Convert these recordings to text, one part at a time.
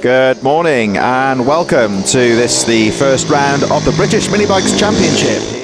Good morning and welcome to the first round of the British Minibikes Championship.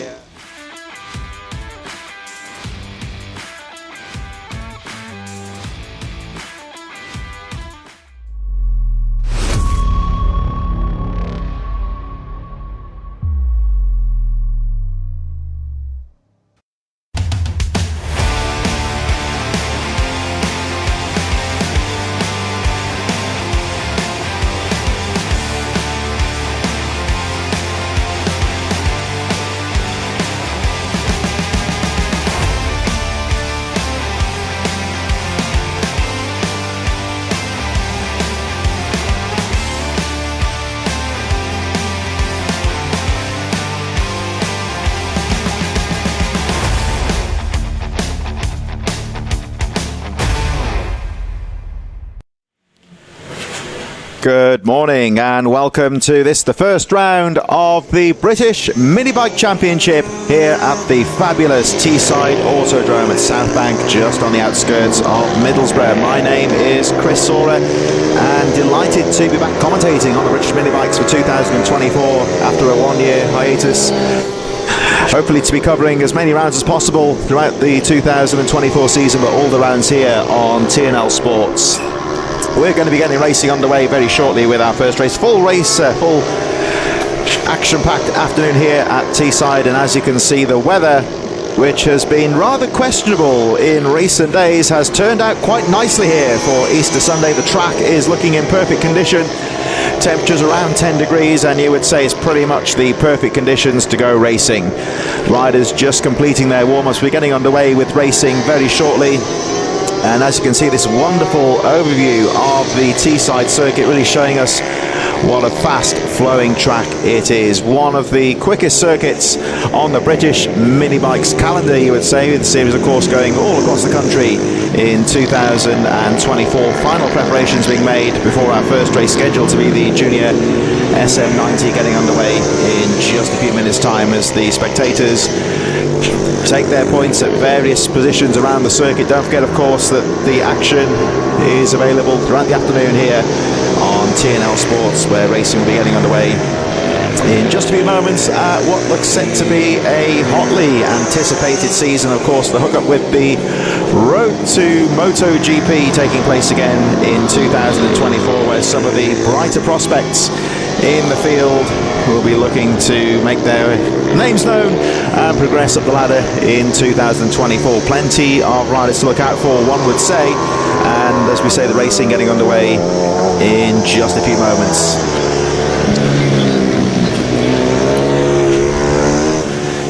Good morning and welcome to the first round of the British Minibike Championship here at the fabulous Teesside Autodrome at South Bank, just on the outskirts of Middlesbrough. My name is Chris Sora and delighted to be back commentating on the British Minibikes for 2024 after a one-year hiatus. Hopefully to be covering as many rounds as possible throughout the 2024 season, but all the rounds here on TNL Sports. We're going to be getting racing underway very shortly with our first race. Full action-packed afternoon here at Teesside, and as you can see, the weather, which has been rather questionable in recent days, has turned out quite nicely here for Easter Sunday. The track is looking in perfect condition. Temperatures around 10 degrees, and you would say it's pretty much the perfect conditions to go racing. Riders just completing their warm-ups. We're getting underway with racing very shortly. And as you can see, this wonderful overview of the Teesside circuit really showing us what a fast flowing track it is. One of the quickest circuits on the British Minibikes calendar, you would say. The series, of course, going all across the country in 2024. Final preparations being made before our first race, scheduled to be the Junior SM90, getting underway in just a few minutes' time as the spectators take their points at various positions around the circuit. Don't forget, of course, that the action is available throughout the afternoon here on TNL Sports, where racing will be getting underway in just a few moments at what looks set to be a hotly anticipated season. Of course, the hookup with the Road to Moto GP taking place again in 2024, where some of the brighter prospects in the field will be looking to make their names known and progress up the ladder in 2024. Plenty of riders to look out for, one would say, and as we say, the racing getting underway in just a few moments.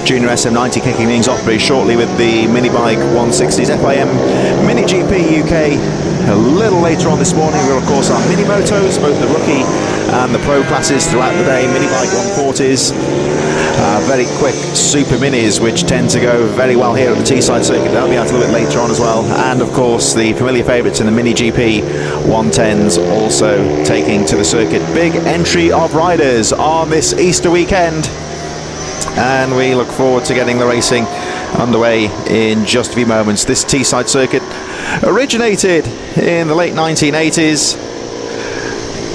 Junior SM90 kicking things off very shortly with the Minibike 160s. FIM Mini GP UK a little later on this morning. We'll, of course, our Mini Motos, both the rookie and the pro classes throughout the day. Minibike 140s, very quick Super Minis, which tend to go very well here at the Teesside circuit. They'll be out a little bit later on as well. And of course, the familiar favourites in the Mini GP 110s also taking to the circuit. Big entry of riders on this Easter weekend, and we look forward to getting the racing underway in just a few moments. This Teesside circuit originated in the late 1980s.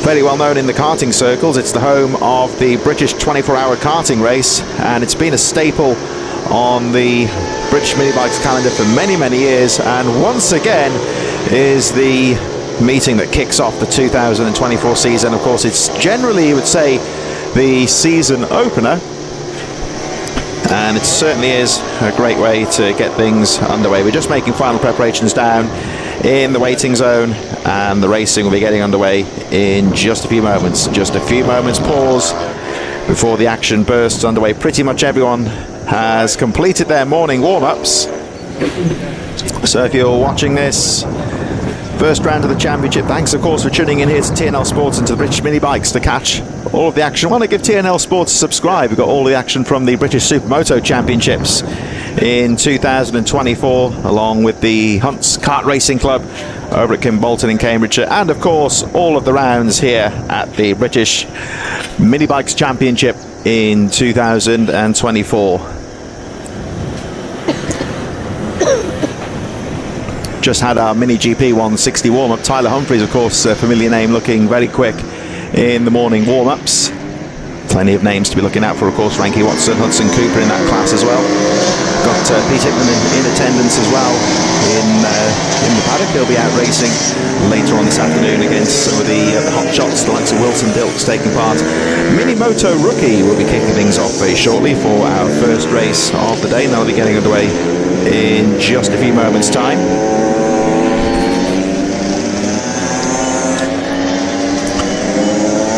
Very well known in the karting circles. It's the home of the British 24-hour karting race, and it's been a staple on the British Minibikes calendar for many, many years, and once again is the meeting that kicks off the 2024 season. Of course, it's generally, you would say, the season opener, and it certainly is a great way to get things underway. We're just making final preparations down in the waiting zone, and the racing will be getting underway in just a few moments. Just a few moments pause before the action bursts underway. Pretty much everyone has completed their morning warm-ups, so if you're watching this first round of the championship, thanks of course for tuning in here to TNL Sports and to the British Minibikes to catch all of the action. I want to give TNL Sports a subscribe. We've got all the action from the British Supermoto Championships in 2024, along with the Hunts Kart Racing Club over at Kimbolton in Cambridgeshire, and of course all of the rounds here at the British Minibikes Championship in 2024. Just had our Mini GP 160 warm-up. Tyler Humphreys, of course, a familiar name, looking very quick in the morning warm-ups. Plenty of names to be looking out for, of course. Frankie Watson, Hudson Cooper in that class as well. Got Pete Hickman in attendance as well in the paddock. He'll be out racing later on this afternoon against some of the hot shots, the likes of Wilson Dilks taking part. Minimoto Rookie will be kicking things off very shortly for our first race of the day, and that'll be getting underway in just a few moments' time.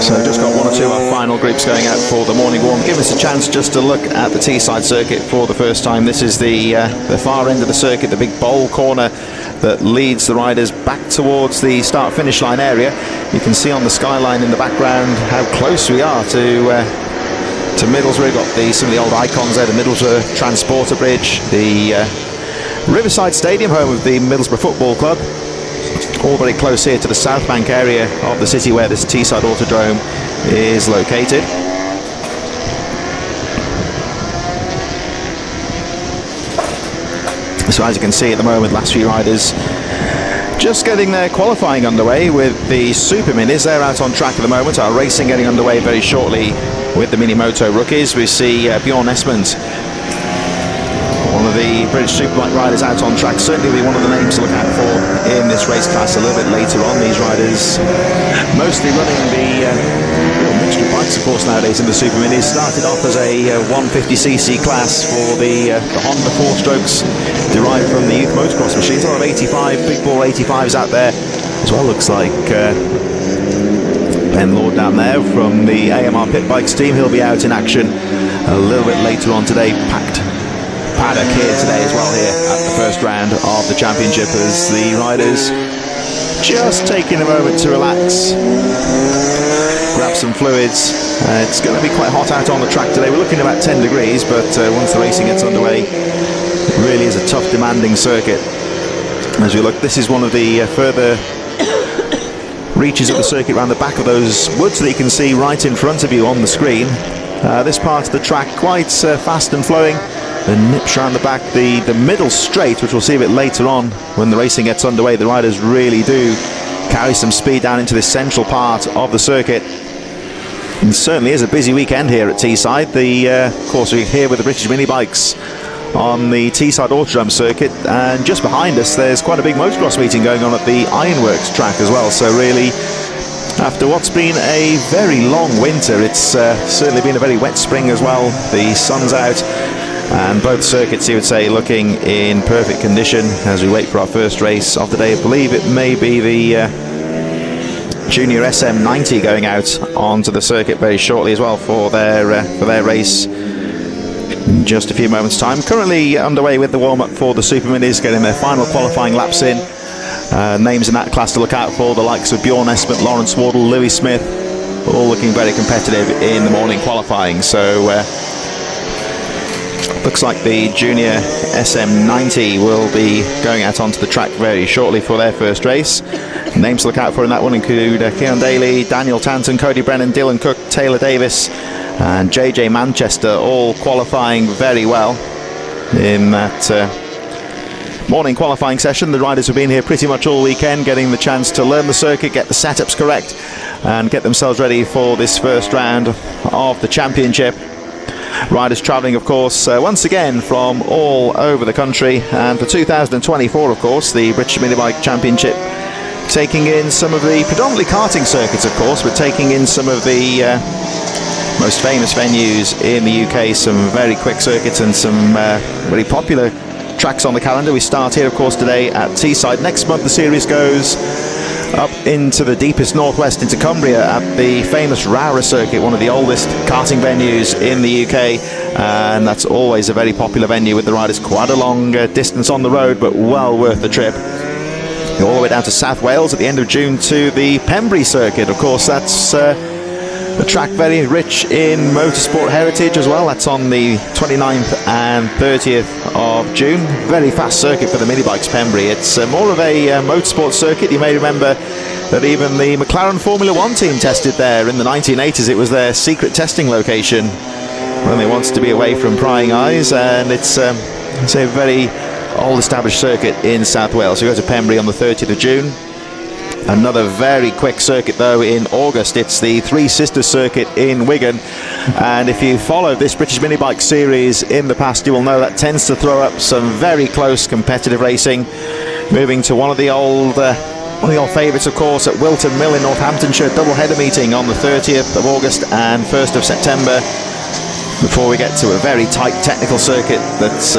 So just got one or two of our final groups going out for the morning warm. Give us a chance just to look at the Teesside circuit for the first time. This is the far end of the circuit, the big bowl corner that leads the riders back towards the start-finish line area. You can see on the skyline in the background how close we are to Middlesbrough. We've got some of the old icons there, the Middlesbrough Transporter Bridge, the Riverside Stadium, home of the Middlesbrough Football Club. All very close here to the South Bank area of the city where this Teesside Autodrome is located. So as you can see at the moment, last few riders just getting their qualifying underway with the Superminis. They're out on track at the moment. Our racing getting underway very shortly with the Minimoto rookies. We see Bjorn Esmond, one of the British Superbike riders, out on track. Certainly be one of the names to look out for in this race class a little bit later on. These riders mostly running the mixture of bikes, of course, nowadays in the Superminis. Started off as a 150cc class for the Honda 4-strokes derived from the youth motocross machines. A lot of 85, big ball 85s out there as well. Looks like Ben Lord down there from the AMR Pit Bikes team. He'll be out in action a little bit later on today. Packed paddock here today as well, here at the first round of the championship, as the riders just taking a moment to relax, grab some fluids. It's going to be quite hot out on the track today. We're looking at about 10 degrees, but once the racing gets underway, it really is a tough, demanding circuit. As we look, this is one of the further reaches of the circuit around the back of those woods that you can see right in front of you on the screen. This part of the track quite fast and flowing. The nips around the back, the middle straight, which we'll see a bit later on when the racing gets underway. The riders really do carry some speed down into this central part of the circuit. It certainly is a busy weekend here at Teesside. Of course, we're here with the British Minibikes on the Teesside Autodrome circuit, and just behind us there's quite a big motocross meeting going on at the Ironworks track as well. So really, after what's been a very long winter, it's certainly been a very wet spring as well. The sun's out, and both circuits, you would say, looking in perfect condition as we wait for our first race of the day. I believe it may be the Junior SM90 going out onto the circuit very shortly as well for their race in just a few moments' time. Currently underway with the warm-up for the Superminis, getting their final qualifying laps in. Names in that class to look out for, the likes of Bjorn Esmond, Lawrence Wardle, Louis Smith, all looking very competitive in the morning qualifying. So looks like the Junior SM90 will be going out onto the track very shortly for their first race. Names to look out for in that one include Keon Daly, Daniel Tanton, Cody Brennan, Dylan Cook, Taylor Davis and JJ Manchester, all qualifying very well in that morning qualifying session. The riders have been here pretty much all weekend, getting the chance to learn the circuit, get the setups correct and get themselves ready for this first round of the championship. Riders travelling, of course, once again from all over the country, and for 2024, of course, the British Minibike Championship taking in some of the predominantly karting circuits, of course, but taking in some of the most famous venues in the UK, some very quick circuits and some very popular tracks on the calendar. We start here, of course, today at Teesside. Next month the series goes up into the deepest northwest, into Cumbria, at the famous Rowra circuit, one of the oldest karting venues in the UK, and that's always a very popular venue with the riders. Quite a long distance on the road, but well worth the trip. All the way down to South Wales at the end of June to the Pembrey circuit. Of course, that's a track very rich in motorsport heritage as well. That's on the 29th and 30th of June. Very fast circuit for the minibikes, Pembrey. It's more of a motorsport circuit. You may remember that even the McLaren Formula 1 team tested there in the 1980s. It was their secret testing location when they wanted to be away from prying eyes, and it's a very old established circuit in South Wales. So we go to Pembrey on the 30th of June. Another very quick circuit though in August. It's the Three Sisters circuit in Wigan, and if you followed this British Minibike series in the past, you will know that tends to throw up some very close competitive racing. Moving to one of the old favourites, of course, at Wilton Mill in Northamptonshire, double header meeting on the 30th of August and 1st of September, before we get to a very tight technical circuit that's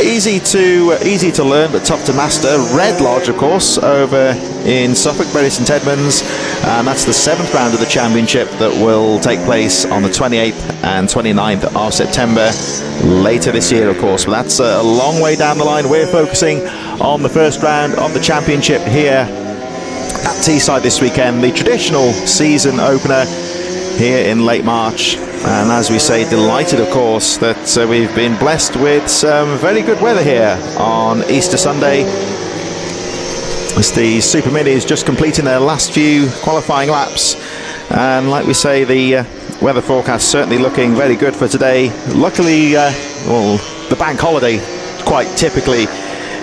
easy to learn but tough to master. Red Lodge, of course, over in Suffolk, Bury St Edmunds, and that's the 7th round of the championship that will take place on the 28th and 29th of September later this year, of course. But that's a long way down the line. We're focusing on the first round of the championship here at Teesside this weekend, the traditional season opener here in late March. And as we say, delighted, of course, that we've been blessed with some very good weather here on Easter Sunday, as the Supermini is just completing their last few qualifying laps. And like we say, the weather forecast certainly looking very good for today. Luckily, well, the bank holiday quite typically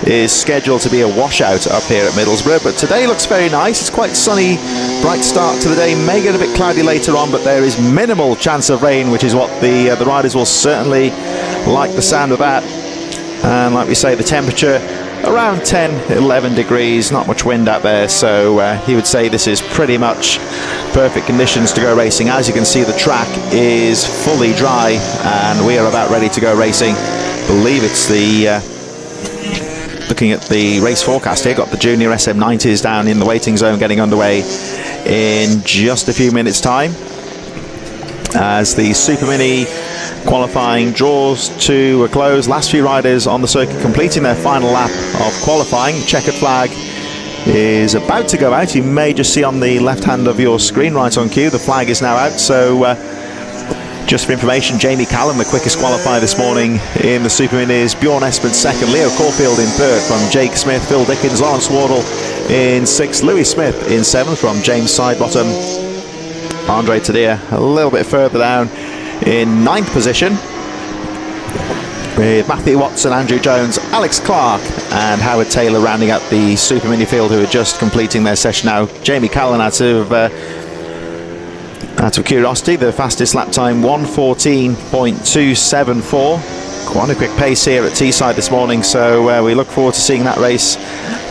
is scheduled to be a washout up here at Middlesbrough, but today looks very nice. It's quite sunny, bright start to the day. May get a bit cloudy later on, but there is minimal chance of rain, which is what the riders will certainly like the sound of that. And like we say, the temperature around 10-11 degrees, not much wind out there, so he would say this is pretty much perfect conditions to go racing. As you can see, the track is fully dry and we are about ready to go racing. I believe it's the looking at the race forecast here, got the junior SM90s down in the waiting zone getting underway in just a few minutes time, as the Supermini qualifying draws to a close. Last few riders on the circuit completing their final lap of qualifying. Checkered flag is about to go out. You may just see on the left hand of your screen right on cue, the flag is now out. So just for information, Jamie Callum, the quickest qualifier this morning in the Superminis. Bjorn Espen second, Leo Caulfield in third from Jake Smith, Phil Dickens, Lawrence Wardle in sixth, Louis Smith in seventh from James Sidebottom, Andre Tadir a little bit further down in ninth position, with Matthew Watson, Andrew Jones, Alex Clark and Howard Taylor rounding up the Supermini field, who are just completing their session now. Jamie Callan, out of curiosity, the fastest lap time 1:14.274. Quite a quick pace here at Teesside this morning, so we look forward to seeing that race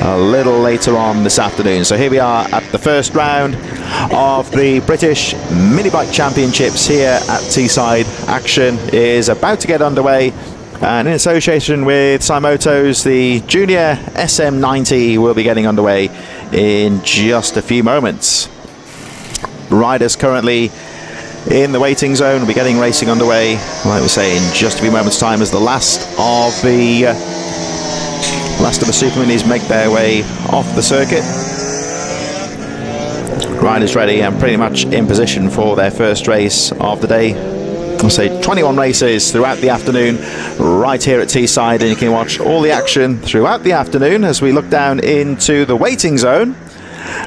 a little later on this afternoon. So here we are at the first round of the British Minibike Championships here at Teesside. Action is about to get underway, and in association with Moto's, the Junior SM90 will be getting underway in just a few moments. Riders currently in the waiting zone will be getting racing underway, like we say, in just a few moments time, as the last of the Superminis make their way off the circuit. Riders ready and pretty much in position for their first race of the day. I'll say 21 races throughout the afternoon right here at Teesside, and you can watch all the action throughout the afternoon as we look down into the waiting zone.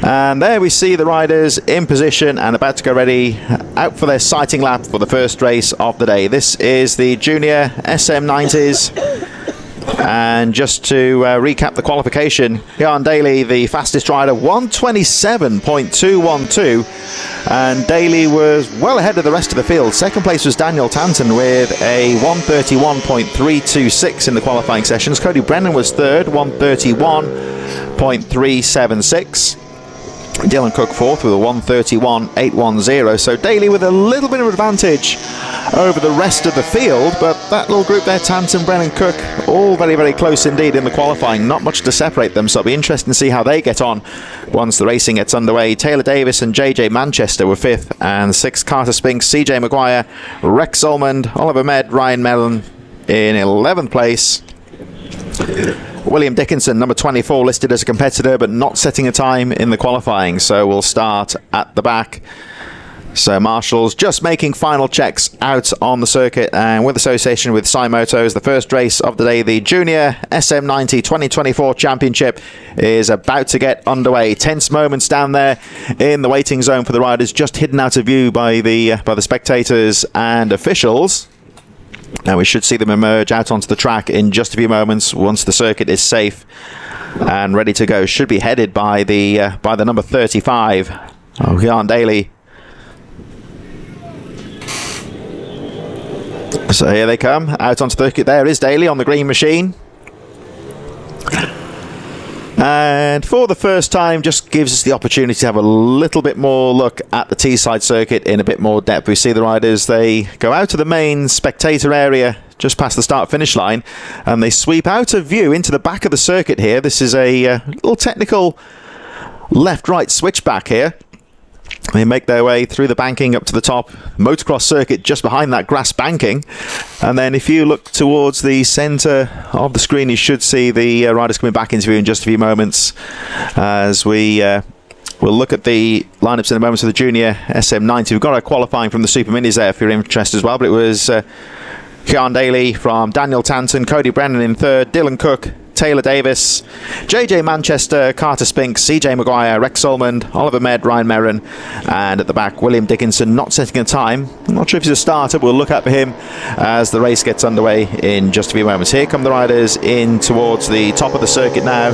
And there we see the riders in position and about to go ready out for their sighting lap for the first race of the day. This is the Junior SM90s. And just to recap the qualification, Jan Daly, the fastest rider, 1:27.212, and Daly was well ahead of the rest of the field. Second place was Daniel Tanton with a 1:31.326 in the qualifying sessions. Cody Brennan was third, 1:31.376. Dylan Cook fourth with a 1:31.810. So Daly with a little bit of advantage over the rest of the field, but that little group there, Tanton, Brennan, Cook, all very, very close indeed in the qualifying. Not much to separate them, so it'll be interesting to see how they get on once the racing gets underway. Taylor Davis and JJ Manchester were fifth and sixth. Carter Spinks, CJ Maguire, Rex Solmond, Oliver Med, Ryan Mellon in 11th place. William Dickinson, number 24, listed as a competitor but not setting a time in the qualifying, so we'll start at the back. So Marshall's just making final checks out on the circuit, and with association with Moto's, the first race of the day, the Junior SM90 2024 Championship, is about to get underway. Tense moments down there in the waiting zone for the riders, just hidden out of view by the spectators and officials. Now we should see them emerge out onto the track in just a few moments once the circuit is safe and ready to go. Should be headed by the number 35, Ohvale Daly. So here they come out onto the circuit. There is Daly on the green machine. And for the first time, just gives us the opportunity to have a little bit more look at the Teesside circuit in a bit more depth. We see the riders, they go out to the main spectator area just past the start-finish line, and they sweep out of view into the back of the circuit here. This is a little technical left-right switchback here. They make their way through the banking up to the top. Motocross circuit just behind that grass banking. And then if you look towards the centre of the screen, you should see the riders coming back into view in just a few moments as we will look at the lineups in a moment for the Junior SM90. We've got our qualifying from the Superminis there if you're interested as well, but it was Ohvale Daly from Daniel Tanton, Cody Brennan in third, Dylan Cook, Taylor Davis, JJ Manchester, Carter Spinks, CJ Maguire, Rex Solmond, Oliver Med, Ryan Merrin, and at the back William Dickinson not setting a time. I'm not sure if he's a starter, we'll look out for him as the race gets underway in just a few moments. Here come the riders in towards the top of the circuit now,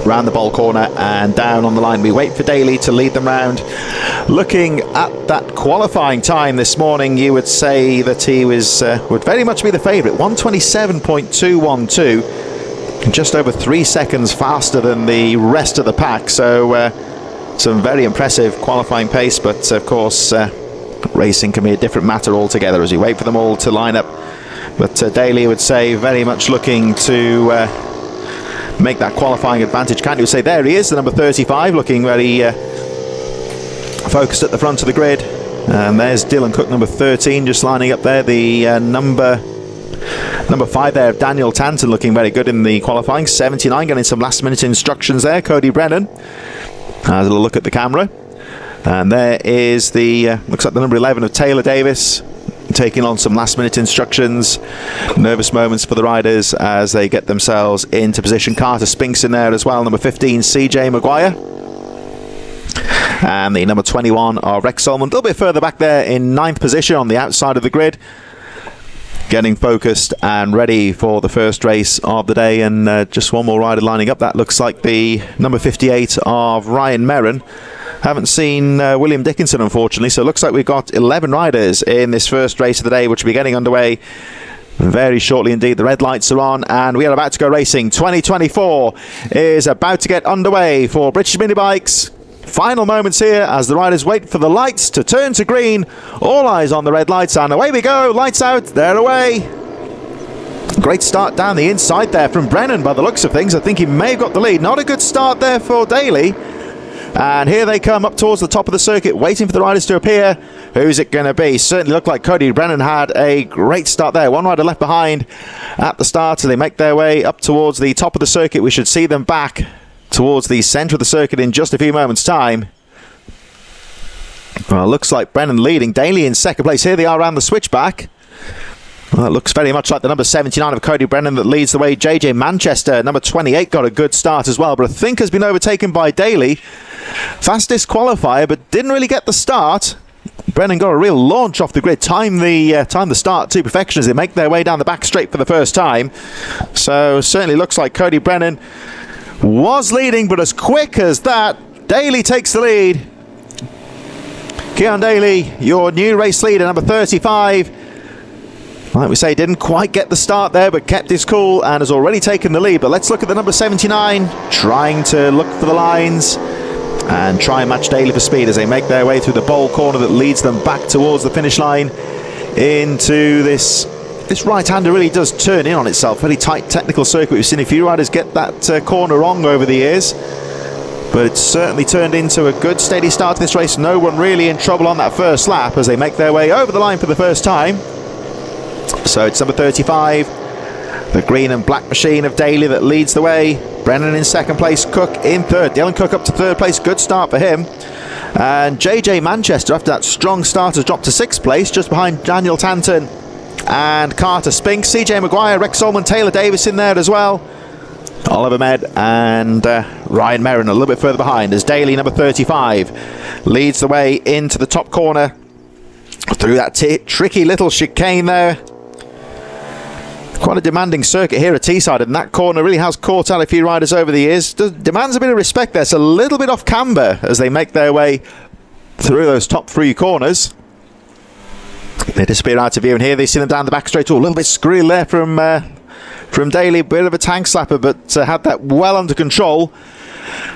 round the bowl corner and down on the line. We wait for Daly to lead them round. Looking at that qualifying time this morning, you would say that he was would very much be the favourite. 1:27.212. Just over 3 seconds faster than the rest of the pack, so some very impressive qualifying pace, but of course racing can be a different matter altogether as you wait for them all to line up. But Daly would say very much looking to make that qualifying advantage. Can't you say there he is, the number 35, looking very focused at the front of the grid, and there's Dylan Cook, number 13, just lining up there. The number 5 there, Daniel Tanton, looking very good in the qualifying. 79, getting some last minute instructions there. Cody Brennan has a look at the camera, and there is the looks like the number 11 of Taylor Davis, taking on some last minute instructions. Nervous moments for the riders as they get themselves into position. Carter Spinks in there as well, number 15 CJ Maguire, and the number 21 are Rex Solomon, a little bit further back there in 9th position on the outside of the grid, getting focused and ready for the first race of the day. And just one more rider lining up. That looks like the number 58 of Ryan Merrin. Haven't seen William Dickinson, unfortunately, so it looks like we've got 11 riders in this first race of the day, which will be getting underway very shortly indeed. The red lights are on and we are about to go racing. 2024 is about to get underway for British Minibikes. Final moments here as the riders wait for the lights to turn to green. All eyes on the red lights, and away we go. Lights out, they're away. Great start down the inside there from Brennan by the looks of things. I think he may have got the lead. Not a good start there for Daly. And here they come up towards the top of the circuit, waiting for the riders to appear. Who's it going to be? Certainly looked like Cody Brennan had a great start there. One rider left behind at the start, so they make their way up towards the top of the circuit. We should see them back towards the centre of the circuit in just a few moments' time. Well, looks like Brennan leading, Daly in second place. Here they are around the switchback. Well, it looks very much like the number 79 of Cody Brennan that leads the way. JJ Manchester, number 28, got a good start as well, but I think has been overtaken by Daly. Fastest qualifier, but didn't really get the start. Brennan got a real launch off the grid, timed the start to perfection as they make their way down the back straight for the first time. So certainly looks like Cody Brennan was leading, but as quick as that, Daly takes the lead. Ohvale Daly, your new race leader, number 35. Like we say, didn't quite get the start there, but kept his cool and has already taken the lead. But let's look at the number 79, trying to look for the lines and try and match Daly for speed as they make their way through the bowl corner that leads them back towards the finish line into this right-hander. Really does turn in on itself. Very tight technical circuit. We've seen a few riders get that corner wrong over the years, but it's certainly turned into a good steady start to this race. No one really in trouble on that first lap as they make their way over the line for the first time. So it's number 35, the green and black machine of Daly, that leads the way. Brennan in second place, Cook in third. Dylan Cook up to third place, good start for him. And JJ Manchester, after that strong start, has dropped to sixth place, just behind Daniel Tanton and Carter Spinks. CJ Maguire, Rex Solomon, Taylor Davis in there as well. Oliver Med and Ryan Merrin a little bit further behind as Daly, number 35, leads the way into the top corner through that tricky little chicane there. Quite a demanding circuit here at Teesside, and that corner really has caught out a few riders over the years. Demands a bit of respect there. It's a little bit off camber as they make their way through those top 3 corners. They disappear out of view, and here they see them down the back straight. Oh, a little bit screwy there from Daly. Bit of a tank slapper, but had that well under control.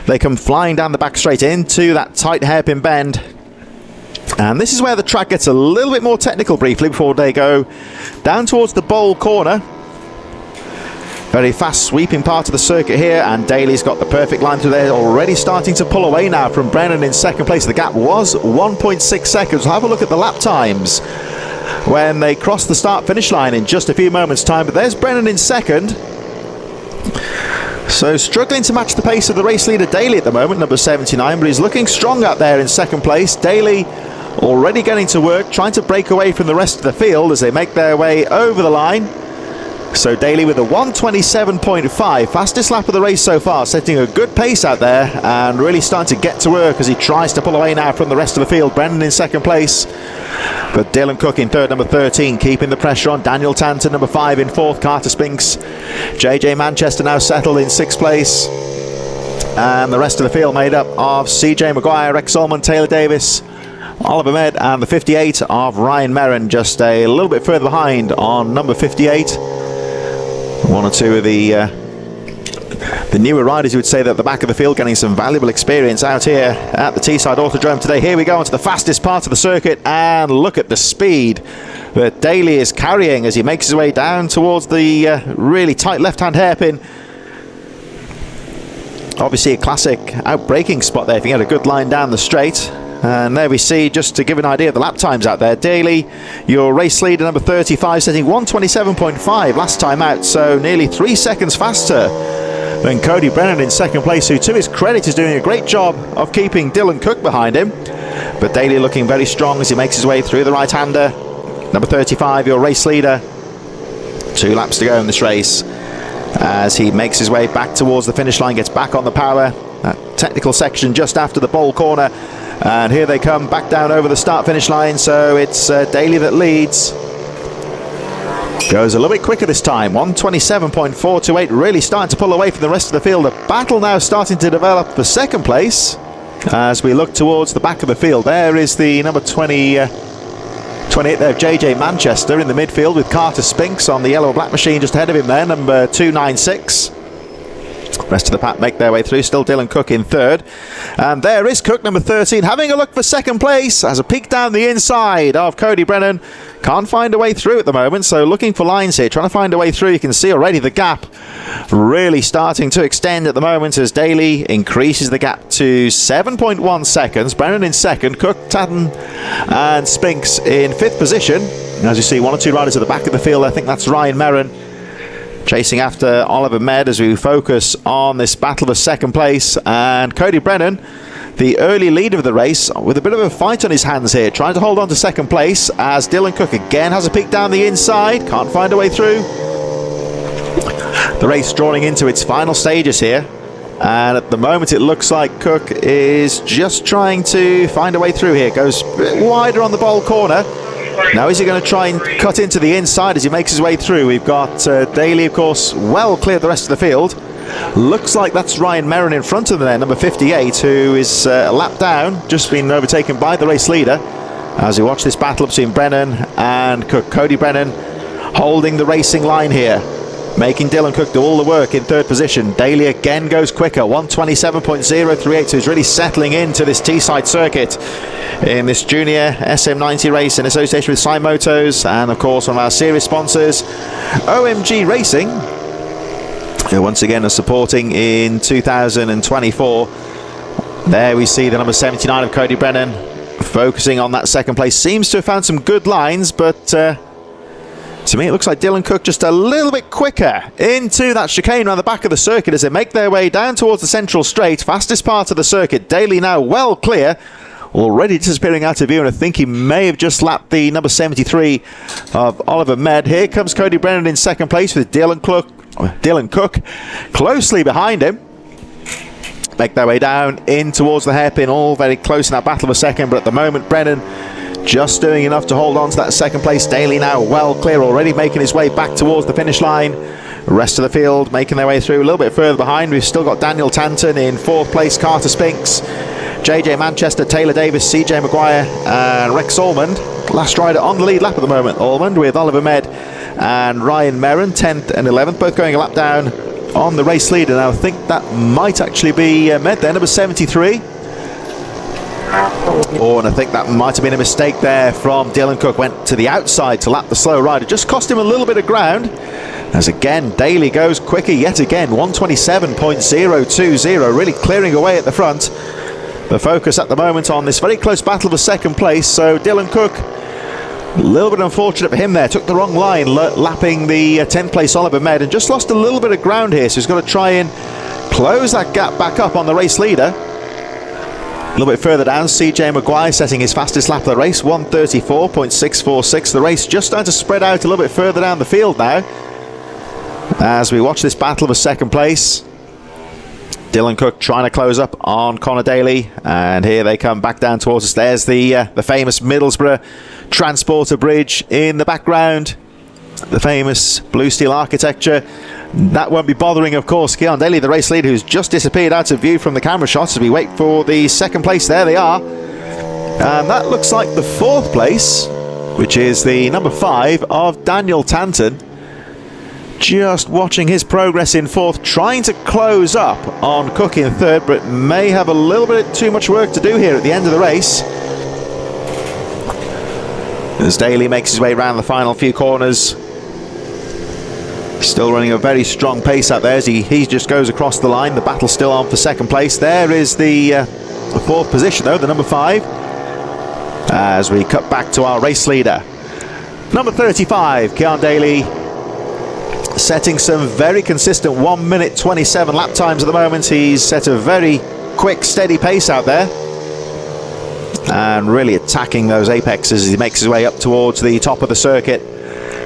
They come flying down the back straight into that tight hairpin bend. And this is where the track gets a little bit more technical briefly before they go down towards the bowl corner. Very fast sweeping part of the circuit here, and Daly's got the perfect line through there, already starting to pull away now from Brennan in second place. The gap was 1.6 seconds. We'll have a look at the lap times when they cross the start-finish line in just a few moments' time. But there's Brennan in second. So struggling to match the pace of the race leader Daly at the moment, number 79, but he's looking strong out there in second place. Daly already getting to work, trying to break away from the rest of the field as they make their way over the line. So Daly with a 1:27.5, fastest lap of the race so far, setting a good pace out there and really starting to get to work as he tries to pull away now from the rest of the field. Brendan in second place, but Dylan Cook in third, number 13, keeping the pressure on. Daniel Tanton, number 5, in fourth. Carter Spinks, JJ Manchester now settled in sixth place, and the rest of the field made up of CJ Maguire, Rex Solomon, Taylor Davis, Oliver Med, and the 58 of Ryan Merrin, just a little bit further behind on number 58. One or two of the newer riders, you would say, that at the back of the field getting some valuable experience out here at the Teesside Autodrome today. Here we go onto the fastest part of the circuit, and look at the speed that Daly is carrying as he makes his way down towards the really tight left-hand hairpin. Obviously a classic out-braking spot there if you get a good line down the straight. And there we see, just to give an idea of the lap times out there, Daly, your race leader, number 35, setting 1:27.5 last time out, so nearly 3 seconds faster than Cody Brennan in second place, who to his credit is doing a great job of keeping Dylan Cook behind him. But Daly looking very strong as he makes his way through the right-hander. Number 35, your race leader. 2 laps to go in this race as he makes his way back towards the finish line, gets back on the power. That technical section just after the bowl corner. And here they come back down over the start-finish line, so it's Daly that leads. Goes a little bit quicker this time, 1:27.428, really starting to pull away from the rest of the field. A battle now starting to develop for second place as we look towards the back of the field. There is the number 28 there, JJ Manchester in the midfield, with Carter Spinks on the yellow and black machine just ahead of him there, number 296. Rest of the pack make their way through, still Dylan Cook in third. And there is Cook, number 13, having a look for second place, has a peek down the inside of Cody Brennan. Can't find a way through at the moment, so looking for lines here, trying to find a way through. You can see already the gap really starting to extend at the moment as Daly increases the gap to 7.1 seconds. Brennan in second, Cook, Tatton and Spinks in fifth position. As you see, 1 or 2 riders at the back of the field. I think that's Ryan Merrin chasing after Oliver Med as we focus on this battle for second place. And Cody Brennan, the early leader of the race, with a bit of a fight on his hands here, trying to hold on to second place as Dylan Cook again has a peek down the inside, can't find a way through. The race drawing into its final stages here, and at the moment it looks like Cook is just trying to find a way through here. Goes a bit wider on the bowl corner. Now is he going to try and cut into the inside as he makes his way through? We've got Daly, of course, well cleared the rest of the field. Looks like that's Ryan Merrin in front of them there, number 58, who is a lap down, just been overtaken by the race leader. As we watch this battle between Brennan and Cook. Cody Brennan holding the racing line here, making Dylan Cook do all the work in third position. Daly again goes quicker, 1:27.038, so he's really settling into this Teesside circuit in this junior SM90 race in association with Sci Motos, and of course one of our series sponsors, OMG Racing, who once again are supporting in 2024. There we see the number 79 of Cody Brennan focusing on that second place. Seems to have found some good lines, but to me it looks like Dylan Cook just a little bit quicker into that chicane around the back of the circuit as they make their way down towards the central straight, fastest part of the circuit. Daly now well clear, already disappearing out of view, and I think he may have just lapped the number 73 of Oliver Med. Here comes Cody Brennan in second place with Dylan Cook closely behind him. Make their way down in towards the hairpin, all very close in that battle of a second, but at the moment Brennan just doing enough to hold on to that second place. Daly now well clear, already making his way back towards the finish line. The rest of the field making their way through a little bit further behind. We've still got Daniel Tanton in 4th place, Carter Spinks, JJ Manchester, Taylor Davis, CJ Maguire and Rex Almond. Last rider on the lead lap at the moment, Almond, with Oliver Med and Ryan Merrin, 10th and 11th, both going a lap down on the race leader. Now I think that might actually be Med there, number 73. And I think that might have been a mistake there from Dylan Cook. Went to the outside to lap the slow rider. Just cost him a little bit of ground. As again, Daly goes quicker yet again. 127.020. Really clearing away at the front. The focus at the moment on this very close battle for second place. So Dylan Cook, a little bit unfortunate for him there. Took the wrong line, lapping the 10th place Oliver Med, and just lost a little bit of ground here. So he's got to try and close that gap back up on the race leader. A little bit further down, CJ Maguire setting his fastest lap of the race, 134.646. The race just starting to spread out a little bit further down the field now as we watch this battle for second place. Dylan Cook trying to close up on Connor Daly, and here they come back down towards us. There's the famous Middlesbrough Transporter Bridge in the background, the famous blue steel architecture. That won't be bothering, of course, Keon Daly, the race leader, who's just disappeared out of view from the camera shots as we wait for the second place. There they are. And that looks like the 4th place, which is the number 5 of Daniel Tanton. Just watching his progress in 4th, trying to close up on Cook in 3rd, but may have a little bit too much work to do here at the end of the race. As Daly makes his way around the final few corners. Still running a very strong pace out there as he just goes across the line. The battle's still on for second place. There is the 4th position though, the number 5. As we cut back to our race leader. Number 35, Keon Daly, setting some very consistent 1 minute 27 lap times at the moment. He's set a very quick, steady pace out there. And really attacking those apexes as he makes his way up towards the top of the circuit.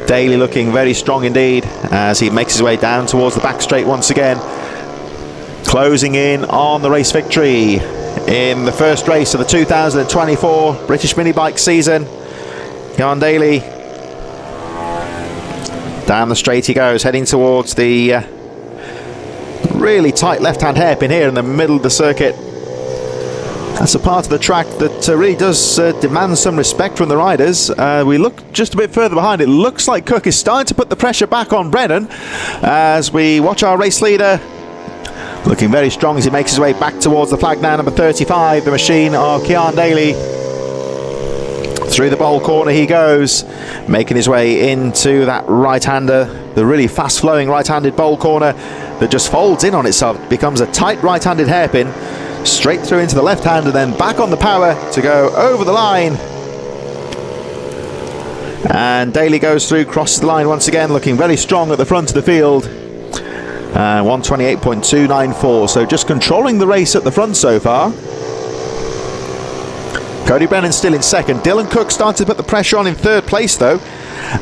Daly looking very strong indeed as he makes his way down towards the back straight once again. Closing in on the race victory in the first race of the 2024 British Minibike season. Keon Daly, down the straight he goes, heading towards the really tight left-hand hairpin here in the middle of the circuit. That's a part of the track that really does demand some respect from the riders. We look just a bit further behind. It looks like Cook is starting to put the pressure back on Brennan as we watch our race leader looking very strong as he makes his way back towards the flag now. Number 35, the machine of Keon Daly. Through the bowl corner he goes, making his way into that right-hander, the really fast-flowing right-handed bowl corner that just folds in on itself, becomes a tight right-handed hairpin, straight through into the left hand and then back on the power to go over the line. And Daly goes through, crosses the line once again, looking very strong at the front of the field. 128.294, so just controlling the race at the front so far. Cody Brennan still in second. Dylan Cook started to put the pressure on in 3rd place though,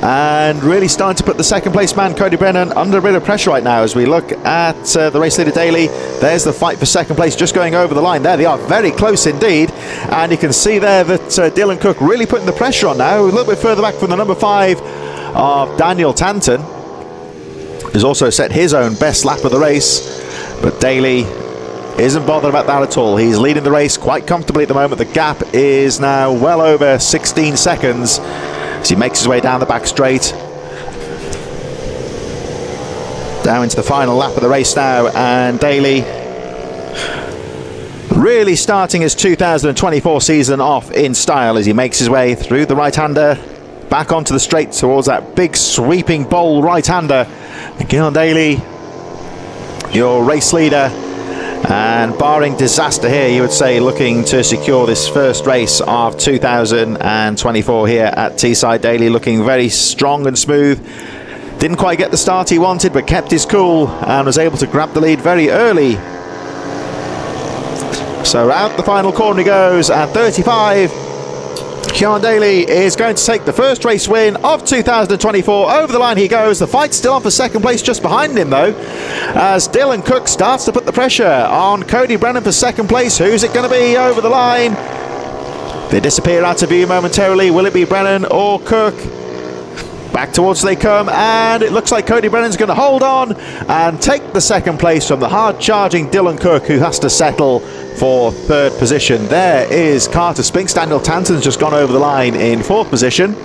and really starting to put the second place man Cody Brennan under a bit of pressure right now as we look at the race leader Daly. There's the fight for second place just going over the line. There they are, very close indeed, and you can see there that Dylan Cook really putting the pressure on now. A little bit further back from the number 5 of Daniel Tanton, who's also set his own best lap of the race, but Daly isn't bothered about that at all. He's leading the race quite comfortably at the moment. The gap is now well over 16 seconds as he makes his way down the back straight. Down into the final lap of the race now, and Daly really starting his 2024 season off in style as he makes his way through the right-hander, back onto the straight towards that big sweeping bowl right-hander. Keon Daly, your race leader, and barring disaster here, you would say, looking to secure this first race of 2024 here at Teesside. Daly looking very strong and smooth. Didn't quite get the start he wanted, but kept his cool and was able to grab the lead very early. So out the final corner he goes at 35. Keon Daly is going to take the first race win of 2024. Over the line he goes. The fight's still on for second place just behind him though, as Dylan Cook starts to put the pressure on Cody Brennan for second place. Who's it going to be over the line? They disappear out of view momentarily. Will it be Brennan or Cook? Back towards they come, and it looks like Cody Brennan's going to hold on and take the second place from the hard-charging Dylan Cook, who has to settle for third position. There is Carter Spinks. Daniel Tanton's just gone over the line in fourth position.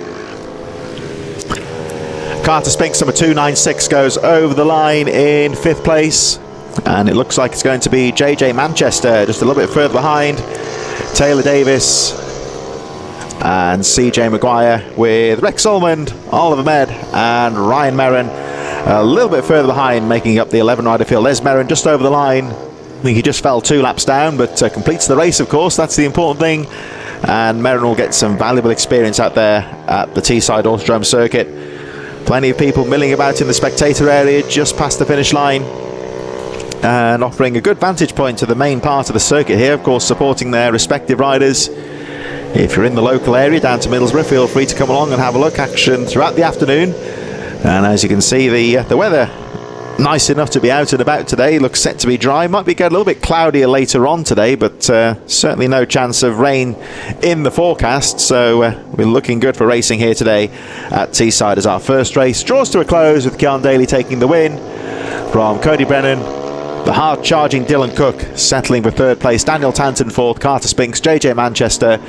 Carter Spinks, number 296, goes over the line in fifth place. And it looks like it's going to be JJ Manchester just a little bit further behind. Taylor Davis and CJ Maguire, with Rex Solmond, Oliver Med and Ryan Merrin a little bit further behind, making up the 11 rider field. There's Merrin just over the line. I think he just fell 2 laps down, but completes the race, of course. That's the important thing. And Merrin will get some valuable experience out there at the Teesside Autodrome circuit. Plenty of people milling about in the spectator area just past the finish line, and offering a good vantage point to the main part of the circuit here, of course, supporting their respective riders. If you're in the local area down to Middlesbrough, feel free to come along and have a look. Action throughout the afternoon, and as you can see, the weather nice enough to be out and about today. Looks set to be dry. Might be getting a little bit cloudier later on today, but certainly no chance of rain in the forecast, so we're looking good for racing here today at Teesside as our first race draws to a close, with Keon Daly taking the win from Cody Brennan. The hard-charging Dylan Cook settling for third place, Daniel Tanton fourth, Carter Spinks, JJ Manchester,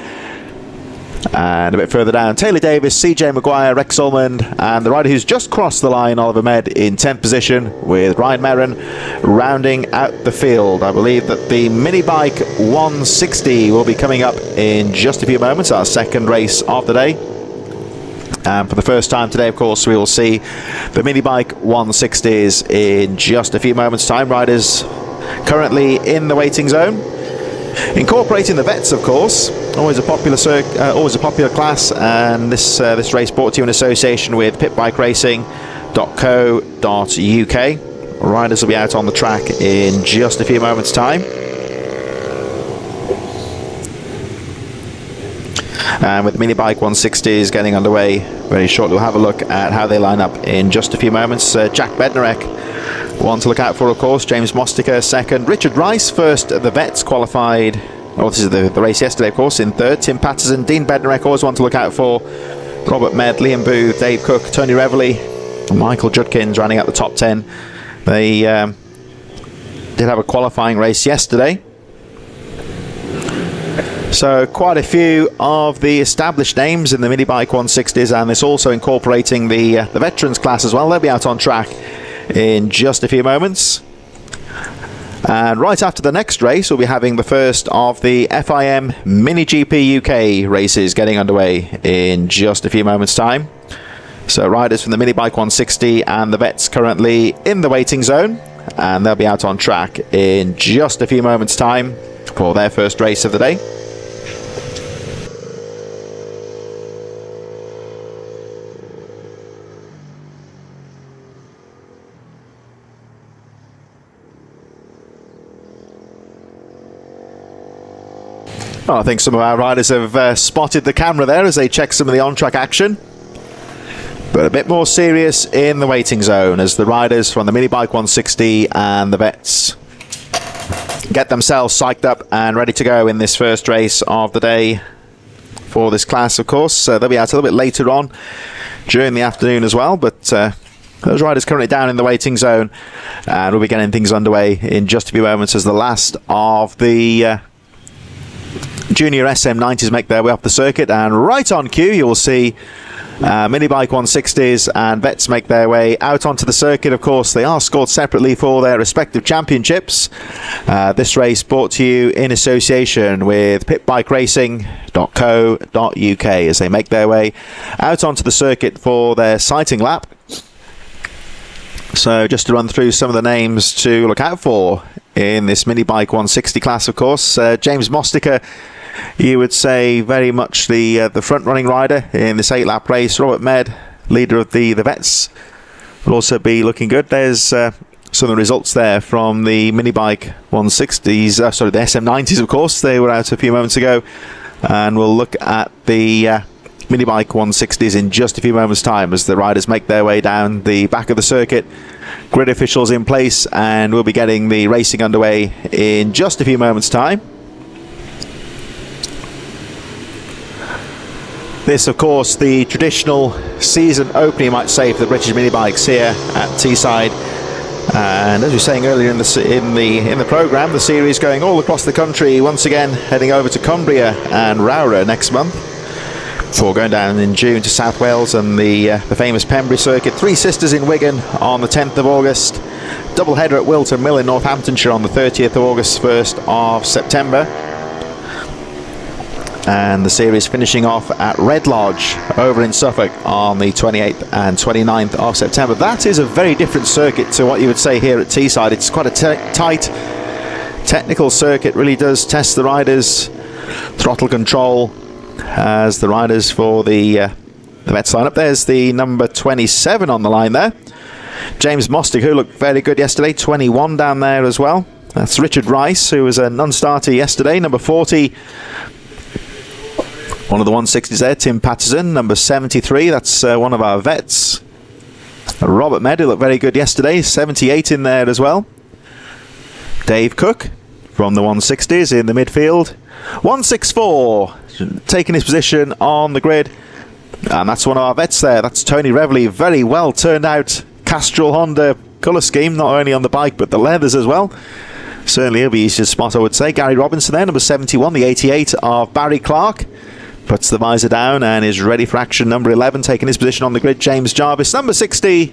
and a bit further down, Taylor Davis, CJ Maguire, Rex Solmond, and the rider who's just crossed the line, Oliver Med, in 10th position, with Ryan Merrin rounding out the field. I believe that the Minibike 160 will be coming up in just a few moments, our second race of the day. And for the first time today, of course, we will see the Minibike 160s in just a few moments' time. Riders currently in the waiting zone. Incorporating the vets, of course, always a popular class, and this race brought to you in association with pitbikeRacing.co.uk. Riders will be out on the track in just a few moments' time. And with the Minibike 160s getting underway very shortly, we'll have a look at how they line up in just a few moments. Jack Bednarek, one to look out for, of course. James Mostica second. Richard Rice first. The vets qualified. Well, this is the race yesterday, of course, in third. Tim Patterson, Dean Bednarek, always one to look out for. Robert Med, Liam Booth, Dave Cook, Tony Reveley, Michael Judkins rounding out the top 10. They did have a qualifying race yesterday. So quite a few of the established names in the Minibike 160s, and it's also incorporating the veterans class as well. They'll be out on track in just a few moments. And right after the next race, we'll be having the first of the FIM Mini GP UK races getting underway in just a few moments' time. So riders from the Minibike 160 and the vets currently in the waiting zone, and they'll be out on track in just a few moments' time for their first race of the day. Well, I think some of our riders have spotted the camera there as they check some of the on-track action. But a bit more serious in the waiting zone as the riders from the Minibike 160 and the vets get themselves psyched up and ready to go in this first race of the day for this class, of course. They'll be out a little bit later on during the afternoon as well, but those riders currently down in the waiting zone, and we'll be getting things underway in just a few moments as the last of the Junior SM90s make their way up the circuit. And right on cue, you will see Minibike 160s and vets make their way out onto the circuit. Of course, they are scored separately for their respective championships. This race brought to you in association with pitbikeRacing.co.uk as they make their way out onto the circuit for their sighting lap. So just to run through some of the names to look out for in this Minibike 160 class, of course, James Mostica, you would say very much the front-running rider in this 8-lap race. Robert Med, leader of the vets, will also be looking good. There's some of the results there from the Minibike 160s, sorry, the SM90s, of course. They were out a few moments ago, and we'll look at the Minibike 160s in just a few moments' time as the riders make their way down the back of the circuit. Grid officials in place, and we'll be getting the racing underway in just a few moments' time. This, of course, the traditional season opening, you might say, for the British Minibikes here at Teesside. And as we were saying earlier in the programme, the series going all across the country, once again heading over to Cumbria and Rowra next month, before going down in June to South Wales and the famous Pembrey circuit. Three Sisters in Wigan on the 10th of August, double header at Wilton Mill in Northamptonshire on the 30th of August, 1st of September. And the series finishing off at Red Lodge over in Suffolk on the 28th and 29th of September. That is a very different circuit to what you would say here at Teesside. It's quite a tight, technical circuit. Really does test the riders' throttle control as the riders for the Vets line up. There's the number 27 on the line there, James Mostig, who looked very good yesterday. 21 down there as well. That's Richard Rice, who was a non-starter yesterday. Number 40. One of the 160s there, Tim Patterson, number 73. That's one of our vets. Robert Med, who looked very good yesterday. 78 in there as well. Dave Cook from the 160s in the midfield. 164 taking his position on the grid. And that's one of our vets there. That's Tony Reveley. Very well turned out Castrol Honda colour scheme, not only on the bike but the leathers as well. Certainly he'll be easy to spot, I would say. Gary Robinson there, number 71, the 88 of Barry Clark. Puts the visor down and is ready for action. Number 11 taking his position on the grid, James Jarvis. Number 60,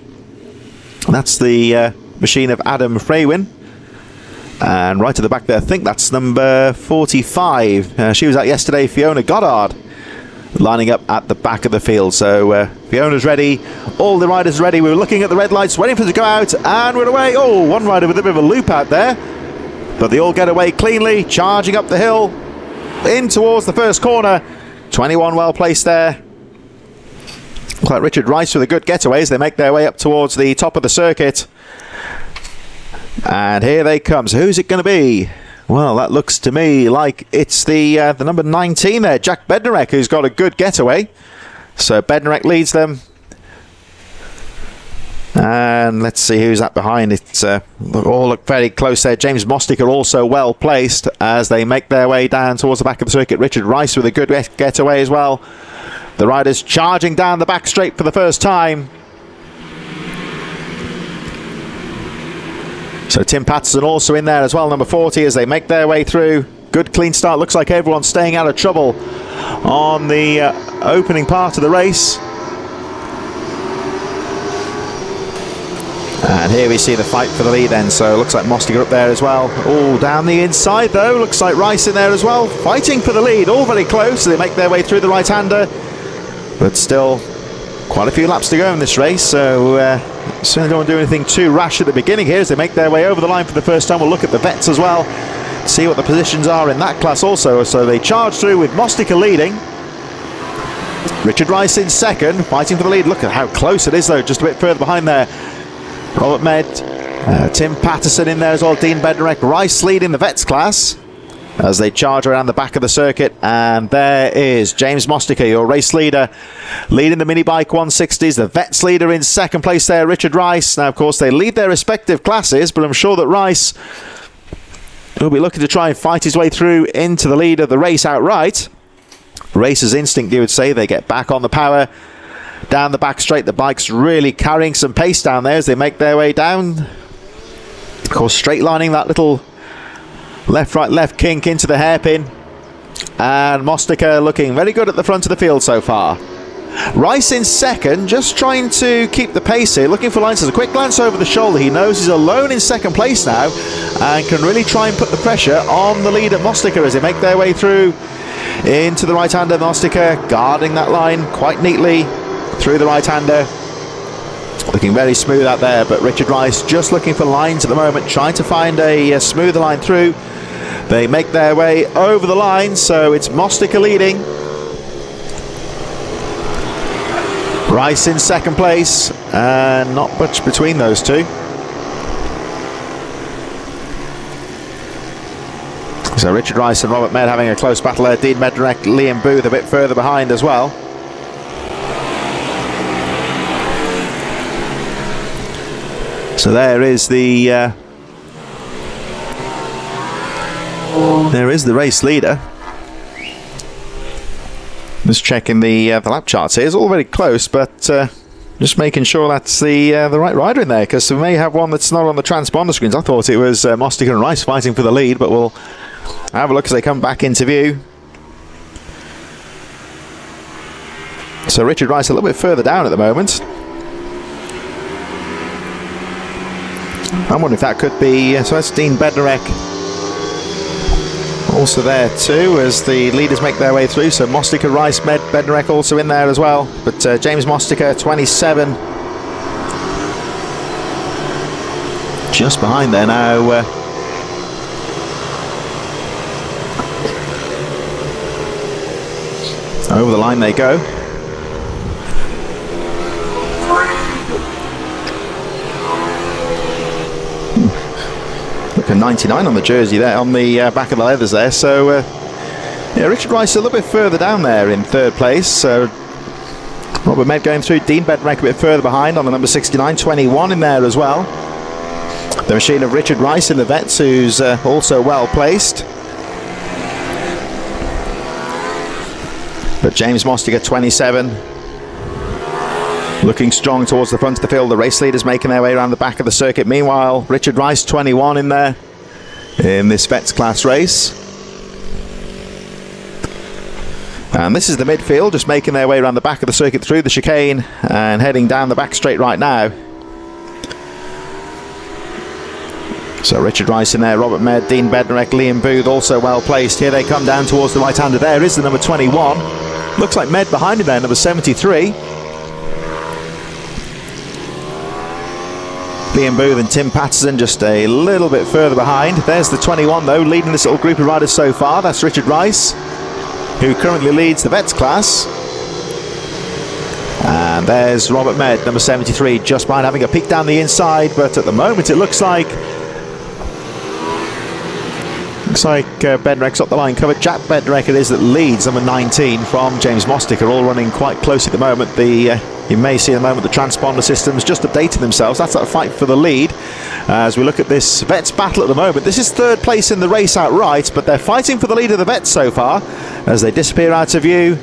that's the machine of Adam Fraywin. And right to the back there, I think that's number 45. She was out yesterday, Fiona Goddard, lining up at the back of the field. So Fiona's ready, all the riders ready. We were looking at the red lights, waiting for them to go out, and we're away. Oh, one rider with a bit of a loop out there, but they all get away cleanly, charging up the hill, in towards the first corner. 21 well placed there. Like Richard Rice with a good getaway as they make their way up towards the top of the circuit. And here they come. So who's it going to be? Well, that looks to me like it's the number 19 there, Jack Bednarek, who's got a good getaway. So Bednarek leads them. And let's see who's that behind. It's all look very close there. James Mostig are also well placed as they make their way down towards the back of the circuit. Richard Rice with a good getaway as well. The riders charging down the back straight for the first time. So Tim Patterson also in there as well, number 40, as they make their way through. Good clean start. Looks like everyone's staying out of trouble on the opening part of the race. And here we see the fight for the lead then, so it looks like Mostig up there as well. Oh, down the inside though, looks like Rice in there as well, fighting for the lead, all very close. So they make their way through the right-hander, but still quite a few laps to go in this race, so certainly don't want to do anything too rash at the beginning here as they make their way over the line for the first time. We'll look at the vets as well, see what the positions are in that class also. So they charge through with Mostig leading. Richard Rice in second, fighting for the lead. Look at how close it is though, just a bit further behind there. Robert Med, Tim Patterson in there as well, Dean Bednarek, Rice leading the vets class as they charge around the back of the circuit. And there is James Mostig, your race leader, leading the Minibike 160s. The vets leader in second place there, Richard Rice. Now, of course, they lead their respective classes, but I'm sure that Rice will be looking to try and fight his way through into the lead of the race outright. Racer's instinct, you would say. They get back on the power down the back straight. The bike's really carrying some pace down there as they make their way down. Of course, straight lining that little left, right, left kink into the hairpin. And Mostig looking very good at the front of the field so far. Rice in second, just trying to keep the pace here, looking for lines. There's a quick glance over the shoulder. He knows he's alone in second place now and can really try and put the pressure on the leader, Mostig, as they make their way through into the right-hander. Mostig guarding that line quite neatly through the right-hander, looking very smooth out there. But Richard Rice just looking for lines at the moment, trying to find a smoother line through. They make their way over the line, so it's Mostig leading. Rice in second place, and not much between those two. So Richard Rice and Robert Med having a close battle there. Dean Bednarek, Liam Booth a bit further behind as well. So there is the race leader. Just checking the lap charts here. It's all very close, but just making sure that's the right rider in there, because we may have one that's not on the transponder screens. I thought it was Mostica and Rice fighting for the lead, but we'll have a look as they come back into view. So Richard Rice a little bit further down at the moment. I'm wondering if that could be... so that's Dean Bednarek also there too, as the leaders make their way through. So Mostica, Rice, Bednarek also in there as well. But James Mostica, 27. Just behind there now. Over the line they go. Look at 99 on the jersey there, on the back of the leathers there. So yeah, Richard Rice a little bit further down there in third place. So Robert Med going through, Dean Bednarek a bit further behind on the number 69, 21 in there as well. The machine of Richard Rice in the Vets, who's also well placed. But James Mostica, 27. Looking strong towards the front of the field. The race leaders making their way around the back of the circuit. Meanwhile, Richard Rice, 21 in there in this Vets class race. And this is the midfield, just making their way around the back of the circuit through the chicane and heading down the back straight right now. So Richard Rice in there, Robert Med, Dean Bednarek, Liam Booth also well placed. Here they come down towards the right-hander. There is the number 21. Looks like Med behind him there, number 73. Liam Booth and Tim Patterson just a little bit further behind. There's the 21 though, leading this little group of riders so far. That's Richard Rice, who currently leads the Vets class. And there's Robert Med, number 73, just behind, having a peek down the inside. But at the moment it looks like Bednarek's up the line covered. Jack Bednarek it is that leads, number 19 from James Mostica, all running quite close at the moment. You may see at the moment the transponder systems just updating themselves. That's that fight for the lead. As we look at this Vets battle at the moment, this is third place in the race outright, but they're fighting for the lead of the Vets so far. As they disappear out of view,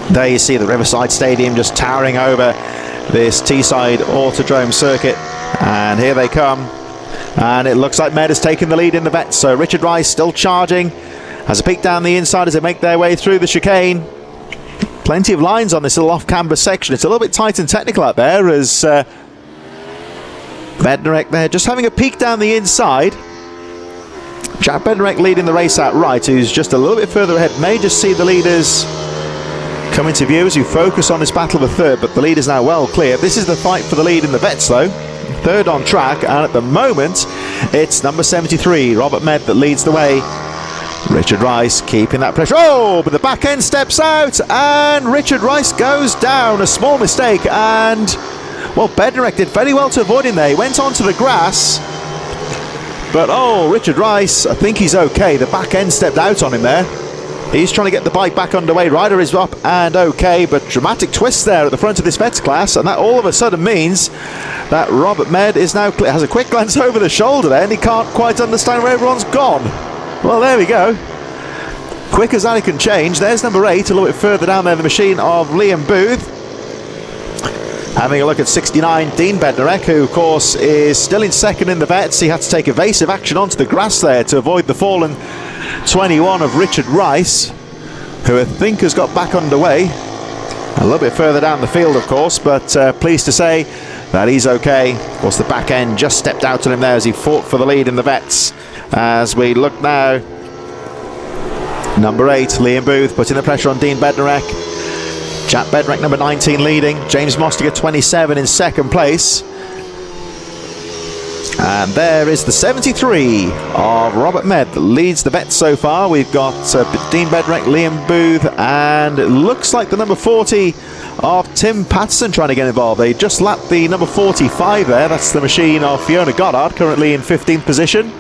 there you see the Riverside Stadium just towering over this Teesside Autodrome circuit. And here they come. And it looks like Med has taken the lead in the Vets. So Richard Rice still charging. Has a peek down the inside as they make their way through the chicane. Plenty of lines on this little off-camber section. It's a little bit tight and technical out there, as Bednarek there just having a peek down the inside. Jack Bednarek leading the race outright, who's just a little bit further ahead. May just see the leaders come into view as you focus on this battle of a third, but the lead is now well clear. This is the fight for the lead in the Vets though. Third on track, and at the moment it's number 73, Robert Med, that leads the way. Richard Rice keeping that pressure. Oh, but the back end steps out and Richard Rice goes down. A small mistake, and well, Bednarek did very well to avoid him there. He went onto the grass, but oh, Richard Rice, I think he's okay. The back end stepped out on him there. He's trying to get the bike back underway. Rider is up and okay, but dramatic twist there at the front of this Vets class, and that all of a sudden means that Robert Med is now has a quick glance over the shoulder there, and he can't quite understand where everyone's gone. Well, there we go. Quick as that can change. There's number 8, a little bit further down there, the machine of Liam Booth. Having a look at 69, Dean Bednarek, who of course is still in second in the Vets. He had to take evasive action onto the grass there to avoid the fallen 21 of Richard Rice, who I think has got back underway. A little bit further down the field, of course, but pleased to say that he's okay. Of course, the back end just stepped out on him there as he fought for the lead in the Vets. As we look now, number 8, Liam Booth, putting the pressure on Dean Bednarek. Jack Bednarek, number 19, leading. James Mostica, 27, in second place. And there is the 73 of Robert Med that leads the Vets so far. We've got Dean Bednarek, Liam Booth, and it looks like the number 40 of Tim Patterson trying to get involved. They just lapped the number 45 there. That's the machine of Fiona Goddard, currently in 15th position.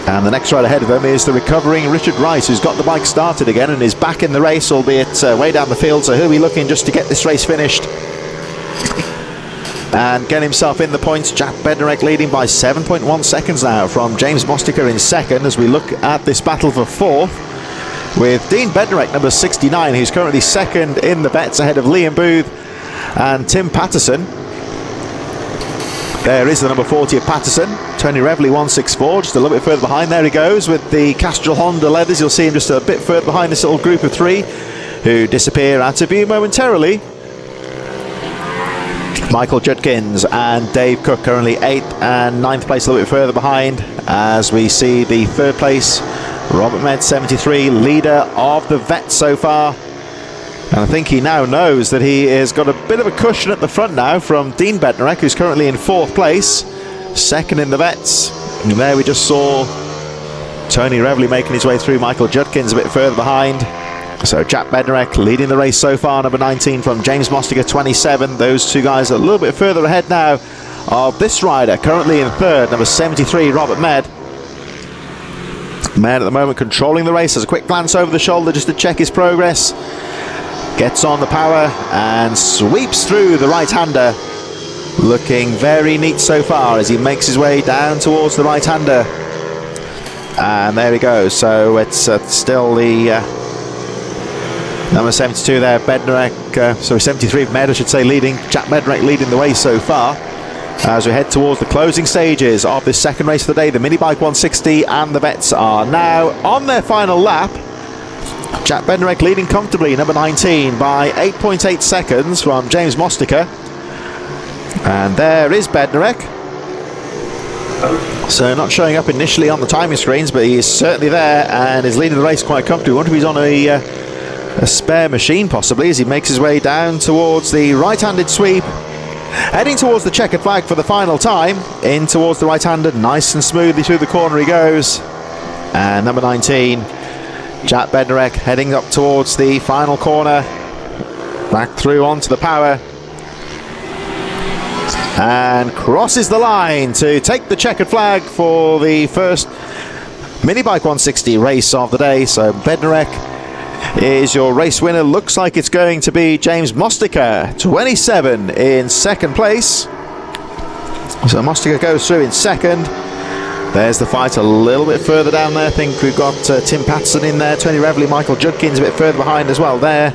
And the next rider ahead of them is the recovering Richard Rice, who's got the bike started again and is back in the race, albeit way down the field. So he'll be looking just to get this race finished and get himself in the points. Jack Bednarek leading by 7.1 seconds now from James Mostica in second, as we look at this battle for fourth. with Dean Bednarek, number 69, who's currently second in the vets ahead of Liam Booth and Tim Patterson. There is the number 40 of Patterson, Tony Reveley 164, just a little bit further behind. There he goes with the Castrol Honda leathers. You'll see him just a bit further behind this little group of three who disappear out of view momentarily. Michael Judkins and Dave Cook currently 8th and 9th place, a little bit further behind, as we see the 3rd place Robert Med 73, leader of the vets so far. And I think he now knows that he has got a bit of a cushion at the front now from Dean Bednarek, who's currently in 4th place, 2nd in the vets. And there we just saw Tony Reveley making his way through. Michael Judkins a bit further behind. So Jack Bednarek leading the race so far, number 19 from James Mostiger 27. Those two guys are a little bit further ahead now of this rider, currently in 3rd, number 73, Robert Med. Med at the moment controlling the race. Has a quick glance over the shoulder just to check his progress. Gets on the power and sweeps through the right-hander. Looking very neat so far as he makes his way down towards the right-hander. And there he goes. So it's still the number 72 there, Bednarek, sorry, 73 Med, I should say, leading. Jack Bednarek leading the way so far as we head towards the closing stages of this second race of the day. The Minibike 160 and the vets are now on their final lap. Jack Bednarek leading comfortably, number 19, by 8.8 seconds from James Mostiger. And there is Bednarek. So not showing up initially on the timing screens, but he is certainly there and is leading the race quite comfortably. I wonder if he's on a spare machine possibly, as he makes his way down towards the right-handed sweep, heading towards the checkered flag for the final time. In towards the right-handed, nice and smoothly through the corner he goes. And number 19, Jack Bednarek, heading up towards the final corner, back through onto the power, and crosses the line to take the checkered flag for the first Minibike 160 race of the day. So Bednarek is your race winner. Looks like it's going to be James Mostiger, 27, in 2nd place. So Mostiger goes through in 2nd. There's the fight a little bit further down there. I think we've got Tim Patterson in there, Tony Reveley, Michael Judkins a bit further behind as well there.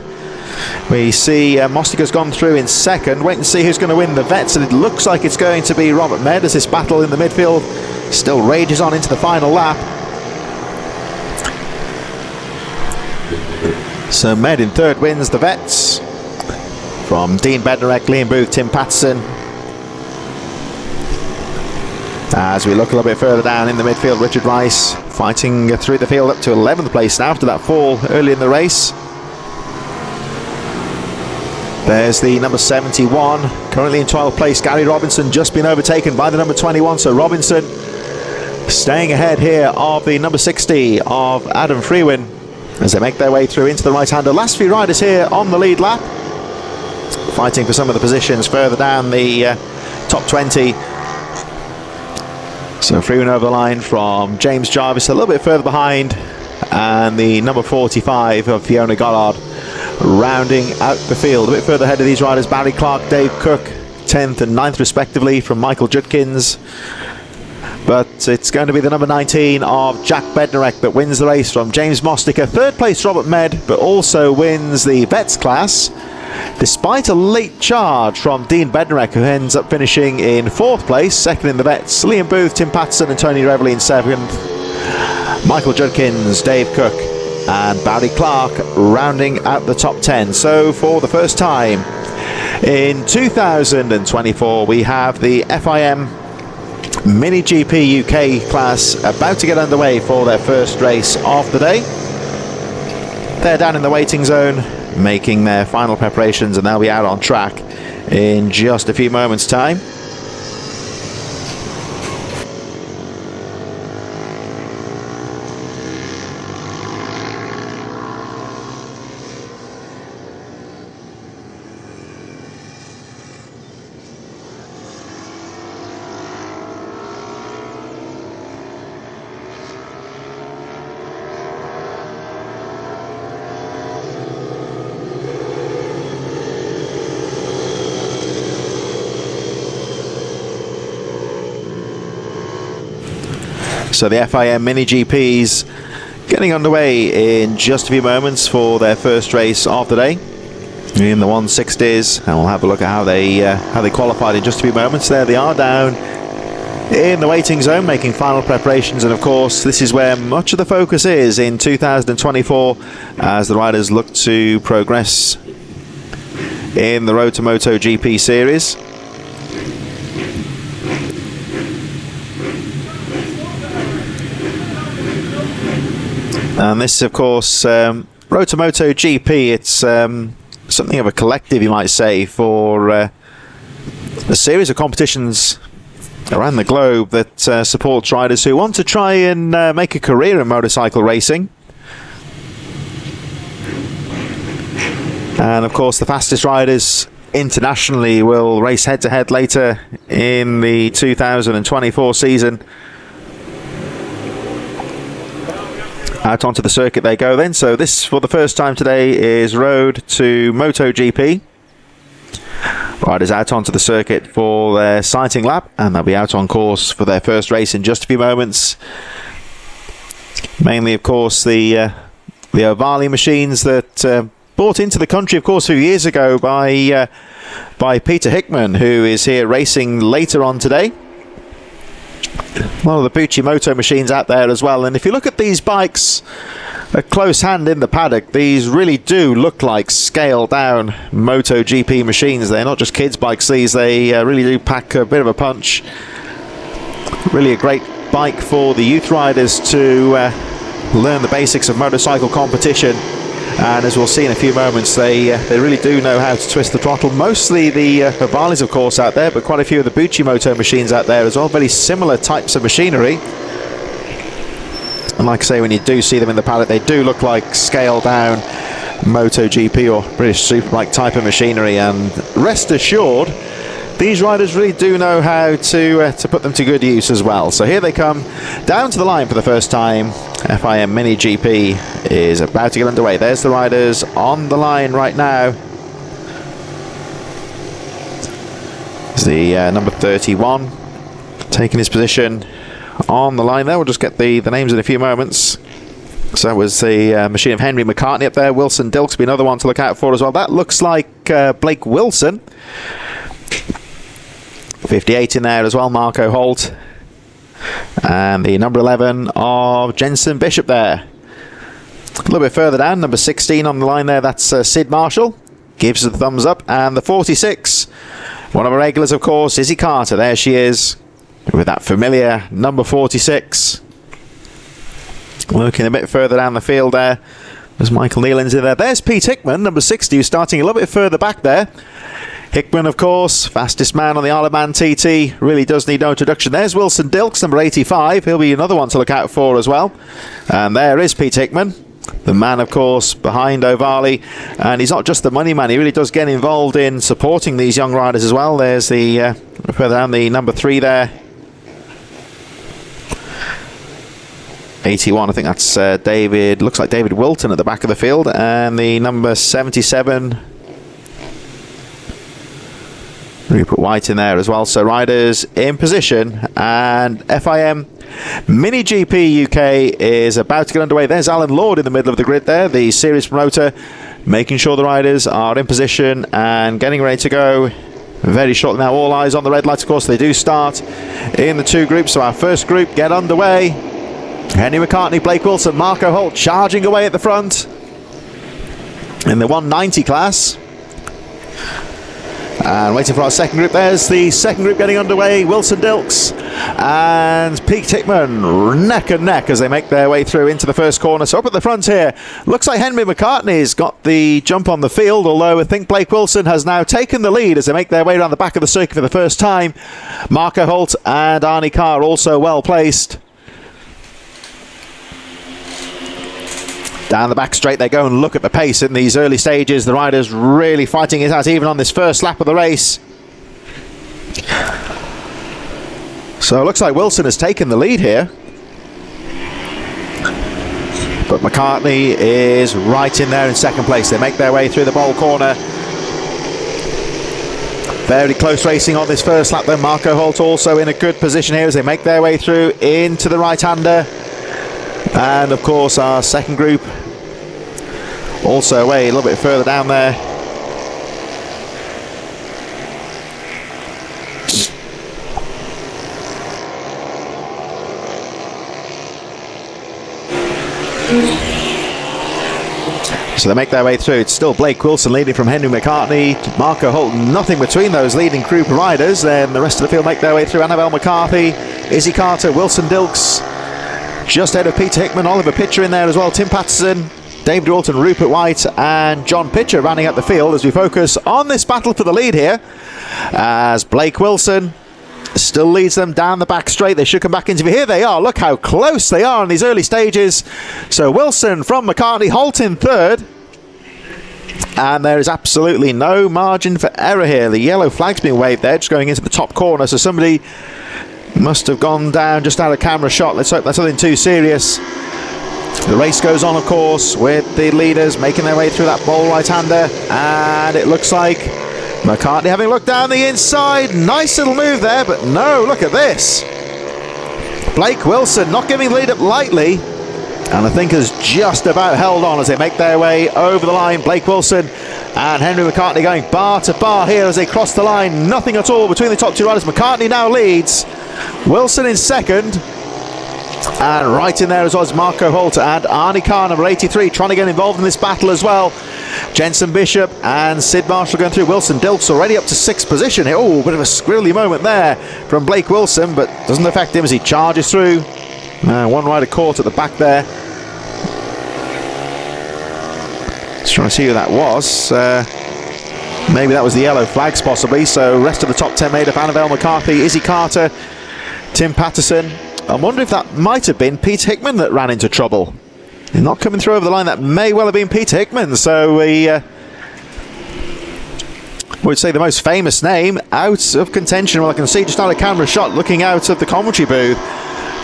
We see Mostiger's gone through in 2nd. Wait and see who's going to win the vets, and it looks like it's going to be Robert Med as this battle in the midfield still rages on into the final lap. So Med in 3rd wins the vets from Dean Bednarek, Liam Booth, Tim Patterson. As we look a little bit further down in the midfield, Richard Rice fighting through the field up to 11th place now after that fall early in the race. There's the number 71, currently in 12th place, Gary Robinson, just been overtaken by the number 21. So Robinson staying ahead here of the number 60 of Adam Freewin as they make their way through into the right-hander. Last few riders here on the lead lap, fighting for some of the positions further down the top 20. So Freewin over the line from James Jarvis, a little bit further behind, and the number 45 of Fiona Goddard rounding out the field. A bit further ahead of these riders, Barry Clark, Dave Cook, 10th and 9th respectively from Michael Judkins. But it's going to be the number 19 of Jack Bednarek that wins the race from James Mostiger. 3rd place Robert Med, but also wins the vets class, despite a late charge from Dean Bednarek, who ends up finishing in 4th place. 2nd in the vets, Liam Booth, Tim Patterson and Tony Reveley in 2nd. Michael Judkins, Dave Cook and Barry Clark rounding out the top 10. So for the first time in 2024, we have the FIM Mini GP UK class about to get underway for their first race of the day. They're down in the waiting zone making their final preparations, and they'll be out on track in just a few moments' time. So the FIM Mini GPs getting underway in just a few moments for their first race of the day in the 160s, and we'll have a look at how they qualified in just a few moments. There they are, down in the waiting zone, making final preparations, and of course this is where much of the focus is in 2024 as the riders look to progress in the Road to Moto GP series. And this, of course, Road to Moto GP, it's something of a collective, you might say, for a series of competitions around the globe that supports riders who want to try and make a career in motorcycle racing. And of course the fastest riders internationally will race head to head later in the 2024 season. Out onto the circuit they go then. So this, for the first time today, is Road to Moto GP. Riders out onto the circuit for their sighting lap, and they'll be out on course for their first race in just a few moments. Mainly, of course, the Ohvale machines that brought into the country, of course, a few years ago by Peter Hickman, who is here racing later on today. A lot of the Pucci Moto machines out there as well. And if you look at these bikes at close hand in the paddock, these really do look like scaled down Moto GP machines. They're not just kids bikes, these. They really do pack a bit of a punch. Really a great bike for the youth riders to learn the basics of motorcycle competition. And as we'll see in a few moments, they really do know how to twist the throttle. Mostly the Ohvales, of course, out there, but quite a few of the Pucci Moto machines out there as well. Very similar types of machinery. And like I say, when you do see them in the paddock, they do look like scaled down Moto GP or British Superbike type of machinery. And rest assured, these riders really do know how to put them to good use as well. So here they come down to the line for the first time. FIM Mini GP is about to get underway. There's the riders on the line right now. It's the number 31 taking his position on the line there. We'll just get the names in a few moments. So that was the machine of Henry McCartney up there. Wilson Dilks will be another one to look out for as well. That looks like Blake Wilson. 58 in there as well, Marco Holt. And the number 11 of Jensen Bishop there. A little bit further down, number 16 on the line there, that's Sid Marshall. Gives us the thumbs up. And the 46, one of our regulars, of course, Izzy Carter. There she is, with that familiar number 46. Looking a bit further down the field there, there's Michael Nealon's in there. There's Pete Hickman, number 60, who's starting a little bit further back there. Hickman, of course, fastest man on the Isle of Man TT, really does need no introduction. There's Wilson Dilks, number 85. He'll be another one to look out for as well. And there is Pete Hickman, the man, of course, behind Ohvale. And he's not just the money man, he really does get involved in supporting these young riders as well. There's the, further down, the number 3 there. 81, I think that's David, looks like David Wilton at the back of the field. And the number 77... Rupert White in there as well. So riders in position, and FIM Mini GP UK is about to get underway. There's Alan Lord in the middle of the grid there, the series promoter, making sure the riders are in position and getting ready to go very shortly now. All eyes on the red light, of course. They do start in the 2 groups, so our first group get underway. Henry McCartney, Blake Wilson, Marco Holt charging away at the front in the 190 class. And waiting for our second group. There's the second group getting underway. Wilson Dilks and Pete Hickman neck and neck as they make their way through into the first corner. So up at the front here, looks like Henry McCartney's got the jump on the field, although I think Blake Wilson has now taken the lead as they make their way around the back of the circuit for the first time. Marco Holt and Arnie Carr also well placed. Down the back straight they go, and look at the pace in these early stages. The riders really fighting it out even on this first lap of the race. So it looks like Wilson has taken the lead here. But McCartney is right in there in second place. They make their way through the bowl corner. Very close racing on this first lap then. Marco Holt also in a good position here as they make their way through into the right-hander. And of course our second group also away a little bit further down there. So they make their way through. It's still Blake Wilson leading from Henry McCartney, Marco Holt, nothing between those leading crew riders. Then the rest of the field make their way through. Annabelle McCarthy, Izzy Carter, Wilson Dilks, just ahead of Peter Hickman, Oliver Pitcher in there as well, Tim Patterson, David Walton, Rupert White and John Pitcher rounding out the field as we focus on this battle for the lead here, as Blake Wilson still leads them down the back straight. They should come back into view. Here they are. Look how close they are in these early stages. So Wilson from McCartney, Holt in third. And there is absolutely no margin for error here. The yellow flag's been waved there, just going into the top corner. So somebody must have gone down just out of camera shot. Let's hope that's nothing too serious. The race goes on, of course, with the leaders making their way through that bowl right-hander. And it looks like McCartney having looked down the inside. Nice little move there, but no, look at this. Blake Wilson not giving the lead up lightly, and I think has just about held on as they make their way over the line. Blake Wilson and Henry McCartney going bar to bar here as they cross the line. Nothing at all between the top two riders. McCartney now leads. Wilson in second. And right in there as well as Marco Holt and Arnie Carr, number 83, trying to get involved in this battle as well. Jensen Bishop and Sid Marshall going through. Wilson Dilks already up to 6th position here. Oh, bit of a squirrely moment there from Blake Wilson, but doesn't affect him as he charges through. One rider caught at the back there. Just trying to see who that was. Maybe that was the yellow flags possibly. So rest of the top 10 made up: Annabelle McCarthy, Izzy Carter, Tim Patterson. I wonder if that might have been Peter Hickman that ran into trouble. He's not coming through over the line. That may well have been Peter Hickman. So we would say the most famous name out of contention. Well, I can see just out of camera shot looking out of the commentary booth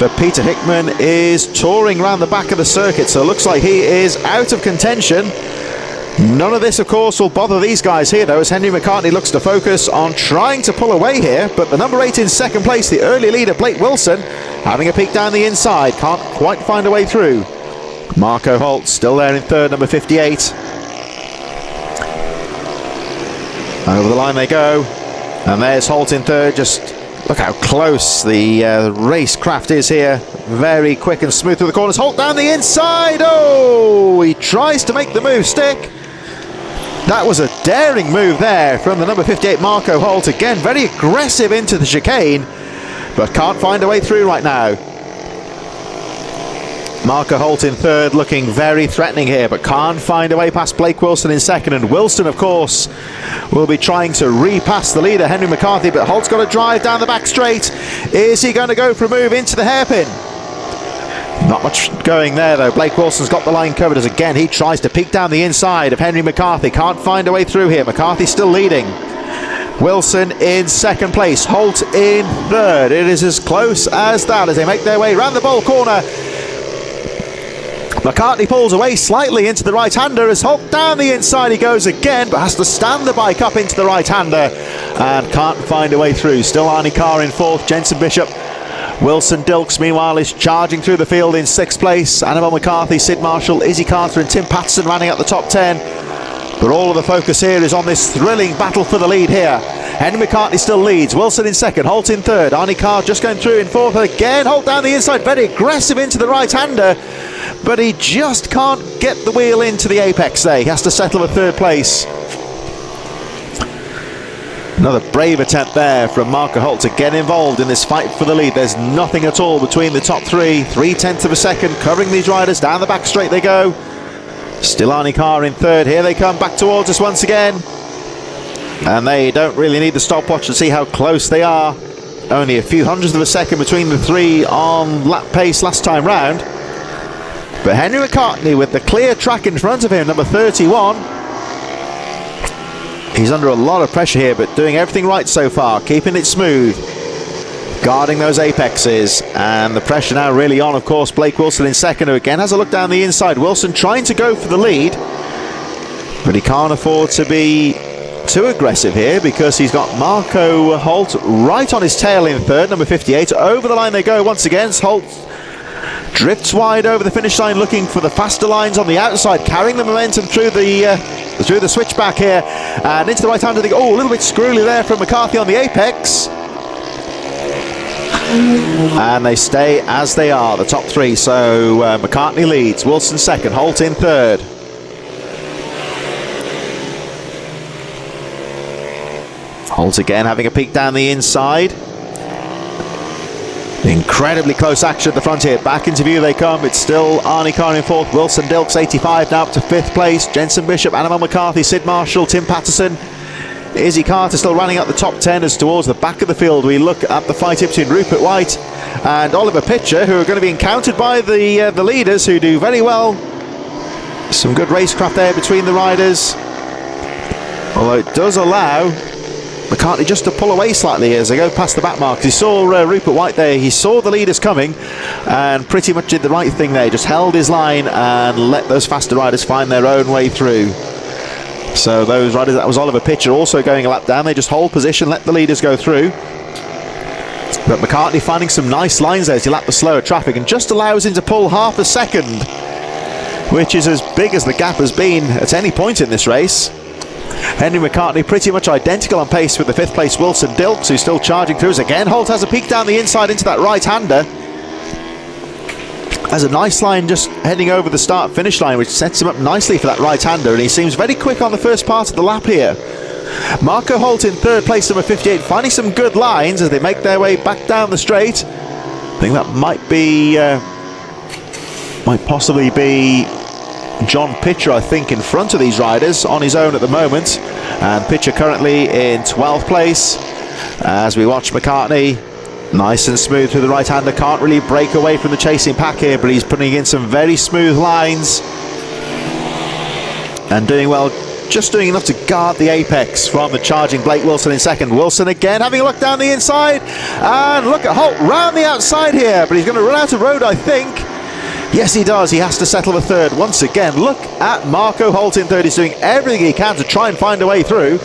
that Peter Hickman is touring around the back of the circuit. So it looks like he is out of contention. None of this, of course, will bother these guys here, though, as Henry McCartney looks to focus on trying to pull away here. But the number 8 in second place, the early leader, Blake Wilson, having a peek down the inside, can't quite find a way through. Marco Holt still there in third, number 58. Over the line they go. And there's Holt in third. Just look how close the racecraft is here. Very quick and smooth through the corners. Holt down the inside. Oh, he tries to make the move stick. That was a daring move there from the number 58 Marco Holt. Again, very aggressive into the chicane, but can't find a way through right now. Marco Holt in third, looking very threatening here, but can't find a way past Blake Wilson in second. And Wilson, of course, will be trying to repass the leader, Henry McCarthy, but Holt's got to drive down the back straight. Is he going to go for a move into the hairpin? Not much going there, though. Blake Wilson's got the line covered as again he tries to peek down the inside of Henry McCarthy. Can't find a way through here. McCarthy still leading. Wilson in second place. Holt in third. It is as close as that as they make their way round the bowl corner. McCartney pulls away slightly into the right-hander as Holt down the inside he goes again, but has to stand the bike up into the right-hander and can't find a way through. Still Arnie Carr in fourth. Jensen Bishop. Wilson Dilks, meanwhile, is charging through the field in sixth place. Annabelle McCarthy, Sid Marshall, Izzy Carter and Tim Patterson running out the top 10. But all of the focus here is on this thrilling battle for the lead here. Henry McCartney still leads. Wilson in second, Holt in third. Arnie Carr just going through in fourth again. Holt down the inside, very aggressive into the right-hander. But he just can't get the wheel into the apex there. He has to settle for third place. Another brave attempt there from Marco Holt to get involved in this fight for the lead. There's nothing at all between the top three. 3/10 of a second covering these riders. Down the back straight they go. Still Arnie Carr in third. Here they come back towards us once again. And they don't really need the stopwatch to see how close they are. Only a few hundredths of a second between the three on lap pace last time round. But Henry McCartney with the clear track in front of him, number 31. He's under a lot of pressure here, but doing everything right so far, keeping it smooth, guarding those apexes, and the pressure now really on, of course. Blake Wilson in second, who again has a look down the inside. Wilson trying to go for the lead, but he can't afford to be too aggressive here because he's got Marco Holt right on his tail in third, number 58. Over the line they go once again. Holt drifts wide over the finish line, looking for the faster lines on the outside, carrying the momentum through the switchback here, and into the right hand. Oh, a little bit screwy there from McCarthy on the apex. And they stay as they are, the top three. So McCartney leads, Wilson second, Holt in third. Holt again having a peek down the inside. Incredibly close action at the front here. Back into view they come. It's still Arnie Carr in fourth. Wilson Dilks 85 now up to fifth place. Jensen Bishop, Annabelle McCarthy, Sid Marshall, Tim Patterson, Izzy Carter still running up the top 10 as towards the back of the field we look at the fight between Rupert White and Oliver Pitcher, who are going to be encountered by the leaders, who do very well. Some good racecraft there between the riders, although it does allow McCartney just to pull away slightly as they go past the back marks. He saw Rupert White there, he saw the leaders coming and pretty much did the right thing there, just held his line and let those faster riders find their own way through. So those riders, that was Oliver Pitcher also going a lap down, they just hold position, let the leaders go through. But McCartney finding some nice lines there as he lapped the slower traffic and just allows him to pull half a second, which is as big as the gap has been at any point in this race. Henry McCartney pretty much identical on pace with the fifth place Wilson Dilks, who's still charging through. Again, Holt has a peek down the inside into that right-hander. Has a nice line just heading over the start-finish line, which sets him up nicely for that right-hander, and he seems very quick on the first part of the lap here. Marco Holt in third place, number 58, finding some good lines as they make their way back down the straight. I think that might possibly be John Pitcher, I think, in front of these riders on his own at the moment, and Pitcher currently in 12th place as we watch McCartney nice and smooth through the right-hander. Can't really break away from the chasing pack here, but he's putting in some very smooth lines and doing well, just doing enough to guard the apex from the charging Blake Wilson in second. Wilson again having a look down the inside, and look at Holt round the outside here, but he's going to run out of road, I think. Yes, he does. He has to settle for third once again. Look at Marco Holt in third. He's doing everything he can to try and find a way through.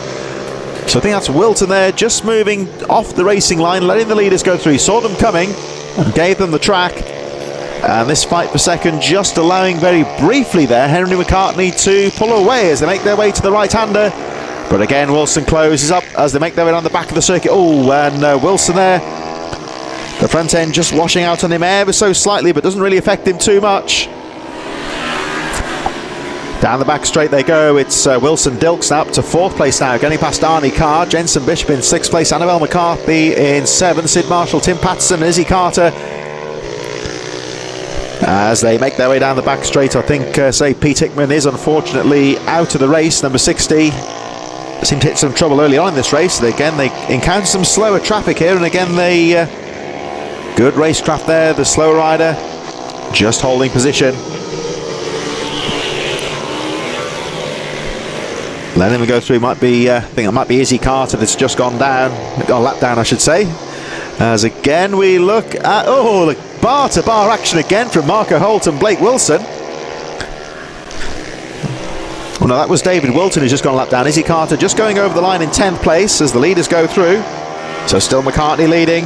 So I think that's Wilton there, just moving off the racing line, letting the leaders go through. He saw them coming and gave them the track. And this fight for second just allowing very briefly there Henry McCartney to pull away as they make their way to the right-hander. But again, Wilson closes up as they make their way on the back of the circuit. Oh, and Wilson there, the front end just washing out on him ever so slightly, but doesn't really affect him too much. Down the back straight they go. It's Wilson Dilks up to fourth place now, getting past Arnie Carr. Jensen Bishop in sixth place, Annabelle McCarthy in seventh, Sid Marshall, Tim Patterson, Izzy Carter. As they make their way down the back straight, I think, say, Pete Hickman is unfortunately out of the race, number 60. Seemed to hit some trouble early on in this race. Again, they encounter some slower traffic here, and again, they good racecraft there, the slow rider just holding position. Letting him go through might be, I think it might be Izzy Carter that's just gone down, a lap down I should say. As again we look at, oh look, bar to bar action again from Marco Holt and Blake Wilson. Oh no, that was David Wilton who's just gone a lap down. Izzy Carter just going over the line in 10th place as the leaders go through. So still McCartney leading.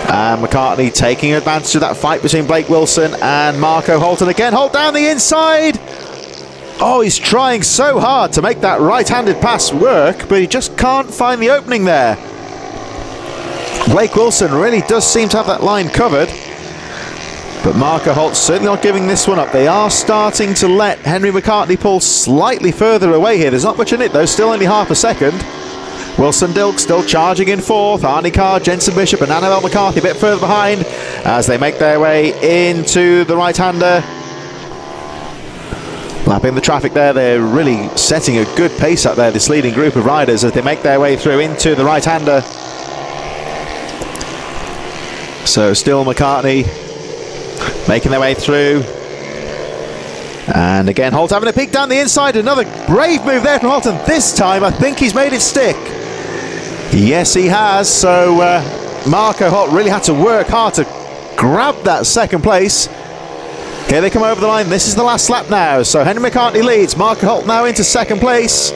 And McCartney taking advantage of that fight between Blake Wilson and Marco Holt. And again, Holt down the inside. Oh, he's trying so hard to make that right-handed pass work, but he just can't find the opening there. Blake Wilson really does seem to have that line covered, but Marco Holt certainly not giving this one up. They are starting to let Henry McCartney pull slightly further away here. There's not much in it though, still only half a second. Wilson Dilks still charging in fourth. Arnie Carr, Jensen Bishop and Annabelle McCarthy a bit further behind as they make their way into the right-hander. Lapping the traffic there, they're really setting a good pace up there, this leading group of riders, as they make their way through into the right-hander. So still McCartney making their way through. And again, Holt having a peek down the inside. Another brave move there from Holt, and this time I think he's made it stick. Yes, he has. So Marco Holt really had to work hard to grab that second place. Here they come over the line. This is the last lap now. So Henry McCartney leads. Marco Holt now into second place.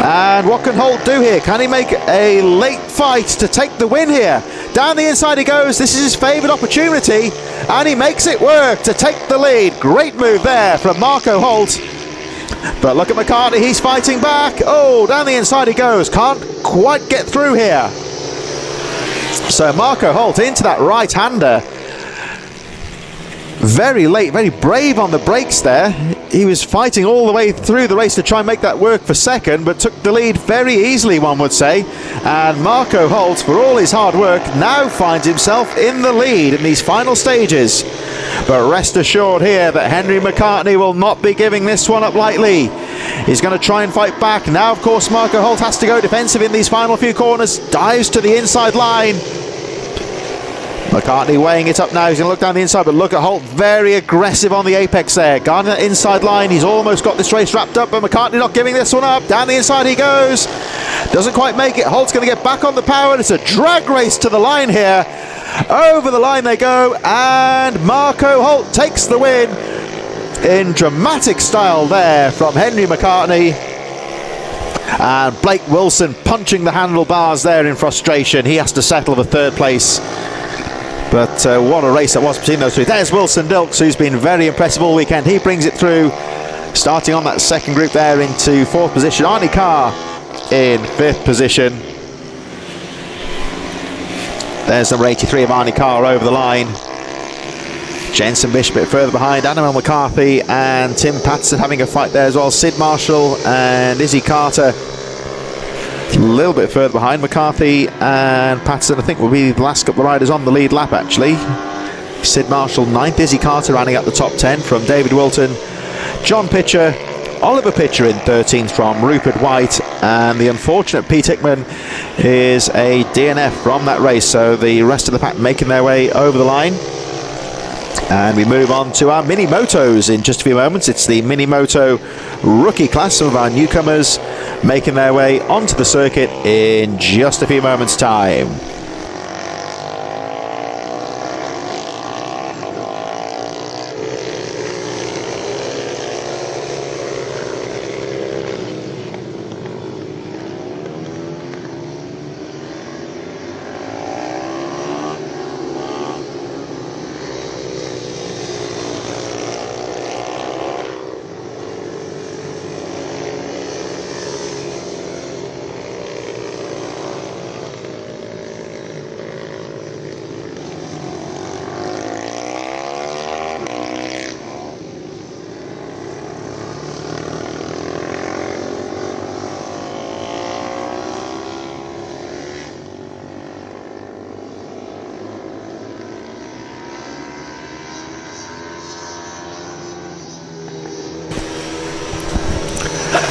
And what can Holt do here? Can he make a late fight to take the win here? Down the inside he goes. This is his favoured opportunity, and he makes it work to take the lead. Great move there from Marco Holt. But look at McCartney, he's fighting back. Oh, down the inside he goes. Can't quite get through here. So Marco Holt into that right-hander. Very late, very brave on the brakes there. He was fighting all the way through the race to try and make that work for second, but took the lead very easily, one would say. And Marco Holt, for all his hard work, now finds himself in the lead in these final stages. But rest assured here that Henry McCartney will not be giving this one up lightly. He's going to try and fight back. Now, of course, Marco Holt has to go defensive in these final few corners. Dives to the inside line. McCartney weighing it up now. He's going to look down the inside, but look at Holt, very aggressive on the apex there. Guarding that inside line. He's almost got this race wrapped up, but McCartney not giving this one up. Down the inside he goes. Doesn't quite make it. Holt's going to get back on the power. It's a drag race to the line here. Over the line they go, and Marco Holt takes the win in dramatic style there from Henry McCartney. And Blake Wilson punching the handlebars there in frustration. He has to settle for third place. But what a race that was between those two. There's Wilson Dilks, who's been very impressive all weekend. He brings it through, starting on that second group there into fourth position. Arnie Carr in fifth position. There's number 83 of Arnie Carr over the line. Jensen Bish a bit further behind. Annabelle McCarthy and Tim Patterson having a fight there as well. Sid Marshall and Izzy Carter a little bit further behind. McCarthy and Patterson, I think, will be the last couple of riders on the lead lap, actually. Sid Marshall 9th, Izzy Carter running at the top 10 from David Wilton. John Pitcher, Oliver Pitcher in 13th from Rupert White, and the unfortunate Pete Hickman is a DNF from that race, so the rest of the pack making their way over the line. And we move on to our mini motos in just a few moments. It's the mini moto rookie class. Some of our newcomers making their way onto the circuit in just a few moments' time.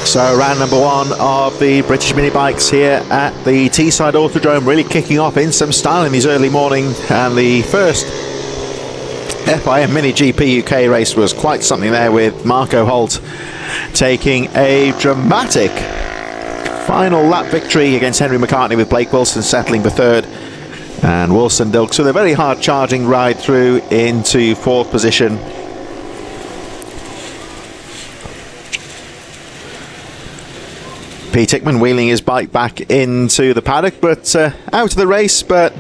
So round number one of the British mini bikes here at the Teesside Autodrome, really kicking off in some style in these early morning, and the first FIM Mini GP UK race was quite something there, with Marco Holt taking a dramatic final lap victory against Henry McCartney, with Blake Wilson settling for third, and Wilson Dilks with a very hard charging ride through into fourth position. Pete Hickman wheeling his bike back into the paddock, but out of the race, but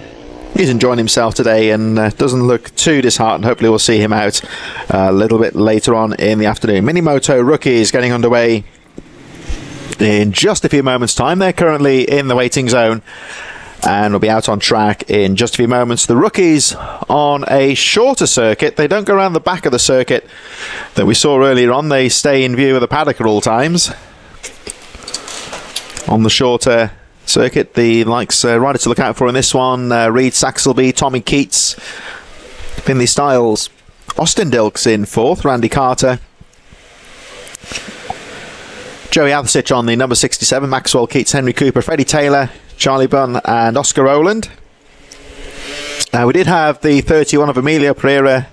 he's enjoying himself today and doesn't look too disheartened. Hopefully we'll see him out a little bit later on in the afternoon. Minimoto rookies getting underway in just a few moments' time. They're currently in the waiting zone and will be out on track in just a few moments. The rookies on a shorter circuit. They don't go around the back of the circuit that we saw earlier on. They stay in view of the paddock at all times. On the shorter circuit, the riders to look out for in this one: Reed Saxelby, Tommy Keats, Finley Stiles, Austin Dilks in fourth, Randy Carter, Joey Atherstich on the number 67, Maxwell Keats, Henry Cooper, Freddie Taylor, Charlie Bunn and Oscar Rowland. We did have the 31 of Emilio Pereira,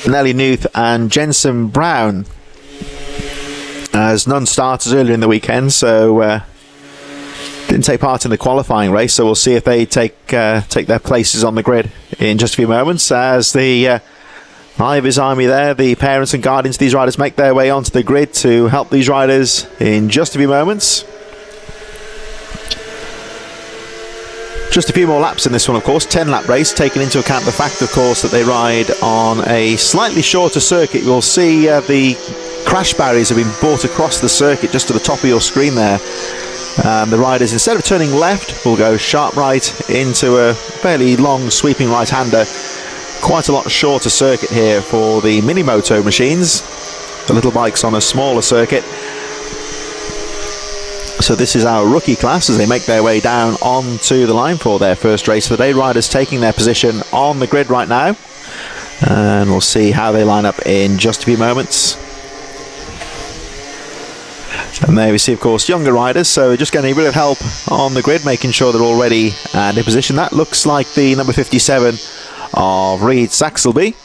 Nelly Newth and Jensen Brown as non-starters earlier in the weekend, so didn't take part in the qualifying race, so we'll see if they take their places on the grid in just a few moments, as the Ivy's Army there, the parents and guardians of these riders, make their way onto the grid to help these riders in just a few moments. Just a few more laps in this one, of course. 10-lap race, taking into account the fact, of course, that they ride on a slightly shorter circuit. You'll see the crash barriers have been brought across the circuit just to the top of your screen there. The riders, instead of turning left, will go sharp right into a fairly long sweeping right-hander. Quite a lot shorter circuit here for the Minimoto machines. The little bikes on a smaller circuit. So this is our rookie class as they make their way down onto the line for their first race of the day. Riders taking their position on the grid right now. And we'll see how they line up in just a few moments. And there we see, of course, younger riders, so just getting a bit of help on the grid, making sure they're all ready and in position. That looks like the number 57 of Reed Saxelby.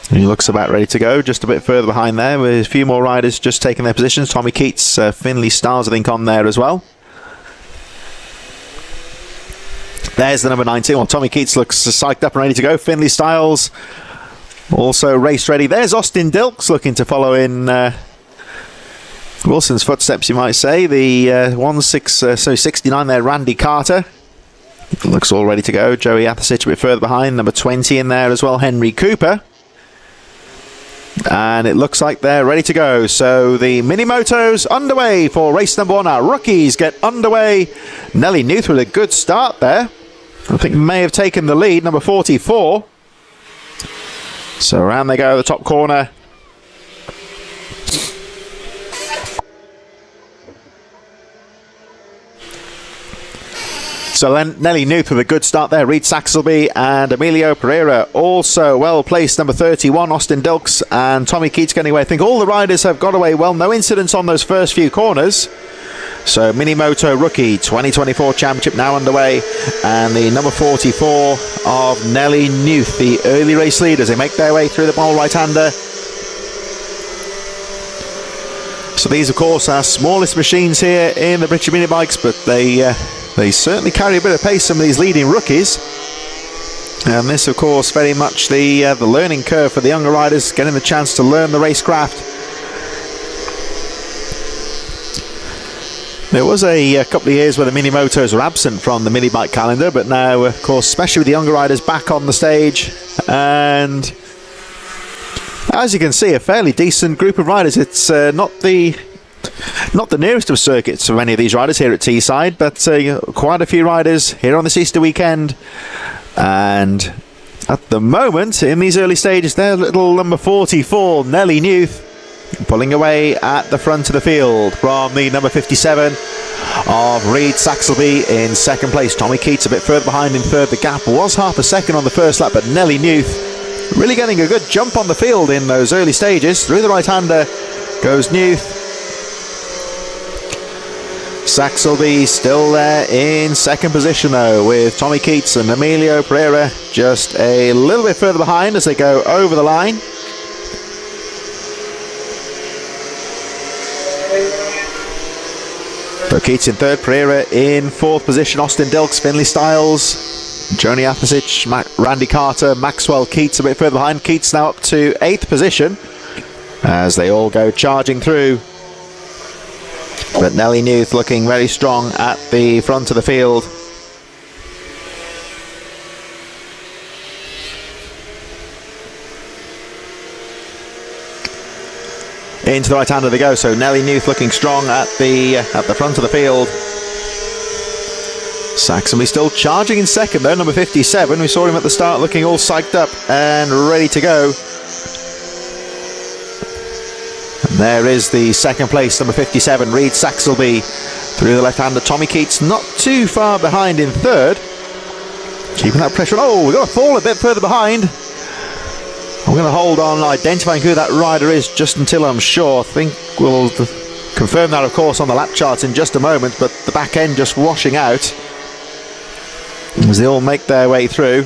He looks about ready to go, just a bit further behind there, with a few more riders just taking their positions. Tommy Keats, Finley Styles, I think, on there as well. There's the number 19. Well, Tommy Keats looks psyched up and ready to go. Finley Styles also race ready. There's Austin Dilks looking to follow in Wilson's footsteps, you might say. The 69 there, Randy Carter. Looks all ready to go. Joey Athasich a bit further behind. Number 20 in there as well, Henry Cooper. And it looks like they're ready to go. So the Minimoto's underway for race number 1. Our rookies get underway. Nelly Newth with a good start there. I think may have taken the lead, number 44. So around they go, the top corner. So then Nelly Newth with a good start there. Reed Saxelby and Emilio Pereira also well placed. Number 31, Austin Dilks and Tommy Keats getting away. I think all the riders have got away well. No incidents on those first few corners. So Minimoto Rookie 2024 Championship now underway. And the number 44 of Nelly Newth, the early race leaders. They make their way through the ball right-hander. So these, of course, are smallest machines here in the British Minibikes, but they certainly carry a bit of pace, some of these leading rookies. And this, of course, very much the learning curve for the younger riders, getting the chance to learn the racecraft. There was a couple of years where the Minimotos were absent from the Minibike calendar, but now, of course, especially with the younger riders back on the stage. And as you can see, a fairly decent group of riders. It's not the nearest of circuits for many of these riders here at Teesside, but quite a few riders here on this Easter weekend. And at the moment, in these early stages, their little number 44, Nelly Newth, pulling away at the front of the field from the number 57 of Reed Saxelby in second place. Tommy Keats a bit further behind in third. The gap was half a second on the first lap, but Nelly Newth really getting a good jump on the field in those early stages. Through the right-hander goes Newth. Saxelby still there in second position though, with Tommy Keats and Emilio Pereira just a little bit further behind as they go over the line. So Keats in third, Pereira in fourth position, Austin Dilks, Finley Styles, Johnny Athasich, Randy Carter, Maxwell Keats a bit further behind. Keats now up to 8th position as they all go charging through. But Nelly Newth looking very strong at the front of the field. Into the right-hander they go, so Nelly Newth looking strong at the front of the field. Saxelby still charging in second though, number 57. We saw him at the start looking all psyched up and ready to go. And there is the second place, number 57, Reed Saxelby. Through the left-hander, Tommy Keats not too far behind in third. Keeping that pressure on. Oh, we've got to fall a bit further behind. I'm going to hold on identifying who that rider is just until I'm sure. I think we'll confirm that, of course, on the lap charts in just a moment, but the back end just washing out as they all make their way through.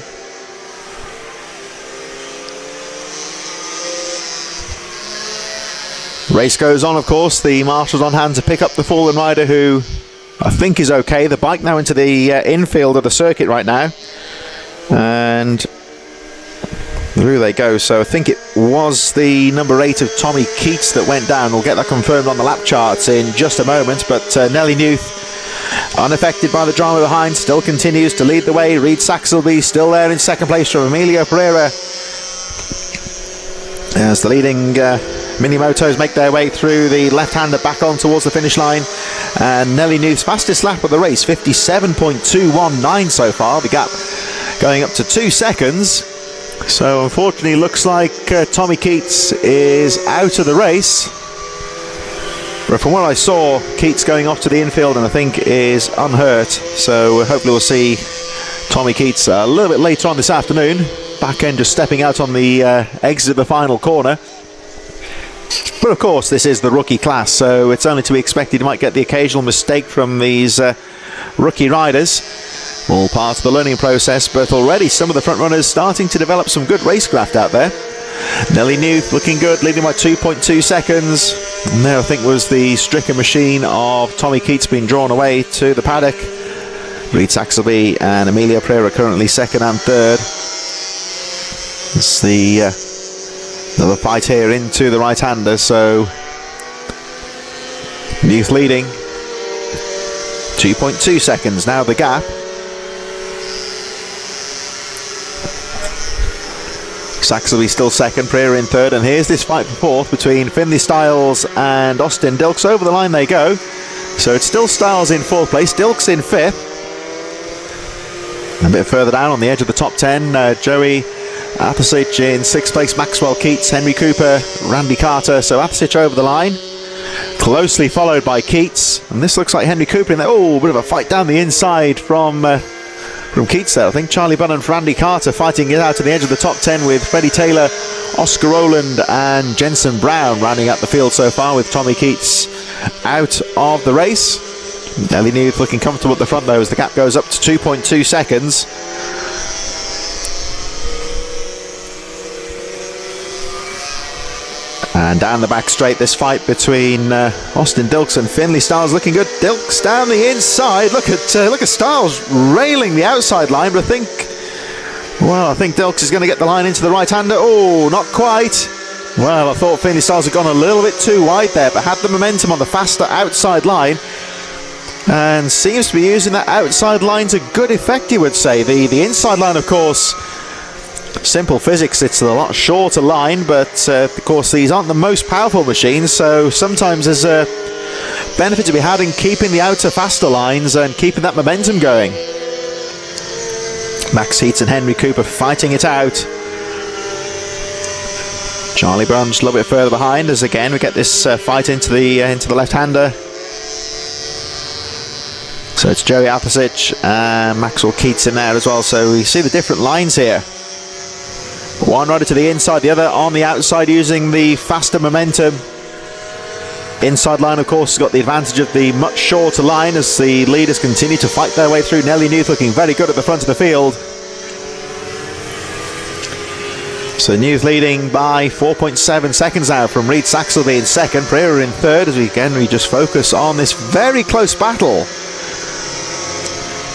Race goes on, of course. The marshals on hand to pick up the fallen rider, who I think is okay. The bike now into the infield of the circuit right now. And Through they go. So I think it was the number 8 of Tommy Keats that went down. We'll get that confirmed on the lap charts in just a moment. But Nelly Newth, unaffected by the drama behind, still continues to lead the way. Reed Saxelby still there in second place from Emilio Pereira, as the leading Mini Motos make their way through the left-hander back on towards the finish line. And Nelly Newth's fastest lap of the race, 57.219 so far. The gap going up to 2 seconds. So unfortunately looks like Tommy Keats is out of the race. But from what I saw, Keats going off to the infield and I think is unhurt. So hopefully we'll see Tommy Keats a little bit later on this afternoon. Back end just stepping out on the exit of the final corner. But of course this is the rookie class, so it's only to be expected you might get the occasional mistake from these rookie riders. All part of the learning process, but already some of the front runners starting to develop some good racecraft out there. Nelly Newth looking good, leading by 2.2 seconds. And there I think was the stricken machine of Tommy Keats being drawn away to the paddock. Reed Saxelby and Emilio Pereira currently second and third. It's the another fight here into the right-hander, so Newth leading 2.2 seconds now the gap. Saxelby still second, Pereira in third, and here's this fight for fourth between Finlay Styles and Austin Dilks. Over the line they go, so it's still Styles in fourth place, Dilks in fifth. A bit further down on the edge of the top 10, Joey Athasic in sixth place, Maxwell Keats, Henry Cooper, Randy Carter. So Athasic over the line, closely followed by Keats, and this looks like Henry Cooper in there. Oh, a bit of a fight down the inside from Keats there. I think Charlie Bunn and Randy Carter fighting it out to the edge of the top 10 with Freddie Taylor, Oscar Rowland and Jensen Brown rounding out the field so far, with Tommy Keats out of the race. Nelly Newth looking comfortable at the front though as the gap goes up to 2.2 seconds. And down the back straight, this fight between Austin Dilks and Finlay Styles looking good. Dilks down the inside. Look at Styles railing the outside line, but I think Dilks is going to get the line into the right-hander. Oh, not quite. Well, I thought Finlay Styles had gone a little bit too wide there, but had the momentum on the faster outside line, and seems to be using that outside line to good effect, you would say. The inside line, of course, simple physics, it's a lot shorter line, but of course these aren't the most powerful machines, so sometimes there's a benefit to be had in keeping the outer faster lines and keeping that momentum going. Max Heats and Henry Cooper fighting it out. Charlie Brown just a little bit further behind, as again we get this fight into the left-hander. So it's Joey Athasic and Maxwell Keats in there as well, so we see the different lines here. One rider to the inside, the other on the outside using the faster momentum. Inside line, of course, has got the advantage of the much shorter line as the leaders continue to fight their way through. Nelly Newth looking very good at the front of the field. So Newth leading by 4.7 seconds now from Reed Saxelby in second, Pereira in third, as we just focus on this very close battle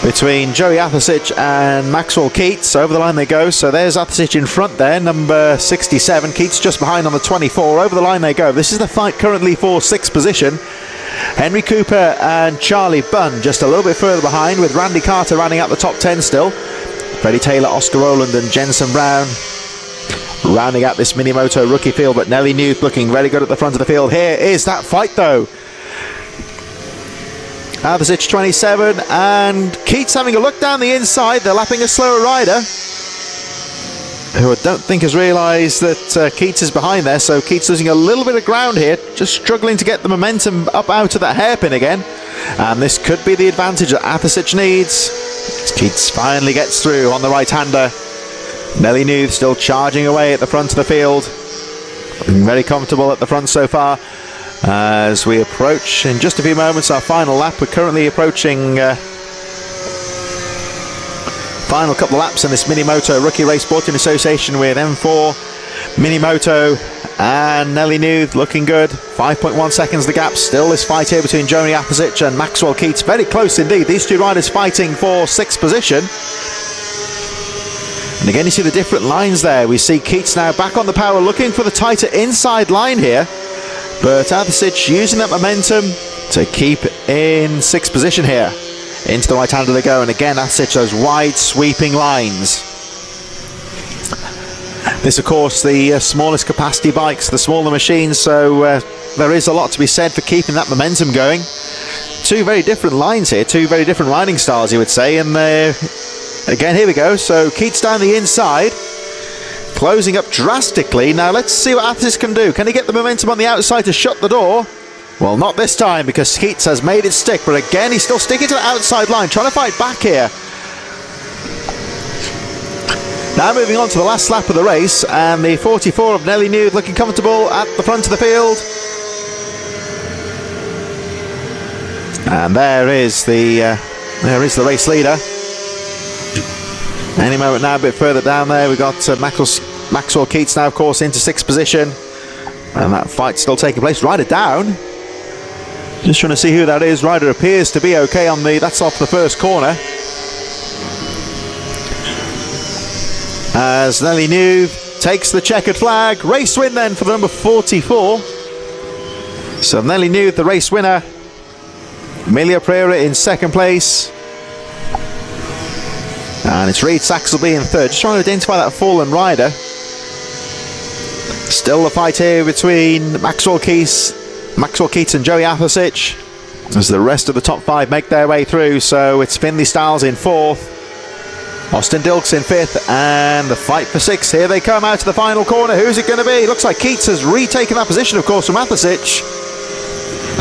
between Joey Athasic and Maxwell Keats. Over the line they go, so there's Athasic in front there, number 67, Keats just behind on the 24. Over the line they go. This is the fight currently for sixth position. Henry Cooper and Charlie Bunn just a little bit further behind, with Randy Carter rounding out the top 10 still. Freddie Taylor, Oscar Rowland and Jensen Brown rounding out this Minimoto rookie field, but Nelly Newth looking very good at the front of the field. Here is that fight though. Athasic 27 and Keats having a look down the inside. They're lapping a slower rider who I don't think has realised that Keats is behind there, so Keats losing a little bit of ground here, just struggling to get the momentum up out of that hairpin again, and this could be the advantage that Athasic needs. Keats finally gets through on the right-hander. Nelly Newth still charging away at the front of the field, looking very comfortable at the front so far. As we approach in just a few moments our final lap, we're currently approaching final couple of laps in this Minimoto Rookie Race brought in association with M4 Minimoto, and Nelly Newth looking good. 5.1 seconds the gap. Still this fight here between Joey Athasic and Maxwell Keats. Very close indeed. These two riders fighting for sixth position. again, you see the different lines there. We see Keats now back on the power, looking for the tighter inside line here. But Athasic using that momentum to keep in 6th position here. Into the right-hander they go, and again, Athasic, those wide sweeping lines. This, of course, the smallest capacity bikes, the smaller machines, so there is a lot to be said for keeping that momentum going. Two very different lines here, two very different riding styles, you would say, and again, here we go. So Keats down the inside, closing up drastically. Now let's see what Athasic can do. Can he get the momentum on the outside to shut the door? Well, not this time, because Keats has made it stick, but again, he's still sticking to the outside line, trying to fight back here. Now moving on to the last lap of the race, and the 44 of Nelly Nude looking comfortable at the front of the field. And there is the race leader. Any moment now, a bit further down there, we've got Maxwell Keats now, of course, into 6th position. And that fight's still taking place. Ryder down. Just trying to see who that is. Ryder appears to be okay on that's off the first corner. As Nelly Nude takes the checkered flag. Race win then for the number 44. So Nelly Nude, the race winner. Emilia Pereira in 2nd place. And it's Reid Saxelby in 3rd. Just trying to identify that fallen rider. Still the fight here between Maxwell Keats and Joey Athasic, as the rest of the top 5 make their way through. So it's Finley Styles in 4th, Austin Dilks in 5th, and the fight for 6th. Here they come out to the final corner. Who's it going to be? Looks like Keats has retaken that position, of course, from Athasic.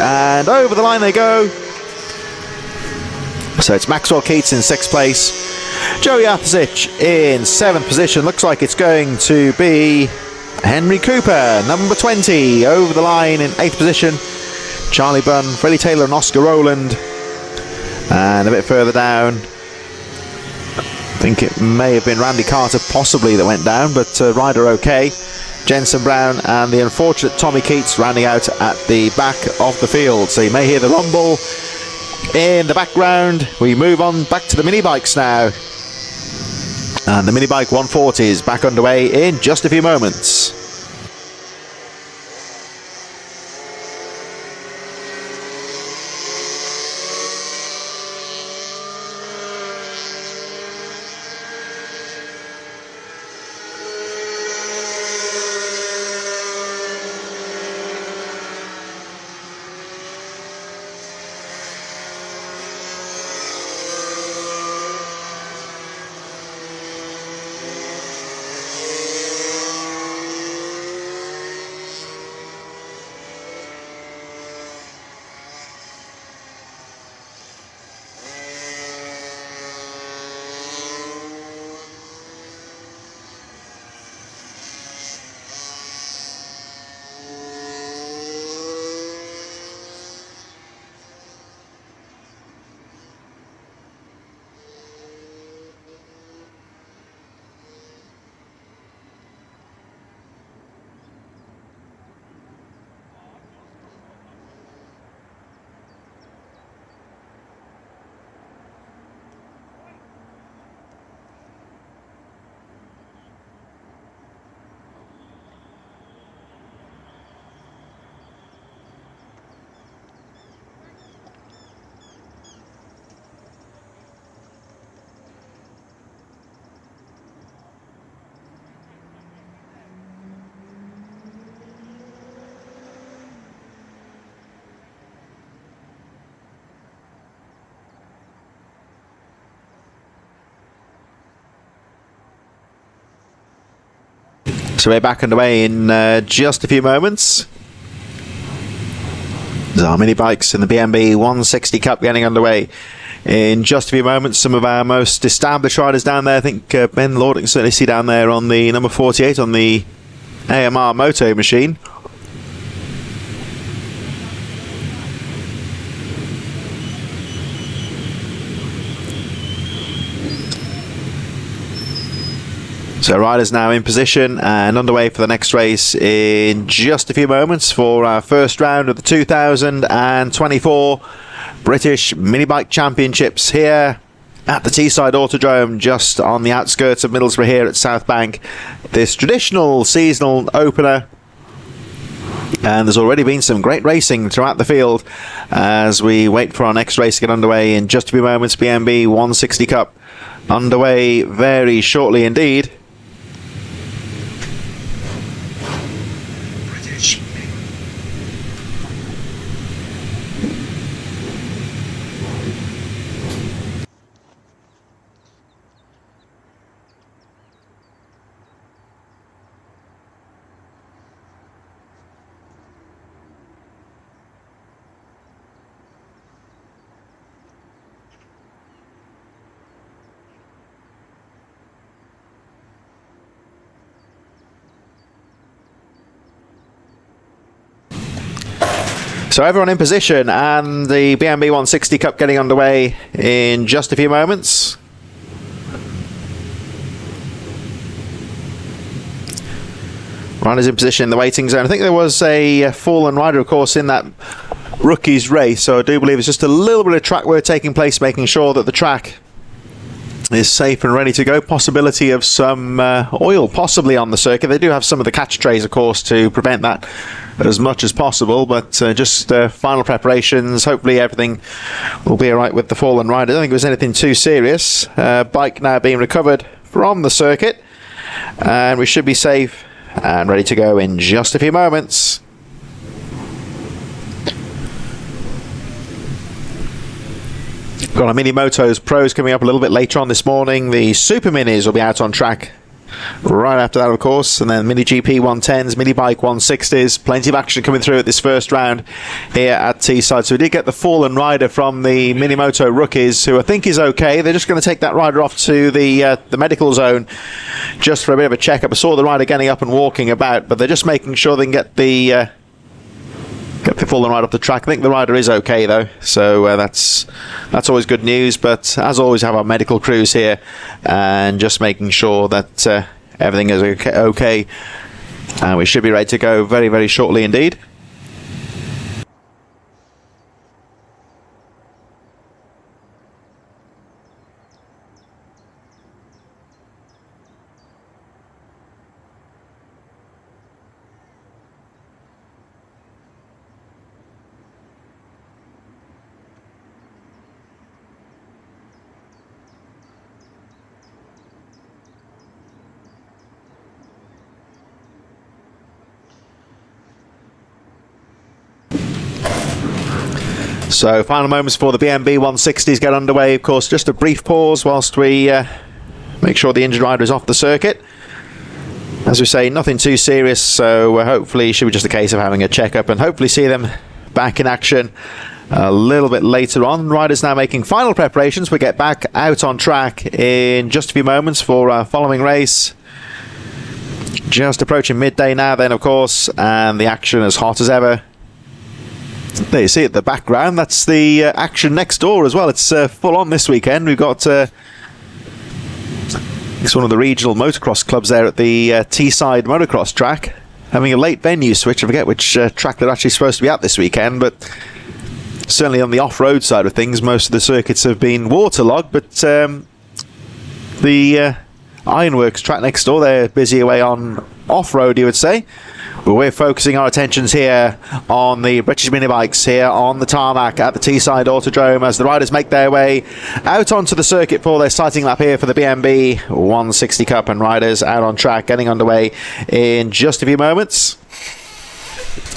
And over the line they go. So it's Maxwell Keats in 6th place, Joey Athasic in 7th position. Looks like it's going to be Henry Cooper, number 20, over the line in 8th position. Charlie Bunn, Freddie Taylor and Oscar Rowland. And a bit further down, I think it may have been Randy Carter possibly that went down, but Ryder okay. Jensen Brown and the unfortunate Tommy Keats rounding out at the back of the field. So you may hear the rumble in the background. We move on back to the mini bikes now. And the Minibike 140 is back underway in just a few moments. So we're back underway in just a few moments. There's our mini bikes in the BMB 160 Cup getting underway in just a few moments. Some of our most established riders down there. I think Ben Lord can certainly see down there on the number 48 on the AMR Moto machine. So riders now in position and underway for the next race in just a few moments for our first round of the 2024 British Minibike Championships here at the Teesside Autodrome, just on the outskirts of Middlesbrough here at South Bank. This traditional seasonal opener, and there's already been some great racing throughout the field as we wait for our next race to get underway in just a few moments. BMB 160 Cup underway very shortly indeed. So everyone in position, and the BMB 160 Cup getting underway in just a few moments. Riders in position in the waiting zone. I think there was a fallen rider, of course, in that rookies race, so I do believe it's just a little bit of track work taking place, making sure that the track is safe and ready to go. Possibility of some oil possibly on the circuit. They do have some of the catch trays, of course, to prevent that as much as possible, but just final preparations. Hopefully everything will be alright with the fallen rider. I don't think it was anything too serious. Bike now being recovered from the circuit, and we should be safe and ready to go in just a few moments. Got our Mini Motos Pros coming up a little bit later on this morning. The Superminis will be out on track right after that, of course, and then Mini GP 110s, Minibike 160s. Plenty of action coming through at this first round here at Teesside. So we did get the fallen rider from the Mini Moto rookies, who I think is okay. They're just going to take that rider off to the medical zone just for a bit of a checkup. I saw the rider getting up and walking about, but they're just making sure they can get the fallen rider off the track. I think the rider is okay though, so that's always good news. But as always, have our medical crews here and just making sure that everything is okay, and we should be ready to go very, very shortly indeed. So final moments before the BMB 160s get underway. Of course, just a brief pause whilst we make sure the injured rider is off the circuit. As we say, nothing too serious, so hopefully it should be just a case of having a checkup and hopefully see them back in action a little bit later on. Riders now making final preparations. We get back out on track in just a few moments for our following race. Just approaching midday now then, of course, and the action as hot as ever. There you see it in the background. That's the action next door as well. It's full on this weekend. We've got it's one of the regional motocross clubs there at the Teesside motocross track, having a late venue switch. I forget which track they're actually supposed to be at this weekend, but certainly on the off-road side of things, most of the circuits have been waterlogged. But the Ironworks track next door, they're busy away on off-road, you would say. But we're focusing our attentions here on the British Minibikes here on the tarmac at the Teesside Autodrome as the riders make their way out onto the circuit for their sighting lap here for the BMB 160 Cup, and riders out on track getting underway in just a few moments.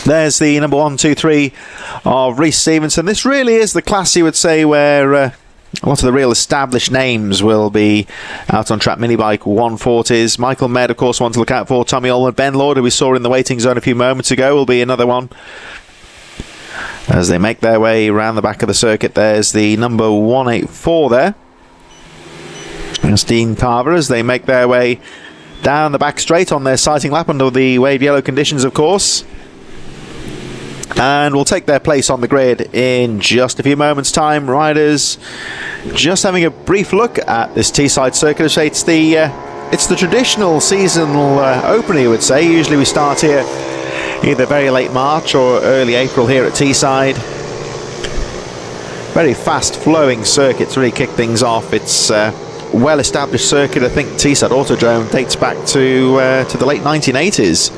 There's the number 1, 2, 3 of Rhys Stevenson. This really is the class, you would say, where a lot of the real established names will be out on track. Minibike 140s. Michael Med, of course, one to look out for. Tommy Allman. Ben Lord, who we saw in the waiting zone a few moments ago, will be another one as they make their way around the back of the circuit. There's the number 184 there. That's Dean Carver as they make their way down the back straight on their sighting lap under the wave yellow conditions, of course. And will take their place on the grid in just a few moments' time. Riders just having a brief look at this Teesside circuit. It's the traditional seasonal opener, you would say. Usually we start here either very late March or early April here at Teesside. Very fast flowing circuit to really kick things off. It's well established circuit. I think Teesside Autodrome dates back to the late 1980s.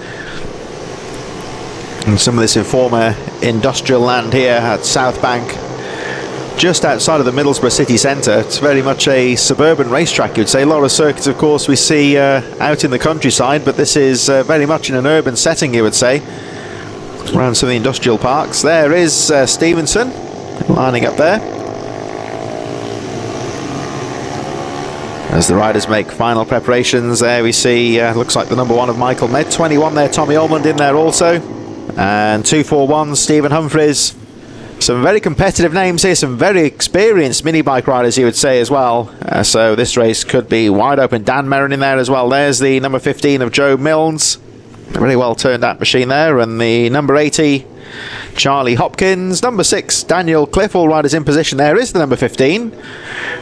And some of this in former industrial land here at South Bank, just outside of the Middlesbrough city centre. It's very much a suburban racetrack, you'd say. A lot of circuits, of course, we see out in the countryside, but this is very much in an urban setting, you would say, around some of the industrial parks. There is Stevenson lining up there as the riders make final preparations. There we see looks like the number 1 of Michael Med, 21 there, Tommy Almond in there also, and 241 Stephen Humphries. Some very competitive names here, some very experienced mini bike riders, you would say, as well. So this race could be wide open. Dan Merrin in there as well. There's the number 15 of Joe Milnes, a very well turned out machine there, and the number 80 Charlie Hopkins, number 6 Daniel Cliff. All riders in position. There is the number 15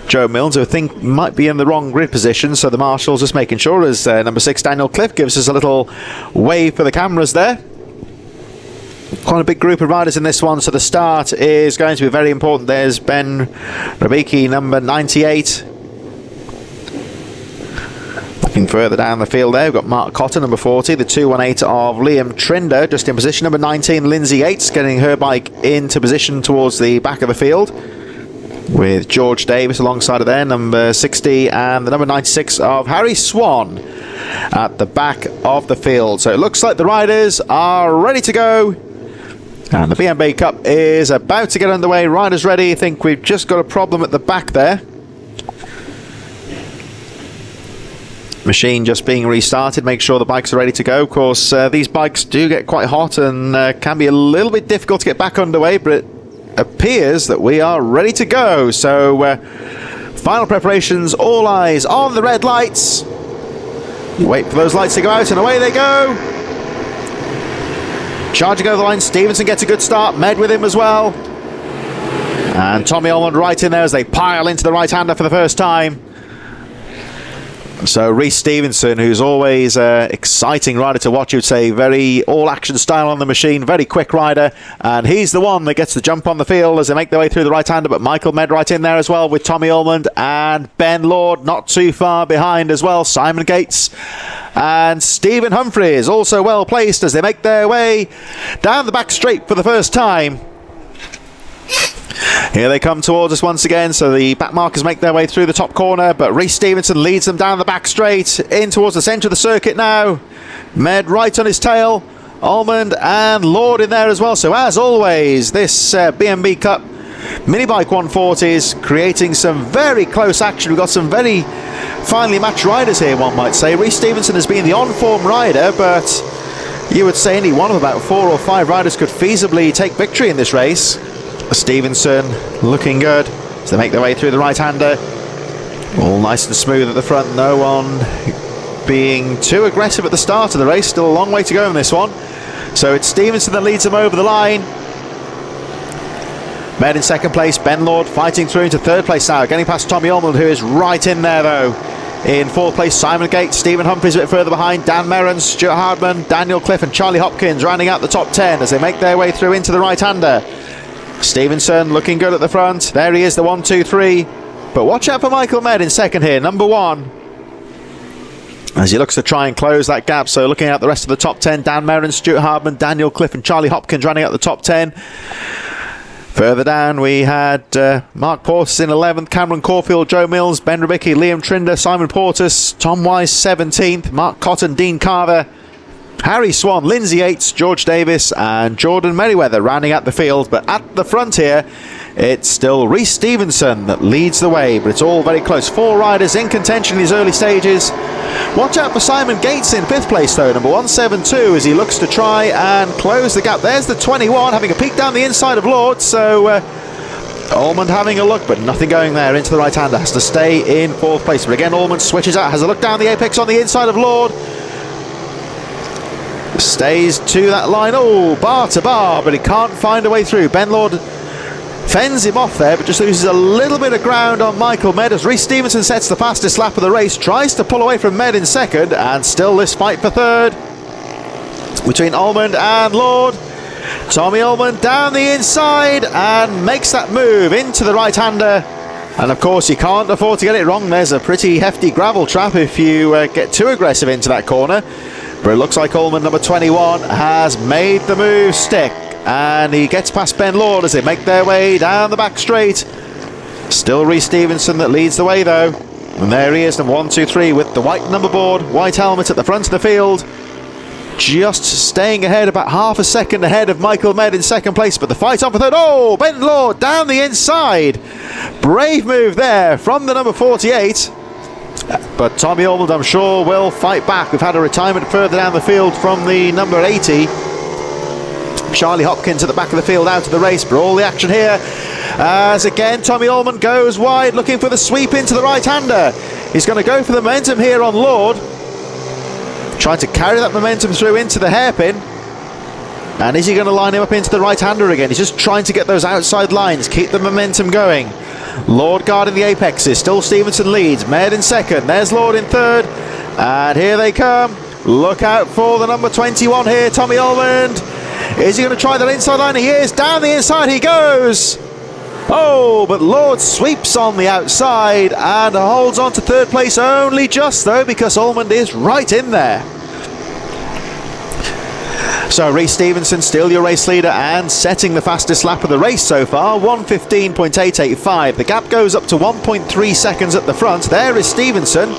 Joe Milnes, who I think might be in the wrong grid position, so the marshals just making sure as number 6 Daniel Cliff gives us a little wave for the cameras there. Quite a big group of riders in this one, so the start is going to be very important. There's Ben Rabicki, number 98. Looking further down the field there, we've got Mark Cotter, number 40, the 218 of Liam Trinder just in position, number 19 Lindsay Yates getting her bike into position towards the back of the field, with George Davis alongside of there, number 60, and the number 96 of Harry Swan at the back of the field. So it looks like the riders are ready to go. And the B&B Cup is about to get underway. Riders ready. I think we've just got a problem at the back there. Machine just being restarted. Make sure the bikes are ready to go. Of course, these bikes do get quite hot and can be a little bit difficult to get back underway, but it appears that we are ready to go. So, final preparations, all eyes on the red lights. Wait for those lights to go out and away they go. Charging over the line, Stevenson gets a good start, Med with him as well. And Tommy Almond right in there as they pile into the right-hander for the first time. So Rhys Stevenson, who's always an exciting rider to watch, you'd say, very all-action style on the machine, very quick rider, and he's the one that gets the jump on the field as they make their way through the right-hander, but Michael Med right in there as well with Tommy Almond and Ben Lord not too far behind as well, Simon Gates and Stephen Humphries also well placed as they make their way down the back straight for the first time. Here they come towards us once again, so the back markers make their way through the top corner, but Rhys Stevenson leads them down the back straight, in towards the centre of the circuit now. Med right on his tail, Almond and Lord in there as well. So as always, this B&B Cup Minibike 140s creating some very close action. We've got some very finely matched riders here, one might say. Rhys Stevenson has been the on-form rider, but you would say any one of about 4 or 5 riders could feasibly take victory in this race. Stevenson looking good as they make their way through the right-hander. All nice and smooth at the front. No one being too aggressive at the start of the race. Still a long way to go in this one. So it's Stevenson that leads them over the line. Med in second place. Ben Lord fighting through into third place now. Getting past Tommy Almond, who is right in there though. In fourth place, Simon Gates, Stephen Humphries a bit further behind, Dan Merrin, Stuart Hardman, Daniel Cliff and Charlie Hopkins rounding out the top 10 as they make their way through into the right-hander. Stevenson looking good at the front. There he is, the 1, 2, 3. But watch out for Michael Med in second here, number 1. As he looks to try and close that gap. So looking at the rest of the top 10, Dan Merrin, Stuart Hardman, Daniel Cliff and Charlie Hopkins running out the top 10. Further down we had Mark Portis in 11th, Cameron Caulfield, Joe Milnes, Ben Rabicki, Liam Trinder, Simon Portis, Tom Wise 17th, Mark Cotton, Dean Carver, Harry Swan, Lindsay Yates, George Davis and Jordan Merriweather rounding out the field. But at the front here, it's still Rhys Stevenson that leads the way, but it's all very close. 4 riders in contention in these early stages. Watch out for Simon Gates in 5th place though, number 172, as he looks to try and close the gap. There's the 21 having a peek down the inside of Lord. So Almond having a look, but nothing going there into the right-hander. Has to stay in 4th place. But again, Almond switches out, has a look down the apex on the inside of Lord. Stays to that line, oh, bar to bar, but he can't find a way through. Ben Lord fends him off there, but just loses a little bit of ground on Michael Med as Rhys Stevenson sets the fastest lap of the race, tries to pull away from Med in second, and still this fight for third between Almond and Lord. Tommy Ullman down the inside and makes that move into the right-hander. And of course you can't afford to get it wrong. There's a pretty hefty gravel trap if you get too aggressive into that corner. But it looks like Ullman, number 21, has made the move stick. And he gets past Ben Lord as they make their way down the back straight. Still Rhys Stevenson that leads the way though. And there he is, number 1, 2, 3 with the white number board, white helmet at the front of the field. Just staying ahead, about half a second ahead of Michael Med in second place, but the fight on for third. Oh, Ben Lord down the inside. Brave move there from the number 48. But Tommy Ullman, I'm sure, will fight back. We've had a retirement further down the field from the number 80. Charlie Hopkins at the back of the field out of the race, but all the action here as again Tommy Ullman goes wide looking for the sweep into the right-hander. He's going to go for the momentum here on Lord, trying to carry that momentum through into the hairpin. And is he going to line him up into the right-hander again? He's just trying to get those outside lines, keep the momentum going. Lord guarding the apexes, still Stevenson leads, Med in second, there's Lord in third, and here they come. Look out for the number 21 here, Tommy Ullman. Is he going to try that inside line? He is, down the inside he goes. Oh, but Lord sweeps on the outside and holds on to third place only just though, because Ullman is right in there. So Rhys Stevenson still your race leader and setting the fastest lap of the race so far, 1:15.885. The gap goes up to 1.3 seconds at the front. There is Stevenson.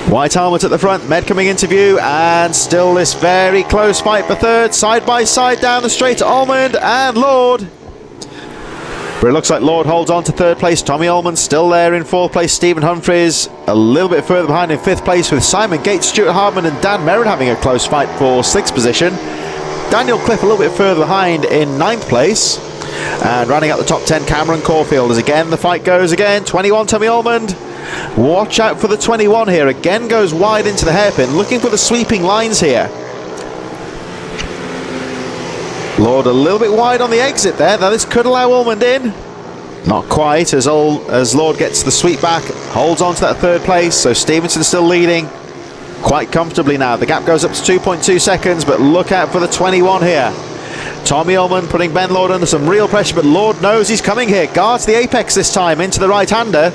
White helmet at the front, Med coming into view, and still this very close fight for third, side by side down the straight, Ullman and Lord. But it looks like Lord holds on to third place. Tommy Ullman still there in fourth place. Stephen Humphries a little bit further behind in fifth place, with Simon Gates, Stuart Hardman and Dan Merritt having a close fight for sixth position. Daniel Cliff a little bit further behind in ninth place. And running out the top 10, Cameron Caulfield, as again the fight goes again. 21 Tommy Ullman. Watch out for the 21 here. Again goes wide into the hairpin, looking for the sweeping lines here. Lord a little bit wide on the exit there. Now this could allow Ullman in. Not quite, as Lord gets the sweep back, holds on to that third place. So Stevenson still leading quite comfortably now. The gap goes up to 2.2 seconds, but look out for the 21 here. Tommy Ullman putting Ben Lord under some real pressure, but Lord knows he's coming here. Guards the apex this time into the right-hander.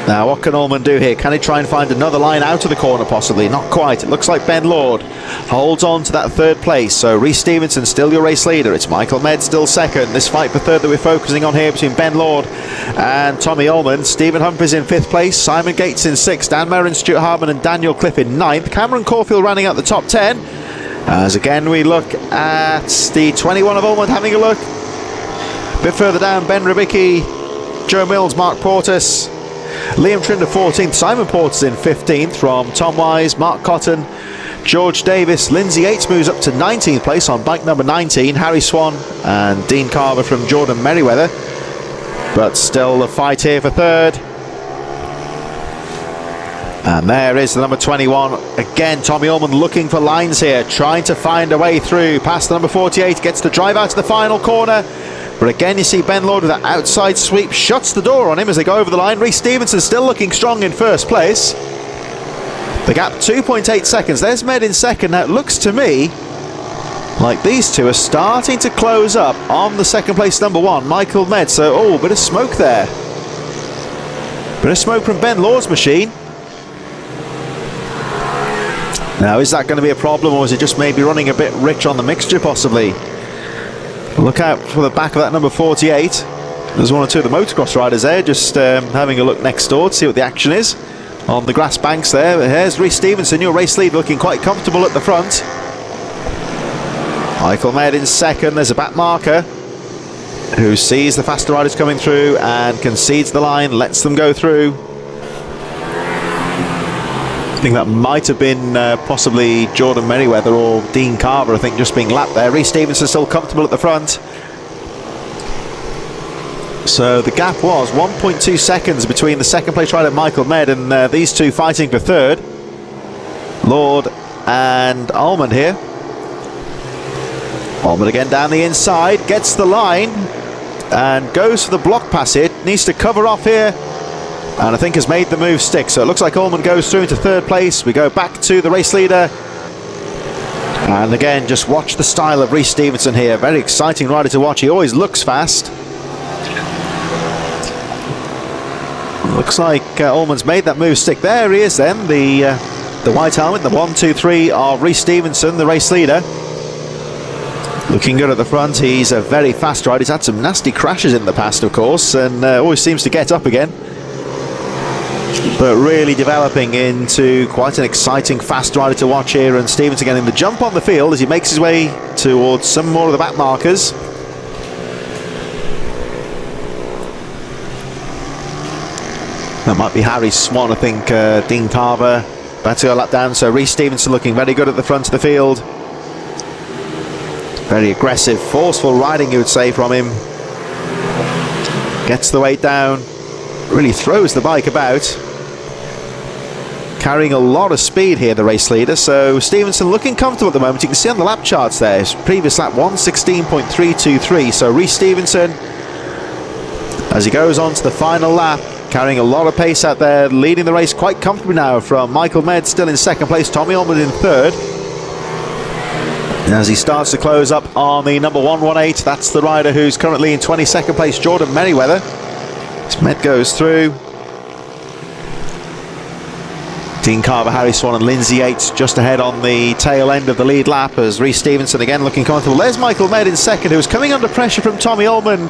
Now what can Ullman do here? Can he try and find another line out of the corner possibly? Not quite. It looks like Ben Lord holds on to that third place. So Rhys Stevenson still your race leader. It's Michael Med still second. This fight for third that we're focusing on here between Ben Lord and Tommy Ullman. Stephen Humphries in fifth place, Simon Gates in sixth, Dan Merrin, Stuart Hardman and Daniel Cliff in ninth. Cameron Caulfield running out the top 10. As again we look at the 21 of Ullman having a look. A bit further down, Ben Ribicki, Joe Mills, Mark Portis, Liam Trinder 14th, Simon Porter's in 15th from Tom Wise, Mark Cotton, George Davis. Lindsay Yates moves up to 19th place on bike number 19, Harry Swan and Dean Carver from Jordan Merriweather. But still the fight here for third. And there is the number 21. Again, Tommy Ullman looking for lines here, trying to find a way through past the number 48, gets the drive out to the final corner. But again, you see Ben Lord with that outside sweep, shuts the door on him as they go over the line. Rhys Stevenson still looking strong in first place. The gap 2.8 seconds. There's Med in second. Now it looks to me like these two are starting to close up on the second place number one, Michael Med. So, oh, bit of smoke there. Bit of smoke from Ben Lord's machine. Now, is that going to be a problem, or is it just maybe running a bit rich on the mixture possibly? Look out for the back of that number 48. There's one or two of the motocross riders there just having a look next door to see what the action is on the grass banks there. But here's Rhys Stevenson, your race lead, looking quite comfortable at the front. Michael Med in second. There's a back marker who sees the faster riders coming through and concedes the line, lets them go through. I think that might have been possibly Jordan Merriweather or Dean Carver, I think, just being lapped there. Rhys Stevenson still comfortable at the front. So the gap was 1.2 seconds between the second place rider Michael Med and these two fighting for third. Lord and Ullman here. Ullman again down the inside, gets the line and goes for the block pass here. Needs to cover off here, and I think has made the move stick. So it looks like Ullman goes through into third place. We go back to the race leader And again, just watch the style of Rhys Stevenson here. Very exciting rider to watch. He always looks fast. Looks like Ullman's made that move stick. There he is then, the white helmet, the 1, 2, 3 of Rhys Stevenson, the race leader. Looking good at the front. He's a very fast rider. He's had some nasty crashes in the past, of course, and always seems to get up again. But really developing into quite an exciting fast rider to watch here. And Stevenson getting the jump on the field as he makes his way towards some more of the back markers. That might be Harry Swan, I think. Dean Carver about to go a lap down. So Rhys Stevenson looking very good at the front of the field. Very aggressive, forceful riding, you would say, from him. Gets the weight down. Really throws the bike about. Carrying a lot of speed here, the race leader. So Stevenson looking comfortable at the moment. You can see on the lap charts there, his previous lap 1:16.323. So Rhys Stevenson, as he goes on to the final lap, carrying a lot of pace out there, leading the race quite comfortably now from Michael Med still in second place, Tommy Ullman in third. And as he starts to close up on the number 118, that's the rider who's currently in 22nd place, Jordan Merriweather. As Med goes through. Dean Carver, Harry Swan and Lindsay Yates just ahead on the tail end of the lead lap as Rhys Stevenson again looking comfortable. There's Michael Med in second, who was coming under pressure from Tommy Ullman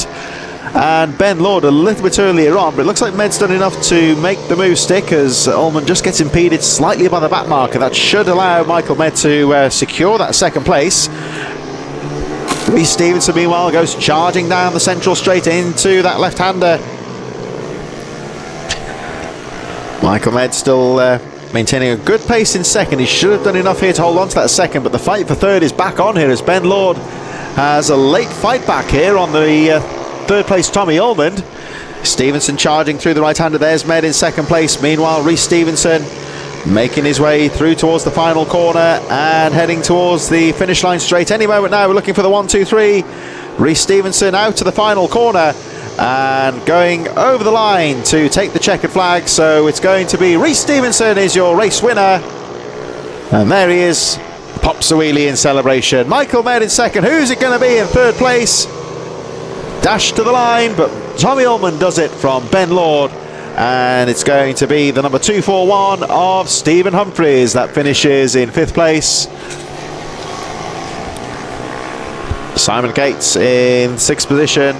and Ben Lord a little bit earlier on, but it looks like Med's done enough to make the move stick as Ullman just gets impeded slightly by the back marker. That should allow Michael Med to secure that second place. Rhys Stevenson meanwhile goes charging down the central straight into that left-hander. Michael Med still maintaining a good pace in second. He should have done enough here to hold on to that second, but the fight for third is back on here as Ben Lord has a late fight back here on the third place Tommy Ullman. Stevenson charging through the right-hander. There's Med in second place. Meanwhile, Rhys Stevenson making his way through towards the final corner and heading towards the finish line straight any moment now. We're looking for the 1, 2, 3. Rhys Stevenson out to the final corner and going over the line to take the checkered flag. So it's going to be Rhys Stevenson is your race winner, and there he is, pops a wheelie in celebration. Michael Med in second. Who's it going to be in third place? Dash to the line, but Tommy Ullman does it from Ben Lord, and it's going to be the number 241 of Stephen Humphries that finishes in fifth place. Simon Gates in sixth position.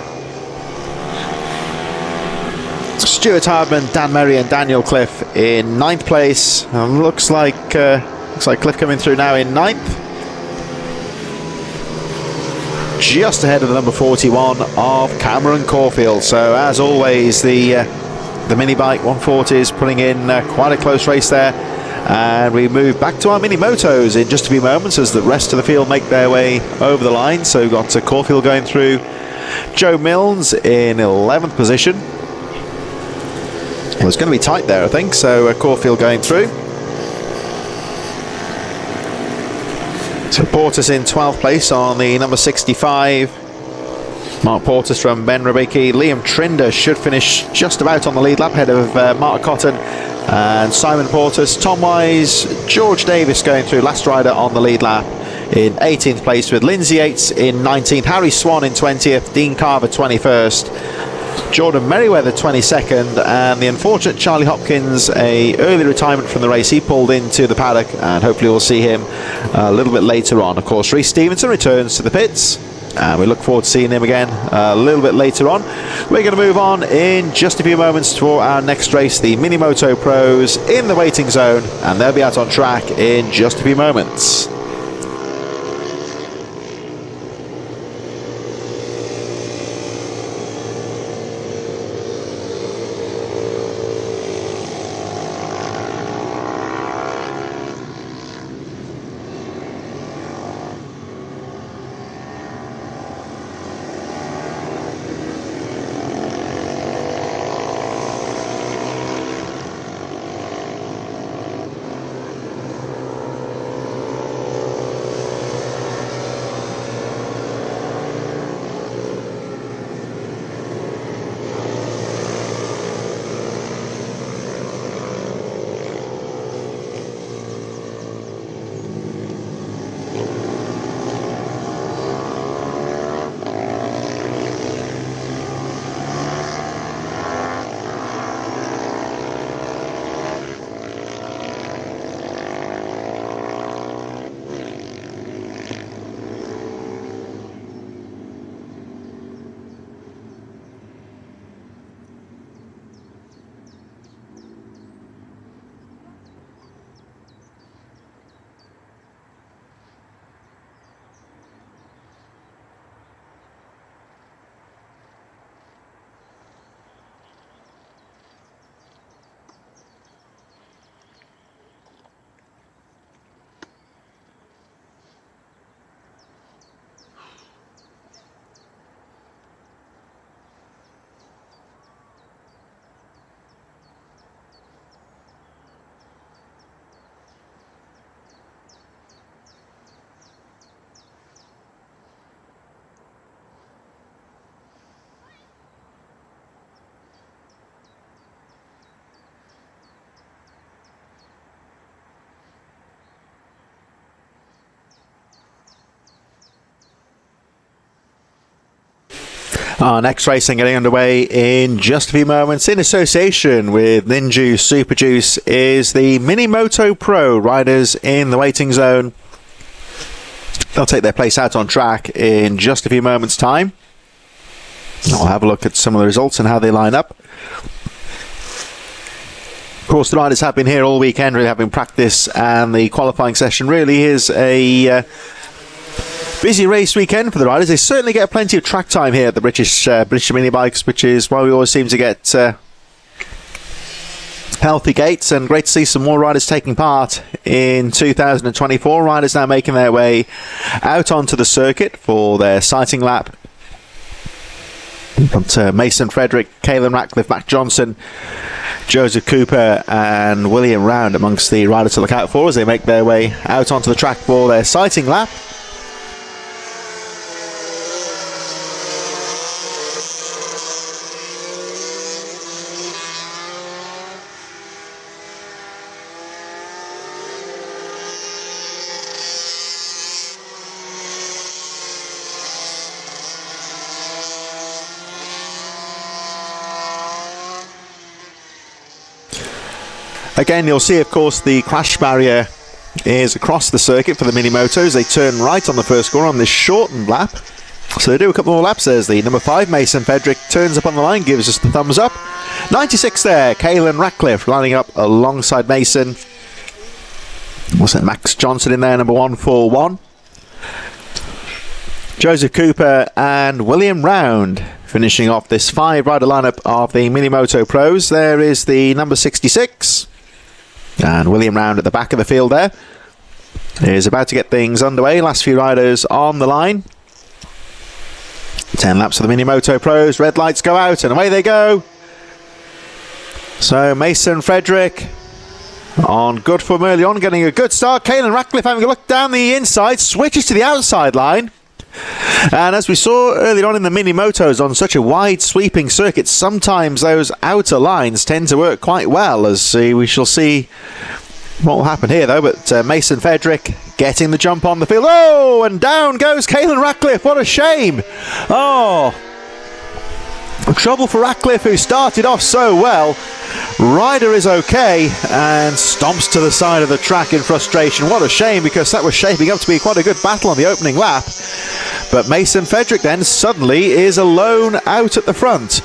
Stuart Hardman, Dan Merry and Daniel Cliff in ninth place. Looks like Cliff coming through now in ninth. Just ahead of the number 41 of Cameron Caulfield. So as always, the Minibike 140s putting in quite a close race there. And we move back to our mini motos in just a few moments as the rest of the field make their way over the line. So we've got Caulfield going through. Joe Milnes in 11th position. Well, it's going to be tight there, I think. So Caulfield going through. So Portis in 12th place on the number 65. Mark Portis from Ben Rebecki. Liam Trinder should finish just about on the lead lap ahead of Mark Cotton and Simon Portis. Tom Wise, George Davis going through, last rider on the lead lap in 18th place, with Lindsay Yates in 19th, Harry Swan in 20th, Dean Carver 21st. Jordan Merriweather 22nd, and the unfortunate Charlie Hopkins, a early retirement from the race. He pulled into the paddock, and hopefully we'll see him a little bit later on. Of course, Rhys Stevenson returns to the pits, and we look forward to seeing him again a little bit later on. We're going to move on in just a few moments for our next race, the Mini Moto Pros in the waiting zone, and they'll be out on track in just a few moments. Our next racing getting underway in just a few moments in association with Ninju Super Juice is the Mini Moto Pro riders in the waiting zone. They'll take their place out on track in just a few moments' time. I'll have a look at some of the results and how they line up. Of course, the riders have been here all weekend, really having practice, and the qualifying session really is a busy race weekend for the riders. They certainly get plenty of track time here at the British mini bikes, which is why we always seem to get healthy gates, and great to see some more riders taking part in 2024. Riders now making their way out onto the circuit for their sighting lap. Got Mason Frederick, Caelan Ratcliffe, Matt Johnson, Joseph Cooper and William Round amongst the riders to look out for as they make their way out onto the track for their sighting lap. Again, you'll see, of course, the crash barrier is across the circuit for the Mini Motos. They turn right on the first corner on this shortened lap. So they do a couple more laps. There's the number 5, Mason Frederick, turns up on the line, gives us the thumbs up. 96 there, Caelan Ratcliffe lining up alongside Mason. What's that, Max Johnson in there, number 141. Joseph Cooper and William Round finishing off this 5-rider lineup of the Mini Moto Pros. There is the number 66. And William Round at the back of the field there is about to get things underway. Last few riders on the line. 10 laps for the Mini Moto Pros. Red lights go out and away they go. So Mason Frederick on good form early on, getting a good start. Caelan Ratcliffe having a look down the inside, switches to the outside line. And as we saw earlier on in the Mini Motos, on such a wide sweeping circuit, sometimes those outer lines tend to work quite well, as we shall see what will happen here though. But Mason Frederick getting the jump on the field. Oh, and down goes Caelan Ratcliffe. What a shame. Oh, trouble for Ratcliffe, who started off so well. Rider is okay and stomps to the side of the track in frustration. What a shame, because that was shaping up to be quite a good battle on the opening lap. But Mason Frederick then suddenly is alone out at the front.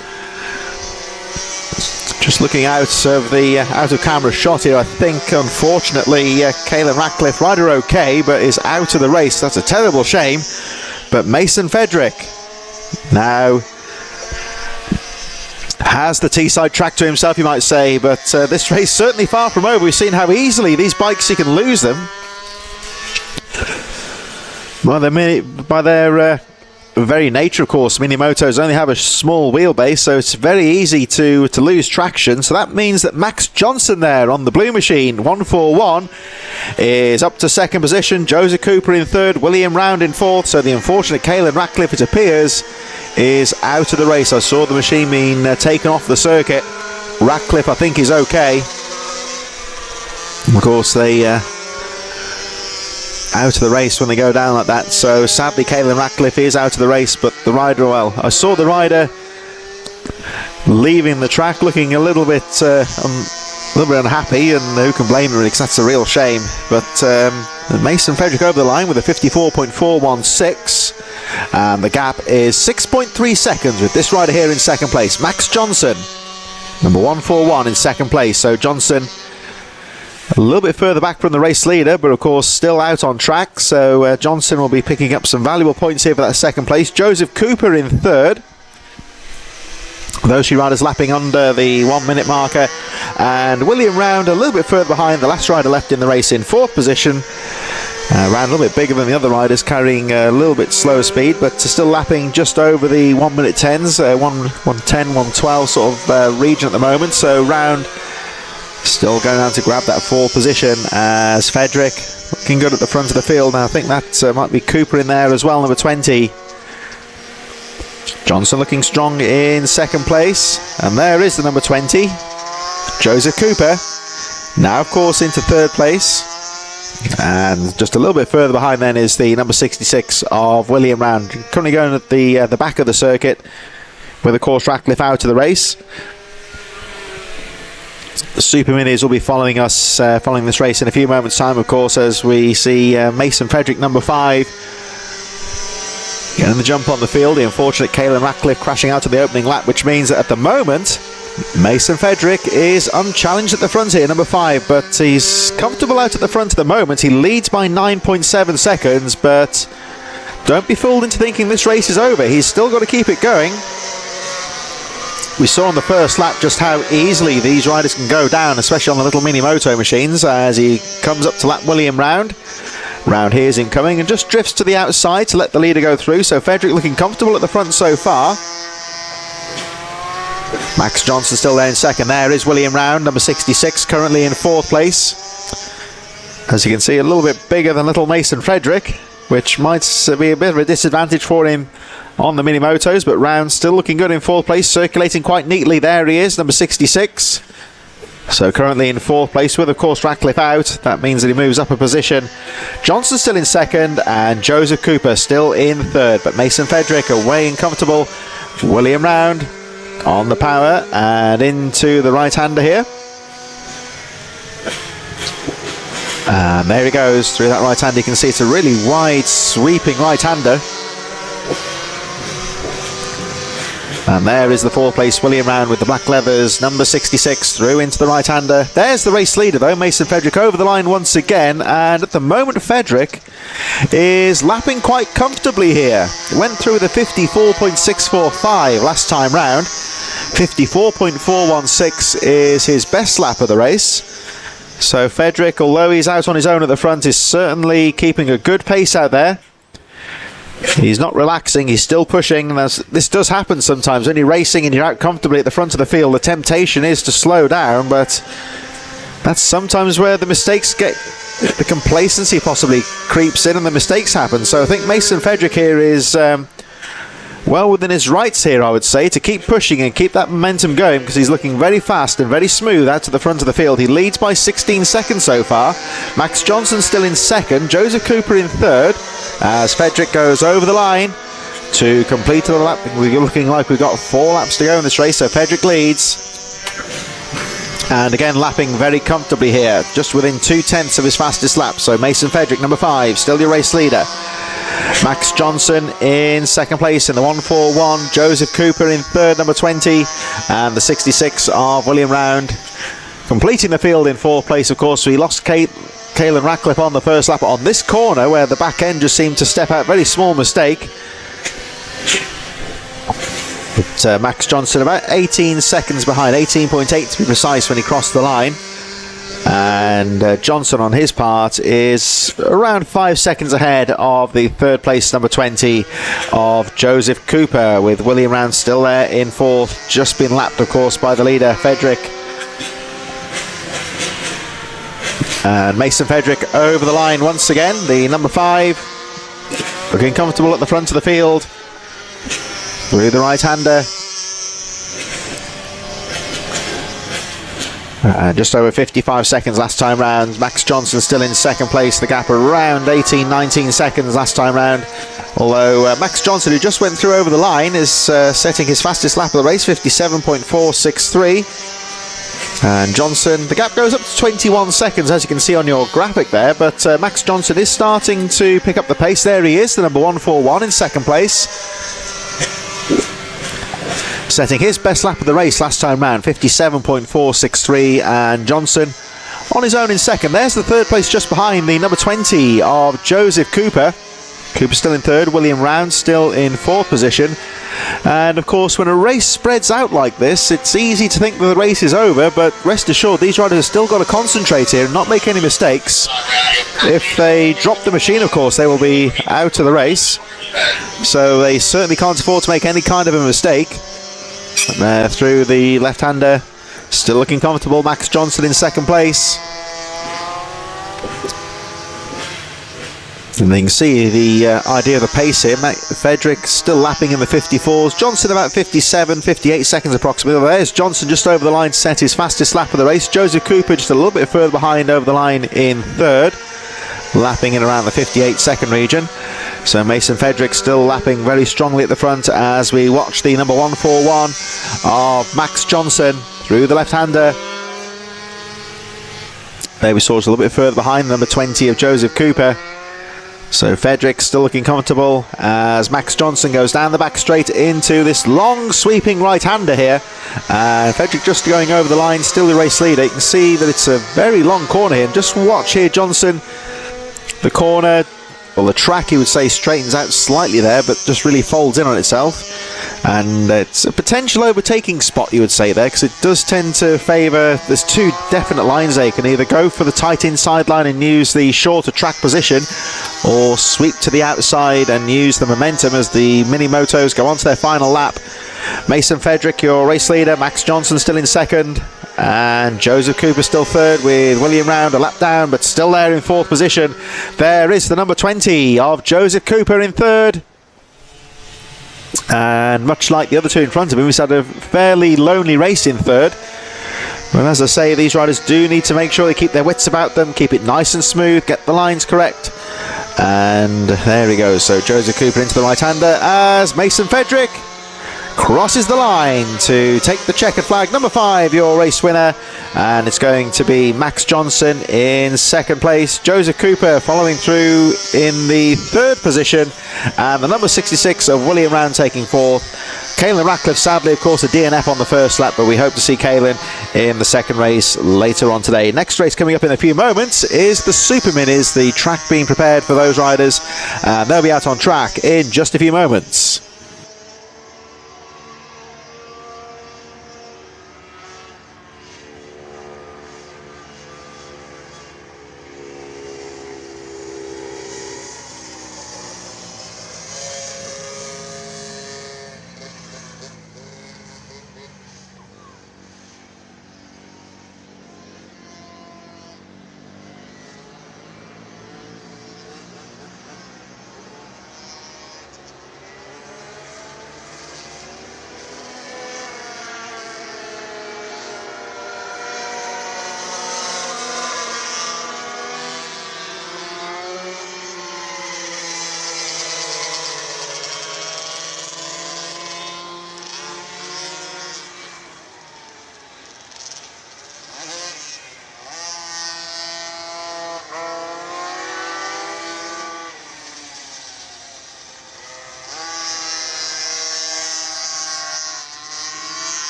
Just looking out of the out of camera shot here, I think unfortunately Caelan Ratcliffe, rider okay, but is out of the race. That's a terrible shame. But Mason Frederick now has the Teesside track to himself, you might say, but this race certainly far from over. We've seen how easily these bikes, you can lose them. Well, by their very nature, of course, Mini Motos only have a small wheelbase, so it's very easy to lose traction. So that means that Max Johnson there on the blue machine, 141, is up to second position. Joseph Cooper in third, William Round in fourth. So the unfortunate Caelan Ratcliffe, it appears, is out of the race. I saw the machine being taken off the circuit. Ratcliffe, I think, is okay. Of course, they out of the race when they go down like that. So sadly, Caelan Ratcliffe is out of the race, but the rider, well, I saw the rider leaving the track looking a little bit unhappy, and who can blame him really, because that's a real shame. But Mason Frederick over the line with a 54.416, and the gap is 6.3 seconds with this rider here in second place. Max Johnson, number 141 in second place. So Johnson a little bit further back from the race leader, but of course still out on track. So Johnson will be picking up some valuable points here for that second place. Joseph Cooper in third. Those two riders lapping under the 1 minute marker, and William Round a little bit further behind, the last rider left in the race, in fourth position. Round a little bit bigger than the other riders, carrying a little bit slower speed, but still lapping just over the 1 minute 10s, 110, 112 sort of region at the moment. So Round still going down to grab that fourth position, as Frederick looking good at the front of the field. Now I think that might be Cooper in there as well, number 20. Johnson looking strong in second place, and there is the number 20, Joseph Cooper, now of course into third place, and just a little bit further behind then is the number 66 of William Round, currently going at the back of the circuit. with, of course, Ratcliffe out of the race. The Superminis will be following us, following this race in a few moments' time, of course, as we see Mason Frederick, number 5, getting the jump on the field. The unfortunate Caelan Ratcliffe crashing out of the opening lap, which means that at the moment, Mason Frederick is unchallenged at the front here, number 5, but he's comfortable out at the front at the moment. He leads by 9.7 seconds, but don't be fooled into thinking this race is over. He's still got to keep it going. We saw on the first lap just how easily these riders can go down, especially on the little mini moto machines, as he comes up to lap William Round. Round here is incoming and just drifts to the outside to let the leader go through. So Frederick looking comfortable at the front so far. Max Johnson still there in second. There is William Round, number 66, currently in 4th place. As you can see, a little bit bigger than little Mason Frederick, which might be a bit of a disadvantage for him on the mini motos, but Round still looking good in 4th place, circulating quite neatly. There he is, number 66. So currently in 4th place with, of course, Ratcliffe out. That means that he moves up a position. Johnson still in 2nd and Joseph Cooper still in 3rd, but Mason Frederick away and comfortable. William Round on the power and into the right-hander here. And there he goes through that right-hander. You can see it's a really wide, sweeping right-hander. And there is the 4th place William Round with the black leathers, number 66, through into the right-hander. There's the race leader though, Mason Frederick, over the line once again, and at the moment Frederick is lapping quite comfortably here. Went through the 54.645 last time round. 54.416 is his best lap of the race. So Frederick, although he's out on his own at the front, is certainly keeping a good pace out there. He's not relaxing, he's still pushing. This does happen sometimes when you're racing and you're out comfortably at the front of the field. The temptation is to slow down, but that's sometimes where the mistakes get, the complacency possibly creeps in and the mistakes happen. So I think Mason Frederick here is well within his rights here, I would say, to keep pushing and keep that momentum going, because he's looking very fast and very smooth out to the front of the field. He leads by 16 seconds so far. Max Johnson still in 2nd, Joseph Cooper in 3rd, as Frederick goes over the line to complete the lap. We're looking like we've got 4 laps to go in this race, so Frederick leads. And again, lapping very comfortably here, just within 2/10 of his fastest lap. So Mason Frederick, number 5, still your race leader. Max Johnson in 2nd place in the 141. Joseph Cooper in 3rd, number 20. And the 66 of William Round completing the field in 4th place. Of course, we lost Caelan Ratcliffe on the first lap on this corner, where the back end just seemed to step out. Very small mistake. But Max Johnson about 18 seconds behind, 18.8 to be precise, when he crossed the line. And Johnson on his part is around 5 seconds ahead of the 3rd place number 20 of Joseph Cooper, with William Round still there in 4th, just been lapped of course by the leader Frederick. And Mason Frederick over the line once again, the number 5, looking comfortable at the front of the field through the right-hander. Just over 55 seconds last time round. Max Johnson still in 2nd place, the gap around 18-19 seconds last time round. Although Max Johnson, who just went through over the line, is setting his fastest lap of the race, 57.463. And Johnson, the gap goes up to 21 seconds, as you can see on your graphic there. But Max Johnson is starting to pick up the pace. There he is, the number 141 in 2nd place, setting his best lap of the race last time round, 57.463. And Johnson on his own in 2nd. There's the 3rd place just behind the number 20 of Joseph Cooper. Cooper still in 3rd, William Round still in 4th position. And of course, when a race spreads out like this, it's easy to think that the race is over, but rest assured these riders have still got to concentrate here and not make any mistakes. If they drop the machine, of course, they will be out of the race, so they certainly can't afford to make any kind of a mistake. Through the left-hander, still looking comfortable, Max Johnson in 2nd place. And you can see the idea of the pace here. Frederick still lapping in the 54s. Johnson about 57, 58 seconds approximately. There's Johnson just over the line to set his fastest lap of the race. Joseph Cooper just a little bit further behind over the line in 3rd, lapping in around the 58-second region. So Mason Fedrick still lapping very strongly at the front as we watch the number 141 of Max Johnson through the left-hander. There we saw us a little bit further behind, number 20 of Joseph Cooper. So Fedrick still looking comfortable as Max Johnson goes down the back straight into this long sweeping right-hander here. And Fedrick just going over the line, still the race leader. You can see that it's a very long corner here. And just watch here, Johnson, the corner, well, the track, you would say, straightens out slightly there, but just really folds in on itself. And it's a potential overtaking spot, you would say, there, because it does tend to favour, there's two definite lines there. You can either go for the tight inside line and use the shorter track position, or sweep to the outside and use the momentum as the mini motos go on to their final lap. Mason Fedrick, your race leader. Max Johnson still in second, and Joseph Cooper still third, with William Round a lap down, but still there in fourth position. There is the number 20 of Joseph Cooper in third. And much like the other two in front of him, he's had a fairly lonely race in third. But as I say, these riders do need to make sure they keep their wits about them, keep it nice and smooth, get the lines correct. And there he goes. So Joseph Cooper into the right-hander as Mason Fedrick crosses the line to take the checkered flag. Number 5, your race winner, and it's going to be Max Johnson in second place. Joseph Cooper following through in the third position, and the number 66 of William Round taking fourth. Caelan Ratcliffe, sadly, of course, a DNF on the first lap, but we hope to see Caelan in the second race later on today. Next race coming up in a few moments is the Superminis, the track being prepared for those riders, and they'll be out on track in just a few moments.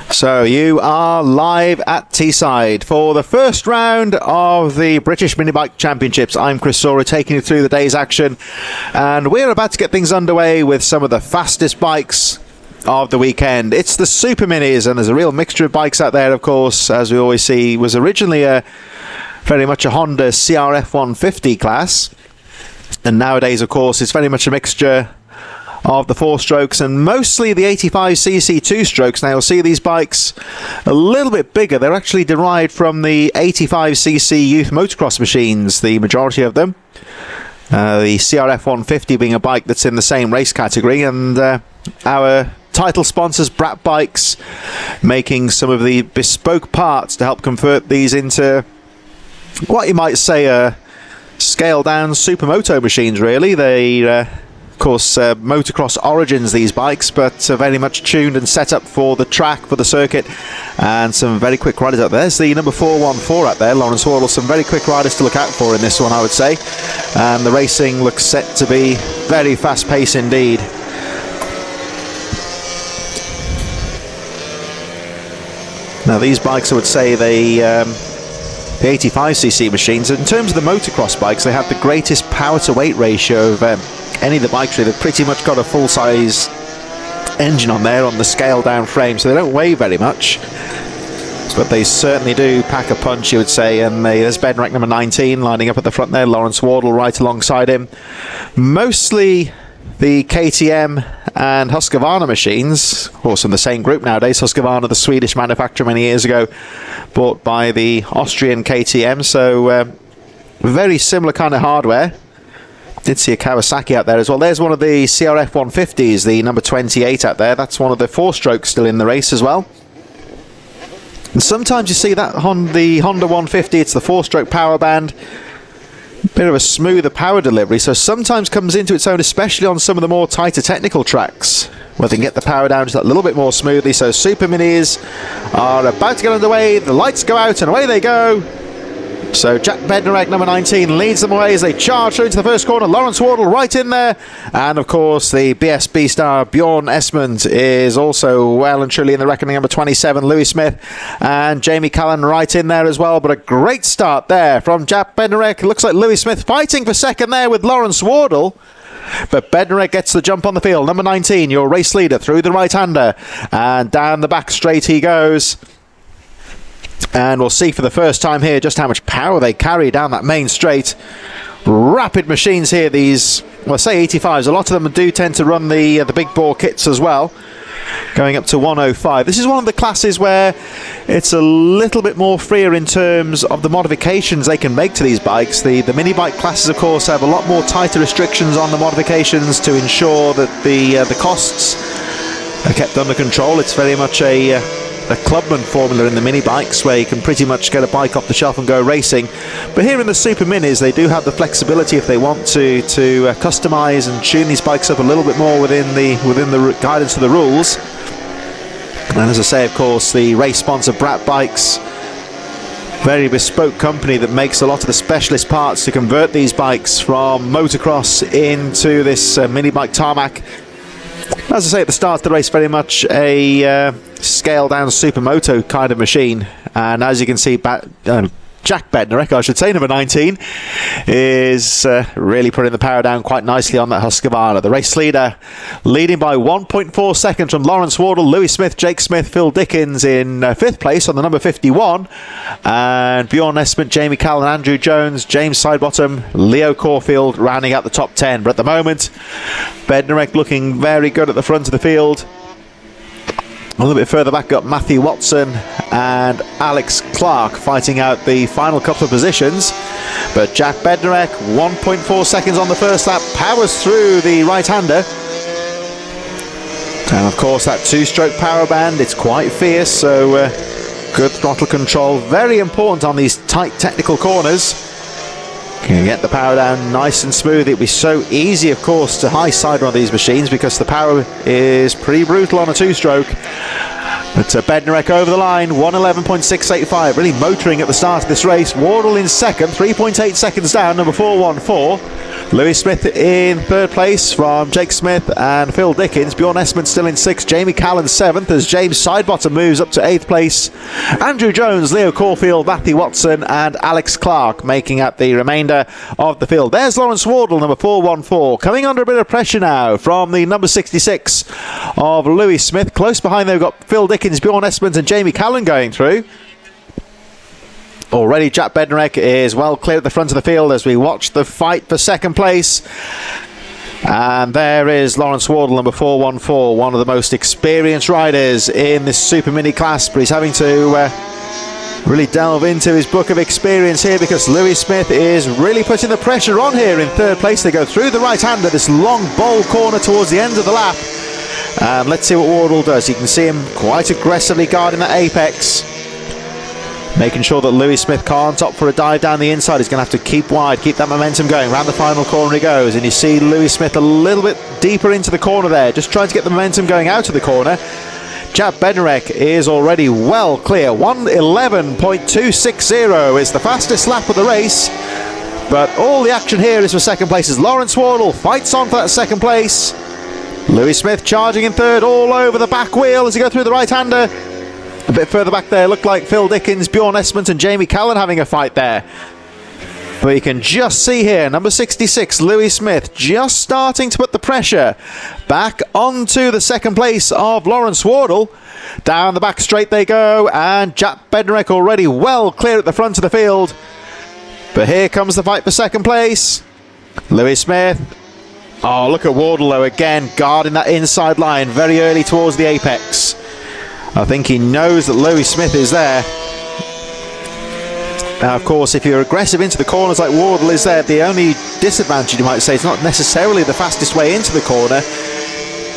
So you are live at Teesside for the first round of the British Minibike Championships. I'm Chris Sora, taking you through the day's action, and we're about to get things underway with some of the fastest bikes of the weekend. It's the Superminis, and there's a real mixture of bikes out there, of course, as we always see. It was originally very much a Honda CRF 150 class, and nowadays, of course, it's very much a mixture of the 4-strokes and mostly the 85cc 2-strokes. Now you'll see these bikes a little bit bigger. They're actually derived from the 85cc youth motocross machines, the majority of them. The CRF 150 being a bike that's in the same race category, and our title sponsors, Brat Bikes, making some of the bespoke parts to help convert these into what you might say scaled down supermoto machines, really. They course, motocross origins, these bikes, but very much tuned and set up for the track, for the circuit, and some very quick riders out there. There's the number 414 out there, Lawrence Wardle. Some very quick riders to look out for in this one, I would say. And the racing looks set to be very fast-paced indeed. Now, these bikes, I would say, the 85cc machines, in terms of the motocross bikes, they have the greatest power-to-weight ratio of any of the bikes. They've pretty much got a full-size engine on there on the scaled-down frame, so they don't weigh very much. But they certainly do pack a punch, you would say. And there's Bednarek number 19 lining up at the front there. Lawrence Wardle right alongside him. Mostly the KTM and Husqvarna machines, of course in the same group nowadays. Husqvarna, the Swedish manufacturer many years ago, bought by the Austrian KTM. So very similar kind of hardware. Did see a Kawasaki out there as well. There's one of the CRF 150s, the number 28 out there. That's one of the 4-strokes still in the race as well. And sometimes you see that on the Honda 150, it's the 4-stroke power band. Bit of a smoother power delivery, so sometimes comes into its own, especially on some of the more tighter technical tracks, where they can get the power down just a little bit more smoothly. So Superminis are about to get underway. The lights go out and away they go. So Jack Bednarek, number 19, leads them away as they charge through into the first corner. Lawrence Wardle right in there. And, of course, the BSB star Bjorn Esmond is also well and truly in the reckoning, number 27, Louis Smith. And Jamie Callan right in there as well. But a great start there from Jack Bednarek. Looks like Louis Smith fighting for second there with Lawrence Wardle. But Bednarek gets the jump on the field. Number 19, your race leader, through the right-hander. And down the back straight he goes. And we'll see for the first time here just how much power they carry down that main straight. Rapid machines here, these, well, I say 85s. A lot of them do tend to run the big bore kits as well, going up to 105. This is one of the classes where it's a little bit more freer in terms of the modifications they can make to these bikes. The mini bike classes, of course, have a lot more tighter restrictions on the modifications to ensure that the costs are kept under control. It's very much a Clubman formula in the mini bikes, where you can pretty much get a bike off the shelf and go racing. But here in the Super Minis, they do have the flexibility if they want to customize and tune these bikes up a little bit more within the guidance of the rules. And as I say, of course, the race sponsor Brat Bikes, very bespoke company that makes a lot of the specialist parts to convert these bikes from motocross into this mini bike tarmac. As I say at the start of the race, very much a scaled down supermoto kind of machine. And as you can see, Jack Bednarek, I should say, number 19, is really putting the power down quite nicely on that Husqvarna. The race leader leading by 1.4 seconds from Lawrence Wardle, Louis Smith, Jake Smith, Phil Dickens in 5th place on the number 51. And Bjorn Esmond, Jamie Callan, Andrew Jones, James Sidebottom, Leo Caulfield rounding out the top 10. But at the moment, Bednarek looking very good at the front of the field. A little bit further back up, Matthew Watson and Alex Clark fighting out the final couple of positions. But Jack Bednarek, 1.4 seconds on the first lap, powers through the right-hander. And of course, that 2-stroke power band, it's quite fierce, so good throttle control. Very important on these tight technical corners. Can get the power down nice and smooth. It'd be so easy, of course, to high side on these machines because the power is pretty brutal on a 2-stroke. But Bednarek over the line, 1:11.685, really motoring at the start of this race. Wardle in second, 3.8 seconds down, number 414. Louis Smith in 3rd place from Jake Smith and Phil Dickens. Bjorn Esmond still in 6th. Jamie Callan 7th as James Sidebottom moves up to 8th place. Andrew Jones, Leo Caulfield, Matthew Watson and Alex Clark making up the remainder of the field. There's Lawrence Wardle, number 414, coming under a bit of pressure now from the number 66 of Louis Smith. Close behind, they've got Phil Dickens, Bjorn Esmond and Jamie Callan going through. Already Jack Bednarek is well clear at the front of the field as we watch the fight for second place. And there is Lawrence Wardle, number 414, one of the most experienced riders in this Super Mini class, but he's having to really delve into his book of experience here because Louis Smith is really putting the pressure on here in 3rd place. They go through the right-hander, this long bowl corner towards the end of the lap. And let's see what Wardle does. You can see him quite aggressively guarding that apex. making sure that Louis Smith can't opt for a dive down the inside. He's going to have to keep wide, keep that momentum going. Round the final corner he goes, and you see Louis Smith a little bit deeper into the corner there, just trying to get the momentum going out of the corner. Jaap Bednarek is already well clear. 1:11.260 is the fastest lap of the race. But all the action here is for second place as Lawrence Wardle fights on for that second place. Louis Smith charging in third, all over the back wheel as he goes through the right-hander. A bit further back there, looked like Phil Dickens, Bjorn Esmond and Jamie Callan having a fight there. But you can just see here, number 66, Louis Smith, just starting to put the pressure back onto the second place of Lawrence Wardle. Down the back straight they go, and Jaap Bednarek already well clear at the front of the field. But here comes the fight for second place. Louis Smith. Oh, look at Wardle though, again, guarding that inside line very early towards the apex. I think he knows that Louis Smith is there. Now, of course, if you're aggressive into the corners like Wardle is there, the only disadvantage, you might say, is not necessarily the fastest way into the corner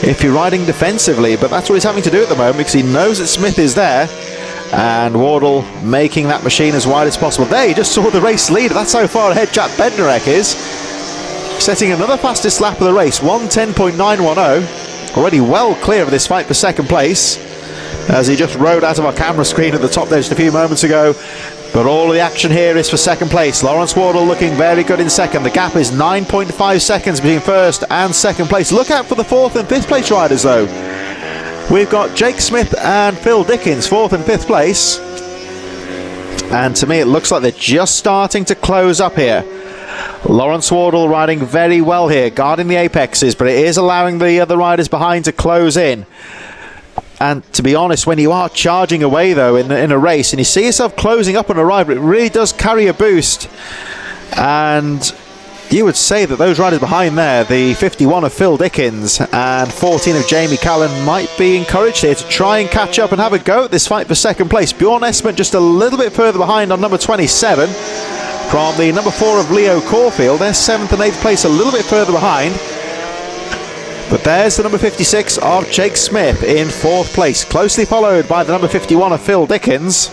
if you're riding defensively, but that's what he's having to do at the moment because he knows that Smith is there. And Wardle making that machine as wide as possible. There, you just saw the race leader. That's how far ahead Jaap Bednarek is. Setting another fastest lap of the race, 1:10.910. Already well clear of this fight for second place, as he just rode out of our camera screen at the top there just a few moments ago. But all of the action here is for second place. Lawrence Wardle looking very good in second. The gap is 9.5 seconds between first and second place. Look out for the fourth and fifth place riders though. We've got Jake Smith and Phil Dickens, fourth and fifth place. And to me it looks like they're just starting to close up here. Lawrence Wardle riding very well here, guarding the apexes, but it is allowing the other riders behind to close in. And to be honest, when you are charging away though in a race and you see yourself closing up on a rival, it really does carry a boost. And you would say that those riders behind there, the 51 of Phil Dickens and 14 of Jamie Callan, might be encouraged here to try and catch up and have a go at this fight for second place. Bjorn Esmond just a little bit further behind on number 27 from the number 4 of Leo Caulfield. They're 7th and 8th place, a little bit further behind. But there's the number 56 of Jake Smith in 4th place, closely followed by the number 51 of Phil Dickens.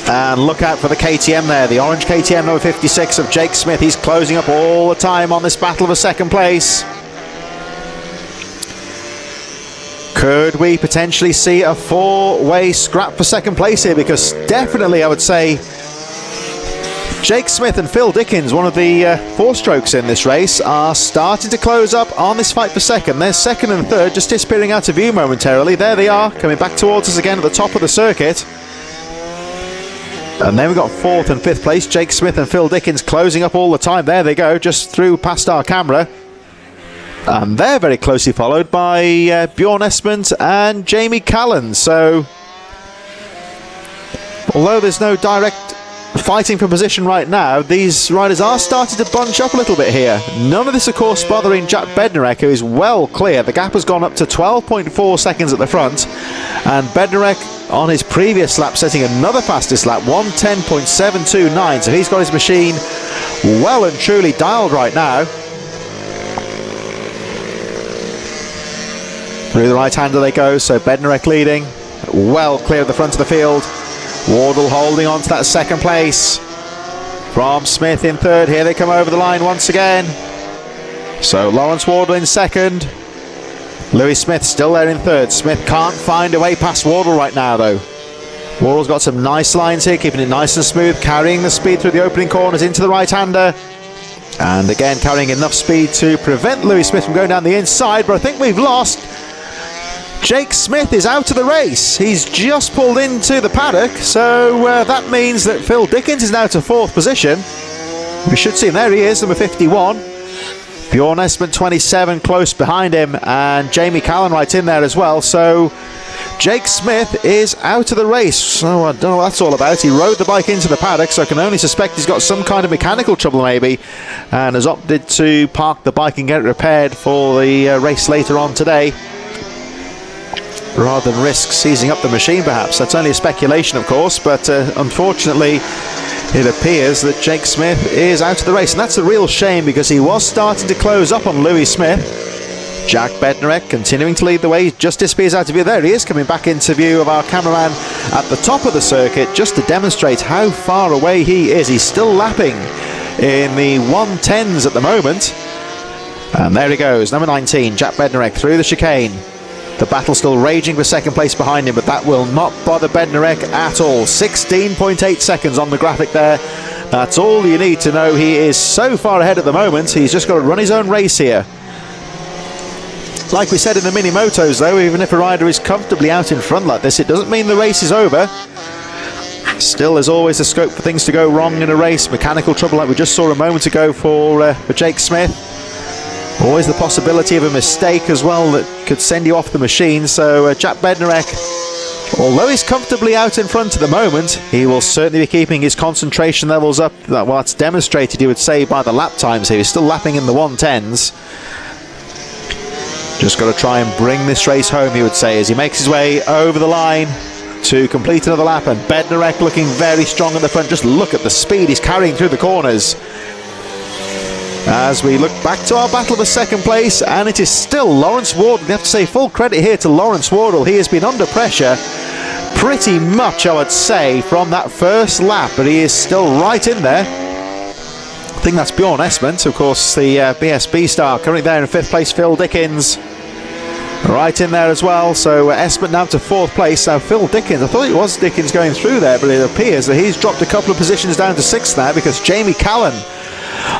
And look out for the KTM there, the orange KTM number 56 of Jake Smith. He's closing up all the time on this battle for second place. Could we potentially see a four-way scrap for second place here? Because definitely I would say Jake Smith and Phil Dickens, one of the four-strokes in this race, are starting to close up on this fight for second. They're second and third, just disappearing out of view momentarily. There they are, coming back towards us again at the top of the circuit. And then we've got 4th and 5th place, Jake Smith and Phil Dickens closing up all the time. There they go, just through past our camera. And they're very closely followed by Bjorn Esmond and Jamie Callan. So, although there's no direct fighting for position right now, these riders are starting to bunch up a little bit here. None of this, of course, bothering Jaap Bednarek, who is well clear. The gap has gone up to 12.4 seconds at the front. And Bednarek, on his previous lap, setting another fastest lap, 1:10.729. So he's got his machine well and truly dialed right now. Through the right-hander they go, so Bednarek leading, well clear of the front of the field. Wardle holding on to that second place. From Smith in third, here they come over the line once again. So Lawrence Wardle in second. Louis Smith still there in third. Smith can't find a way past Wardle right now though. Wardle's got some nice lines here, keeping it nice and smooth, carrying the speed through the opening corners into the right-hander. And again, carrying enough speed to prevent Louis Smith from going down the inside, but I think we've lost. Jake Smith is out of the race. He's just pulled into the paddock, so that means that Phil Dickens is now to 4th position. We should see him. There he is, number 51. Bjorn Esmond 27 close behind him, and Jamie Callan right in there as well. So Jake Smith is out of the race. So I don't know what that's all about. He rode the bike into the paddock, so I can only suspect he's got some kind of mechanical trouble maybe, and has opted to park the bike and get it repaired for the race later on today, rather than risk seizing up the machine perhaps. That's only a speculation, of course, but unfortunately it appears that Jake Smith is out of the race, and that's a real shame because he was starting to close up on Louis Smith. Jack Bednarek continuing to lead the way, just disappears out of view. There he is, coming back into view of our cameraman at the top of the circuit, just to demonstrate how far away he is. He's still lapping in the 110s at the moment. And there he goes, number 19, Jack Bednarek through the chicane. The battle still raging for second place behind him, but that will not bother Bednarek at all. 16.8 seconds on the graphic there. That's all you need to know. He is so far ahead at the moment. He's just got to run his own race here. Like we said in the mini motos though, even if a rider is comfortably out in front like this, it doesn't mean the race is over. Still, there's always a scope for things to go wrong in a race. Mechanical trouble like we just saw a moment ago for Jake Smith. Always the possibility of a mistake as well that could send you off the machine. So Jack Bednarek, although he's comfortably out in front at the moment, he will certainly be keeping his concentration levels up. Well, that's demonstrated, you would say, by the lap times here. He's still lapping in the 110s. Just got to try and bring this race home, he would say, as he makes his way over the line to complete another lap. And Bednarek looking very strong at the front. Just look at the speed he's carrying through the corners. As we look back to our battle for second place, and it is still Lawrence Wardle. We have to say full credit here to Lawrence Wardle. He has been under pressure pretty much, I would say, from that first lap, but he is still right in there. I think that's Bjorn Esmond, of course, the BSB star. Currently there in fifth place, Phil Dickens. Right in there as well. So Esmond now to fourth place. Now Phil Dickens, I thought it was Dickens going through there, but it appears that he's dropped a couple of positions down to sixth now, because Jamie Callan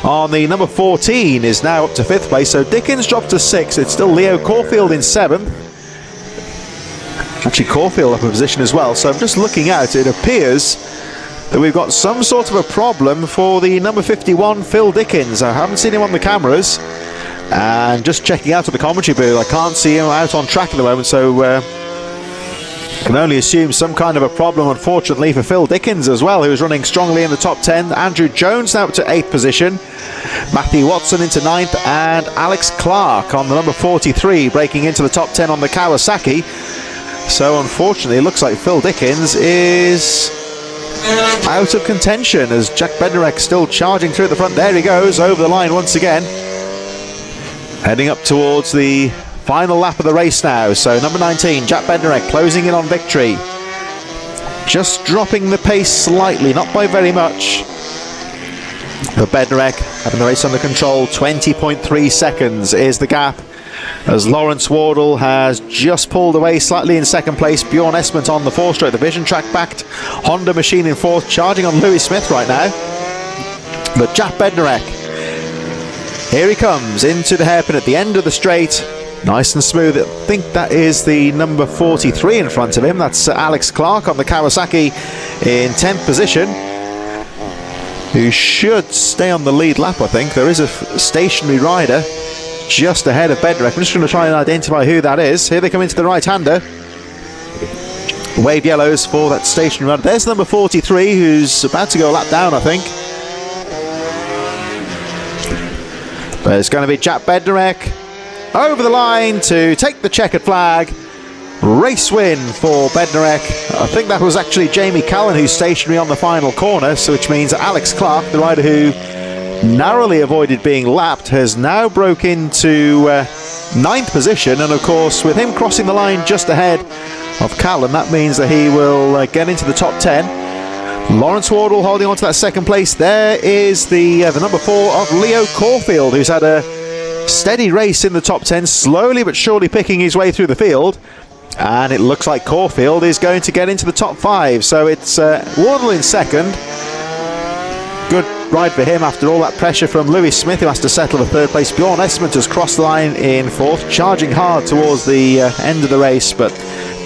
on the number 14 is now up to fifth place. So Dickens dropped to sixth. It's still Leo Caulfield in seventh. Actually, Caulfield up a position as well. So I'm just looking out. It appears that we've got some sort of a problem for the number 51, Phil Dickens. I haven't seen him on the cameras. And just checking out of the commentary booth, I can't see him out on track at the moment. So can only assume some kind of a problem, unfortunately, for Phil Dickens as well, who is running strongly in the top 10. Andrew Jones now up to 8th position. Matthew Watson into 9th, and Alex Clark on the number 43, breaking into the top 10 on the Kawasaki. So unfortunately, it looks like Phil Dickens is out of contention, as Jack Bednarek still charging through at the front. There he goes, over the line once again. Heading up towards the final lap of the race now. So number 19, Jack Bednarek, closing in on victory. Just dropping the pace slightly, not by very much. But Bednarek having the race under control. 20.3 seconds is the gap, as Lawrence Wardle has just pulled away slightly in second place. Bjorn Esmond on the four-stroke, the Vision Track backed Honda machine in fourth, charging on Lewis Smith right now. But Jack Bednarek, here he comes into the hairpin at the end of the straight. Nice and smooth. I think that is the number 43 in front of him. That's Alex Clark on the Kawasaki in 10th position, who should stay on the lead lap, I think. There is a stationary rider just ahead of Bednarek. I'm just going to try and identify who that is. Here they come into the right-hander. Wave yellows for that stationary rider. There's number 43, who's about to go a lap down, I think. But it's going to be Jack Bednarek over the line to take the checkered flag. Race win for Bednarek. I think that was actually Jamie Callan who's stationary on the final corner, so which means Alex Clark, the rider who narrowly avoided being lapped, has now broke into 9th position. And of course, with him crossing the line just ahead of Callan, that means that he will get into the top 10. Lawrence Wardle holding on to that second place. There is the number 4 of Leo Caulfield, who's had a steady race in the top 10, slowly but surely picking his way through the field. And it looks like Caulfield is going to get into the top 5. So it's Wardle in second. Good ride for him after all that pressure from Lewis Smith, who has to settle for third place. Bjorn Esmond has crossed the line in fourth, charging hard towards the end of the race, but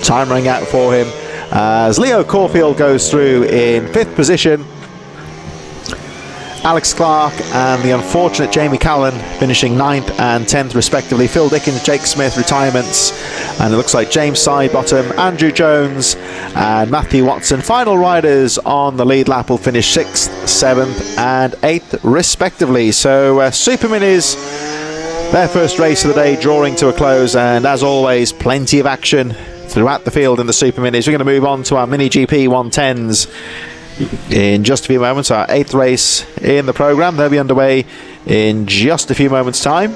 time running out for him, as Leo Caulfield goes through in 5th position. Alex Clark and the unfortunate Jamie Callan finishing 9th and 10th respectively. Phil Dickens, Jake Smith retirements, and it looks like James Sidebottom, Andrew Jones and Matthew Watson, final riders on the lead lap, will finish 6th, 7th and 8th respectively. So Superminis, their first race of the day, drawing to a close, and as always, plenty of action throughout the field in the Superminis. We're going to move on to our Mini GP 110s in just a few moments. Our 8th race in the programme, they'll be underway in just a few moments time.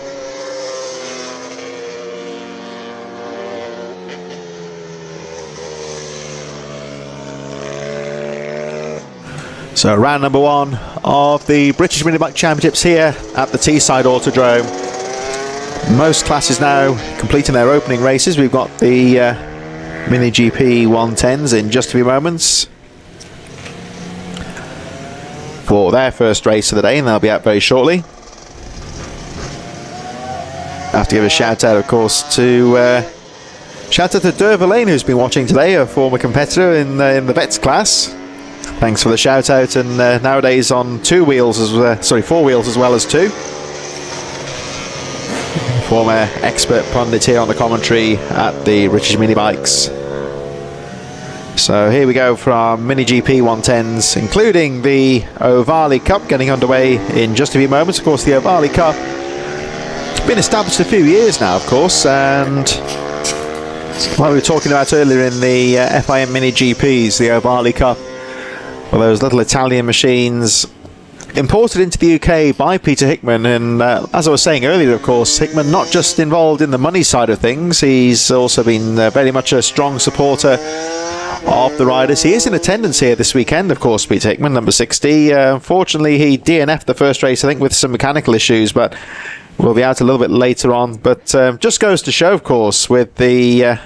So round number 1 of the British Minibike Championships here at the Teesside Autodrome. Most classes now completing their opening races. We've got the Mini GP 110s in just a few moments for their first race of the day, and they'll be out very shortly. I have to give a shout out, of course, to Ohvale, who's been watching today, a former competitor in the vets class. Thanks for the shout out, and nowadays on 4 wheels as well as 2. Former expert pundit here on the commentary at the British Minibikes. So here we go from Mini GP 110s, including the Ohvale Cup getting underway in just a few moments. Of course, the Ohvale Cup has been established a few years now, of course, and like we were talking about earlier in the FIM Mini GPs, the Ohvale Cup, well, those little Italian machines imported into the UK by Peter Hickman, and as I was saying earlier, of course, Hickman not just involved in the money side of things, he's also been very much a strong supporter of the riders. He is in attendance here this weekend, of course, Peter Hickman, number 60. Unfortunately, he DNF'd the first race, I think, with some mechanical issues, but will be out a little bit later on. But just goes to show, of course, with the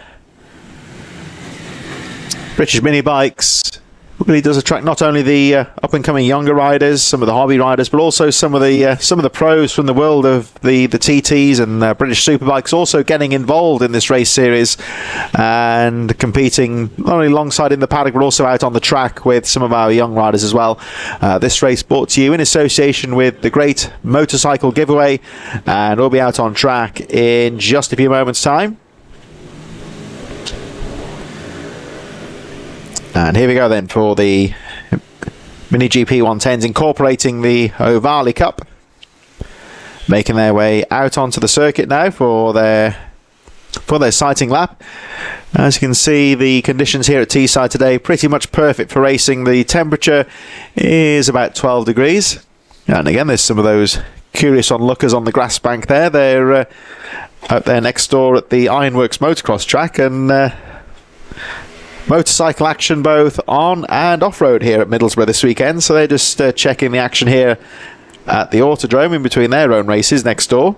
British Minibikes, really does attract not only the up-and-coming younger riders, some of the hobby riders, but also some of the pros from the world of the TTs and British Superbikes also getting involved in this race series and competing not only alongside in the paddock but also out on the track with some of our young riders as well. This race brought to you in association with the Great Motorcycle Giveaway, and we'll be out on track in just a few moments' time. And here we go then for the Mini GP 110s incorporating the Ohvale Cup, making their way out onto the circuit now for their sighting lap. As you can see, the conditions here at Teesside today pretty much perfect for racing. The temperature is about 12 degrees, and again there's some of those curious onlookers on the grass bank there. They're out there next door at the Ironworks motocross track, and motorcycle action both on and off-road here at Middlesbrough this weekend, so they're just checking the action here at the Autodrome in between their own races next door.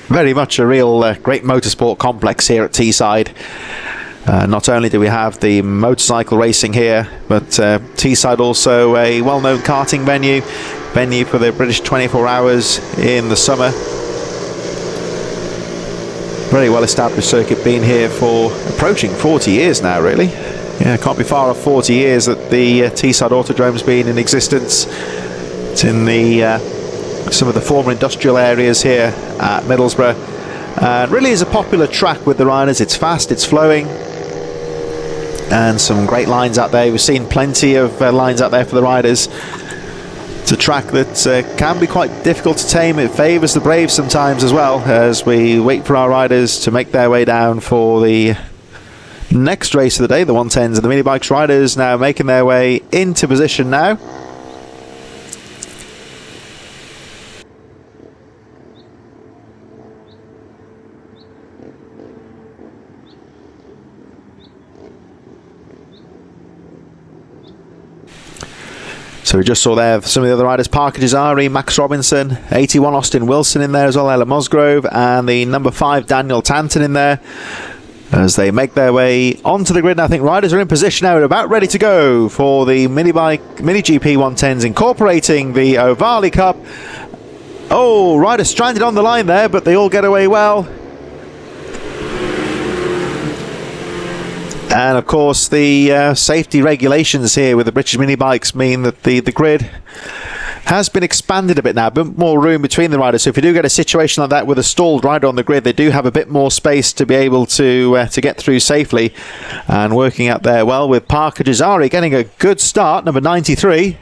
Very much a real great motorsport complex here at Teesside. Not only do we have the motorcycle racing here, but Teesside also a well-known karting venue for the British 24 Hours in the summer. Very well established circuit, been here for approaching 40 years now, really. Yeah, can't be far off 40 years that the Teesside Autodrome's been in existence. It's in the some of the former industrial areas here at Middlesbrough, and really is a popular track with the riders. It's fast, it's flowing, and some great lines out there. We've seen plenty of lines out there for the riders. It's a track that can be quite difficult to tame. It favours the brave sometimes as well, as we wait for our riders to make their way down for the next race of the day, the 110s and the Minibikes. Riders now making their way into position now. So we just saw there some of the other riders: Parker Jazari, Max Robinson, 81 Austin Wilson in there as well, Ella Musgrove, and the number 5 Daniel Tanton in there as they make their way onto the grid. And I think riders are in position now and about ready to go for the Mini GP 110s incorporating the Ohvale Cup. Oh, riders stranded on the line there, but they all get away well. And of course the safety regulations here with the British Minibikes mean that the grid has been expanded a bit now, a bit more room between the riders. So if you do get a situation like that with a stalled rider on the grid, they do have a bit more space to be able to get through safely. And working out there well with Parker Jazari getting a good start, number 93.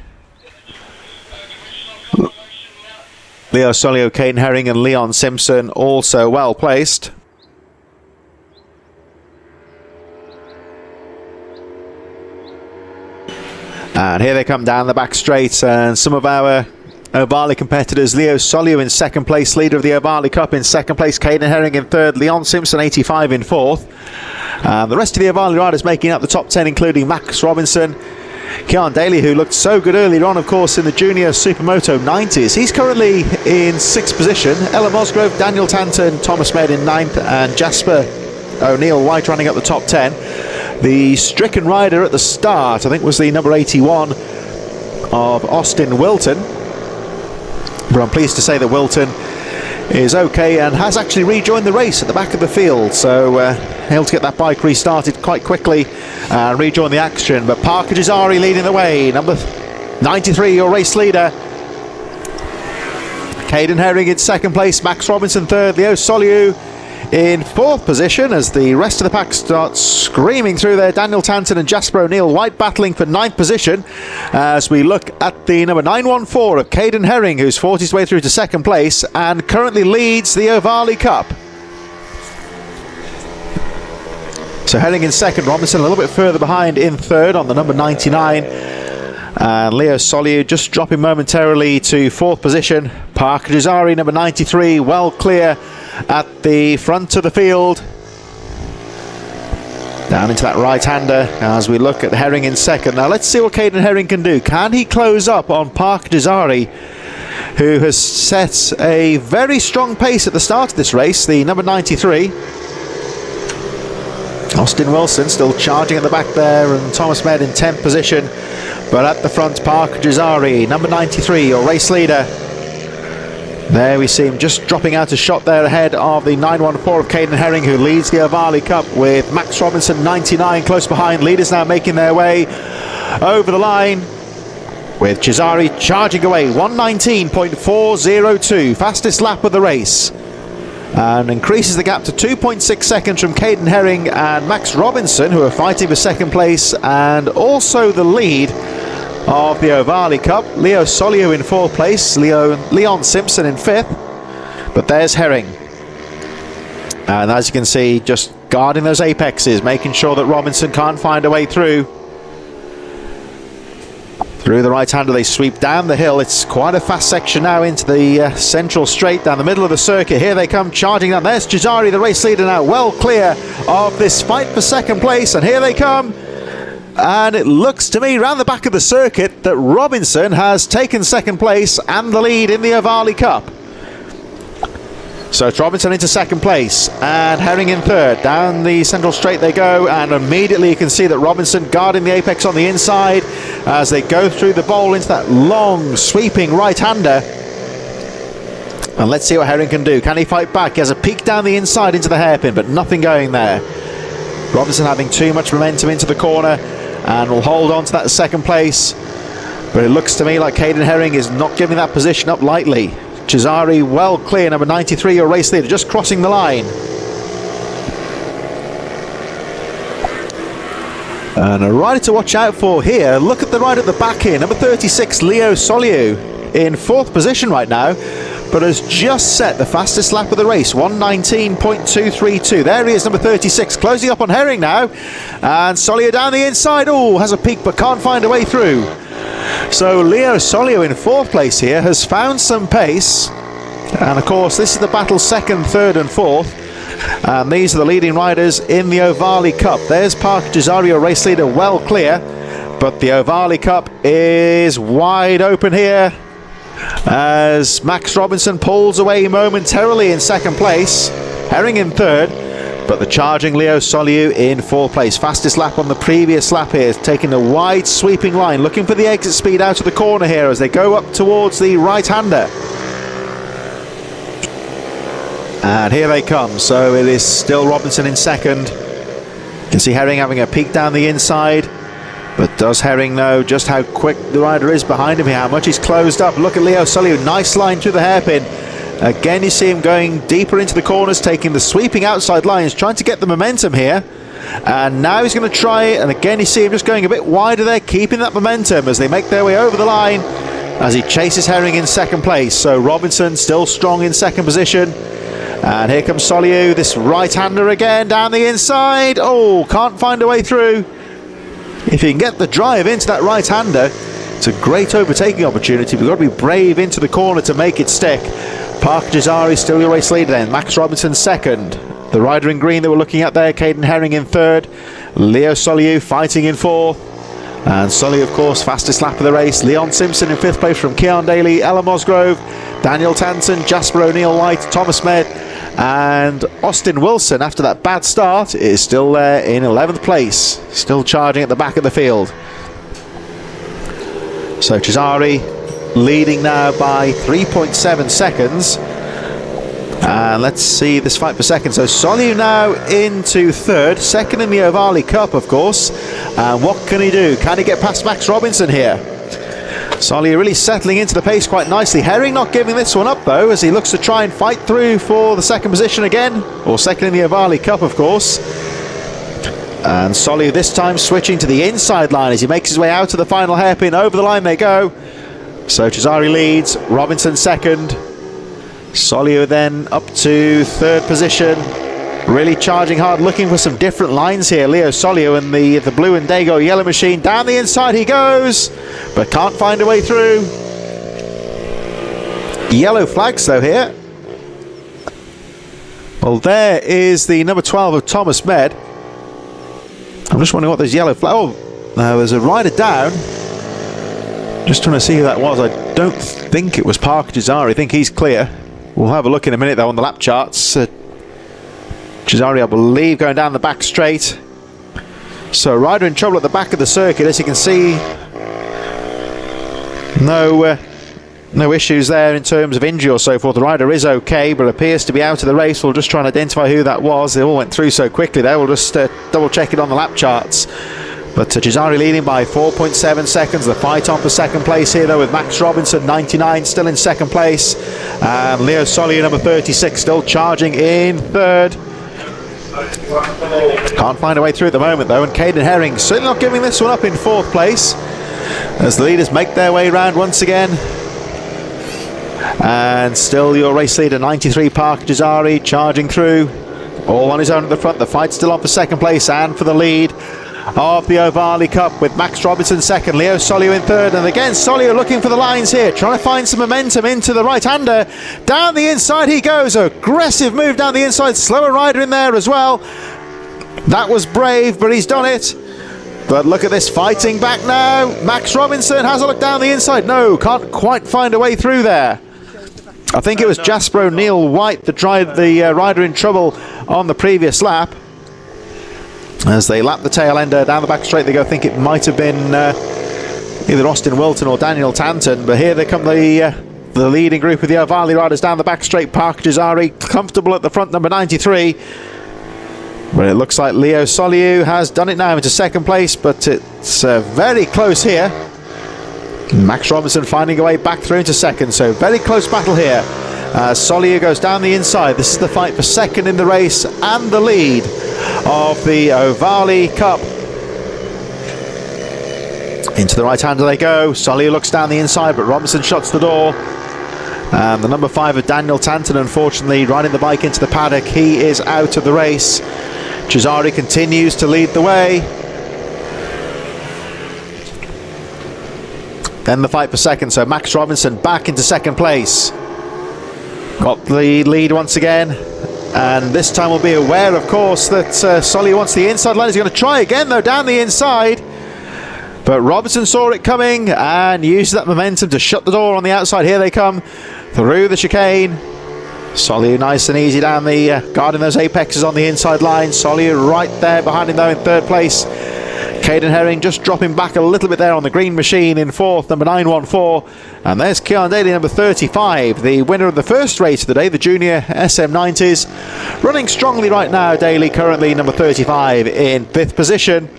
Leo Solio, Kane Herring and Leon Simpson also well placed. And here they come down the back straight, and some of our Ohvale competitors: Leo Solio in second place, leader of the Ohvale Cup in second place, Caden Herring in third, Leon Simpson 85 in fourth. The rest of the Ohvale riders making up the top 10, including Max Robinson Kian Daly, who looked so good earlier on, of course, in the junior Supermoto 90s. He's currently in 6th position. Ella Musgrove, Daniel Tanton, Thomas Med in 9th, and Jasper O'Neill White running up the top 10. The stricken rider at the start, I think, was the number 81 of Austin Wilton. But I'm pleased to say that Wilton is okay and has actually rejoined the race at the back of the field, so able to get that bike restarted quite quickly and rejoin the action. But Parker Jazari leading the way, number 93, your race leader. Caden Herring in 2nd place, Max Robinson 3rd, Leo Soliu in 4th position as the rest of the pack starts screaming through there. Daniel Tanton and Jasper O'Neill White battling for 9th position as we look at the number 914 of Caden Herring, who's fought his way through to 2nd place and currently leads the Ohvale Cup. So Herring in 2nd, Robinson a little bit further behind in 3rd on the number 99. And Leo Soliu just dropping momentarily to 4th position. Parker Jazari, number 93, well clear at the front of the field. Down into that right-hander as we look at Herring in 2nd. Now let's see what Caden Herring can do. Can he close up on Parker Jazari, who has set a very strong pace at the start of this race, the number 93. Austin Wilson still charging at the back there, and Thomas Med in 10th position. But at the front, Parker Jazari, number 93, your race leader. There we see him just dropping out a shot there ahead of the 914 of Caden Herring, who leads the Ohvale Cup, with Max Robinson 99 close behind. Leaders now making their way over the line, with Jazari charging away 1:19.402, fastest lap of the race, and increases the gap to 2.6 seconds from Caden Herring and Max Robinson, who are fighting for 2nd place and also the lead of the Ohvale Cup. Leo Soliu in 4th place, Leon Simpson in 5th, but there's Herring. And as you can see, just guarding those apexes, making sure that Robinson can't find a way through. Through the right-hander, they sweep down the hill. It's quite a fast section now into the central straight down the middle of the circuit. Here they come charging down. There's Jazari, the race leader, now well clear of this fight for 2nd place, and here they come. And it looks to me round the back of the circuit that Robinson has taken 2nd place and the lead in the Ohvale Cup. So it's Robinson into 2nd place and Herring in 3rd. Down the central straight they go, and immediately you can see that Robinson guarding the apex on the inside as they go through the bowl into that long sweeping right-hander. And let's see what Herring can do. Can he fight back? He has a peek down the inside into the hairpin, but nothing going there. Robinson having too much momentum into the corner and will hold on to that 2nd place. But it looks to me like Caden Herring is not giving that position up lightly. Jazari well clear, number 93, your race leader, just crossing the line. And a rider to watch out for here. Look at the rider at the back here, number 36, Leo Soliu, in 4th position right now, but has just set the fastest lap of the race, 1:19.232. There he is, number 36, closing up on Herring now. And Soliu down the inside. Oh, has a peek but can't find a way through. So Leo Soliu in 4th place here has found some pace. And of course, this is the battle 2nd, 3rd and 4th. And these are the leading riders in the Ohvale Cup. There's Parker Jazari, your race leader, well clear. But the Ohvale Cup is wide open here as Max Robinson pulls away momentarily in 2nd place. Herring in 3rd, but the charging Leo Soliu in 4th place. Fastest lap on the previous lap here, taking a wide sweeping line, looking for the exit speed out of the corner here as they go up towards the right-hander. And here they come. So it is still Robinson in 2nd. You can see Herring having a peek down the inside. But does Herring know just how quick the rider is behind him here, how much he's closed up? Look at Leo Soliu, nice line through the hairpin. Again, you see him going deeper into the corners, taking the sweeping outside lines, trying to get the momentum here. And now he's going to try it, and again you see him just going a bit wider there, keeping that momentum as they make their way over the line as he chases Herring in 2nd place. So Robinson still strong in 2nd position. And here comes Soliu, this right-hander again down the inside. Oh, can't find a way through. If he can get the drive into that right-hander, it's a great overtaking opportunity. We've got to be brave into the corner to make it stick. Parker Jazari still your race leader then. Max Robinson 2nd. The rider in green that we're looking at there, Caden Herring in 3rd. Leo Soliu fighting in 4th. And Sully, of course, fastest lap of the race. Leon Simpson in 5th place from Keon Daly, Ella Musgrove, Daniel Tanton, Jasper O'Neill White, Thomas Med, and Austin Wilson, after that bad start, is still there in 11th place, still charging at the back of the field. So Cesari leading now by 3.7 seconds. And let's see this fight for second. So Soliu now into 3rd, second in the Ohvale Cup, of course. And what can he do? Can he get past Max Robinson here? Soliu really settling into the pace quite nicely. Herring not giving this one up, though, as he looks to try and fight through for the second position again. Or second in the Ohvale Cup, of course. And Soliu this time switching to the inside line as he makes his way out to the final hairpin. Over the line they go. So Cesari leads, Robinson second. Soliu then up to 3rd position, really charging hard, looking for some different lines here. Leo Soliu and the blue and Dago yellow machine. Down the inside he goes, but can't find a way through. Yellow flags though here. Well, there is the number 12 of Thomas Med. I'm just wondering what those yellow flags... Oh, no, there's a rider down. Just trying to see who that was. I don't think it was Parker Cesari. I think he's clear. We'll have a look in a minute though on the lap charts. Cesari, I believe, going down the back straight. So rider in trouble at the back of the circuit, as you can see. No issues there in terms of injury or so forth. The rider is okay, but appears to be out of the race. We'll just try and identify who that was. They all went through so quickly there. We'll just double check it on the lap charts. But Cesari leading by 4.7 seconds. The fight on for second place here though, with Max Robinson 99 still in second place, and Leo Soliu number 36 still charging in 3rd. Can't find a way through at the moment though, and Caden Herring certainly not giving this one up in 4th place as the leaders make their way round once again. And still your race leader 93 Parker Cesari charging through, all on his own at the front. The fight's still on for second place and for the lead of the Ohvale Cup, with Max Robinson second, Leo Soliu in 3rd, and again Soliu looking for the lines here, trying to find some momentum into the right-hander. Down the inside he goes, aggressive move down the inside, slower rider in there as well. That was brave, but he's done it. But look at this, fighting back now. Max Robinson has a look down the inside. No, can't quite find a way through there. I think it was Jasper O'Neill White that tried the rider in trouble on the previous lap. As they lap the tail ender down the back straight they go. I think it might have been either Austin Wilton or Daniel Tanton, but here they come, the leading group of the Ohvale riders down the back straight. Parker Cesari comfortable at the front, number 93. But it looks like Leo Soliu has done it now into second place, but it's very close here. Max Robinson finding a way back through into second, so very close battle here. Soliu goes down the inside. This is the fight for second in the race and the lead of the Ohvale Cup. Into the right-hander they go. Soliu looks down the inside, but Robinson shuts the door. And the number 5 of Daniel Tanton, unfortunately, riding the bike into the paddock. He is out of the race. Cesari continues to lead the way. Then the fight for second, so Max Robinson back into second place. Got the lead once again, and this time we'll be aware, of course, that Soliu wants the inside line. He's going to try again, though, down the inside. But Robinson saw it coming and used that momentum to shut the door on the outside. Here they come through the chicane. Soliu nice and easy down the guarding those apexes on the inside line. Soliu right there behind him though in 3rd place. Caden Herring just dropping back a little bit there on the green machine in 4th, number 914. And there's Keon Daly, number 35, the winner of the first race of the day, the junior SM90s. Running strongly right now, Daly currently number 35 in 5th position.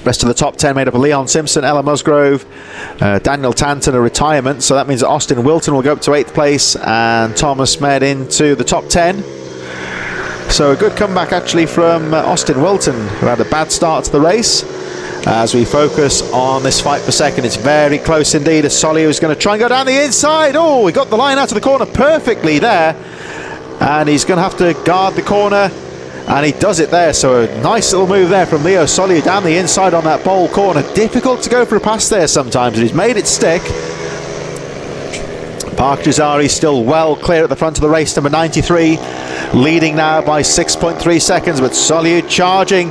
Rest of the top 10 made up of Leon Simpson, Ella Musgrove, Daniel Tanton a retirement, so that means that Austin Wilton will go up to 8th place and Thomas Med into the top 10. So a good comeback actually from Austin Wilton, who had a bad start to the race. As we focus on this fight for second, it's very close indeed as Soliu is going to try and go down the inside. Oh, he got the line out of the corner perfectly there, and he's going to have to guard the corner. And he does it there, so a nice little move there from Leo Soliu down the inside on that bowl corner. Difficult to go for a pass there sometimes, but he's made it stick. Parker Cesari still well clear at the front of the race, number 93, leading now by 6.3 seconds, but Soliu charging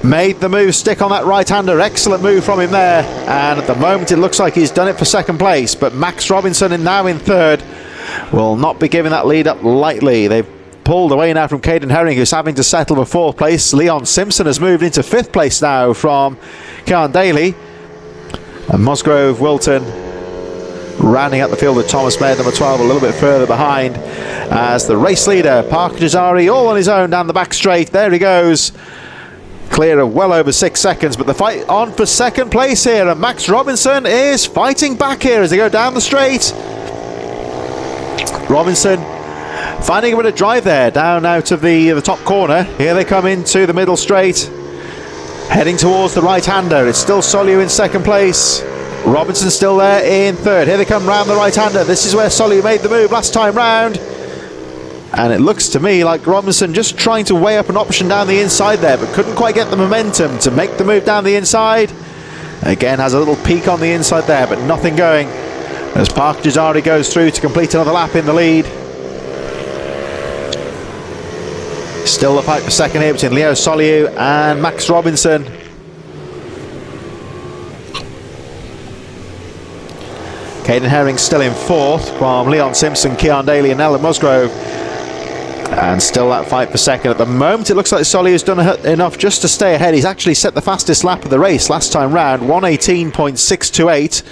made the move, stick on that right-hander. Excellent move from him there, and at the moment it looks like he's done it for second place, but Max Robinson is now in third. Will not be giving that lead up lightly. They've pulled away now from Caden Herring, who's having to settle for fourth place. Leon Simpson has moved into fifth place now from Cian Daly, and Musgrove Wilton rounding out the field with Thomas Mayer, number 12, a little bit further behind, as the race leader, Parker Jazari, all on his own down the back straight. There he goes, clear of well over 6 seconds, but the fight on for second place here, and Max Robinson is fighting back here as they go down the straight. Robinson finding a bit of drive there, down out of the top corner. Here they come into the middle straight, heading towards the right-hander. It's still Soliu in second place. Robinson still there in third. Here they come round the right-hander. This is where Soliu made the move last time round. And it looks to me like Robinson just trying to weigh up an option down the inside there, but couldn't quite get the momentum to make the move down the inside. Again, has a little peak on the inside there, but nothing going, as Parker Jazari goes through to complete another lap in the lead. Still the fight for second here between Leo Soliu and Max Robinson. Caden Herring still in fourth from Leon Simpson, Cian Daly and Ella Musgrove. And still that fight for second. At the moment it looks like Soliu's done enough just to stay ahead. He's actually set the fastest lap of the race last time round, 1:18.628.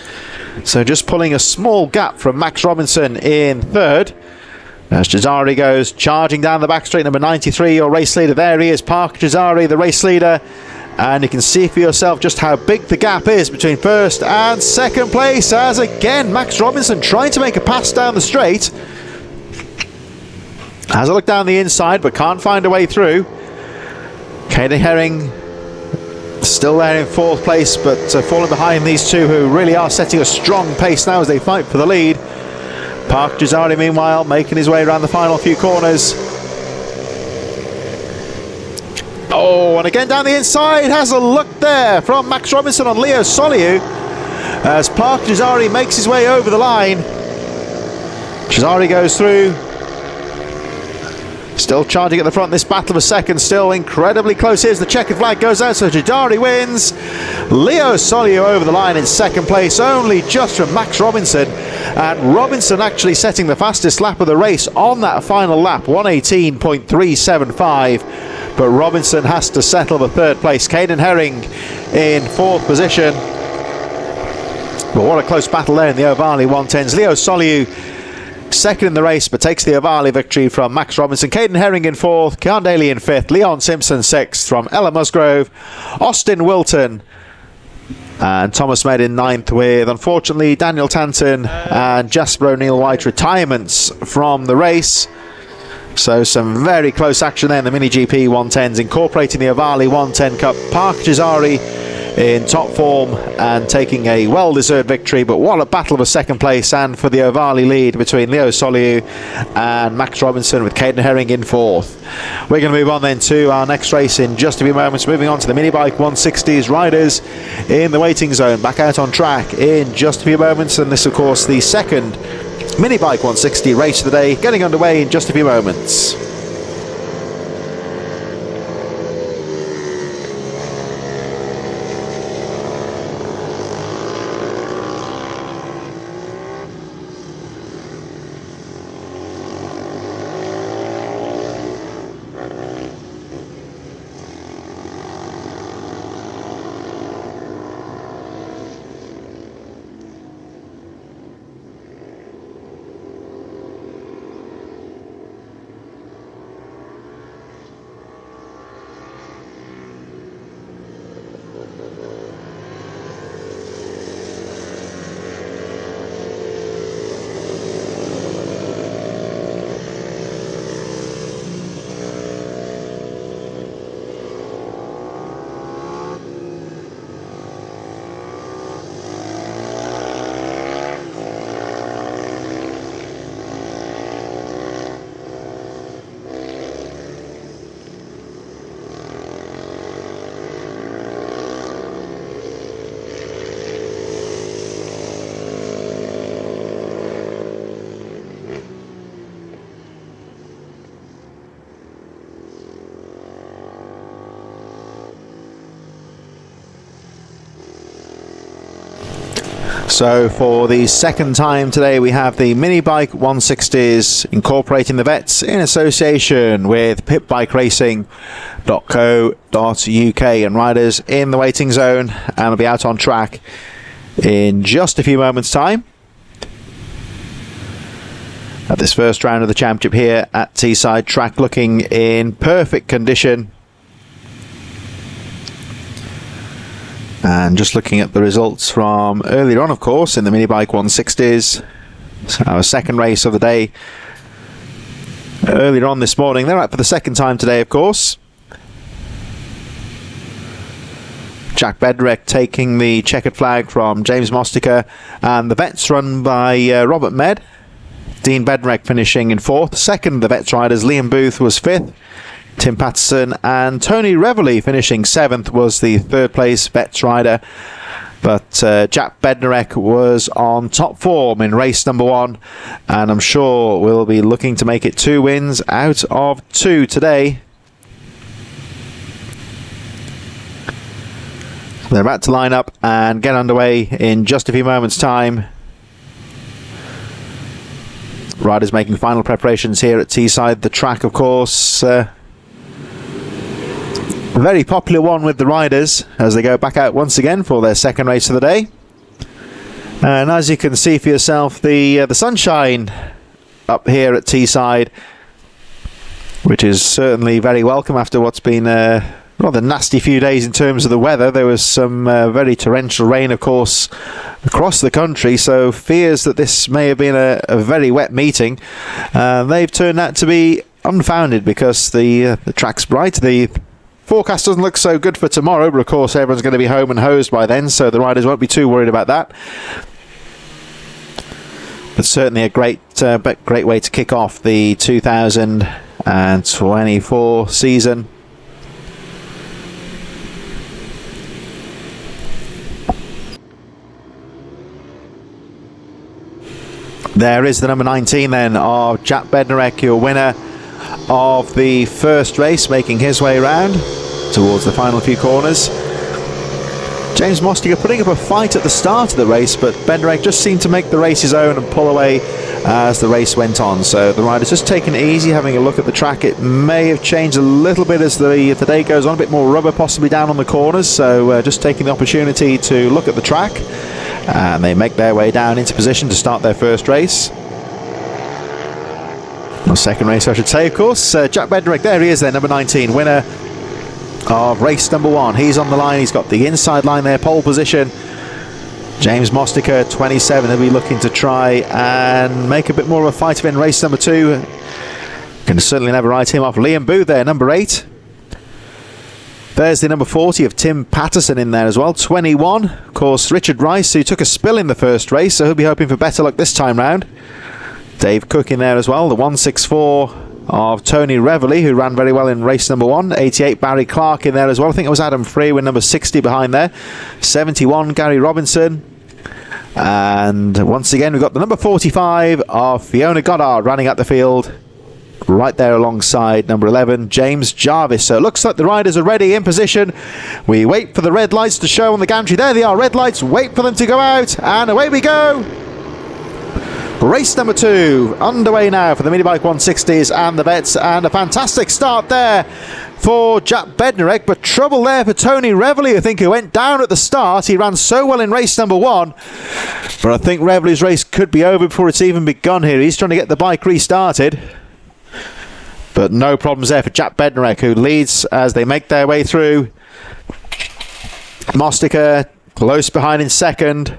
So just pulling a small gap from Max Robinson in third. As Jazari goes charging down the back straight, number 93, your race leader. There he is, Parker Jazari, the race leader. And you can see for yourself just how big the gap is between first and second place, as again Max Robinson trying to make a pass down the straight. Has a look down the inside but can't find a way through. Caden Herring still there in fourth place, but falling behind these two who really are setting a strong pace now as they fight for the lead. Parker Jazari meanwhile making his way around the final few corners. Oh, and again down the inside, has a look there from Max Robinson on Leo Soliu, as Parker Jazari makes his way over the line. Jazari goes through, still charging at the front. This battle of a second still incredibly close. Here's the checkered flag goes out, so Jazari wins. Leo Soliu over the line in second place, only just from Max Robinson, and Robinson actually setting the fastest lap of the race on that final lap, 1:18.375. But Robinson has to settle for third place. Caden Herring in fourth position. But what a close battle there in the Ohvale 110s. Leo Soliu second in the race, but takes the Ohvale victory from Max Robinson. Caden Herring in fourth, Cian Daly in fifth, Leon Simpson sixth from Ella Musgrove, Austin Wilton and Thomas Mayer in ninth, with unfortunately Daniel Tanton and Jasper O'Neill White retirements from the race. So some very close action there in the Mini GP 110s, incorporating the Ohvale 110 Cup. Parker Jazari in top form and taking a well-deserved victory, but what a battle of a second place, and for the Ohvale lead between Leo Soliu and Max Robinson, with Caden Herring in fourth. We're going to move on then to our next race in just a few moments, moving on to the Minibike 160s riders in the waiting zone, back out on track in just a few moments. And this of course the second Minibike 160 race of the day, getting underway in just a few moments. So for the second time today, we have the Minibike 160s incorporating the vets in association with pitbike.racing.co.uk, and riders in the waiting zone, and will be out on track in just a few moments' time at this first round of the championship here at Teesside. Track looking in perfect condition. And just looking at the results from earlier on, of course, in the Minibike 160s, our second race of the day earlier on this morning. They're out for the second time today, of course. Jack Bednarek taking the checkered flag from James Mostica, and the vets run by Robert Med. Dean Bednarek finishing in fourth. Second, the vets riders, Liam Booth was fifth. Tim Patterson and Tony Reveley finishing seventh was the third place vets rider. But Jack Bednarek was on top form in race number one, and I'm sure we'll be looking to make it 2 wins out of 2 today. They're about to line up and get underway in just a few moments' time. Riders making final preparations here at Teesside. The track, of course, a very popular one with the riders as they go back out once again for their second race of the day. And as you can see for yourself, the sunshine up here at Teesside, which is certainly very welcome after what's been a rather nasty few days in terms of the weather. There was some very torrential rain, of course, across the country, so fears that this may have been a very wet meeting. They've turned out to be unfounded because the track's bright. The forecast doesn't look so good for tomorrow, but of course everyone's going to be home and hosed by then, so the riders won't be too worried about that. But certainly a great way to kick off the 2024 season. There is the number 19 then of Jack Bednarek, your winner of the first race, making his way around towards the final few corners. James Mostica putting up a fight at the start of the race, but Bednarek just seemed to make the race his own and pull away as the race went on. So the riders just taking it easy, having a look at the track. It may have changed a little bit as the day goes on, a bit more rubber possibly down on the corners, so just taking the opportunity to look at the track, and they make their way down into position to start their first race. Well, second race, I should say, of course. Jack Bednarek, there he is there, number 19, winner of race number one. He's on the line, he's got the inside line there, pole position. James Mostica, 27, he'll be looking to try and make a bit more of a fight of in race number two. Can certainly never write him off. Liam Booth there, number 8. There's the number 40 of Tim Patterson in there as well, 21. Of course, Richard Rice, who took a spill in the first race, so he'll be hoping for better luck this time round. Dave Cook in there as well, the 164 of Tony Reveley, who ran very well in race number 1. 88 Barry Clark in there as well. I think it was Adam Free with number 60 behind there. 71 Gary Robinson. And once again, we've got the number 45 of Fiona Goddard running at the field, right there alongside number 11 James Jarvis. So it looks like the riders are ready, in position. We wait for the red lights to show on the gantry. There they are, red lights. Wait for them to go out, and away we go. Race number 2 underway now for the Minibike 160s and the vets, and a fantastic start there for Jack Bednarek, but trouble there for Tony Reveley, I think, who went down at the start. He ran so well in race number 1, but I think Reveley's race could be over before it's even begun here. He's trying to get the bike restarted, but no problems there for Jack Bednarek, who leads as they make their way through. Mostica close behind in second.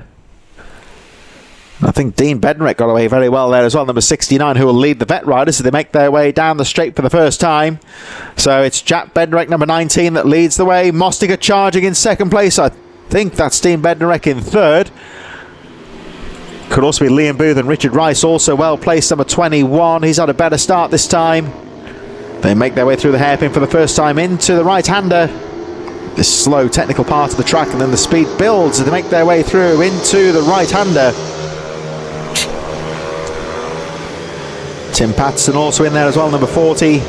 I think Dean Bednarek got away very well there as well, number 69, who will lead the vet riders as they make their way down the straight for the first time. So it's Jack Bednarek, number 19, that leads the way. Mostica charging in second place. I think that's Dean Bednarek in third. Could also be Liam Booth and Richard Rice, also well placed, number 21. He's had a better start this time. They make their way through the hairpin for the first time into the right-hander. This slow technical part of the track, and then the speed builds as they make their way through into the right-hander. Tim Patterson also in there as well, number 40.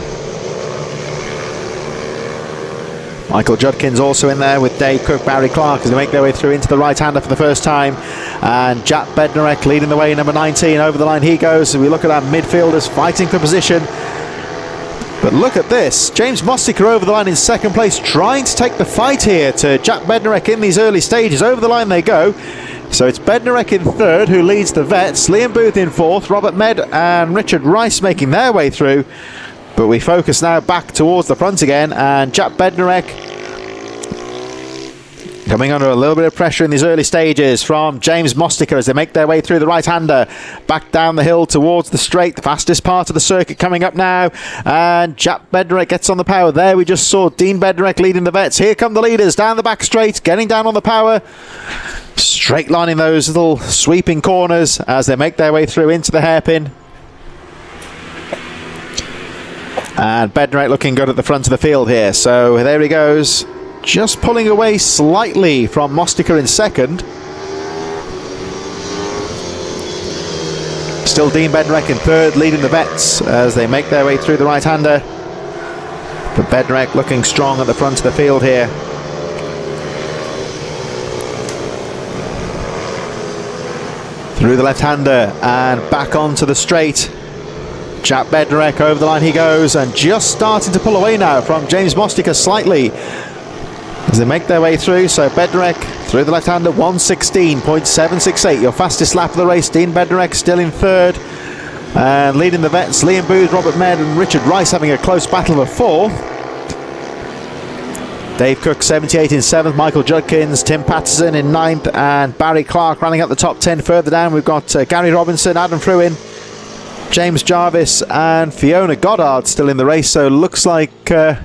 Michael Judkins also in there with Dave Cook, Barry Clark as they make their way through into the right-hander for the first time. And Jack Bednarek leading the way, number 19. Over the line he goes. So we look at our midfielders fighting for position. But look at this. James Mostiker over the line in second place, trying to take the fight here to Jack Bednarek in these early stages. Over the line they go. So it's Bednarek in third, who leads the vets. Liam Booth in fourth. Robert Med and Richard Rice making their way through. But we focus now back towards the front again, and Jack Bednarek coming under a little bit of pressure in these early stages from James Mostiker as they make their way through the right-hander. Back down the hill towards the straight, the fastest part of the circuit coming up now. And Jack Bednarek gets on the power. There we just saw Dean Bednarek leading the vets. Here come the leaders down the back straight, getting down on the power. Straight lining those little sweeping corners as they make their way through into the hairpin. And Bednarek looking good at the front of the field here. So there he goes. Just pulling away slightly from Mostiker in second. Still Dean Bednarek in third, leading the vets as they make their way through the right-hander. But Bednarek looking strong at the front of the field here. Through the left-hander and back onto the straight. Jack Bednarek over the line he goes, and just starting to pull away now from James Mostiker slightly as they make their way through. So Bednarek through the left-hander, 1:16.768, your fastest lap of the race. Dean Bednarek still in third, and leading the vets, Liam Booth, Robert Med and Richard Rice having a close battle of fourth. Dave Cook 78 in 7th, Michael Judkins, Tim Patterson in 9th, and Barry Clark running up the top 10. Further down we've got Gary Robinson, Adam Fruin, James Jarvis and Fiona Goddard still in the race. So looks like a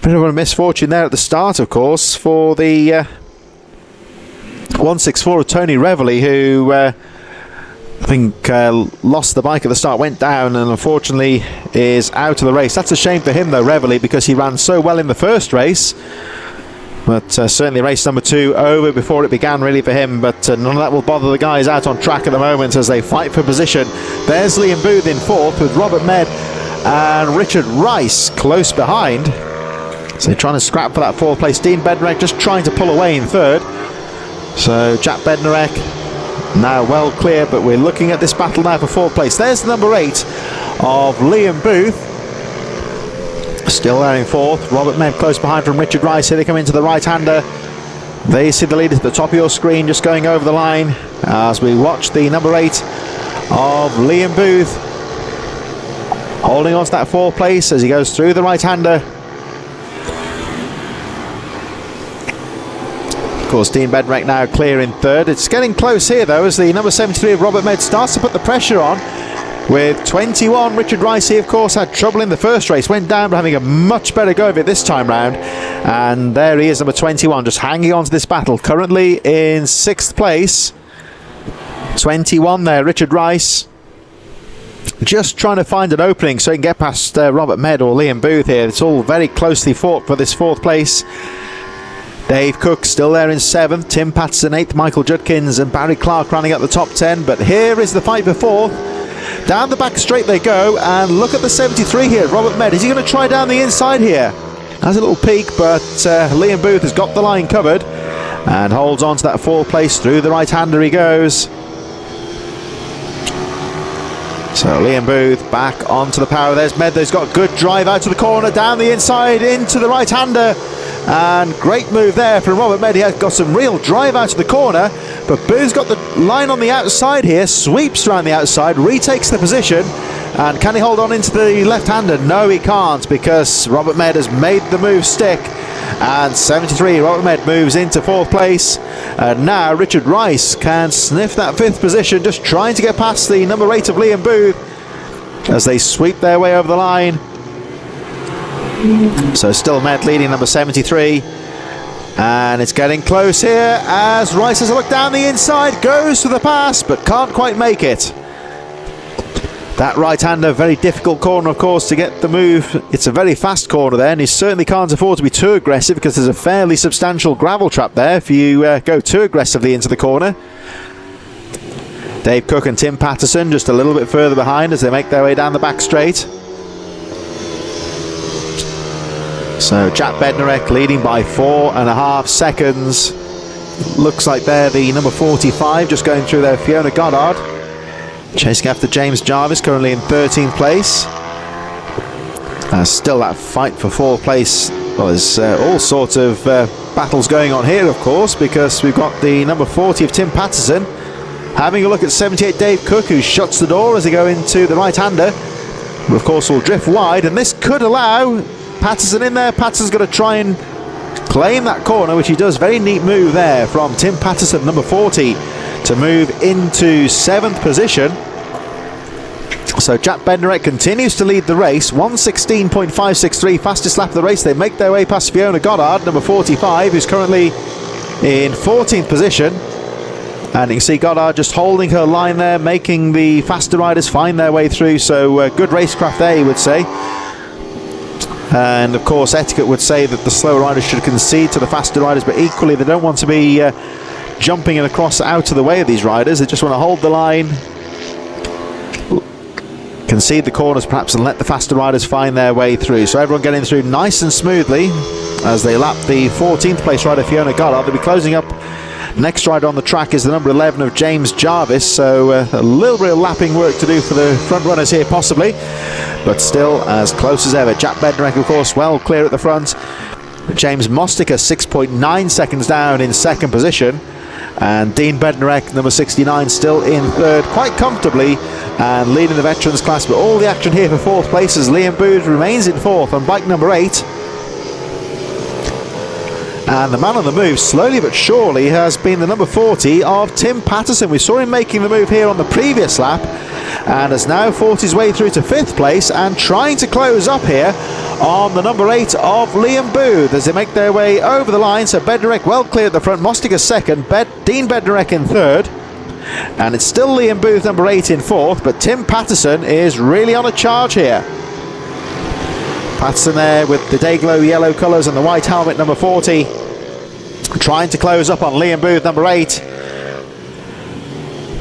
bit of a misfortune there at the start, of course, for the 164 of Tony Reveley, who I think lost the bike at the start, went down, and unfortunately is out of the race. That's a shame for him though, Reveley, because he ran so well in the first race. But certainly race number 2 over before it began really for him. But none of that will bother the guys out on track at the moment as they fight for position. There's Liam Booth in fourth with Robert Med and Richard Rice close behind. So they're trying to scrap for that fourth place. Dean Bednarek just trying to pull away in third. So Jack Bednarek now well clear, but we're looking at this battle now for fourth place. There's the number 8 of Liam Booth. Still there in fourth. Robert Med close behind from Richard Rice. Here they come into the right-hander. They see the leaders at the top of your screen just going over the line as we watch the number 8 of Liam Booth holding on to that fourth place as he goes through the right-hander. Of course, Dean Bednarek now clear in third. It's getting close here though as the number 73 of Robert Med starts to put the pressure on. With 21, Richard Rice, he of course had trouble in the first race, went down but having a much better go of it this time round. And there he is, number 21, just hanging on to this battle, currently in 6th place. 21 there, Richard Rice, just trying to find an opening so he can get past Robert Med or Liam Booth here. It's all very closely fought for this 4th place. Dave Cook still there in 7th, Tim Patterson 8th, Michael Judkins and Barry Clark running up the top 10. But here is the fight for 4th. Down the back straight they go, and look at the 73 here, Robert Med. Is he going to try down the inside here? Has a little peek, but Liam Booth has got the line covered and holds on to that 4th place. Through the right-hander he goes. So Liam Booth back onto the power. There's Med, he's got good drive out to the corner, down the inside into the right-hander. And great move there from Robert Med. He has got some real drive out of the corner, but Booth's got the line on the outside here, sweeps around the outside, retakes the position, and can he hold on into the left-hander? No, he can't, because Robert Med has made the move stick. And 73, Robert Med moves into 4th place. And now Richard Rice can sniff that 5th position, just trying to get past the number 8 of Liam Booth as they sweep their way over the line. So still Med leading number 73, and it's getting close here as Rice has a look down the inside, goes for the pass but can't quite make it. That right-hander, very difficult corner of course to get the move. It's a very fast corner there, and he certainly can't afford to be too aggressive because there's a fairly substantial gravel trap there if you go too aggressively into the corner. Dave Cook and Tim Patterson just a little bit further behind as they make their way down the back straight. So Jack Bednarek leading by 4.5 seconds. Looks like they're the number 45 just going through there. Fiona Goddard chasing after James Jarvis, currently in 13th place. Still that fight for 4th place. Well, there's all sorts of battles going on here, of course, because we've got the number 40 of Tim Patterson having a look at 78 Dave Cook, who shuts the door as they go into the right-hander. But of course will drift wide, and this could allow Patterson in there. Patterson's got to try and claim that corner, which he does. Very neat move there from Tim Patterson, number 40, to move into 7th position. So Jack Bednarek continues to lead the race, 1:16.563, fastest lap of the race. They make their way past Fiona Goddard, number 45, who's currently in 14th position. And you can see Goddard just holding her line there, making the faster riders find their way through. So good racecraft there, you would say. And of course etiquette would say that the slower riders should concede to the faster riders, but equally they don't want to be jumping and across out of the way of these riders. They just want to hold the line, concede the corners perhaps, and let the faster riders find their way through. So everyone getting through nice and smoothly as they lap the 14th place rider Fiona Goddard. They'll be closing up. Next rider on the track is the number 11 of James Jarvis, so a little bit of lapping work to do for the front runners here possibly, but still as close as ever. Jack Bednarek, of course, well clear at the front. James Mosticker 6.9 seconds down in 2nd position, and Dean Bednarek, number 69, still in 3rd quite comfortably and leading the veterans class. But all the action here for 4th place as Liam Booth remains in 4th on bike number 8. And the man on the move, slowly but surely, has been the number 40 of Tim Patterson. We saw him making the move here on the previous lap, and has now fought his way through to 5th place and trying to close up here on the number 8 of Liam Booth as they make their way over the line. So Bednarek well clear at the front, Mosticker 2nd, Dean Bednarek in 3rd, and it's still Liam Booth number 8 in 4th, but Tim Patterson is really on a charge here. Patterson there with the Dayglow yellow colours and the white helmet, number 40, trying to close up on Liam Booth, number 8.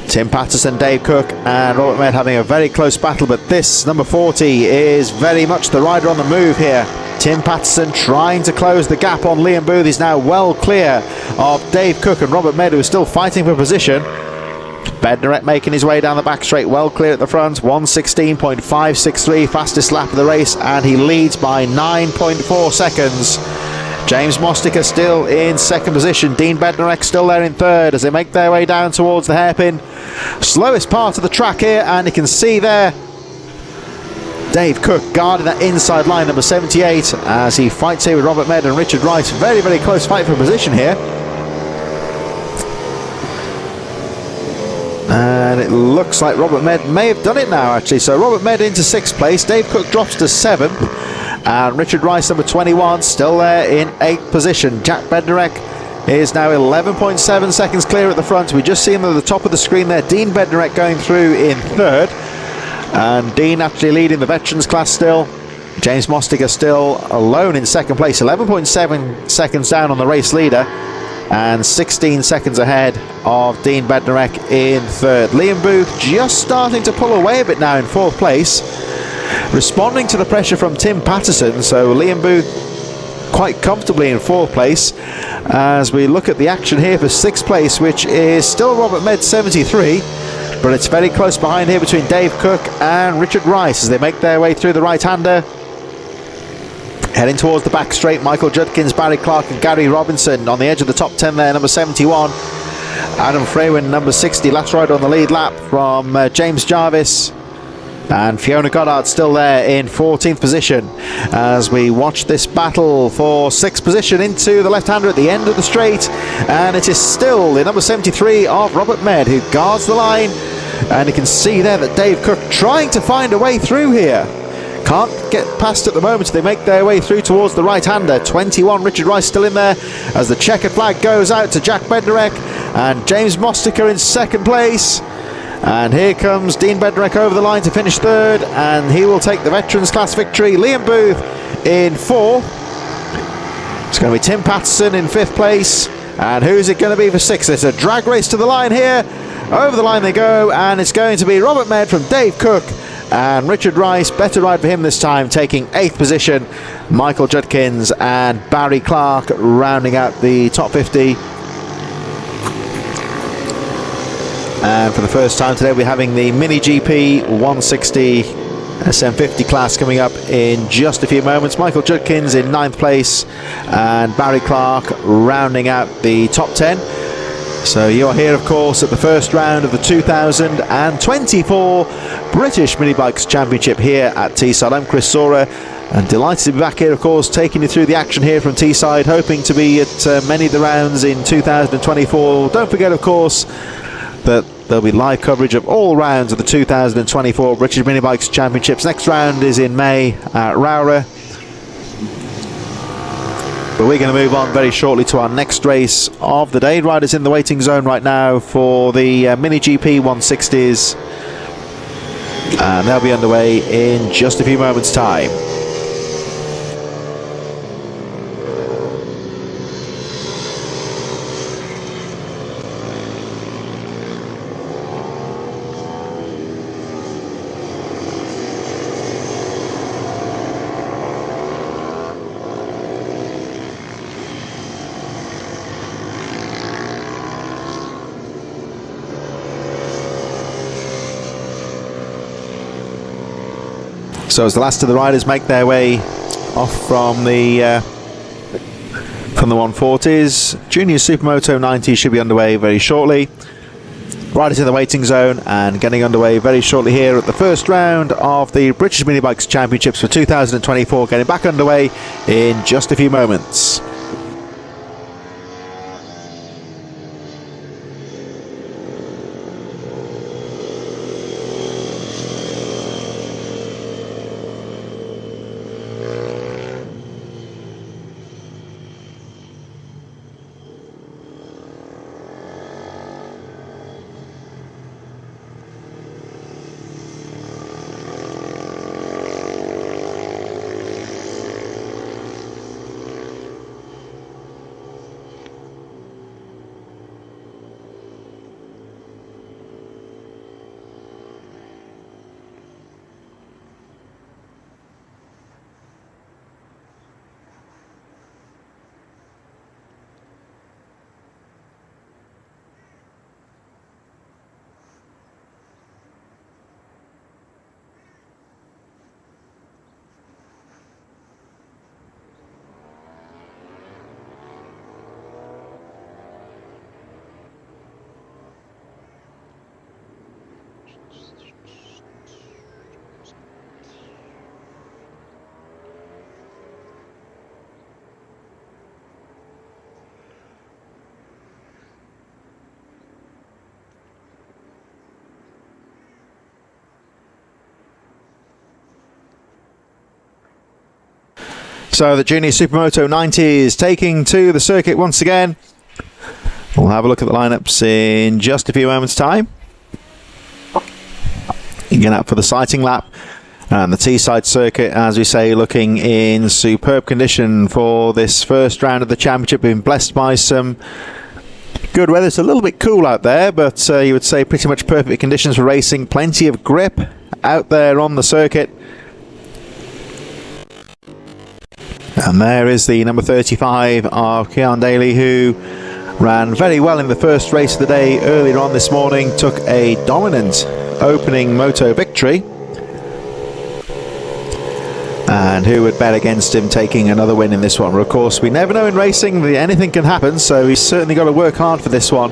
Tim Patterson, Dave Cook and Robert Med having a very close battle, but this number 40 is very much the rider on the move here. Tim Patterson trying to close the gap on Liam Booth. He's now well clear of Dave Cook and Robert Med, who are still fighting for position. Bednarek making his way down the back straight, well clear at the front, 1:16.563, fastest lap of the race, and he leads by 9.4 seconds. James Mosticker still in 2nd position, Dean Bednarek still there in 3rd as they make their way down towards the hairpin. Slowest part of the track here, and you can see there Dave Cook guarding that inside line, number 78, as he fights here with Robert Med and Richard Rice. Very, very close fight for position here. And it looks like Robert Med may have done it now, actually. So Robert Med into 6th place, Dave Cook drops to 7th, and Richard Rice, number 21, still there in 8th position. Jack Bednarek is now 11.7 seconds clear at the front. We just see him at the top of the screen there. Dean Bednarek going through in 3rd, and Dean actually leading the veterans class still. James Mosticker still alone in 2nd place, 11.7 seconds down on the race leader, and 16 seconds ahead of Dean Bednarek in 3rd. Liam Booth just starting to pull away a bit now in 4th place, responding to the pressure from Tim Patterson. So Liam Booth quite comfortably in 4th place as we look at the action here for 6th place, which is still Robert Med 73, but it's very close behind here between Dave Cook and Richard Rice as they make their way through the right-hander. Heading towards the back straight, Michael Judkins, Barry Clark and Gary Robinson on the edge of the top 10 there, number 71. Adam Freywin, number 60, last rider on the lead lap from James Jarvis. And Fiona Goddard still there in 14th position as we watch this battle for 6th position into the left-hander at the end of the straight. And it is still the number 73 of Robert Med who guards the line. And you can see there that Dave Cook trying to find a way through here. Can't get past at the moment. They make their way through towards the right-hander. 21, Richard Rice still in there as the checkered flag goes out to Jack Bednarek and James Mosticker in 2nd place. And here comes Dean Bednarek over the line to finish 3rd, and he will take the veterans class victory. Liam Booth in 4th. It's going to be Tim Patterson in 5th place. And who's it going to be for 6th? It's a drag race to the line here. Over the line they go, and it's going to be Robert Med from Dave Cook and Richard Rice, better ride for him this time, taking 8th position. Michael Judkins and Barry Clark rounding out the top 50. And for the first time today, we're having the Mini GP 160 SM50 class coming up in just a few moments. Michael Judkins in 9th place and Barry Clark rounding out the top 10. So you're here, of course, at the first round of the 2024 British Mini Bikes Championship here at Teesside. I'm Chris Sora, and delighted to be back here, of course, taking you through the action here from Teesside, hoping to be at many of the rounds in 2024. Don't forget, of course, that there'll be live coverage of all rounds of the 2024 British Mini Bikes Championships. Next round is in May at Rowra. But we're going to move on very shortly to our next race of the day. Riders in the waiting zone right now for the Mini GP 160s. And they'll be underway in just a few moments' time. So as the last of the riders make their way off from the 140s, Junior Supermoto 90 should be underway very shortly. Riders in the waiting zone and getting underway very shortly here at the first round of the British Mini Bikes Championships for 2024, getting back underway in just a few moments. So the Junior Supermoto 90 is taking to the circuit once again. We'll have a look at the lineups in just a few moments' time. Again, up for the sighting lap. And the Teesside circuit, as we say, looking in superb condition for this first round of the championship. Been blessed by some good weather. It's a little bit cool out there, but you would say pretty much perfect conditions for racing. Plenty of grip out there on the circuit. And there is the number 35 of Kean Daly, who ran very well in the first race of the day earlier on this morning. Took a dominant opening moto victory. And who would bet against him taking another win in this one? Well, of course, we never know in racing. Anything can happen, so he's certainly got to work hard for this one.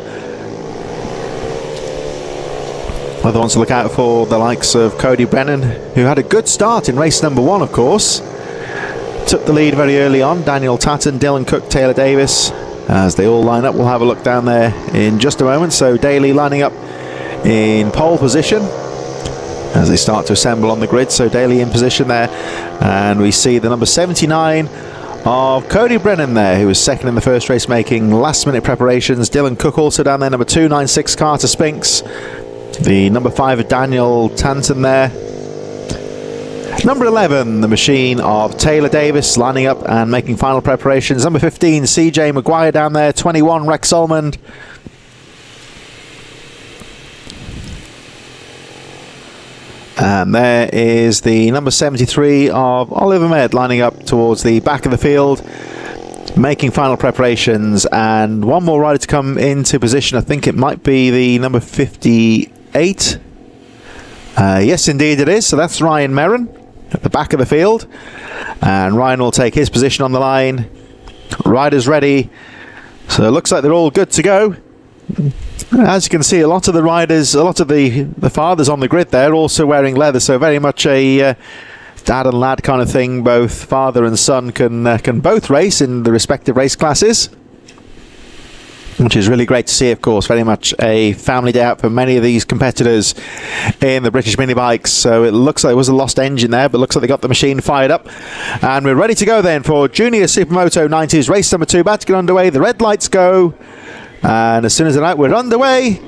Other ones to look out for, the likes of Cody Brennan, who had a good start in race number 1, of course. Took the lead very early on. Daniel Tatton, Dylan Cook, Taylor Davis, as they all line up. We'll have a look down there in just a moment. So Daly lining up in pole position as they start to assemble on the grid. So Daly in position there, and we see the number 79 of Cody Brennan there, who was second in the first race, making last minute preparations. Dylan Cook also down there, number 296 Carter Spinks, the number 5 of Daniel Tanton there. Number 11, the machine of Taylor Davis, lining up and making final preparations. Number 15, CJ Maguire down there. 21, Rex Almond. And there is the number 73 of Oliver Med lining up towards the back of the field, making final preparations. And one more rider to come into position. I think it might be the number 58. Yes, indeed it is. So that's Ryan Merrin at the back of the field. And Ryan will take his position on the line. Riders ready. So it looks like they're all good to go. As you can see, a lot of the riders, a lot of the fathers on the grid there also wearing leather, so very much a dad and lad kind of thing. Both father and son can both race in the respective race classes, which is really great to see, of course. Very much a family day out for many of these competitors in the British mini bikes. So it looks like it was a lost engine there, but looks like they got the machine fired up. And we're ready to go then for Junior Supermoto 90s race number 2. About to get underway. The red lights go. And as soon as they're out, we're underway.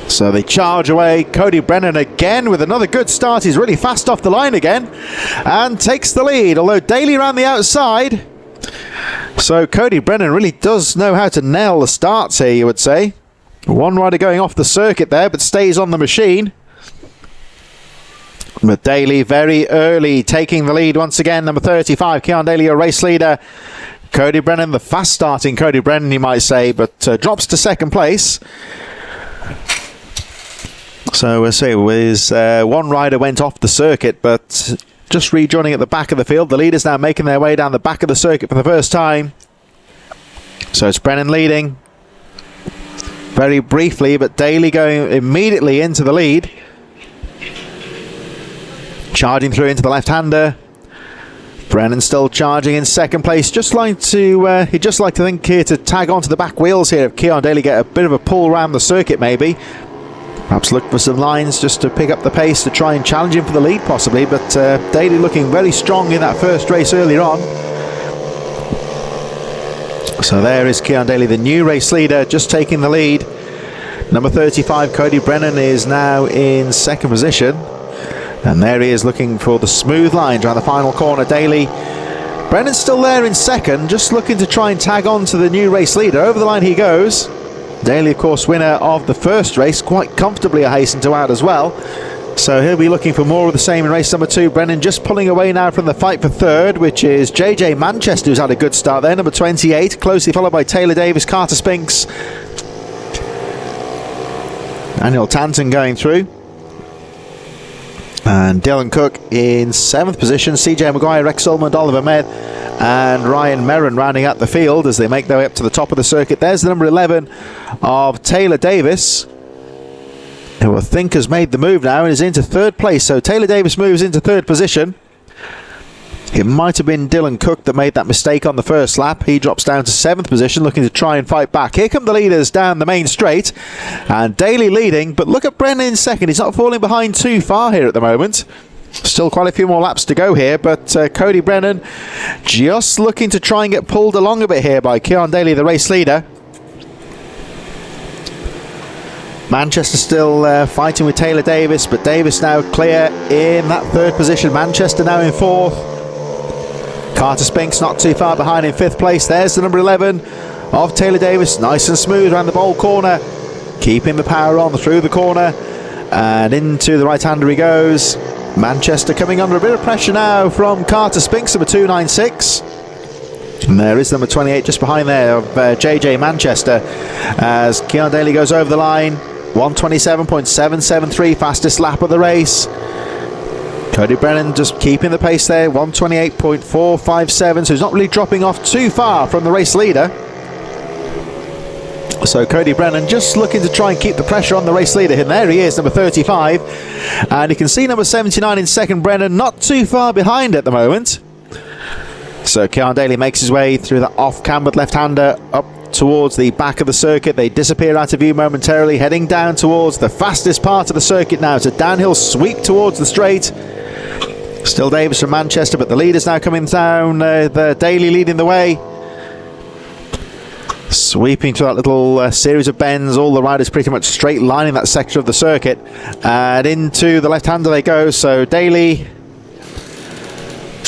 So they charge away. Cody Brennan again with another good start. He's really fast off the line again and takes the lead, although Daly around the outside. So Cody Brennan really does know how to nail the starts here, you would say. One rider going off the circuit there, but stays on the machine. But Daly very early taking the lead once again. Number 35, Keon Daly, your race leader. Cody Brennan, the fast starting Cody Brennan, you might say, but drops to second place. So we'll see, one rider went off the circuit, but just rejoining at the back of the field. The leaders now making their way down the back of the circuit for the first time. So it's Brennan leading. Very briefly, but Daly going immediately into the lead. Charging through into the left-hander. Brennan still charging in second place. He'd just like to think here to tag onto the back wheels here of Keon Daly, get a bit of a pull around the circuit maybe. Perhaps look for some lines just to pick up the pace to try and challenge him for the lead possibly. But Daly looking very strong in that first race earlier on. So there is Keon Daly, the new race leader, just taking the lead. Number 35, Cody Brennan, is now in second position. And there he is looking for the smooth lines around the final corner. Daly, Brennan's still there in second, just looking to try and tag on to the new race leader. Over the line he goes. Daly, of course, winner of the first race, quite comfortably, I hasten to add as well. So he'll be looking for more of the same in race number 2. Brennan just pulling away now from the fight for third, which is JJ Manchester, who's had a good start there, number 28, closely followed by Taylor Davis, Carter Spinks. Daniel Tanton going through. And Dylan Cook in 7th position. CJ Maguire, Rex Solomon, Oliver Med and Ryan Merrin rounding out the field as they make their way up to the top of the circuit. There's the number 11 of Taylor Davis, who I think has made the move now and is into third place. So Taylor Davis moves into third position. It might have been Dylan Cook that made that mistake on the first lap. He drops down to 7th position, looking to try and fight back. Here come the leaders down the main straight, and Daly leading, but look at Brennan in second. He's not falling behind too far here at the moment. Still quite a few more laps to go here, but Cody Brennan just looking to try and get pulled along a bit here by Keon Daly, the race leader. Manchester still fighting with Taylor Davis, but Davis now clear in that third position. Manchester now in 4th. Carter Spinks not too far behind in 5th place. There's the number 11 of Taylor Davis, nice and smooth around the bowl corner, keeping the power on through the corner and into the right-hander he goes. Manchester coming under a bit of pressure now from Carter Spinks, number 296. And there is number 28 just behind there of JJ Manchester as Keon Daly goes over the line. 127.773, fastest lap of the race. Cody Brennan just keeping the pace there, 128.457, so he's not really dropping off too far from the race leader. So Cody Brennan just looking to try and keep the pressure on the race leader. And there he is, number 35. And you can see number 79 in second, Brennan, not too far behind at the moment. So Keon Daly makes his way through the off-cambered left-hander up towards the back of the circuit. They disappear out of view momentarily, heading down towards the fastest part of the circuit now. It's a downhill sweep towards the straight. Still Davis from Manchester, but the leaders now coming down. The Daly leading the way. Sweeping to that little series of bends, all the riders pretty much straight lining that sector of the circuit. And into the left-hander they go. So Daly,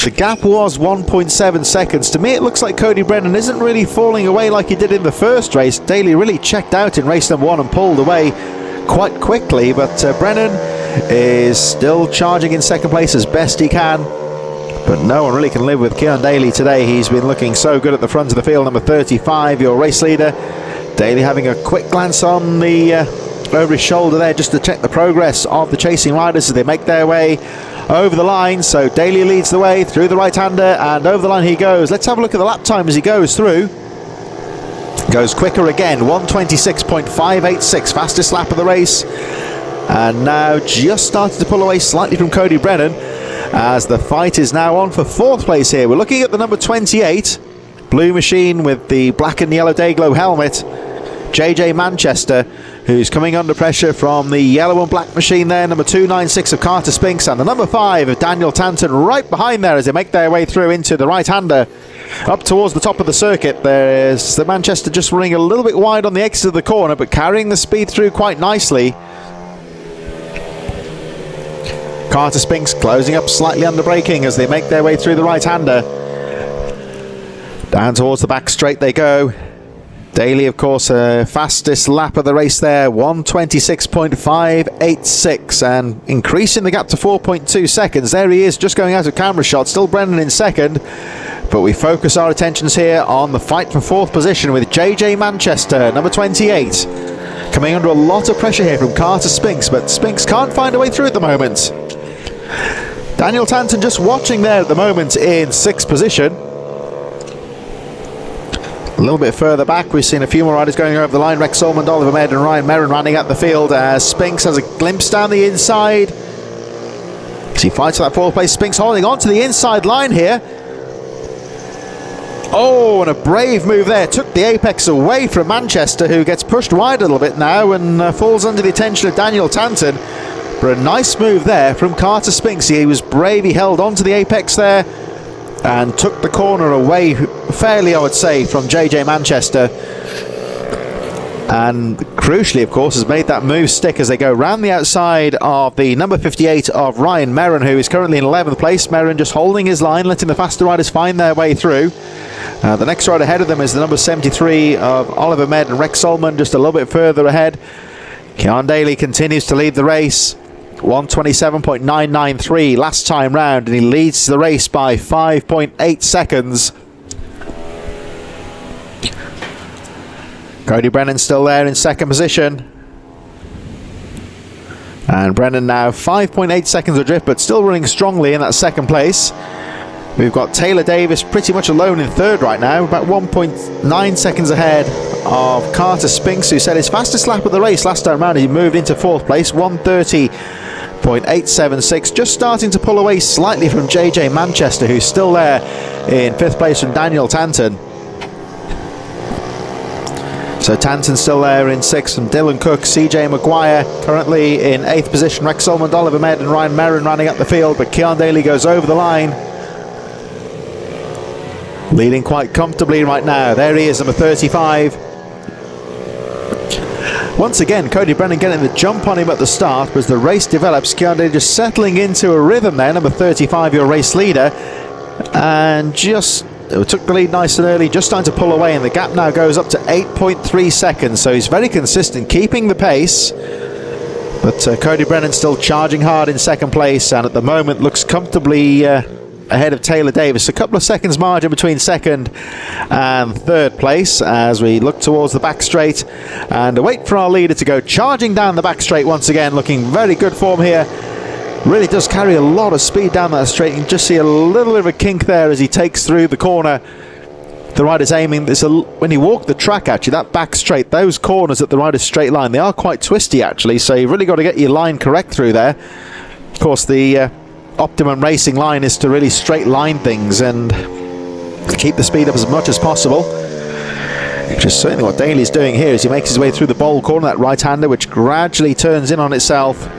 the gap was 1.7 seconds. To me it looks like Cody Brennan isn't really falling away like he did in the first race. Daly really checked out in race number 1 and pulled away quite quickly, but Brennan is still charging in second place as best he can. But no one really can live with Keon Daly today. He's been looking so good at the front of the field. Number 35, your race leader. Daly having a quick glance on the over his shoulder there just to check the progress of the chasing riders as they make their way over the line. So Daly leads the way through the right-hander, and over the line he goes. Let's have a look at the lap time as he goes through. Goes quicker again, 1:26.586, fastest lap of the race. And now just started to pull away slightly from Cody Brennan, as the fight is now on for 4th place here. We're looking at the number 28, blue machine with the black and yellow Dayglow helmet, JJ Manchester, who's coming under pressure from the yellow and black machine there. Number 296 of Carter Spinks, and the number 5 of Daniel Tanton right behind there as they make their way through into the right-hander up towards the top of the circuit. There's the Manchester just running a little bit wide on the exit of the corner, but carrying the speed through quite nicely. Carter Spinks closing up slightly under braking as they make their way through the right-hander. Down towards the back straight they go. Daly, of course, fastest lap of the race there, 1:26.586, and increasing the gap to 4.2 seconds. There he is, just going out of camera shot. Still Brennan in second, but we focus our attentions here on the fight for 4th position with JJ Manchester, number 28, coming under a lot of pressure here from Carter Spinks, but Spinks can't find a way through at the moment. Daniel Tanton just watching there at the moment in 6th position. A little bit further back, we've seen a few more riders going over the line. Rex Solmond, Oliver Med and Ryan Merrin running at the field as Spinks has a glimpse down the inside. As he fights for that 4th place, Spinks holding on to the inside line here. Oh, and a brave move there. Took the apex away from Manchester, who gets pushed wide a little bit now and falls under the attention of Daniel Tanton. But a nice move there from Carter Spinks. He was brave, he held on to the apex there and took the corner away fairly, I would say, from JJ Manchester. And crucially, of course, has made that move stick as they go round the outside of the number 58 of Ryan Merrin, who is currently in 11th place. Merrin just holding his line, letting the faster riders find their way through. The next rider ahead of them is the number 73 of Oliver Med and Rex Solman, just a little bit further ahead. Keon Daly continues to lead the race, 1:27.993 last time round, and he leads the race by 5.8 seconds. Cody Brennan still there in 2nd position, and Brennan now 5.8 seconds adrift, but still running strongly in that 2nd place. We've got Taylor Davis pretty much alone in 3rd right now, about 1.9 seconds ahead of Carter Spinks, who set his fastest lap of the race last time round. He moved into 4th place, 1:30.876, just starting to pull away slightly from JJ Manchester, who's still there in 5th place from Daniel Tanton. So Tanton still there in 6th from Dylan Cook. CJ Maguire currently in 8th position. Rex Solmond, Oliver Med and Ryan Merrin running up the field, but Keon Daly goes over the line, leading quite comfortably right now. There he is, number 35. Once again, Cody Brennan getting the jump on him at the start, but as the race develops, Keon Daly just settling into a rhythm there, number 35, your race leader, and just took the lead nice and early, just starting to pull away, and the gap now goes up to 8.3 seconds, so he's very consistent, keeping the pace. But Cody Brennan still charging hard in 2nd place, and at the moment looks comfortably ahead of Taylor Davis. A couple of seconds margin between 2nd and 3rd place as we look towards the back straight and wait for our leader to go charging down the back straight once again, looking very good form here. Really does carry a lot of speed down that straight. You can just see a little bit of a kink there as he takes through the corner. The rider's aiming. When you walk the track, actually, that back straight, those corners at the rider's straight line, they are quite twisty actually, so you've really got to get your line correct through there. Of course, the optimum racing line is to really straight line things and keep the speed up as much as possible, which is certainly what Daly's doing here as he makes his way through the bold corner, that right-hander which gradually turns in on itself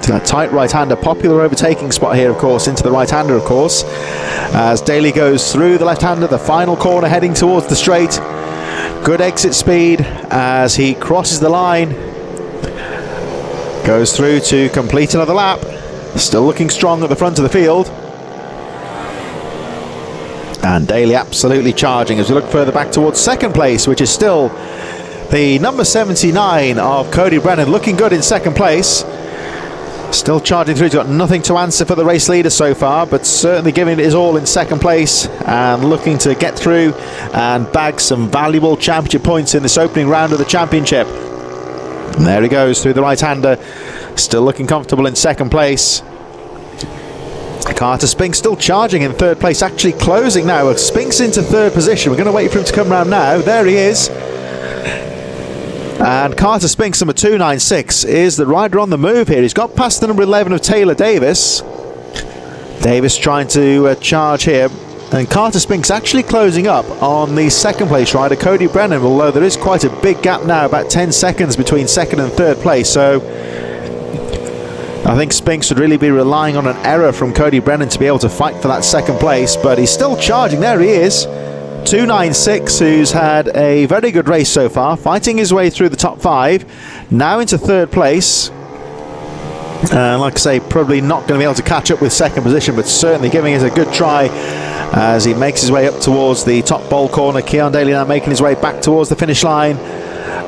to that tight right-hander. Popular overtaking spot here, of course, into the right-hander, of course, as Daly goes through the left-hander, the final corner heading towards the straight. Good exit speed as he crosses the line, goes through to complete another lap. Still looking strong at the front of the field. And Daly absolutely charging as we look further back towards 2nd place, which is still The number 79 of Cody Brennan looking good in second place. Still charging through. He's got nothing to answer for the race leader so far, but certainly giving it his all in second place and looking to get through and bag some valuable championship points in this opening round of the championship. And there he goes through the right-hander, still looking comfortable in second place. Carter Spink still charging in third place, actually closing now. Spink's into third position. We're going to wait for him to come round now. There he is. And Carter Spinks, number 296, is the rider on the move here. He's got past the number 11 of Taylor Davis. Davis trying to charge here. And Carter Spinks actually closing up on the second place rider, Cody Brennan, although there is quite a big gap now, about 10 seconds between second and third place. So I think Spinks would really be relying on an error from Cody Brennan to be able to fight for that second place. But he's still charging. There he is. 296, who's had a very good race so far, fighting his way through the top 5, now into third place. Like I say, probably not going to be able to catch up with second position, but certainly giving it a good try as he makes his way up towards the top bowl corner. Keon Daly now making his way back towards the finish line.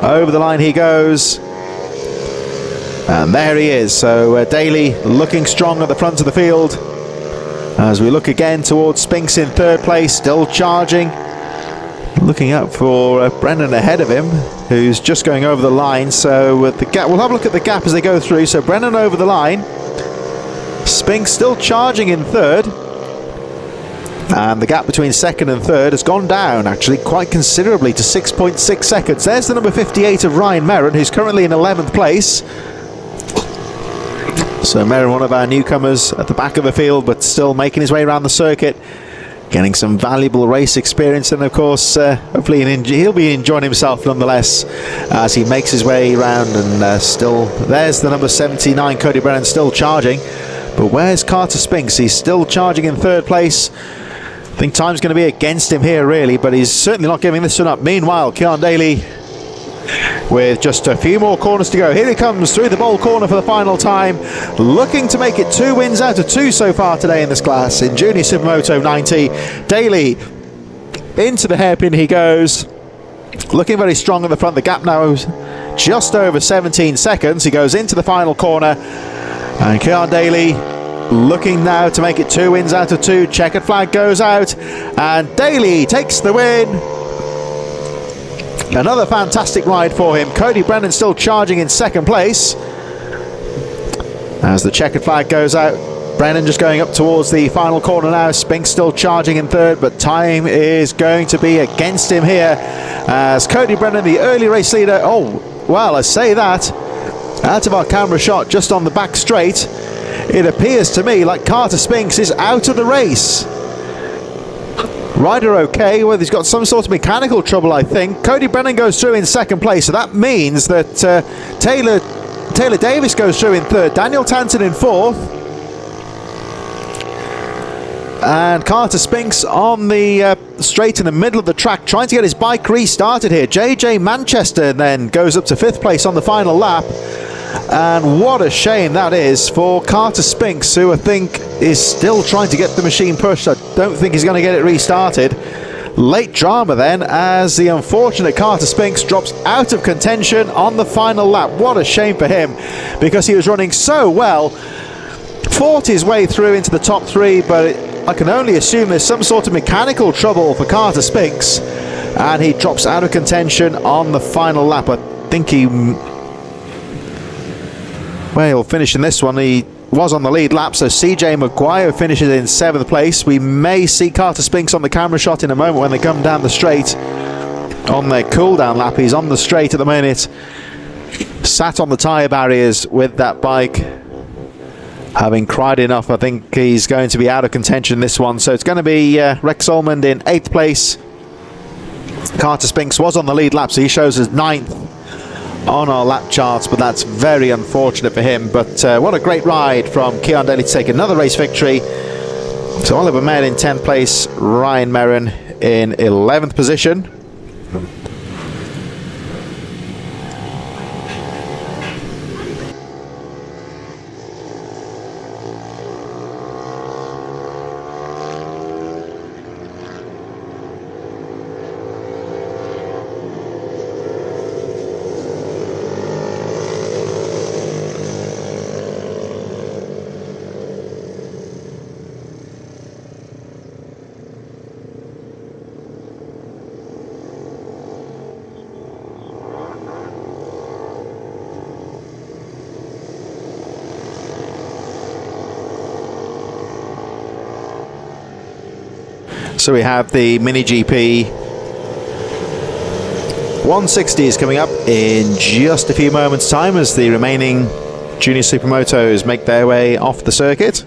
Over the line he goes. And there he is. So Daly looking strong at the front of the field. As we look again towards Spinks in third place, still charging. Looking out for Brennan ahead of him, who's just going over the line. So the gap, we'll have a look at the gap as they go through. So Brennan over the line. Spinks still charging in third. And the gap between second and third has gone down, actually, quite considerably to 6.6 seconds. There's the number 58 of Ryan Merrin, who's currently in 11th place. So Merrin, one of our newcomers at the back of the field, but still making his way around the circuit, getting some valuable race experience, and of course hopefully he'll be enjoying himself nonetheless as he makes his way around. And still there's the number 79 Cody Brennan still charging, but where's Carter Spinks? He's still charging in third place. I think time's going to be against him here really, but he's certainly not giving this one up. Meanwhile, Keon Daly with just a few more corners to go. Here he comes through the bowl corner for the final time, looking to make it 2 wins out of 2 so far today in this class in Junior Supermoto 90. Daly into the hairpin he goes, looking very strong at the front. The gap now just over 17 seconds. He goes into the final corner, and Keon Daly looking now to make it 2 wins out of 2. Checkered flag goes out, and Daly takes the win. Another fantastic ride for him. Cody Brennan still charging in second place. As the checkered flag goes out, Brennan just going up towards the final corner now. Spinks still charging in third, but time is going to be against him here as Cody Brennan, the early race leader. Oh, well, I say that. Out of our camera shot, just on the back straight, it appears to me like Carter Spinks is out of the race. Rider okay, well, he's got some sort of mechanical trouble, I think. Cody Brennan goes through in second place, so that means that Taylor Davis goes through in third, Daniel Tanton in fourth, and Carter Spinks on the straight in the middle of the track, trying to get his bike restarted here. JJ Manchester then goes up to fifth place on the final lap. And what a shame that is for Carter Spinks, who I think is still trying to get the machine pushed. I don't think he's going to get it restarted. Late drama then, as the unfortunate Carter Spinks drops out of contention on the final lap. What a shame for him, because he was running so well, fought his way through into the top 3, but I can only assume there's some sort of mechanical trouble for Carter Spinks, and he drops out of contention on the final lap. I think he'll finish in this one. He was on the lead lap, so CJ Maguire finishes in 7th place. We may see Carter Spinks on the camera shot in a moment when they come down the straight on their cool down lap. He's on the straight at the minute, sat on the tyre barriers with that bike, having cried enough. I think he's going to be out of contention this one, so it's going to be Rex Olmond in 8th place. Carter Spinks was on the lead lap, so he shows as 9th on our lap charts, but that's very unfortunate for him. But what a great ride from Keon Daly to take another race victory. So Oliver Mayer in 10th place, Ryan Merrin in 11th position. So we have the Mini GP 160s coming up in just a few moments' time as the remaining Junior Supermotos make their way off the circuit.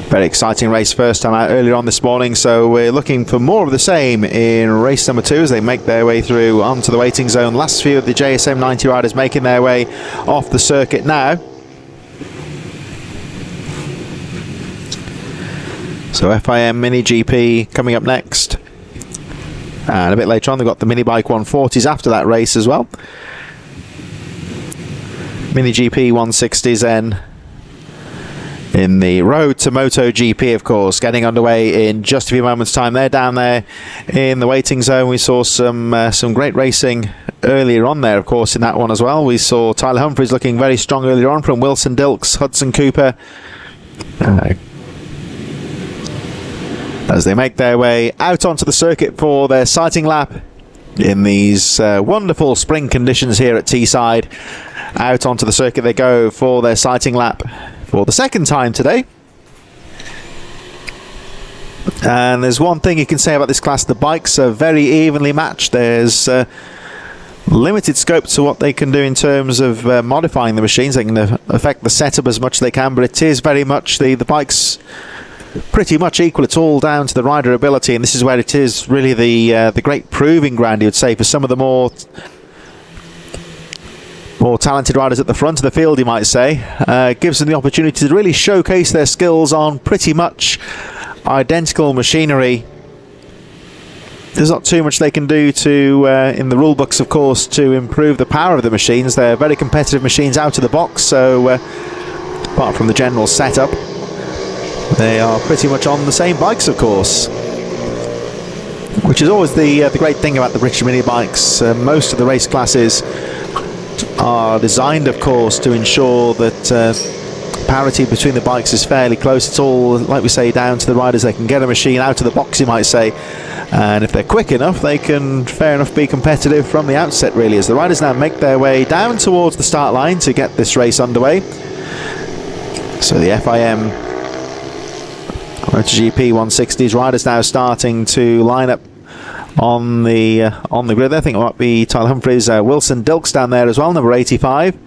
Very exciting race, first time out earlier on this morning, so we're looking for more of the same in race number 2 as they make their way through onto the waiting zone. Last few of the JSM 90 riders making their way off the circuit now. So FIM Mini GP coming up next. And a bit later on they've got the Minibike 140s after that race as well. Mini GP 160s then in the road to Moto GP, of course, getting underway in just a few moments' time. They're down there in the waiting zone. We saw some great racing earlier on there, of course, in that one as well. We saw Tyler Humphries looking very strong earlier on from Wilson Dilks, Hudson Cooper, as they make their way out onto the circuit for their sighting lap in these wonderful spring conditions here at Teesside. Out onto the circuit they go for their sighting lap for the second time today. And there's one thing you can say about this class: the bikes are very evenly matched. There's limited scope to what they can do in terms of modifying the machines. They can affect the setup as much as they can, but it is very much the bikes pretty much equal. It's all down to the rider ability, and this is where it is really the great proving ground, you would say, for some of the more talented riders at the front of the field, you might say. Gives them the opportunity to really showcase their skills on pretty much identical machinery. There's not too much they can do to in the rule books, of course, to improve the power of the machines. They're very competitive machines out of the box, so apart from the general setup, they are pretty much on the same bikes, of course, which is always the great thing about the British mini bikes. Most of the race classes are designed, of course, to ensure that parity between the bikes is fairly close. It's all, like we say, down to the riders. They can get a machine out of the box, you might say, and if they're quick enough, they can fair enough be competitive from the outset, really, as the riders now make their way down towards the start line to get this race underway. So the FIM MotoGP 160s riders now starting to line up on the grid. I think it might be Tyler Humphries, Wilson Dilks down there as well, number 85.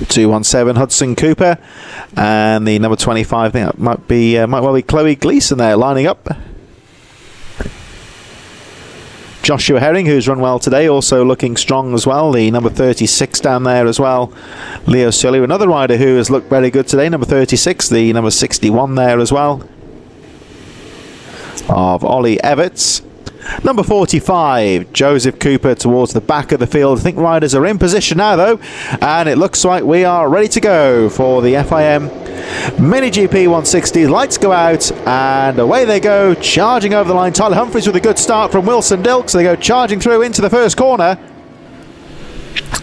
217 Hudson Cooper, and the number 25, I think that might well be Chloe Gleason there lining up. Joshua Herring, who's run well today, also looking strong as well. The number 36 down there as well. Leo Sully, another rider who has looked very good today, number 36. The number 61 there as well, of Ollie Everts. Number 45, Joseph Cooper, towards the back of the field. I think riders are in position now, though, and it looks like we are ready to go for the FIM Mini GP 160. Lights go out, and away they go, charging over the line. Tyler Humphries with a good start from Wilson Dilks. They go charging through into the first corner.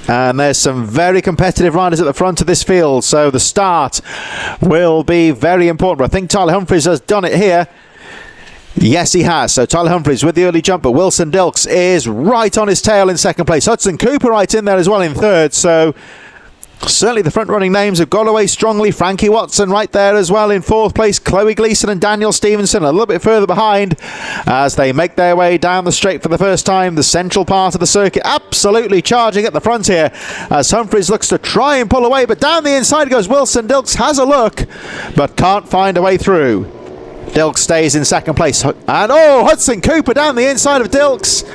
And there's some very competitive riders at the front of this field, so the start will be very important. But I think Tyler Humphries has done it here. Yes, he has. So Tyler Humphries with the early jump, but Wilson Dilks is right on his tail in second place. Hudson Cooper right in there as well in third. So certainly the front-running names have got away strongly. Frankie Watson right there as well in fourth place. Chloe Gleason and Daniel Stevenson a little bit further behind as they make their way down the straight for the first time. The central part of the circuit absolutely charging at the front here as Humphries looks to try and pull away, but down the inside goes Wilson Dilks. Has a look, but can't find a way through. Dilks stays in second place, and Hudson Cooper down the inside of Dilks,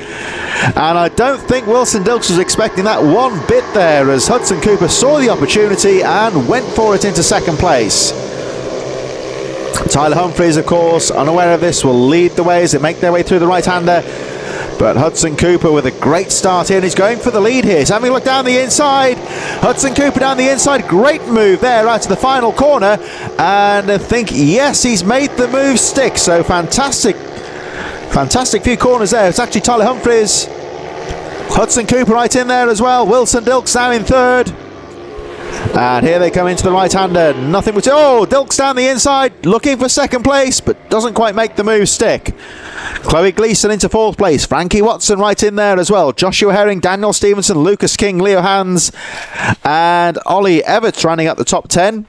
and I don't think Wilson Dilks was expecting that one bit there as Hudson Cooper saw the opportunity and went for it into second place. Tyler Humphries, of course, unaware of this, will lead the way as they make their way through the right-hander. But Hudson Cooper with a great start here, and he's going for the lead here. He's having a look down the inside. Hudson Cooper down the inside. Great move there out to the final corner. And I think, yes, he's made the move stick. So fantastic few corners there. It's actually Tyler Humphries. Hudson Cooper right in there as well. Wilson Dilks now in third. And here they come into the right-hander. Nothing but... Dilks down the inside, looking for second place, but doesn't quite make the move stick. Chloe Gleeson into 4th place. Frankie Watson right in there as well. Joshua Herring, Daniel Stevenson, Lucas King, Leo Hans, and Ollie Everts running up the top 10.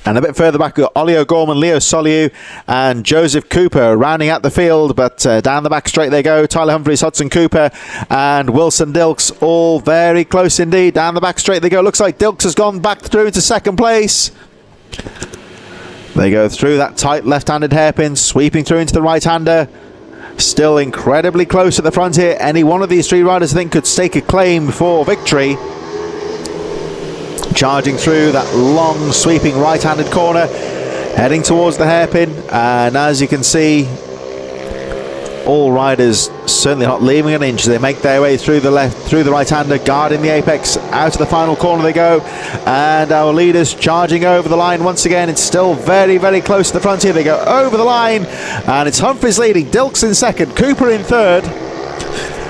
And a bit further back, we've got Ollie O'Gorman, Leo Soliu, and Joseph Cooper rounding out the field. But down the back straight they go. Tyler Humphries, Hudson Cooper, and Wilson Dilks, all very close indeed. Down the back straight they go. Looks like Dilks has gone back through into 2nd place. They go through that tight left-handed hairpin, sweeping through into the right-hander. Still incredibly close at the front here. Any one of these 3 riders, I think, could stake a claim for victory. Charging through that long sweeping right-handed corner, heading towards the hairpin, and as you can see, all riders certainly not leaving an inch. They make their way through the right-hander, guarding the apex. Out of the final corner they go, and our leaders charging over the line once again. It's still very, very close to the front here. They go over the line, and it's Humphries leading, Dilks in 2nd, Cooper in 3rd.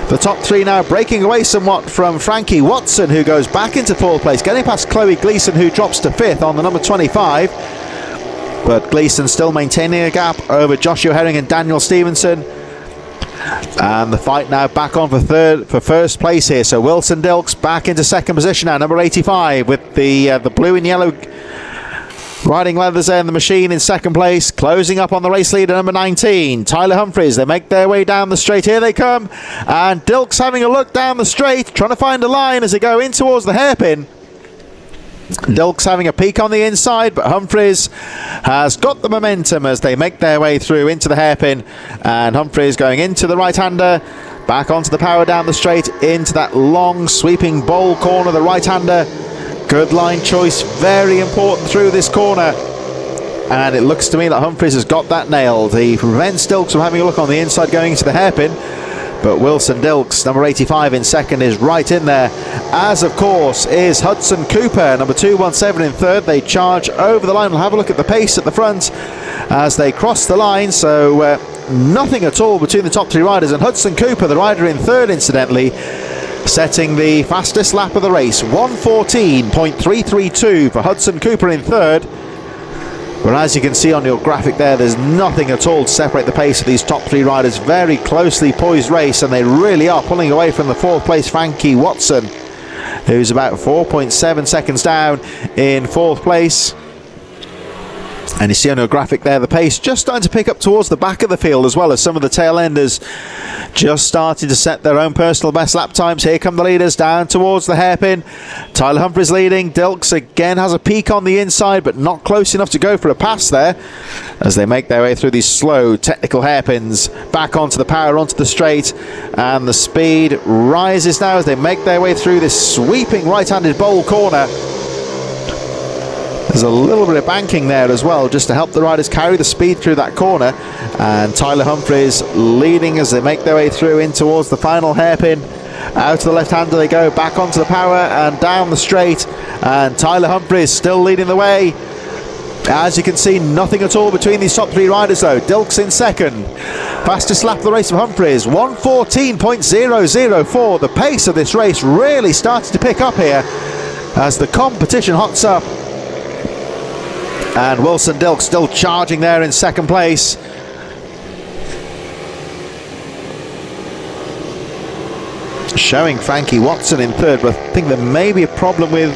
The top 3 now breaking away somewhat from Frankie Watson, who goes back into 4th place, getting past Chloe Gleeson, who drops to 5th on the number 25. But Gleeson still maintaining a gap over Joshua Herring and Daniel Stevenson. And the fight now back on for 1st place here. So Wilson Dilks back into 2nd position now, number 85, with the blue and yellow riding leathers there in the machine in 2nd place. Closing up on the race leader, number 19, Tyler Humphries. They make their way down the straight. Here they come. And Dilks having a look down the straight, trying to find a line as they go in towards the hairpin. Dilks having a peek on the inside, but Humphries has got the momentum as they make their way through into the hairpin. And Humphries going into the right-hander, back onto the power down the straight, into that long sweeping bowl corner, the right-hander. Good line choice, very important through this corner. And it looks to me that Humphries has got that nailed. He prevents Dilks from having a look on the inside going into the hairpin. But Wilson Dilks, number 85 in 2nd, is right in there. As, of course, is Hudson Cooper, number 217 in 3rd. They charge over the line. We'll have a look at the pace at the front as they cross the line. So nothing at all between the top 3 riders. And Hudson Cooper, the rider in 3rd, incidentally, setting the fastest lap of the race, 1:14.332 for Hudson Cooper in 3rd. But as you can see on your graphic there, there's nothing at all to separate the pace of these top 3 riders. Very closely poised race, and they really are pulling away from the 4th place Frankie Watson, who's about 4.7 seconds down in 4th place. And you see on your graphic there, the pace just starting to pick up towards the back of the field, as well as some of the tail enders just starting to set their own personal best lap times. Here come the leaders down towards the hairpin. Tyler Humphries leading. Dilks again has a peek on the inside, but not close enough to go for a pass there as they make their way through these slow technical hairpins, back onto the power, onto the straight, and the speed rises now as they make their way through this sweeping right-handed bowl corner. There's a little bit of banking there as well, just to help the riders carry the speed through that corner. And Tyler Humphries leading as they make their way through in towards the final hairpin. Out to the left-hander they go, back onto the power and down the straight. And Tyler Humphries still leading the way. As you can see, nothing at all between these top 3 riders though. Dilks in 2nd. Fastest lap of the race of Humphries, 1:14.004. The pace of this race really started to pick up here as the competition hots up. And Wilson Dilks still charging there in 2nd place. Showing Frankie Watson in 3rd, but I think there may be a problem with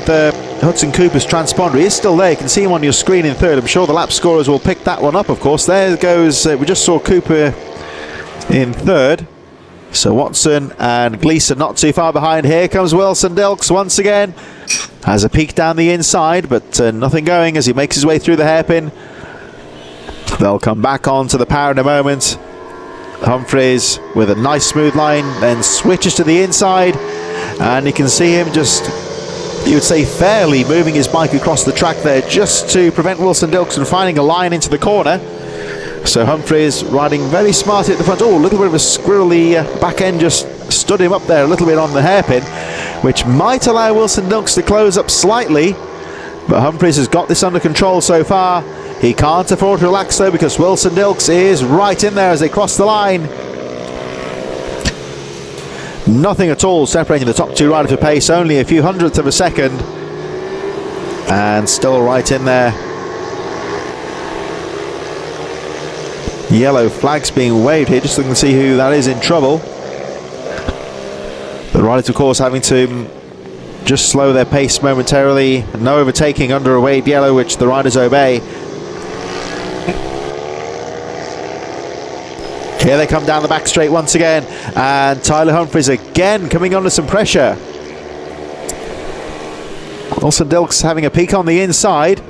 Hudson Cooper's transponder. He is still there. You can see him on your screen in 3rd. I'm sure the lap scorers will pick that one up, of course. There goes, we just saw Cooper in 3rd. So Watson and Gleeson not too far behind. Here comes Wilson Dilks once again. Has a peek down the inside, but nothing going as he makes his way through the hairpin. They'll come back onto the power in a moment. Humphries with a nice smooth line, then switches to the inside, and you can see him just, you would say, fairly moving his bike across the track there just to prevent Wilson Dilks from finding a line into the corner. So Humphries riding very smartly at the front. Oh, a little bit of a squirrely back end just stood him up there a little bit on the hairpin, which might allow Wilson Dilks to close up slightly. But Humphries has got this under control so far. He can't afford to relax though, because Wilson Dilks is right in there as they cross the line. Nothing at all separating the top 2 riders for pace, only a few hundredths of a second. And still right in there. yellow flags being waved here, just looking to see who that is in trouble. The riders, of course, having to just slow their pace momentarily. No overtaking under a waved yellow, which the riders obey. Here they come down the back straight once again, and Tyler Humphries again coming under some pressure. Wilson Dilks having a peek on the inside.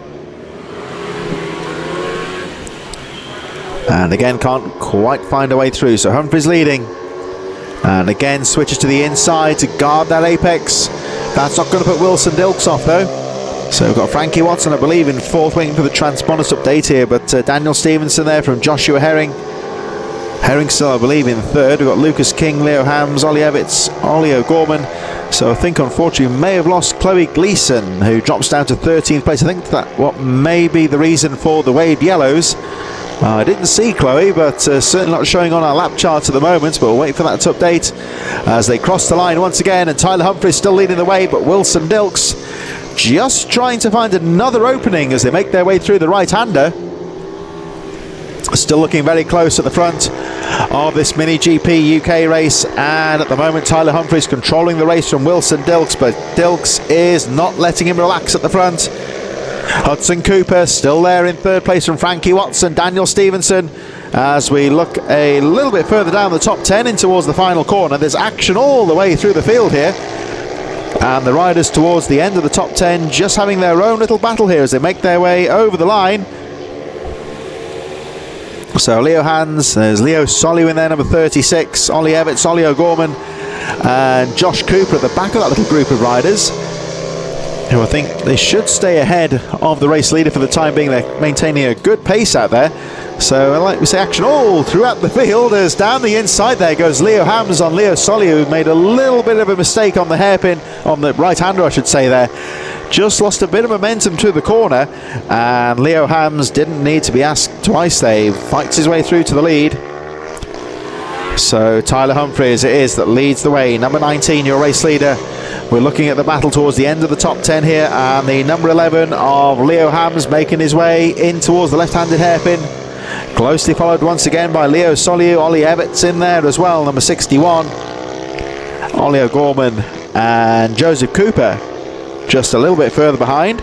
And again can't quite find a way through, so Humphries leading. And again switches to the inside to guard that apex. That's not going to put Wilson Dilks off though. So we've got Frankie Watson, I believe, in fourth, waiting for the transponders update here, but Daniel Stevenson there from Joshua Herring. Herring still, I believe, in third. We've got Lucas King, Leo Hams, Ollie Evans, Ollie O'Gorman. So I think, unfortunately, we may have lost Chloe Gleeson, who drops down to 13th place. I think that what may be the reason for the waved yellows. I didn't see Chloe, but certainly not showing on our lap chart at the moment, but we'll wait for that to update as they cross the line once again, and Tyler Humphries still leading the way, but Wilson Dilks just trying to find another opening as they make their way through the right-hander. Still looking very close at the front of this Mini GP UK race, and at the moment Tyler Humphries controlling the race from Wilson Dilks, but Dilks is not letting him relax at the front. Hudson Cooper still there in third place from Frankie Watson, Daniel Stevenson. As we look a little bit further down the top 10 in towards the final corner, there's action all the way through the field here, and the riders towards the end of the top 10 just having their own little battle here as they make their way over the line. So Leo Hans, there's Leo Soliu in there, number 36, Ollie Evans, Ollie O'Gorman, and Josh Cooper at the back of that little group of riders, who I think they should stay ahead of the race leader for the time being. They're maintaining a good pace out there. So like we say, action all throughout the field as down the inside there goes Leo Hams on Leo Soliu, who made a little bit of a mistake on the hairpin, on the right-hander I should say there. Just lost a bit of momentum to the corner, and Leo Hams didn't need to be asked twice. They fights his way through to the lead. So Tyler Humphries it is that leads the way, number 19, your race leader. We're looking at the battle towards the end of the top 10 here, and the number 11 of Leo Hams making his way in towards the left-handed hairpin. Closely followed once again by Leo Soliu, Ollie Evans in there as well, number 61. Ollie O'Gorman and Joseph Cooper just a little bit further behind.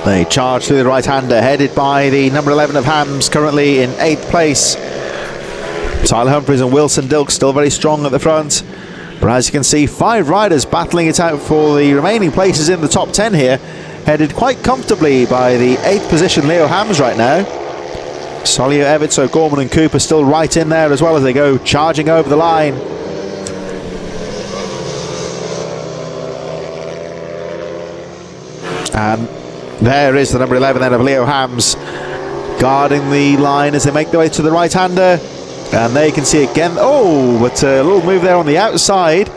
They charge through the right-hander, headed by the number 11 of Hams, currently in 8th place. Tyler Humphries and Wilson Dilks still very strong at the front. But as you can see, 5 riders battling it out for the remaining places in the top 10 here, headed quite comfortably by the 8th position Leo Hams right now. Soliu, Evans, O'Gorman and Cooper still right in there as well as they go charging over the line. And there is the number 11 then of Leo Hams guarding the line as they make their way to the right-hander. And they can see again, but a little move there on the outside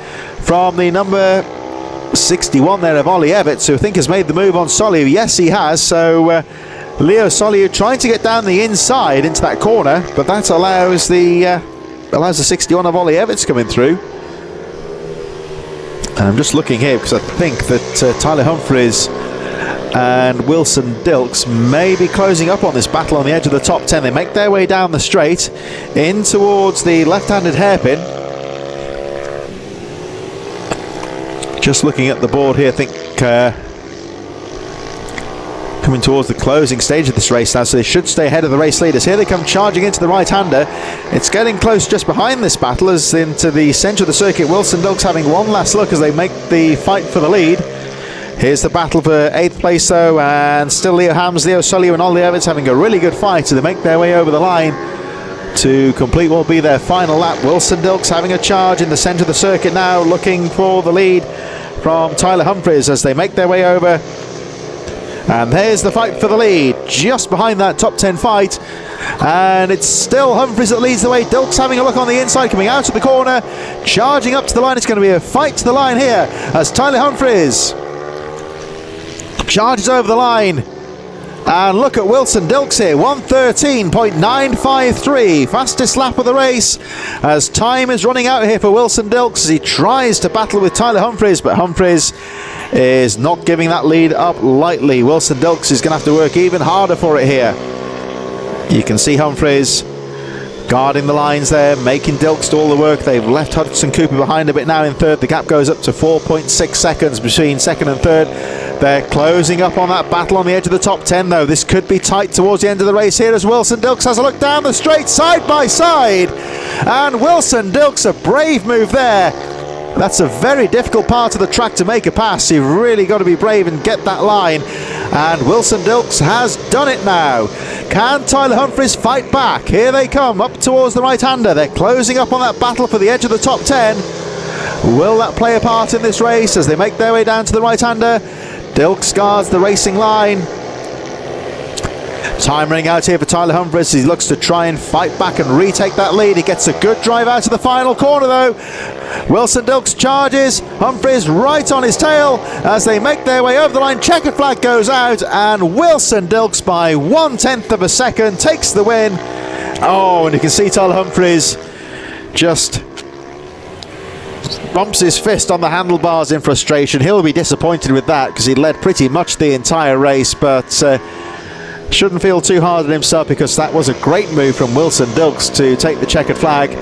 from the number 61 there of Ollie Evans, who I think has made the move on Soliu. Yes, he has. So Leo Soliu trying to get down the inside into that corner, but that allows the 61 of Ollie Evans coming through. And I'm just looking here because I think that Tyler Humphries and Wilson Dilks may be closing up on this battle on the edge of the top 10. They make their way down the straight in towards the left-handed hairpin. Just looking at the board here, I think coming towards the closing stage of this race now, so they should stay ahead of the race leaders. Here they come charging into the right-hander. It's getting close just behind this battle as into the centre of the circuit. Wilson Dilks having one last look as they make the fight for the lead. Here's the battle for 8th place though, and still Leo Hams, Leo Soliu and Ollie Evans having a really good fight, so they make their way over the line to complete what will be their final lap. Wilson Dilks having a charge in the centre of the circuit now, looking for the lead from Tyler Humphries as they make their way over. And there's the fight for the lead, just behind that top 10 fight. And it's still Humphries that leads the way. Dilks having a look on the inside, coming out of the corner, charging up to the line. It's going to be a fight to the line here as Tyler Humphries charges over the line. And look at Wilson Dilks here, 1:13.953, fastest lap of the race, as time is running out here for Wilson Dilks as he tries to battle with Tyler Humphries, but Humphries is not giving that lead up lightly. Wilson Dilks is going to have to work even harder for it here. You can see Humphries guarding the lines there, making Dilks do all the work. They've left Hudson Cooper behind a bit now in third. The gap goes up to 4.6 seconds between second and third. They're closing up on that battle on the edge of the top 10 though. This could be tight towards the end of the race here as Wilson Dilks has a look down the straight side by side. And Wilson Dilks, a brave move there. That's a very difficult part of the track to make a pass. You've really got to be brave and get that line. And Wilson Dilks has done it now. Can Tyler Humphries fight back? Here they come up towards the right-hander. They're closing up on that battle for the edge of the top 10. Will that play a part in this race as they make their way down to the right-hander? Dilks guards the racing line. Time running out here for Tyler Humphries. He looks to try and fight back and retake that lead. He gets a good drive out of the final corner though. Wilson Dilks charges. Humphries right on his tail as they make their way over the line. Checkered flag goes out and Wilson Dilks by 1/10 of a second takes the win. Oh, and you can see Tyler Humphries just bumps his fist on the handlebars in frustration. He'll be disappointed with that because he led pretty much the entire race, but shouldn't feel too hard on himself because that was a great move from Wilson Dilks to take the checkered flag.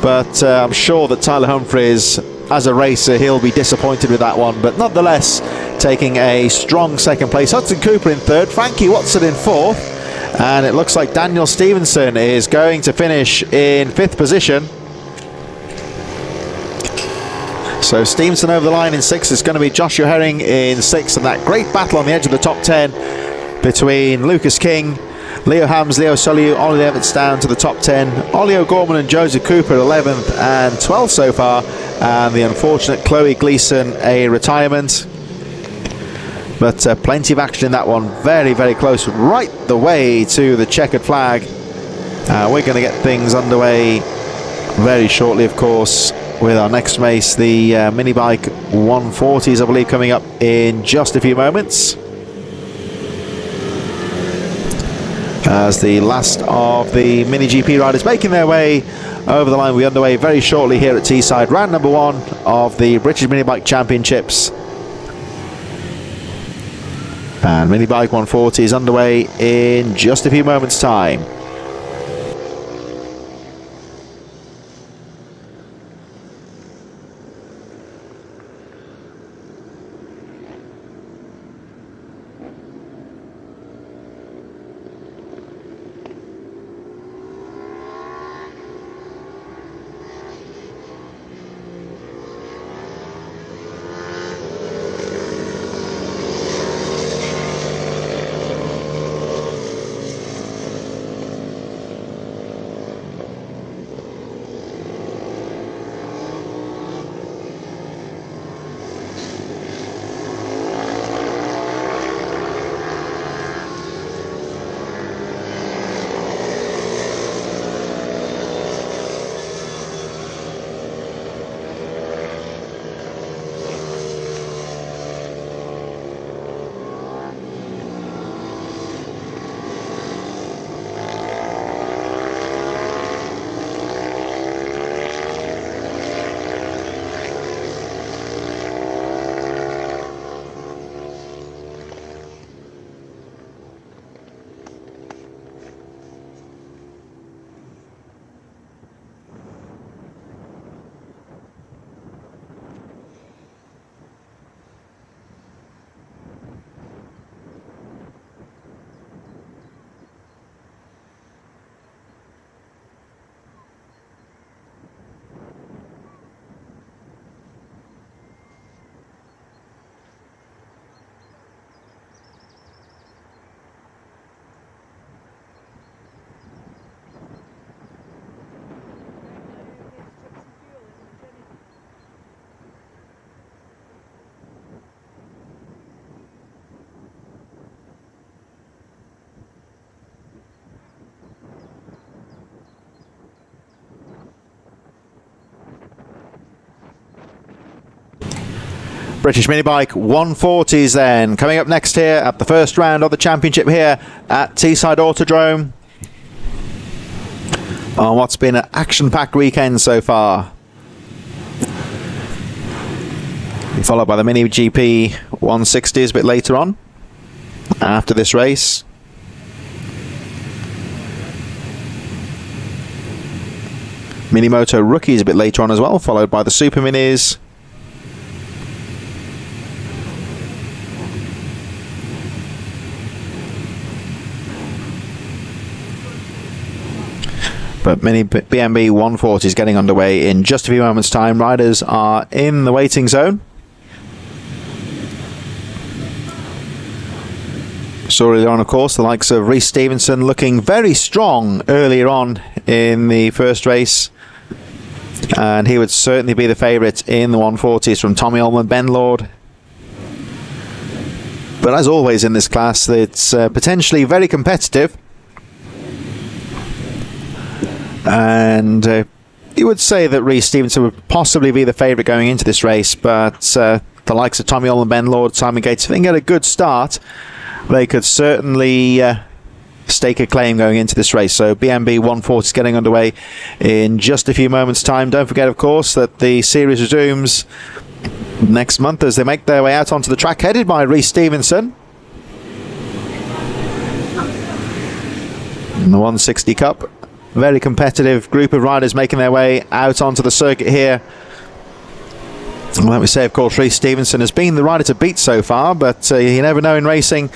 But I'm sure that Tyler Humphries, as a racer, he'll be disappointed with that one. But nonetheless, taking a strong second place. Hudson Cooper in third, Frankie Watson in fourth, and it looks like Daniel Stevenson is going to finish in fifth position. So Stevenson over the line in sixth. It's going to be Joshua Herring in sixth, and that great battle on the edge of the top 10 between Lucas King, Leo Hams, Leo Soliu, Ollie Evans down to the top 10. Ollie O'Gorman and Joseph Cooper 11th and 12th so far, and the unfortunate Chloe Gleason a retirement. But plenty of action in that one. Very, very close right the way to the checkered flag. We're going to get things underway very shortly, of course, with our next race, the Minibike 140s, I believe, coming up in just a few moments. As the last of the Mini GP riders making their way over the line, we'll be underway very shortly here at Teesside, round number 1 of the British Minibike Championships. And Minibike 140 is underway in just a few moments' time. British Minibike 140s then coming up next here at the first round of the championship here at Teesside Autodrome on what's been an action-packed weekend so far. Followed by the Mini GP 160s a bit later on after this race. Moto rookies a bit later on as well, followed by the Superminis. But Mini BMB 140 is getting underway in just a few moments' time. Riders are in the waiting zone. So earlier on, of course, the likes of Rhys Stevenson looking very strong earlier on in the first race. And he would certainly be the favourite in the 140s from Tommy Ullman, Ben Lord. But as always in this class, it's potentially very competitive. And you would say that Rhys Stevenson would possibly be the favourite going into this race, but the likes of Tommy Ullman, Ben Lord, Simon Gates, if they can get a good start, they could certainly stake a claim going into this race. So BMB 140 is getting underway in just a few moments' time. Don't forget, of course, that the series resumes next month as they make their way out onto the track, headed by Rhys Stevenson. In the 160 Cup. Very competitive group of riders making their way out onto the circuit here. And like we say, of course, Rhys Stevenson has been the rider to beat so far, but you never know in racing.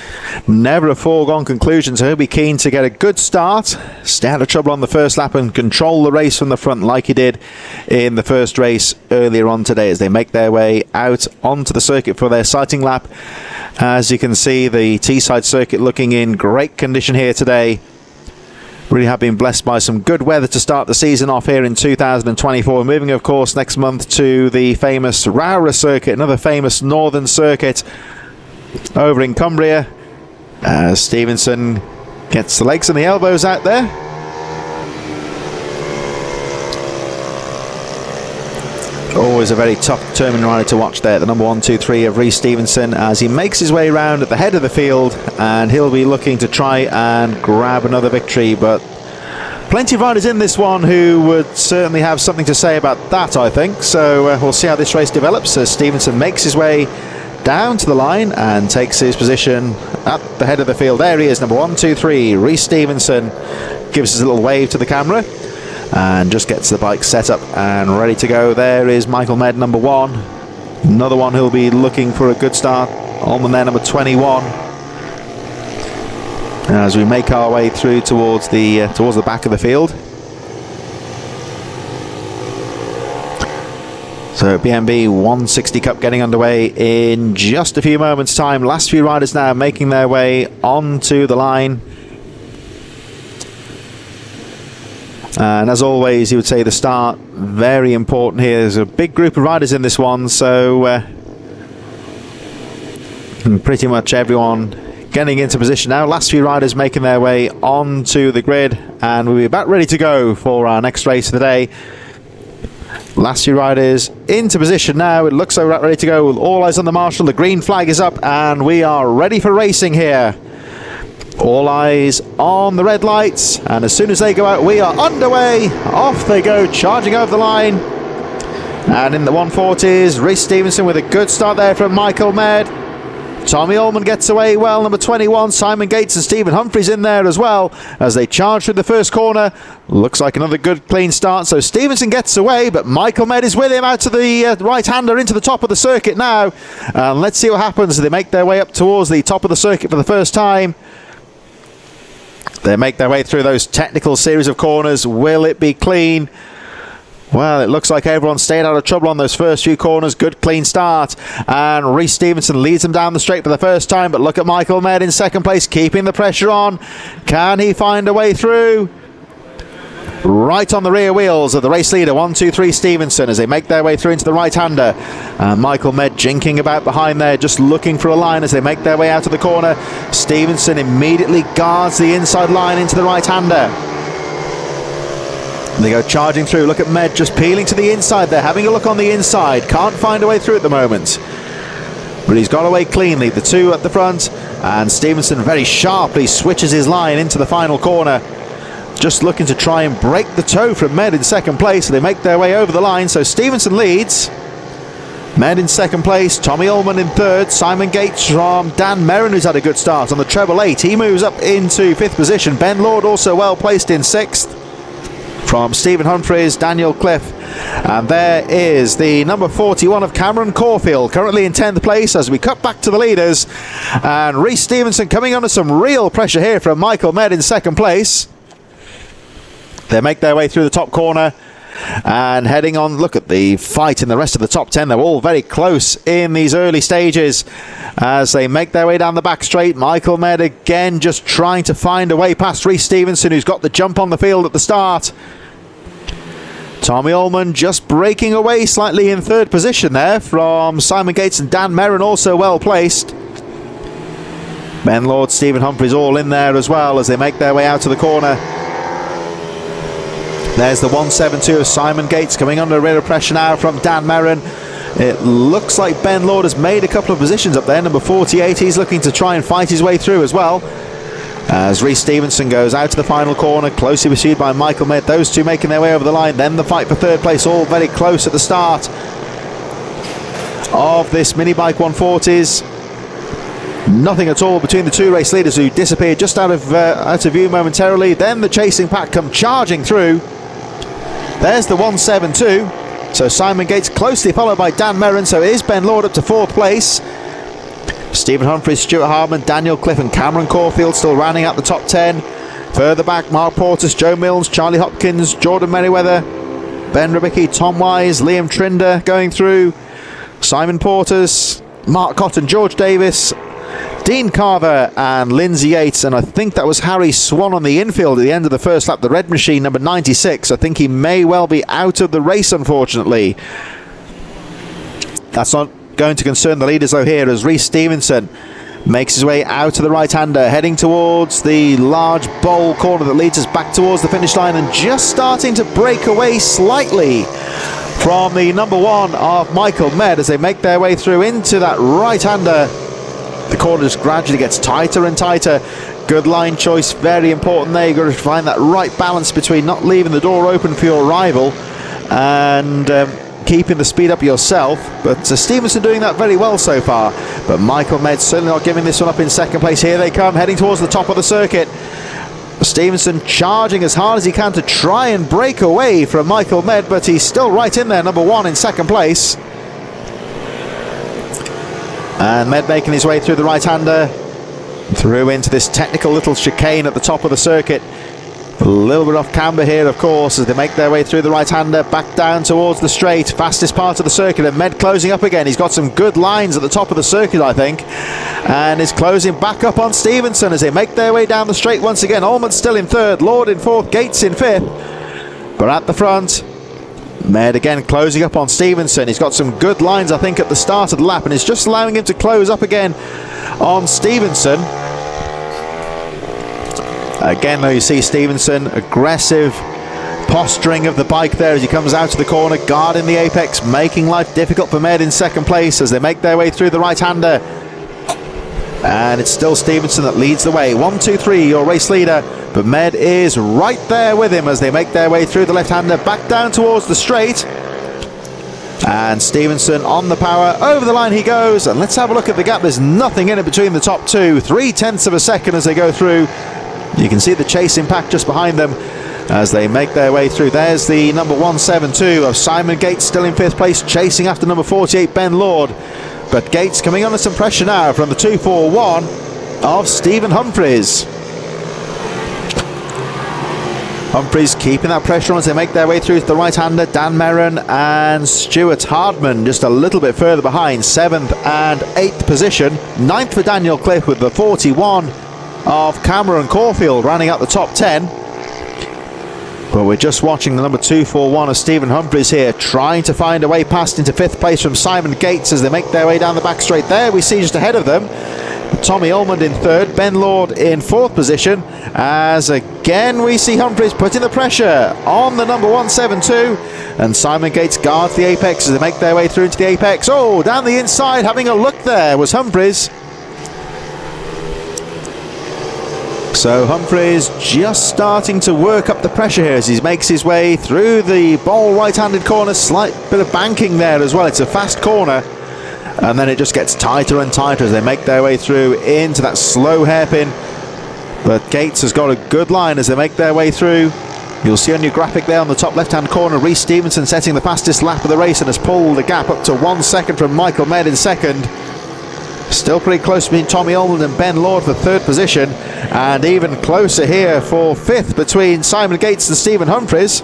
Never a foregone conclusion, so he'll be keen to get a good start, stay out of trouble on the first lap and control the race from the front like he did in the first race earlier on today as they make their way out onto the circuit for their sighting lap. As you can see, the Teesside circuit looking in great condition here today. Really have been blessed by some good weather to start the season off here in 2024. Moving, of course, next month to the famous Rowra circuit, another famous northern circuit over in Cumbria. As Stevenson gets the legs and the elbows out there. Always a very tough, determined rider to watch there. The number 1, 2, 3 of Rhys Stevenson as he makes his way around at the head of the field, and he'll be looking to try and grab another victory. But plenty of riders in this one who would certainly have something to say about that, I think. So we'll see how this race develops as Stevenson makes his way down to the line and takes his position at the head of the field. There he is, number 1, 2, 3. Rhys Stevenson gives us a little wave to the camera and just gets the bike set up and ready to go. There is Michael Med, number 1. Another one who'll be looking for a good start. Ullman there, number 21. As we make our way through towards the back of the field. So BMB 160 Cup getting underway in just a few moments' time. Last few riders now making their way onto the line. And as always, you would say the start very important here. There's a big group of riders in this one, so pretty much everyone getting into position now. Last few riders making their way onto the grid, and we'll be about ready to go for our next race of the day. Last few riders into position now. It looks like we're ready to go. All eyes on the marshal. The green flag is up, and we are ready for racing here. All eyes on the red lights, and as soon as they go out, we are underway. Off they go, charging over the line. And in the 140s, Rhys Stevenson with a good start there from Michael Med. Tommy Ullman gets away well, number 21. Simon Gates and Stephen Humphreys in there as well as they charge through the first corner. Looks like another good clean start. So Stevenson gets away, but Michael Med is with him out to the right-hander into the top of the circuit now. And let's see what happens as they make their way up towards the top of the circuit for the first time. They make their way through those technical series of corners. Will it be clean? Well, it looks like everyone stayed out of trouble on those first few corners. Good clean start. And Rhys Stevenson leads them down the straight for the first time. But look at Michael Med in second place, keeping the pressure on. Can he find a way through? Right on the rear wheels of the race leader, 1, 2, 3 Stevenson, as they make their way through into the right-hander. Michael Med jinking about behind there, just looking for a line as they make their way out of the corner. Stevenson immediately guards the inside line into the right-hander. They go charging through. Look at Med just peeling to the inside there, having a look on the inside. Can't find a way through at the moment, but he's got away cleanly. The two at the front, and Stevenson very sharply switches his line into the final corner. Just looking to try and break the toe from Med in second place. So they make their way over the line. So Stevenson leads. Med in second place. Tommy Ullman in third. Simon Gates from Dan Merrin, who's had a good start on the treble 8. He moves up into fifth position. Ben Lord also well placed in sixth. from Stephen Humphries, Daniel Cliff, and there is the number 41 of Cameron Caulfield, currently in 10th place as we cut back to the leaders, and Rhys Stevenson coming under some real pressure here from Michael Med in 2nd place. They make their way through the top corner and heading on. Look at the fight in the rest of the top 10. They're all very close in these early stages as they make their way down the back straight. Michael Med again just trying to find a way past Rhys Stevenson, who's got the jump on the field at the start. Tommy Ullman just breaking away slightly in 3rd position there from Simon Gates, and Dan Merrin also well placed. Ben Lord, Stephen Humphries all in there as well as they make their way out to the corner. There's the 172 of Simon Gates coming under a bit of pressure now from Dan Merrin. It looks like Ben Lord has made a couple of positions up there. Number 48, he's looking to try and fight his way through as well, as Rhys Stevenson goes out to the final corner, closely pursued by Michael Med. Those two making their way over the line. Then the fight for 3rd place, all very close at the start of this Minibike 140s. Nothing at all between the two race leaders, who disappeared just out of view momentarily. Then the chasing pack come charging through. There's the 172. So Simon Gates closely followed by Dan Merrin. So it is Ben Lord up to 4th place. Stephen Humphries, Stuart Hardman, Daniel Cliff and Cameron Caulfield still rounding out the top 10. Further back, Mark Portis, Joe Mills, Charlie Hopkins, Jordan Merriweather, Ben Ribicki, Tom Wise, Liam Trinder going through, Simon Portis, Mark Cotton, George Davis, Dean Carver and Lindsay Yates, and I think that was Harry Swan on the infield at the end of the first lap, the red machine, number 96. I think he may well be out of the race, unfortunately. That's not going to concern the leaders though here, as Rhys Stevenson makes his way out to the right-hander, heading towards the large bowl corner that leads us back towards the finish line, and just starting to break away slightly from the number 1 of Michael Med as they make their way through into that right-hander. The corner just gradually gets tighter and tighter. Good line choice, very important there. You've got to find that right balance between not leaving the door open for your rival and keeping the speed up yourself. But Stevenson doing that very well so far. But Michael Med certainly not giving this one up in 2nd place. Here they come, heading towards the top of the circuit. Stevenson charging as hard as he can to try and break away from Michael Med, but he's still right in there, number 1 in 2nd place. And Med making his way through the right-hander, through into this technical little chicane at the top of the circuit. A little bit off camber here, of course, as they make their way through the right-hander, back down towards the straight, fastest part of the circuit, and Med closing up again. He's got some good lines at the top of the circuit, I think, and is closing back up on Stevenson as they make their way down the straight once again. Ullman still in 3rd, Lord in 4th, Gates in 5th, but at the front, Med again closing up on Stevenson. He's got some good lines, I think, at the start of the lap, and is just allowing him to close up again on Stevenson. Again, though, you see Stevenson, aggressive posturing of the bike there as he comes out to the corner, guarding the apex, making life difficult for Med in 2nd place as they make their way through the right-hander. And it's still Stevenson that leads the way. 1, 2, 3, your race leader. But Med is right there with him as they make their way through the left-hander, back down towards the straight. And Stevenson on the power, over the line he goes. And let's have a look at the gap. There's nothing in it between the top two. 0.3 of a second as they go through. You can see the chasing pack just behind them as they make their way through. There's the number 172 of Simon Gates still in 5th place, chasing after number 48 Ben Lord. But Gates coming under some pressure now from the 241 of Stephen Humphries. Humphries keeping that pressure on as they make their way through to the right-hander. Dan Merrin and Stuart Hardman just a little bit further behind, 7th and 8th position. 9th for Daniel Cliff with the 41 of Cameron Caulfield rounding out the top 10. But we're just watching the number 241 of Stephen Humphries here, trying to find a way past into 5th place from Simon Gates as they make their way down the back straight. There we see just ahead of them Tommy Ullman in 3rd, Ben Lord in 4th position, as again we see Humphries putting the pressure on the number 172, and Simon Gates guards the apex as they make their way through into the apex. Oh, down the inside, having a look there was Humphries. So Humphries just starting to work up the pressure here as he makes his way through the bowl right-handed corner. Slight bit of banking there as well. It's a fast corner, and then it just gets tighter and tighter as they make their way through into that slow hairpin. But Gates has got a good line as they make their way through. You'll see on your graphic there on the top left-hand corner, Rhys Stevenson setting the fastest lap of the race and has pulled the gap up to 1 second from Michael Med in second. Still pretty close between Tommy Ullman and Ben Lord for third position, and even closer here for fifth between Simon Gates and Stephen Humphries.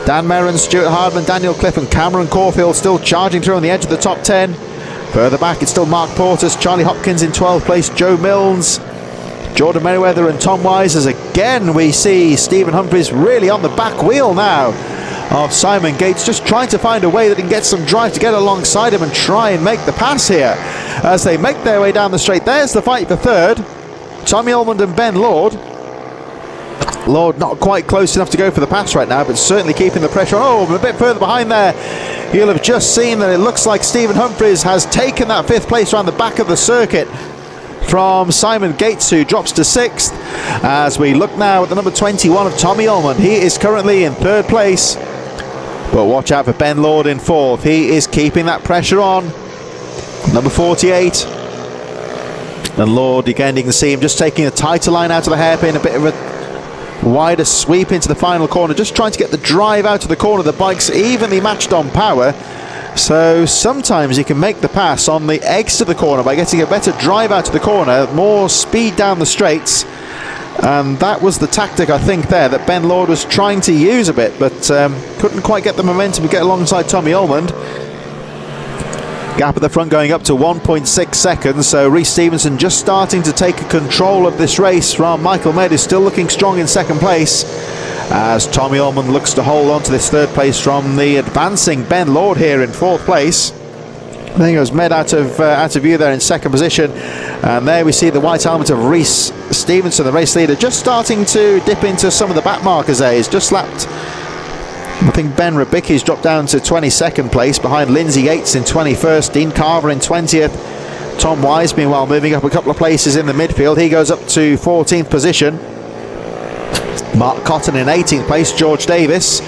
Dan Merrin, Stuart Hardman, Daniel Cliff and Cameron Caulfield still charging through on the edge of the top 10. Further back it's still Mark Portis, Charlie Hopkins in 12th place, Joe Milnes, Jordan Merriweather and Tom Wise, as again we see Stephen Humphries really on the back wheel now of Simon Gates, just trying to find a way that he can get some drive to get alongside him and try and make the pass here as they make their way down the straight. There's the fight for third, Tommy Ullman and Ben Lord. Lord not quite close enough to go for the pass right now, but certainly keeping the pressure on. Oh, a bit further behind there, you'll have just seen that it looks like Stephen Humphries has taken that fifth place around the back of the circuit from Simon Gates, who drops to sixth. As we look now at the number 21 of Tommy Ullman, he is currently in third place, but watch out for Ben Lord in fourth. He is keeping that pressure on, number 48. And Lord, again, you can see him just taking a tighter line out of the hairpin, a bit of a wider sweep into the final corner, just trying to get the drive out of the corner. The bike's evenly matched on power, so sometimes you can make the pass on the exit of the corner by getting a better drive out of the corner, more speed down the straights, and that was the tactic I think there that Ben Lord was trying to use a bit, but couldn't quite get the momentum to get alongside Tommy Ullman. Gap at the front going up to 1.6 seconds, so Rhys Stevenson just starting to take control of this race from Michael Med, who's still looking strong in second place, as Tommy Ullman looks to hold on to this third place from the advancing Ben Lord here in fourth place. I think it was Med out of view there in second position, and there we see the white helmet of Rhys Stevenson, the race leader, just starting to dip into some of the back markers there. He's just lapped, I think Ben Rabicki's dropped down to 22nd place behind Lindsay Yates in 21st, Dean Carver in 20th. Tom Wise, meanwhile, moving up a couple of places in the midfield. He goes up to 14th position. Mark Cotton in 18th place, George Davis,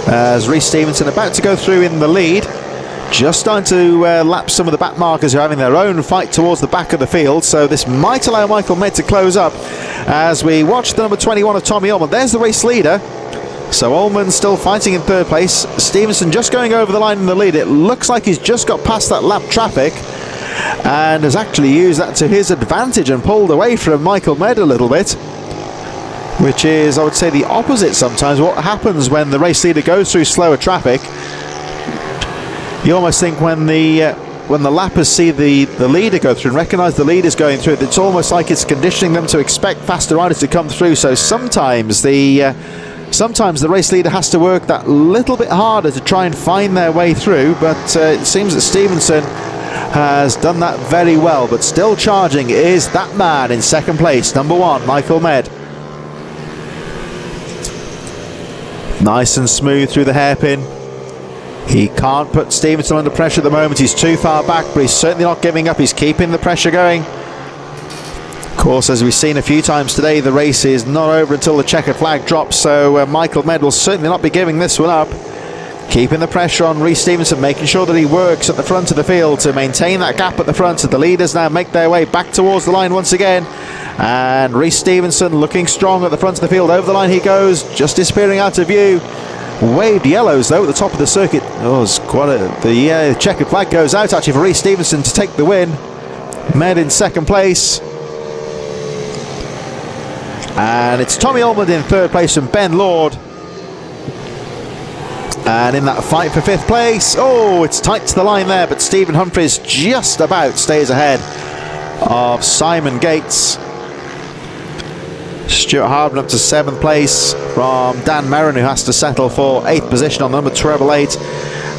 as Rhys Stevenson about to go through in the lead. Just starting to lap some of the back markers who are having their own fight towards the back of the field, so this might allow Michael Med to close up as we watch the number 21 of Tommy Ullman. There's the race leader. So Ullman still fighting in third place, Stevenson just going over the line in the lead. It looks like he's just got past that lap traffic and has actually used that to his advantage and pulled away from Michael Med a little bit, which is, I would say, the opposite sometimes. What happens when the race leader goes through slower traffic, you almost think when the lappers see the leader go through and recognise the leader's going through, it's almost like it's conditioning them to expect faster riders to come through. So sometimes the race leader has to work that little bit harder to try and find their way through, but it seems that Stevenson has done that very well. But still charging is that man in second place, number 1, Michael Med. Nice and smooth through the hairpin. He can't put Stevenson under pressure at the moment. He's too far back, but he's certainly not giving up. He's keeping the pressure going. Of course, as we've seen a few times today, the race is not over until the checkered flag drops, so Michael Med will certainly not be giving this one up. Keeping the pressure on Rhys Stevenson, making sure that he works at the front of the field to maintain that gap at the front, so the leaders now make their way back towards the line once again. And Rhys Stevenson looking strong at the front of the field. Over the line he goes, just disappearing out of view. Waved yellows though at the top of the circuit. Oh, it's quite the checkered flag goes out actually for Rhys Stevenson to take the win. Med in second place. And it's Tommy Ullman in third place and Ben Lord. And in that fight for fifth place, oh, it's tight to the line there, but Stephen Humphries just about stays ahead of Simon Gates. Stuart Hardman up to 7th place from Dan Merrin, who has to settle for 8th position on number 888.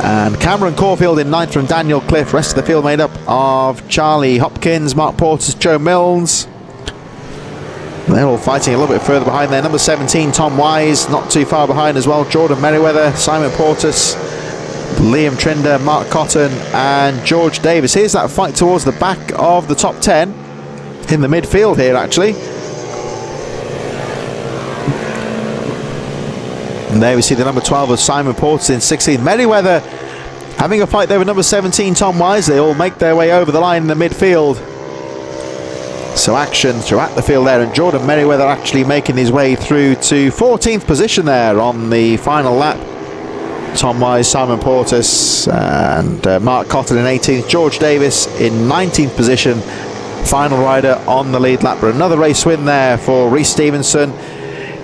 And Cameron Caulfield in 9th from Daniel Cliff. Rest of the field made up of Charlie Hopkins, Mark Portis, Joe Milnes. They're all fighting a little bit further behind there. Number 17, Tom Wise, not too far behind as well. Jordan Merriweather, Simon Portis, Liam Trinder, Mark Cotton and George Davis. Here's that fight towards the back of the top 10 in the midfield here actually. And there we see the number 12 of Simon Portis in 16th. Merriweather having a fight there with number 17, Tom Wise. They all make their way over the line in the midfield. So action throughout the field there, and Jordan Merriweather actually making his way through to 14th position there on the final lap. Tom Wise, Simon Portis and Mark Cotton in 18th, George Davis in 19th position, final rider on the lead lap. But another race win there for Rhys Stevenson.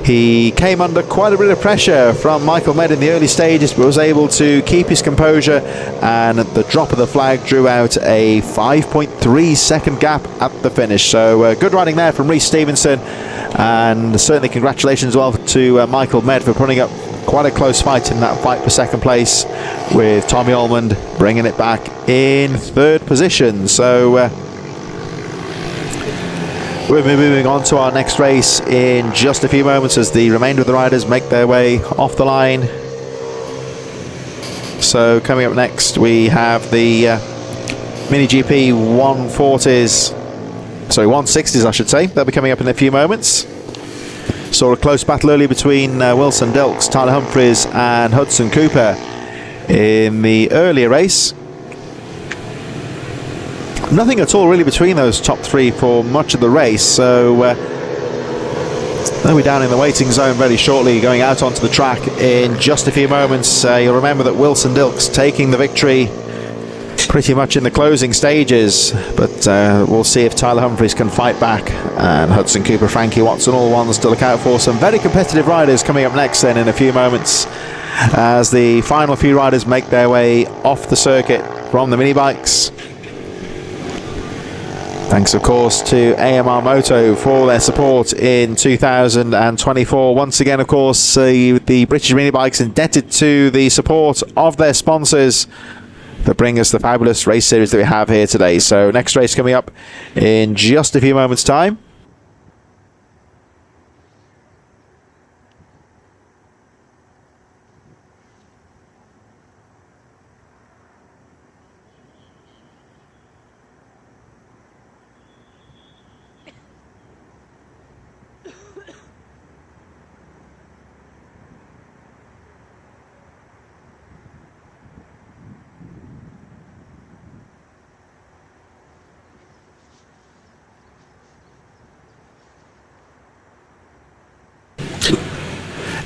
He came under quite a bit of pressure from Michael Med in the early stages, but was able to keep his composure, and at the drop of the flag drew out a 5.3 second gap at the finish. So good riding there from Rhys Stevenson, and certainly congratulations as well to Michael Med for putting up quite a close fight in that fight for second place, with Tommy Almond bringing it back in third position. So we'll be moving on to our next race in just a few moments as the remainder of the riders make their way off the line. So coming up next we have the Mini GP 160s I should say. They'll be coming up in a few moments. Saw a close battle earlier between Wilson Dilks, Tyler Humphries and Hudson Cooper in the earlier race. Nothing at all really between those top three for much of the race, so they'll be down in the waiting zone very shortly, going out onto the track in just a few moments. You'll remember that Wilson Dilks taking the victory pretty much in the closing stages, but we'll see if Tyler Humphries can fight back, and Hudson Cooper, Frankie Watson, all ones to look out for. Some very competitive riders coming up next then in a few moments as the final few riders make their way off the circuit from the mini bikes. Thanks, of course, to AMR Moto for their support in 2024. Once again, of course, the British Mini Bikes indebted to the support of their sponsors that bring us the fabulous race series that we have here today. So next race coming up in just a few moments' time.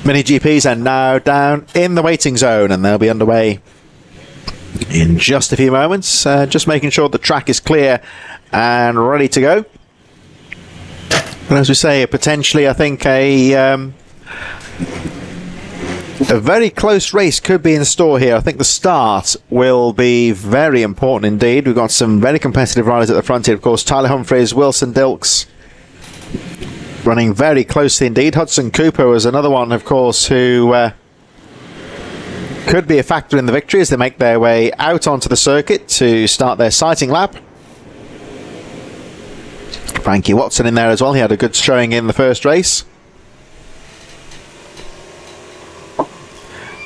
Mini GPs are now down in the waiting zone, and they'll be underway in just a few moments. Just making sure the track is clear and ready to go. And as we say, potentially I think a very close race could be in store here. I think the start will be very important indeed. We've got some very competitive riders at the front here, of course. Tyler Humphries, Wilson Dilks running very closely indeed. Hudson Cooper was another one, of course, who could be a factor in the victory as they make their way out onto the circuit to start their sighting lap. Frankie Watson in there as well. He had a good showing in the first race.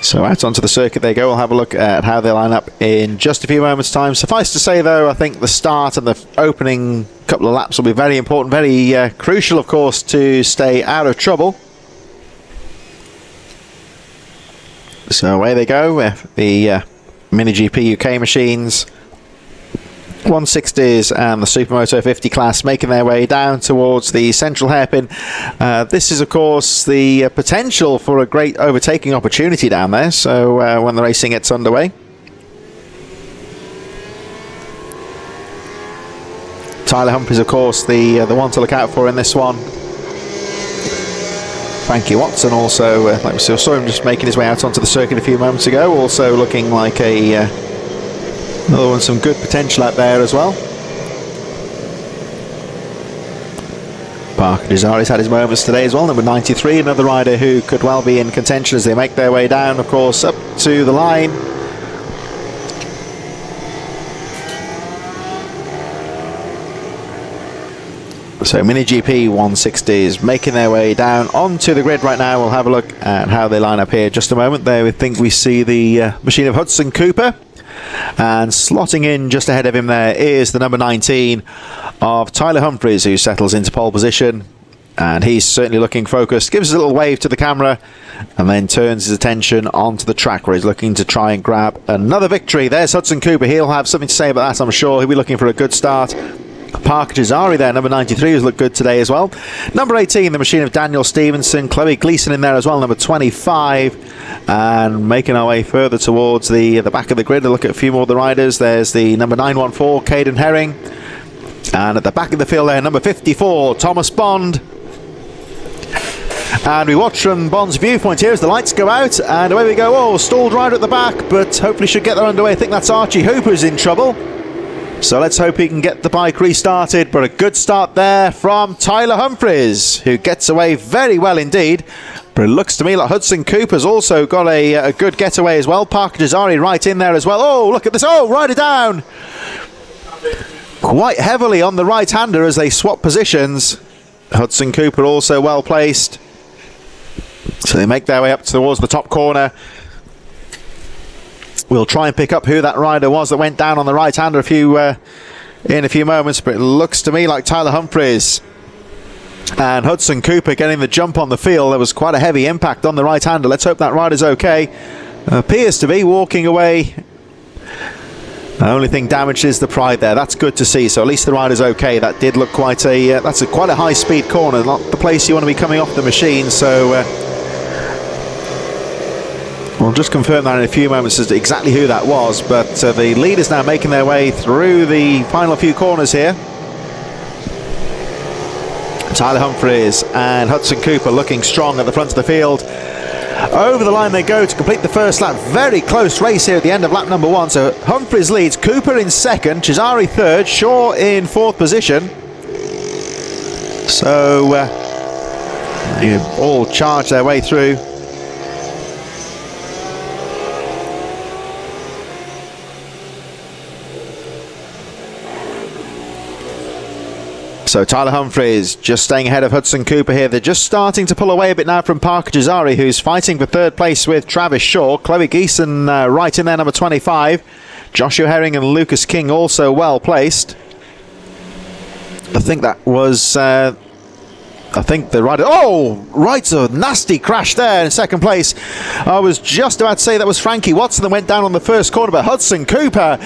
So out onto the circuit they go. We'll have a look at how they line up in just a few moments' time. Suffice to say, though, I think the start and the opening couple of laps will be very important, very crucial, of course, to stay out of trouble. So away they go, the Mini GP UK machines, 160s and the Supermoto 50 class making their way down towards the central hairpin. This is, of course, the potential for a great overtaking opportunity down there, so when the racing gets underway. Tyler Humphries, of course, the one to look out for in this one. Frankie Watson also, like we saw him just making his way out onto the circuit a few moments ago, also looking like another one, some good potential out there as well. Parker Desari's had his moments today as well. Number 93, another rider who could well be in contention as they make their way down, of course, up to the line. So Mini GP 160s making their way down onto the grid right now. We'll have a look at how they line up here just a moment. There we think we see the machine of Hudson Cooper, and slotting in just ahead of him there is the number 19 of Tyler Humphries, who settles into pole position, and he's certainly looking focused. Gives us a little wave to the camera and then turns his attention onto the track where he's looking to try and grab another victory. There's Hudson Cooper. He'll have something to say about that, I'm sure. He'll be looking for a good start Parker Jazari there, number 93, has looked good today as well. Number 18, the machine of Daniel Stevenson. Chloe Gleason in there as well, number 25. And making our way further towards the back of the grid to look at a few more of the riders. There's the number 914, Caden Herring. And at the back of the field there, number 54, Thomas Bond. And we watch from Bond's viewpoint here as the lights go out. And away we go. Oh, stalled rider at the back, but hopefully should get that underway. I think that's Archie Hooper's in trouble. So let's hope he can get the bike restarted. But a good start there from Tyler Humphries, who gets away very well indeed. But it looks to me like Hudson Cooper's also got a good getaway as well. Parker Jazari right in there as well. Oh, look at this. Oh, rider down. Quite heavily on the right-hander as they swap positions. Hudson Cooper also well placed. So they make their way up towards the top corner. We'll try and pick up who that rider was that went down on the right-hander in a few moments, but it looks to me like Tyler Humphries and Hudson Cooper getting the jump on the field. There was quite a heavy impact on the right-hander. Let's hope that rider's okay. Appears to be walking away. The only thing damaged is the pride there. That's good to see. So at least the rider's okay. That did look quite a quite a high-speed corner, not the place you want to be coming off the machine. So we'll just confirm that in a few moments as to exactly who that was. But the leaders now making their way through the final few corners here. Tyler Humphries and Hudson Cooper looking strong at the front of the field. Over the line they go to complete the first lap. Very close race here at the end of lap number 1. So Humphries leads, Cooper in second, Cesari third, Shaw in fourth position. So they all charge their way through. So Tyler Humphries just staying ahead of Hudson Cooper here. They're just starting to pull away a bit now from Parker Jazari, who's fighting for third place with Travis Shaw. Chloe Geeson right in there, number 25. Joshua Herring and Lucas King also well placed. I think that was... I think the rider... Oh, right, a nasty crash there in second place. I was just about to say that was Frankie Watson that went down on the first corner, but Hudson Cooper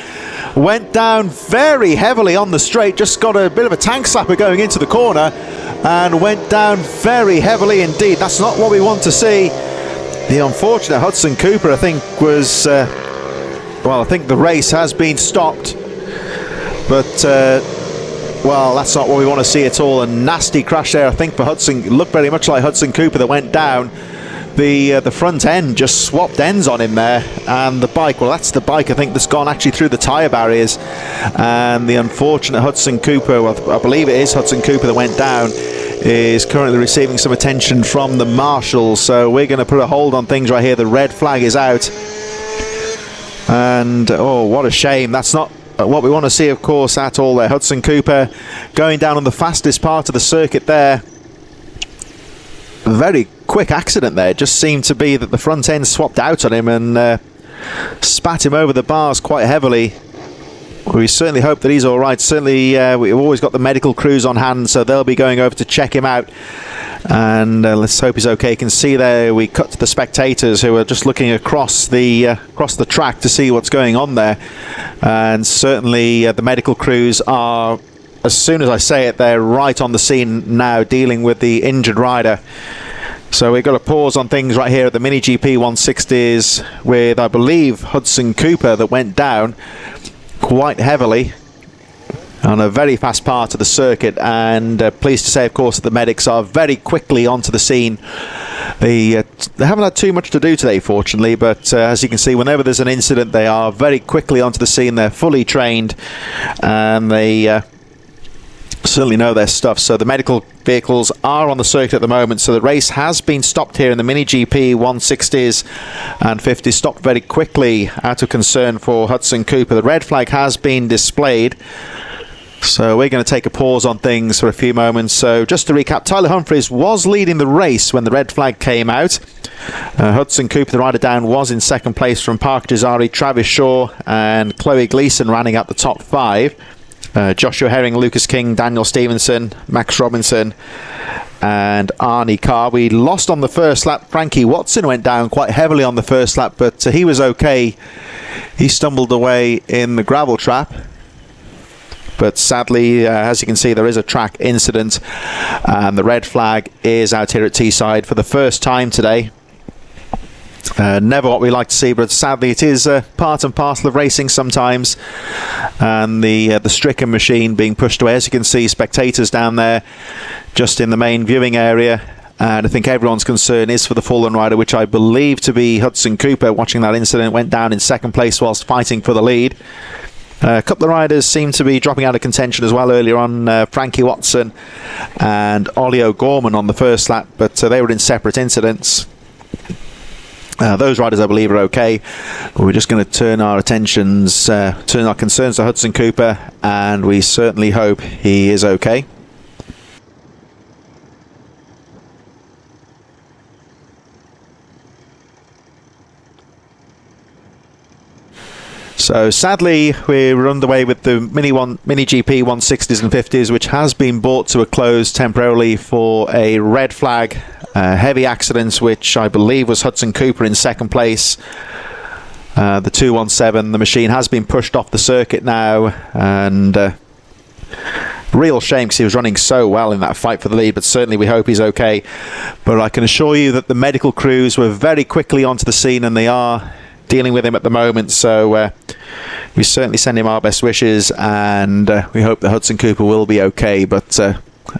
went down very heavily on the straight, just got a bit of a tank slapper going into the corner and went down very heavily indeed. That's not what we want to see. The unfortunate Hudson Cooper, I think, was... well, I think the race has been stopped, but... well, that's not what we want to see at all. A nasty crash there, I think, for Hudson. It looked very much like Hudson Cooper that went down. The front end just swapped ends on him there. And the bike, well, that's the bike, I think, that's gone actually through the tyre barriers. And the unfortunate Hudson Cooper, well, I believe it is Hudson Cooper that went down, is currently receiving some attention from the marshals. So we're going to put a hold on things right here. The red flag is out. And, oh, what a shame. That's not... what we want to see, of course, at all there. Hudson Cooper going down on the fastest part of the circuit there. Very quick accident there. It just seemed to be that the front end swapped out on him and spat him over the bars quite heavily. We certainly hope that he's all right. Certainly, we've always got the medical crews on hand, so they'll be going over to check him out. And let's hope he's okay. You can see there we cut to the spectators who are just looking across the track to see what's going on there. And certainly the medical crews are, as soon as I say it, they're right on the scene now dealing with the injured rider. So we've got a pause on things right here at the Mini GP 160s with, I believe, Hudson Cooper that went down quite heavily on a very fast part of the circuit, and pleased to say, of course, that the medics are very quickly onto the scene. They haven't had too much to do today, fortunately, but as you can see, whenever there's an incident, they are very quickly onto the scene. They're fully trained, and they certainly know their stuff. So the medical vehicles are on the circuit at the moment. So the race has been stopped here in the Mini GP 160s and 50s, stopped very quickly out of concern for Hudson Cooper. The red flag has been displayed. So we're going to take a pause on things for a few moments. So just to recap, Tyler Humphries was leading the race when the red flag came out. Hudson Cooper, the rider down, was in second place from Parker Jazari, Travis Shaw and Chloe Gleason running out the top 5. Joshua Herring, Lucas King, Daniel Stevenson, Max Robinson and Arnie Carr. We lost on the first lap. Frankie Watson went down quite heavily on the first lap, but he was okay. He stumbled away in the gravel trap. but sadly, as you can see, there is a track incident, and the red flag is out here at Teesside for the first time today. Never what we like to see, but sadly it is part and parcel of racing sometimes. And the stricken machine being pushed away. As you can see, spectators down there just in the main viewing area, and I think everyone's concern is for the fallen rider, which I believe to be Hudson Cooper. Watching that incident, went down in second place whilst fighting for the lead. A couple of riders seem to be dropping out of contention as well earlier on. Frankie Watson and Ollie O'Gorman on the first lap, but they were in separate incidents. Those riders, I believe, are okay. But we're just going to turn our concerns to Hudson Cooper, and we certainly hope he is okay. So sadly, we're underway with the Mini GP 160s and 50s, which has been brought to a close temporarily for a red flag. Heavy accidents, which I believe was Hudson Cooper in second place. The 217, the machine has been pushed off the circuit now, and real shame because he was running so well in that fight for the lead, but certainly we hope he's okay. But I can assure you that the medical crews were very quickly onto the scene, and they are dealing with him at the moment, so we certainly send him our best wishes, and we hope that Hudson Cooper will be okay, but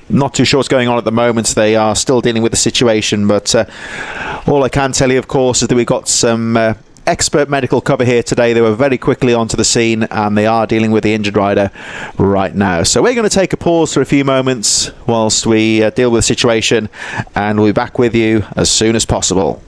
not too sure what's going on at the moment. They are still dealing with the situation, but all I can tell you, of course, is that we've got some expert medical cover here today. They were very quickly onto the scene, and they are dealing with the injured rider right now. So we're going to take a pause for a few moments whilst we deal with the situation, and we'll be back with you as soon as possible.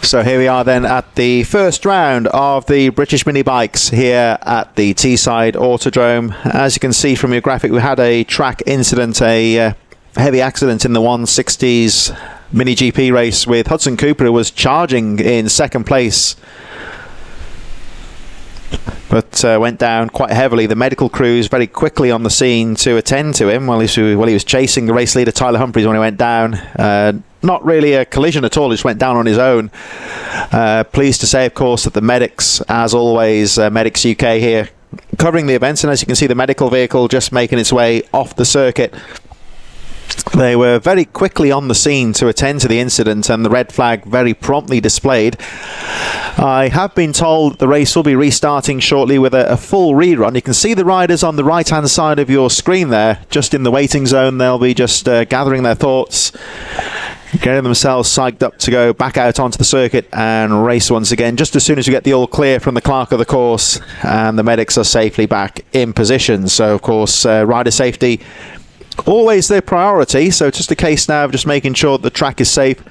So here we are then at the first round of the British mini bikes here at the Teesside Autodrome. As you can see from your graphic, we had a track incident, a heavy accident in the 160s mini GP race with Hudson Cooper, who was charging in second place, but went down quite heavily. The medical crews very quickly on the scene to attend to him while he was chasing the race leader Tyler Humphries when he went down. Not really a collision at all, he just went down on his own. Pleased to say, of course, that the medics, as always, Medics UK here, covering the events, and as you can see, the medical vehicle just making its way off the circuit. They were very quickly on the scene to attend to the incident, and the red flag very promptly displayed. I have been told the race will be restarting shortly with a full rerun. You can see the riders on the right hand side of your screen there, just in the waiting zone. They'll be just gathering their thoughts, getting themselves psyched up to go back out onto the circuit and race once again, just as soon as you get the all clear from the clerk of the course and the medics are safely back in position. So of course, rider safety always their priority, so it's just a case now of just making sure that the track is safe.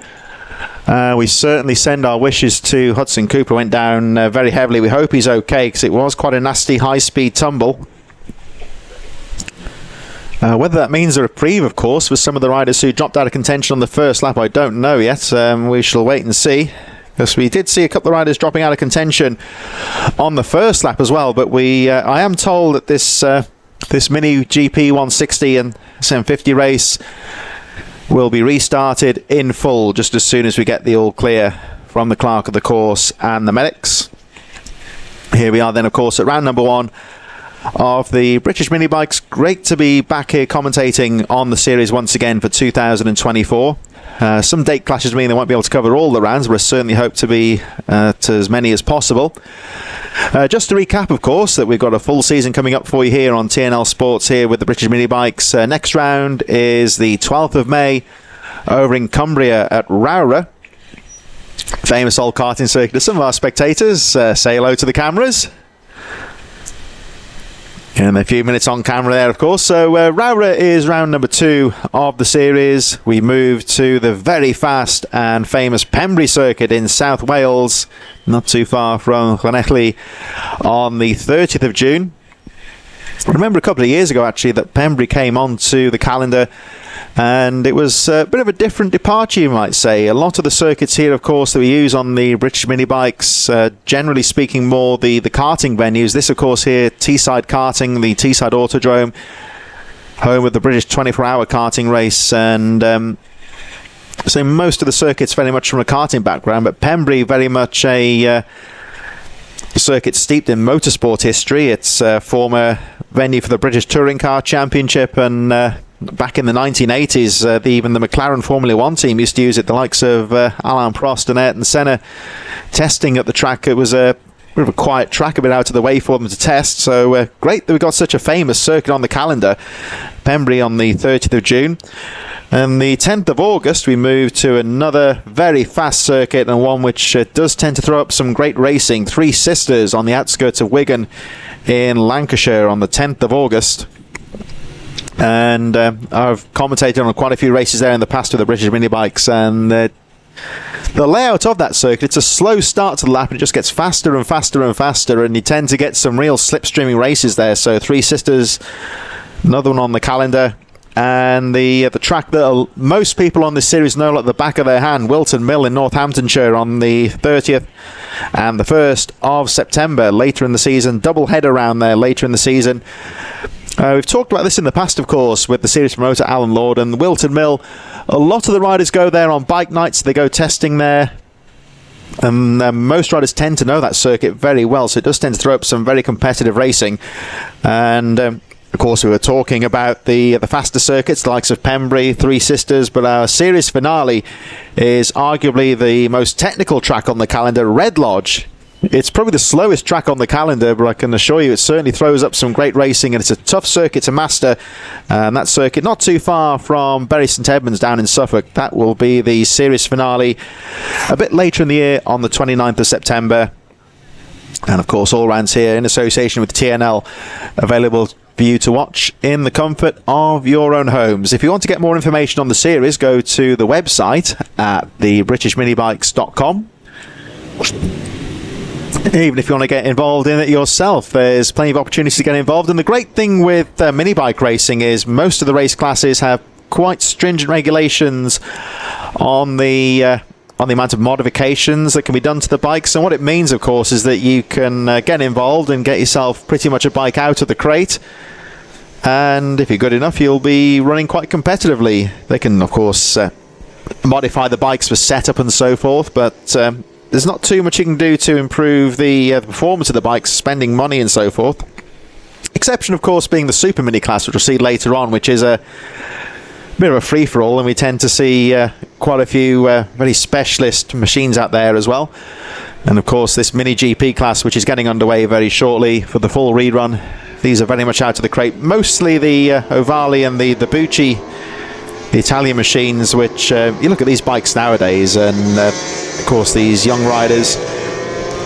We certainly send our wishes to Hudson Cooper, went down very heavily. We hope he's okay, because it was quite a nasty high-speed tumble. Whether that means a reprieve, of course, with some of the riders who dropped out of contention on the first lap, I don't know yet. We shall wait and see, because we did see a couple of riders dropping out of contention on the first lap as well. But I am told that this Mini GP 160 and 750 race will be restarted in full just as soon as we get the all clear from the clerk of the course and the medics. Here we are then, of course, at round number 1 of the British mini bikes. Great to be back here commentating on the series once again for 2024. Some date clashes mean they won't be able to cover all the rounds, but I certainly hope to be to as many as possible. Just to recap, of course, that we've got a full season coming up for you here on TNL Sports here with the British mini bikes. Next round is the 12th of May over in Cumbria at Rowra. Famous old karting circuit. Some of our spectators say hello to the cameras. And a few minutes on camera there, of course. So Rowra is round number 2 of the series. We move to the very fast and famous Pembrey circuit in South Wales, not too far from Llanelli, on the 30th of June. I remember a couple of years ago, actually, that Pembrey came onto the calendar, and it was a bit of a different departure, you might say. A lot of the circuits here, of course, that we use on the British mini bikes, generally speaking, more the karting venues. This, of course, here, Teesside Karting, the Teesside Autodrome, home of the British 24-hour karting race, and so most of the circuits very much from a karting background, but Pembrey very much a circuit steeped in motorsport history. It's a former venue for the British Touring Car Championship, and back in the 1980s, even the McLaren Formula 1 team used to use it. The likes of Alain Prost and Ayrton Senna testing at the track. It was a bit of a quiet track, a bit out of the way for them to test. So great that we got such a famous circuit on the calendar. Pembrey on the 30th of June. And the 10th of August, we move to another very fast circuit, and one which does tend to throw up some great racing. Three Sisters on the outskirts of Wigan in Lancashire on the 10th of August. And I've commentated on quite a few races there in the past with the British mini bikes, and the layout of that circuit, it's a slow start to the lap, and it just gets faster and faster and faster, and you tend to get some real slipstreaming races there. So Three Sisters, another one on the calendar. And the track that most people on this series know like the back of their hand, Wilton Mill in Northamptonshire on the 30th and the 1st of September later in the season. Double header round there later in the season. We've talked about this in the past, of course, with the series promoter Alan Lord, and Wilton Mill. A lot of the riders go there on bike nights. They go testing there. And most riders tend to know that circuit very well, so it does tend to throw up some very competitive racing. And of course, we were talking about the faster circuits, the likes of Pembrey, Three Sisters, but our series finale is arguably the most technical track on the calendar, Red Lodge. It's probably the slowest track on the calendar, but I can assure you it certainly throws up some great racing, and it's a tough circuit to master. And that circuit not too far from Bury St Edmunds down in Suffolk. That will be the series finale a bit later in the year on the 29th of September. And of course, all rounds here in association with TNL, available for you to watch in the comfort of your own homes. If you want to get more information on the series, go to the website at thebritishminibikes.com. Even if you want to get involved in it yourself, there's plenty of opportunities to get involved. And the great thing with mini bike racing is most of the race classes have quite stringent regulations on the amount of modifications that can be done to the bikes. And what it means, of course, is that you can get involved and get yourself pretty much a bike out of the crate. And if you're good enough, you'll be running quite competitively. They can, of course, modify the bikes for setup and so forth, but there's not too much you can do to improve the performance of the bikes, spending money and so forth. Exception, of course, being the Supermini class, which we'll see later on, which is a bit of a free-for-all, and we tend to see quite a few very specialist machines out there as well. And of course, this Mini GP class, which is getting underway very shortly for the full rerun, these are very much out of the crate. Mostly the Ohvale and the Bucci, the Italian machines, which you look at these bikes nowadays, and of course these young riders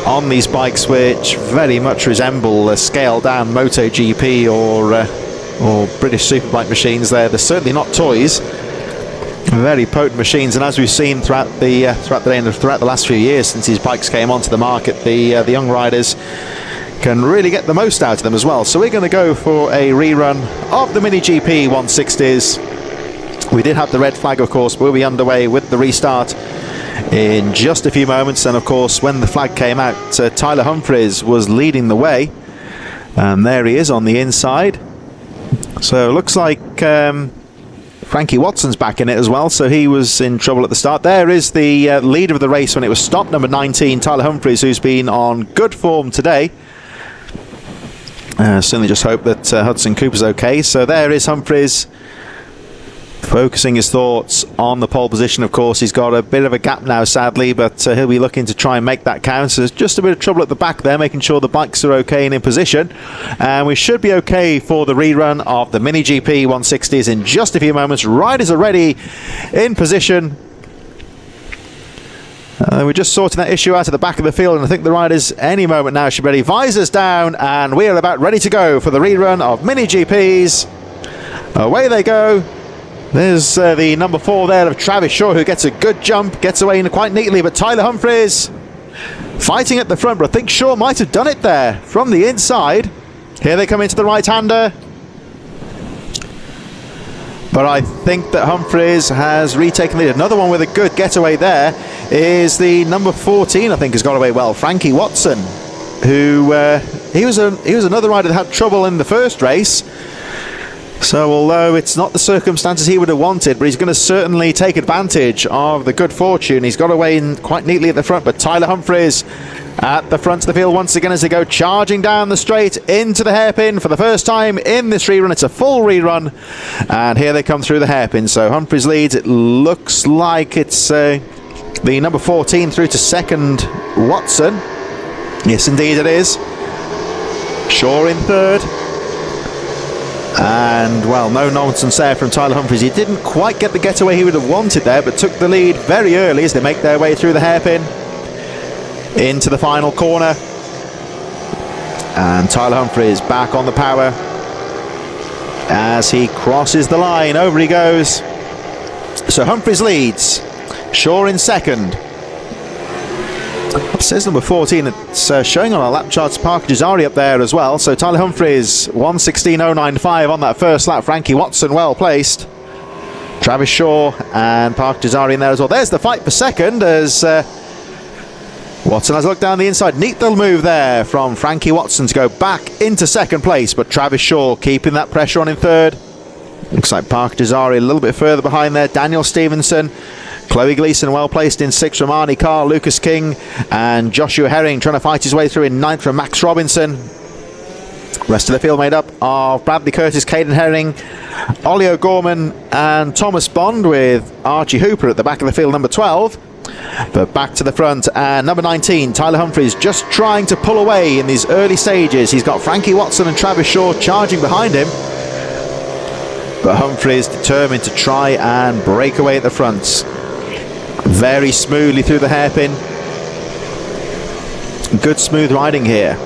on these bikes, which very much resemble a scaled-down Moto GP or British Superbike machines. They're certainly not toys. Very potent machines, and as we've seen throughout the last few years since these bikes came onto the market, the young riders can really get the most out of them as well. So we're going to go for a rerun of the Mini GP 160s. We did have the red flag, of course, but we'll be underway with the restart in just a few moments. And of course, when the flag came out, Tyler Humphries was leading the way, and there he is on the inside. So it looks like Frankie Watson's back in it as well, so he was in trouble at the start. There is the leader of the race when it was stopped, number 19, Tyler Humphries, who's been on good form today. Certainly just hope that Hudson Cooper's okay. So there is Humphries, focusing his thoughts on the pole position. Of course, he's got a bit of a gap now, sadly, but he'll be looking to try and make that count. So there's just a bit of trouble at the back there, making sure the bikes are okay and in position. And we should be okay for the rerun of the Mini GP 160s in just a few moments. Riders are ready, in position. We're just sorting that issue out at the back of the field, and I think the riders any moment now should be ready. Visors down, and we are about ready to go for the rerun of Mini GPs. Away they go. There's the number 4 there of Travis Shaw, who gets a good jump, gets away in quite neatly, but Tyler Humphries fighting at the front, but I think Shaw might have done it there from the inside. Here they come into the right-hander. But I think that Humphries has retaken the lead. Another one with a good getaway there is the number 14, I think, has got away well, Frankie Watson, who he was another rider that had trouble in the first race. So although it's not the circumstances he would have wanted, but he's going to certainly take advantage of the good fortune. He's got away in quite neatly at the front, but Tyler Humphries at the front of the field once again as they go charging down the straight into the hairpin for the first time in this rerun. It's a full rerun, and here they come through the hairpin. So Humphries leads. It looks like it's the number 14 through to second, Watson. Yes, indeed it is. Shaw in third. And, well, no nonsense there from Tyler Humphries. He didn't quite get the getaway he would have wanted there, but took the lead very early as they make their way through the hairpin into the final corner. And Tyler Humphries back on the power as he crosses the line. Over he goes. So Humphries leads. Shaw in second. It says number 14. It's showing on our lap charts Parker Jazari up there as well. So Tyler Humphries 1:16.095 on that first lap. Frankie Watson well placed. Travis Shaw and Parker Jazari in there as well. There's the fight for second as Watson has a look down the inside. Neat little move there from Frankie Watson to go back into second place, but Travis Shaw keeping that pressure on in third. Looks like Parker Jazari a little bit further behind there. Daniel Stevenson, Chloe Gleason well placed in 6th, Romani Carr, Lucas King and Joshua Herring trying to fight his way through in 9th from Max Robinson. Rest of the field made up of Bradley Curtis, Caden Herring, Ollie O'Gorman and Thomas Bond, with Archie Hooper at the back of the field, number 12. But back to the front, and number 19, Tyler Humphries, just trying to pull away in these early stages. He's got Frankie Watson and Travis Shaw charging behind him, but Humphries determined to try and break away at the front. Very smoothly through the hairpin. Good smooth riding here.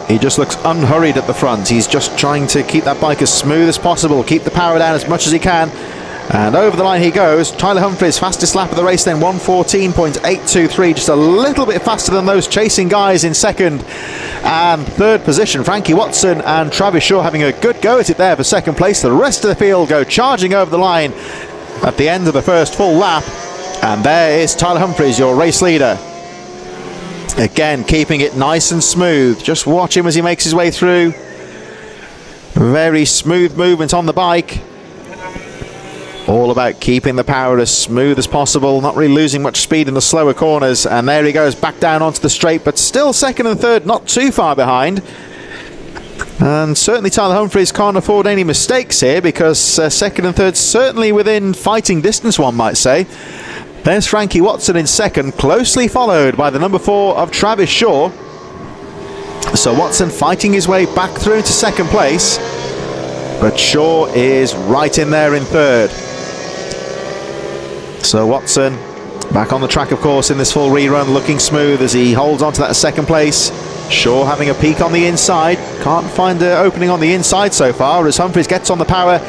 He just looks unhurried at the front. He's just trying to keep that bike as smooth as possible, keep the power down as much as he can, And over the line he goes. Tyler Humphries, fastest lap of the race then, 1:14.823, just a little bit faster than those chasing guys in second and third position. Frankie Watson and Travis Shaw having a good go at it there for second place. The rest of the field go charging over the line at the end of the first full lap. And there is Tyler Humphries, your race leader. Again, keeping it nice and smooth. Just watch him as he makes his way through. Very smooth movement on the bike. All about keeping the power as smooth as possible, not really losing much speed in the slower corners. And there he goes, back down onto the straight, but still second and third, not too far behind. And certainly Tyler Humphries can't afford any mistakes here, because second and third certainly within fighting distance, one might say. There's Frankie Watson in second, closely followed by the number 4 of Travis Shaw. So Watson fighting his way back through to second place, but Shaw is right in there in third. So Watson back on the track, of course, in this full rerun, looking smooth as he holds on to that second place. Shaw having a peek on the inside, can't find an opening on the inside so far, as Humphries gets on the power,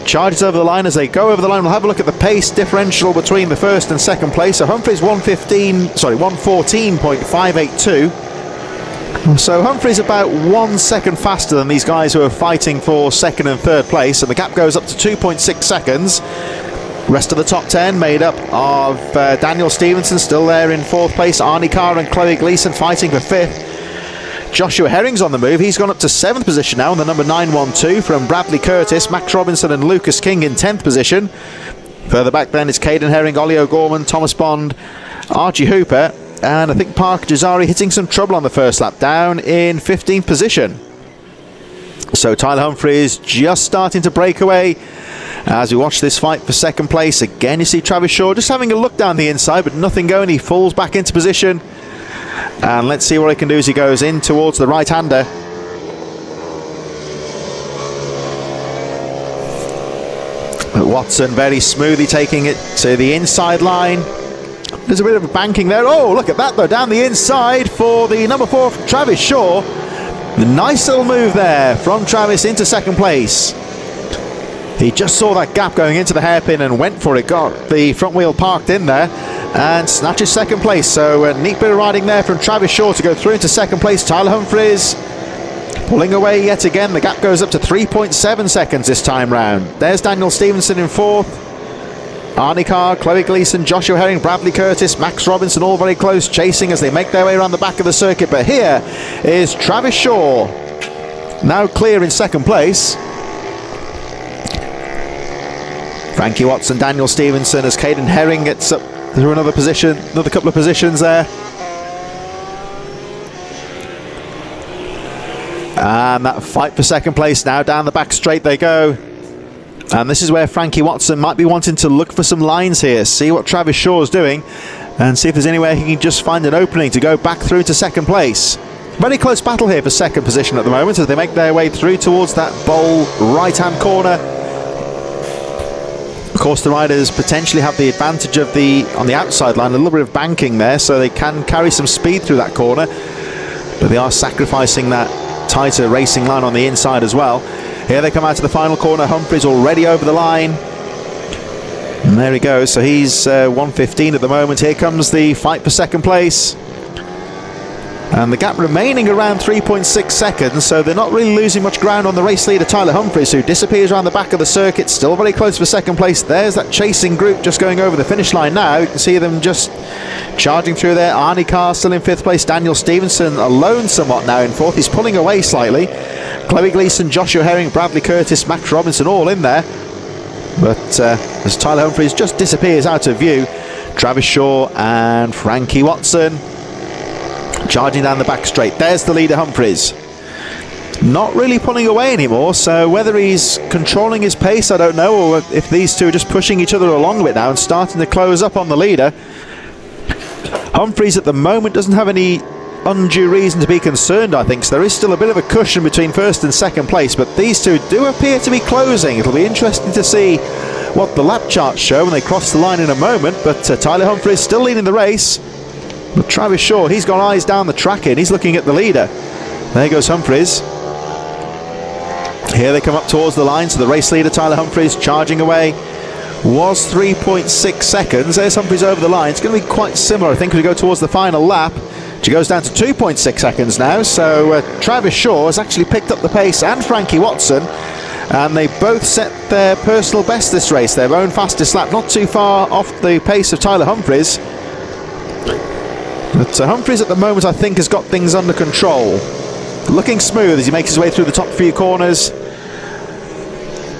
charges over the line. As they go over the line, we'll have a look at the pace differential between the first and second place. So Humphries 1:14.582. So Humphries about 1 second faster than these guys who are fighting for second and third place, and the gap goes up to 2.6 seconds. Rest of the top 10 made up of Daniel Stevenson still there in fourth place, Arnie Carr and Chloe Gleason fighting for fifth. Joshua Herring's on the move. He's gone up to 7th position now in the number 912 from Bradley Curtis, Max Robinson and Lucas King in 10th position. Further back then it's Caden Herring, Ollie O'Gorman, Thomas Bond, Archie Hooper, and I think Park Jazari hitting some trouble on the first lap, down in 15th position. So Tyler Humphries just starting to break away as we watch this fight for second place. Again, you see Travis Shaw just having a look down the inside, but nothing going. He falls back into position. And let's see what he can do as he goes in towards the right-hander. Watson very smoothly taking it to the inside line. There's a bit of a banking there. Oh, look at that though, down the inside for the number 4, Travis Shaw. The nice little move there from Travis into second place. He just saw that gap going into the hairpin and went for it, got the front wheel parked in there and snatches second place. So a neat bit of riding there from Travis Shaw to go through into second place. Tyler Humphries pulling away yet again. The gap goes up to 3.7 seconds this time round. There's Daniel Stevenson in fourth. Arnie Carr, Chloe Gleason, Joshua Herring, Bradley Curtis, Max Robinson all very close, chasing as they make their way around the back of the circuit. But here is Travis Shaw, now clear in second place. Frankie Watson, Daniel Stevenson as Caden Herring gets up through another position, another couple of positions there. And that fight for second place now, down the back straight they go. And this is where Frankie Watson might be wanting to look for some lines here, see what Travis Shaw's doing, and see if there's anywhere he can just find an opening to go back through to second place. Very close battle here for second position at the moment as they make their way through towards that bowl right-hand corner. Of course, the riders potentially have the advantage of on the outside line, a little bit of banking there, so they can carry some speed through that corner, but they are sacrificing that tighter racing line on the inside as well. Here they come out to the final corner. Humphries already over the line, and there he goes. So he's 1:15 at the moment. Here comes the fight for second place, and the gap remaining around 3.6 seconds, so they're not really losing much ground on the race leader Tyler Humphries, who disappears around the back of the circuit, still very close for second place. There's that chasing group just going over the finish line now. You can see them just charging through there. Arnie Carr still in 5th place, Daniel Stevenson alone somewhat now in 4th. He's pulling away slightly. Chloe Gleason, Joshua Herring, Bradley Curtis, Max Robinson all in there, but as Tyler Humphries just disappears out of view, Travis Shaw and Frankie Watson charging down the back straight. There's the leader Humphries, not really pulling away anymore, so whether he's controlling his pace I don't know, or if these two are just pushing each other along a bit now and starting to close up on the leader. Humphries at the moment doesn't have any undue reason to be concerned, I think, so there is still a bit of a cushion between first and second place, but these two do appear to be closing. It'll be interesting to see what the lap charts show when they cross the line in a moment, but Tyler Humphries still leading the race. But Travis Shaw, he's got eyes down the track and he's looking at the leader. There goes Humphries. Here they come up towards the line, so the race leader Tyler Humphries charging away was 3.6 seconds. There's Humphries over the line. It's going to be quite similar, I think, as we go towards the final lap. She goes down to 2.6 seconds now. So Travis Shaw has actually picked up the pace, and Frankie Watson, and they both set their personal best this race, their own fastest lap, not too far off the pace of Tyler Humphries. But Humphries at the moment, I think, has got things under control. Looking smooth as he makes his way through the top few corners.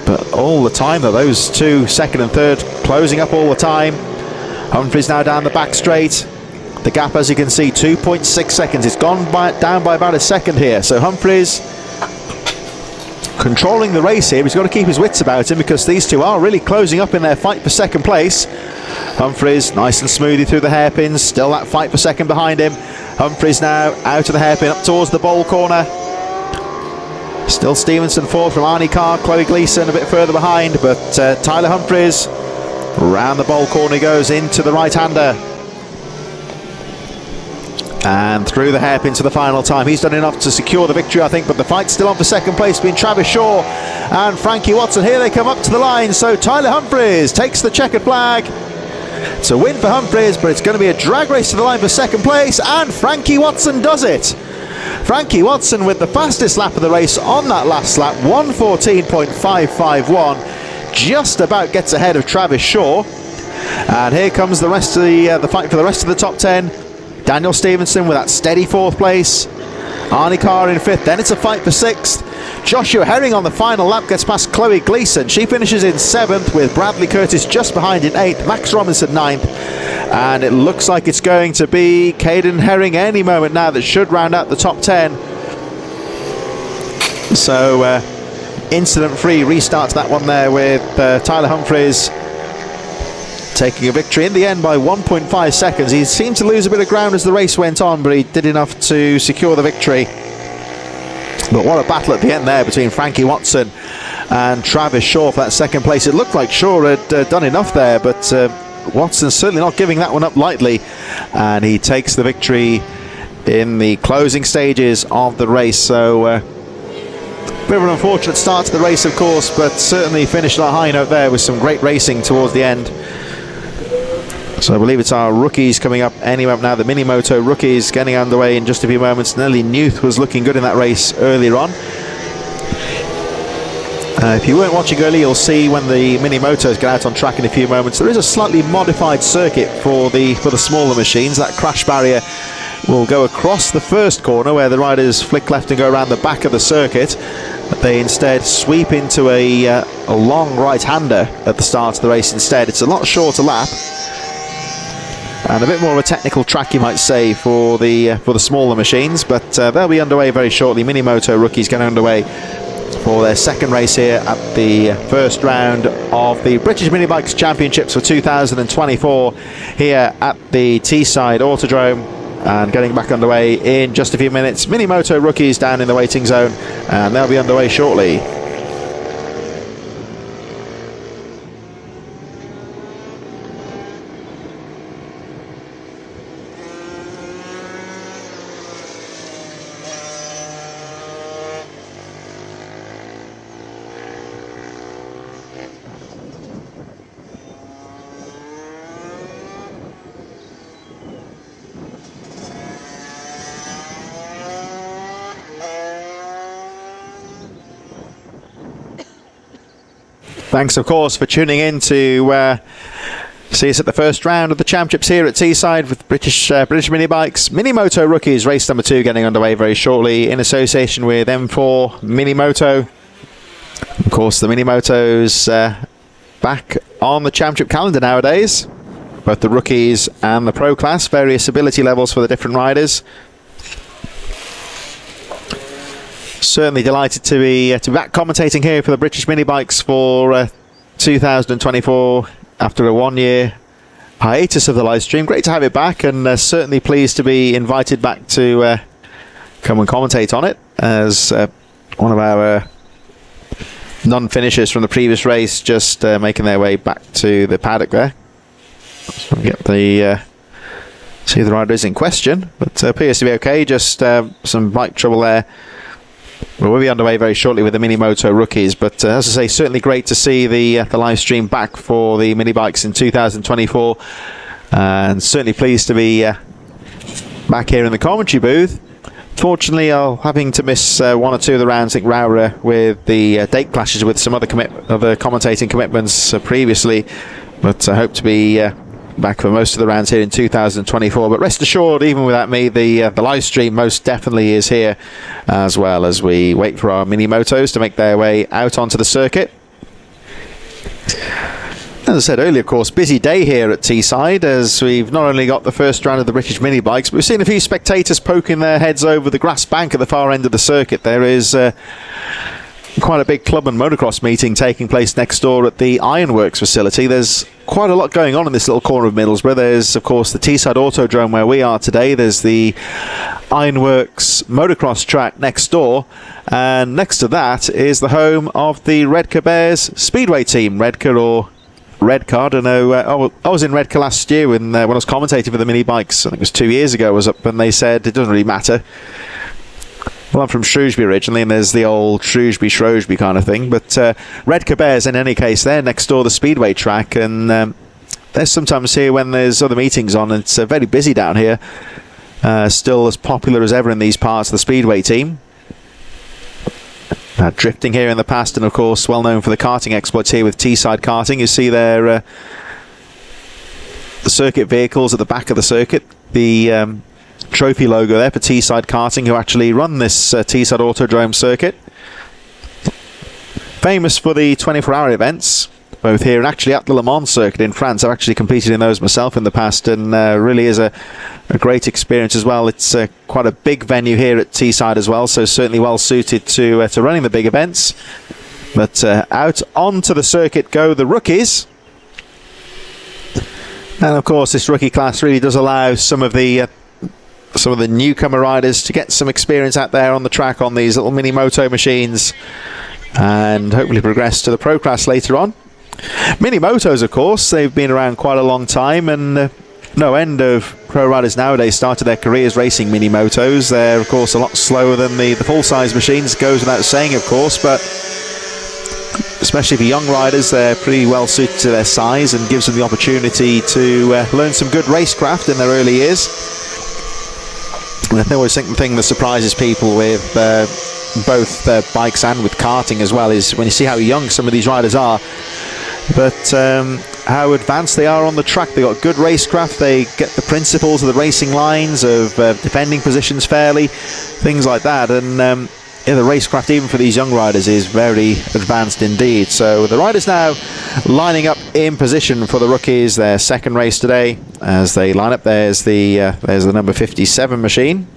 But all the time, though, those two, second and third, closing up all the time. Humphries now down the back straight. The gap, as you can see, 2.6 seconds. It's gone down by about a second here. So Humphries controlling the race here. He's got to keep his wits about him because these two are really closing up in their fight for second place. Humphries nice and smoothly through the hairpins. Still that fight for second behind him. Humphries now out of the hairpin, up towards the bowl corner. Still Stevenson fourth from Arnie Carr, Chloe Gleeson a bit further behind, but Tyler Humphries round the bowl corner he goes into the right-hander and through the hairpin to the final time. He's done enough to secure the victory, I think, but the fight's still on for second place between Travis Shaw and Frankie Watson. Here they come up to the line, so Tyler Humphries takes the checkered flag. It's a win for Humphries, but it's going to be a drag race to the line for second place, and Frankie Watson does it. Frankie Watson with the fastest lap of the race on that last lap, 1:14.551, just about gets ahead of Travis Shaw. And here comes the rest of the fight for the rest of the top 10. Daniel Stevenson with that steady fourth place, Arnie Carr in fifth, then it's a fight for sixth. Joshua Herring on the final lap gets past Chloe Gleeson. She finishes in seventh with Bradley Curtis just behind in eighth, Max Robinson ninth, and it looks like it's going to be Caden Herring any moment now that should round out the top 10. So incident-free restart to that one there with Tyler Humphries taking a victory in the end by 1.5 seconds. He seemed to lose a bit of ground as the race went on, but he did enough to secure the victory. But what a battle at the end there between Frankie Watson and Travis Shaw for that second place. It looked like Shaw had done enough there, but Watson's certainly not giving that one up lightly, and he takes the victory in the closing stages of the race. So bit of an unfortunate start to the race, of course, but certainly finished on a high note there with some great racing towards the end. So I believe it's our rookies coming up any moment now. The Minimoto rookies getting underway in just a few moments. Nelly Newth was looking good in that race earlier on. If you weren't watching earlier, you'll see when the Minimotos get out on track in a few moments. There is a slightly modified circuit for the smaller machines. That crash barrier will go across the first corner where the riders flick left and go around the back of the circuit. But they instead sweep into a long right-hander at the start of the race instead. It's a lot shorter lap, and a bit more of a technical track, you might say, for the smaller machines, but they'll be underway very shortly. Minimoto rookies getting underway for their second race here at the first round of the British Minibikes Championships for 2024 here at the Teesside Autodrome, and getting back underway in just a few minutes. Minimoto rookies down in the waiting zone, and they'll be underway shortly. Thanks, of course, for tuning in to see us at the first round of the championships here at Teesside with British Minibikes. Minimoto rookies, race number 2 getting underway very shortly in association with M4 Minimoto. Of course, the Minimotos back on the championship calendar nowadays. Both the rookies and the pro class, various ability levels for the different riders. Certainly delighted to be back commentating here for the British Minibikes for 2024 after a 1-year hiatus of the live stream. Great to have it back, and certainly pleased to be invited back to come and commentate on it as one of our non-finishers from the previous race just making their way back to the paddock there. So we get the see the riders in question, but appears to be okay. Just some bike trouble there Well, we'll be underway very shortly with the Mini Moto rookies, but as I say, certainly great to see the live stream back for the mini bikes in 2024, and certainly pleased to be back here in the commentary booth. Fortunately, I'm having to miss one or two of the rounds, I think, Raura, with the date clashes with some other commentating commitments previously, but I hope to be back for most of the rounds here in 2024. But rest assured, even without me, the live stream most definitely is here, as well as we wait for our mini motos to make their way out onto the circuit. As I said earlier, of course, busy day here at Teesside, as we've not only got the first round of the British mini bikes, but we've seen a few spectators poking their heads over the grass bank at the far end of the circuit. There is quite a big club and motocross meeting taking place next door at the Ironworks facility. There's quite a lot going on in this little corner of Middlesbrough. There's, of course, the Teesside Autodrome where we are today. There's the Ironworks motocross track next door. And next to that is the home of the Redcar Bears Speedway team. Redcar or Redcar, I don't know. I was in Redcar last year when I was commentating for the mini bikes. I think it was 2 years ago. I was up and they said it doesn't really matter. Well, I'm from Shrewsbury originally, and there's the old Shrewsbury kind of thing. But Redcar Bears, in any case, they're next door the Speedway track, and they're sometimes here when there's other meetings on. And it's very busy down here. Still as popular as ever in these parts of the Speedway team. Drifting here in the past, and of course, well known for the karting exploits here with Teesside Karting. You see there the circuit vehicles at the back of the circuit. The trophy logo there for Teesside Karting, who actually run this Teesside Autodrome circuit. Famous for the 24-hour events, both here and actually at the Le Mans circuit in France. I've actually competed in those myself in the past, and really is a great experience as well. It's quite a big venue here at Teesside as well, so certainly well suited to running the big events. But out onto the circuit go the rookies. And of course, this rookie class really does allow some of the newcomer riders to get some experience out there on the track on these little mini moto machines, and hopefully progress to the pro class later on. Mini motos, of course, they've been around quite a long time, and no end of pro riders nowadays started their careers racing mini motos. They're, of course, a lot slower than the full-size machines, goes without saying, of course, but especially for young riders, they're pretty well suited to their size and gives them the opportunity to learn some good racecraft in their early years. And I always think the thing that surprises people with both bikes and with karting as well is when you see how young some of these riders are, but how advanced they are on the track. They've got good racecraft, they get the principles of the racing lines, of defending positions fairly, things like that. And the racecraft even for these young riders is very advanced indeed. So the riders now lining up in position for the rookies, their second race today. As they line up, there's the number 57 machine.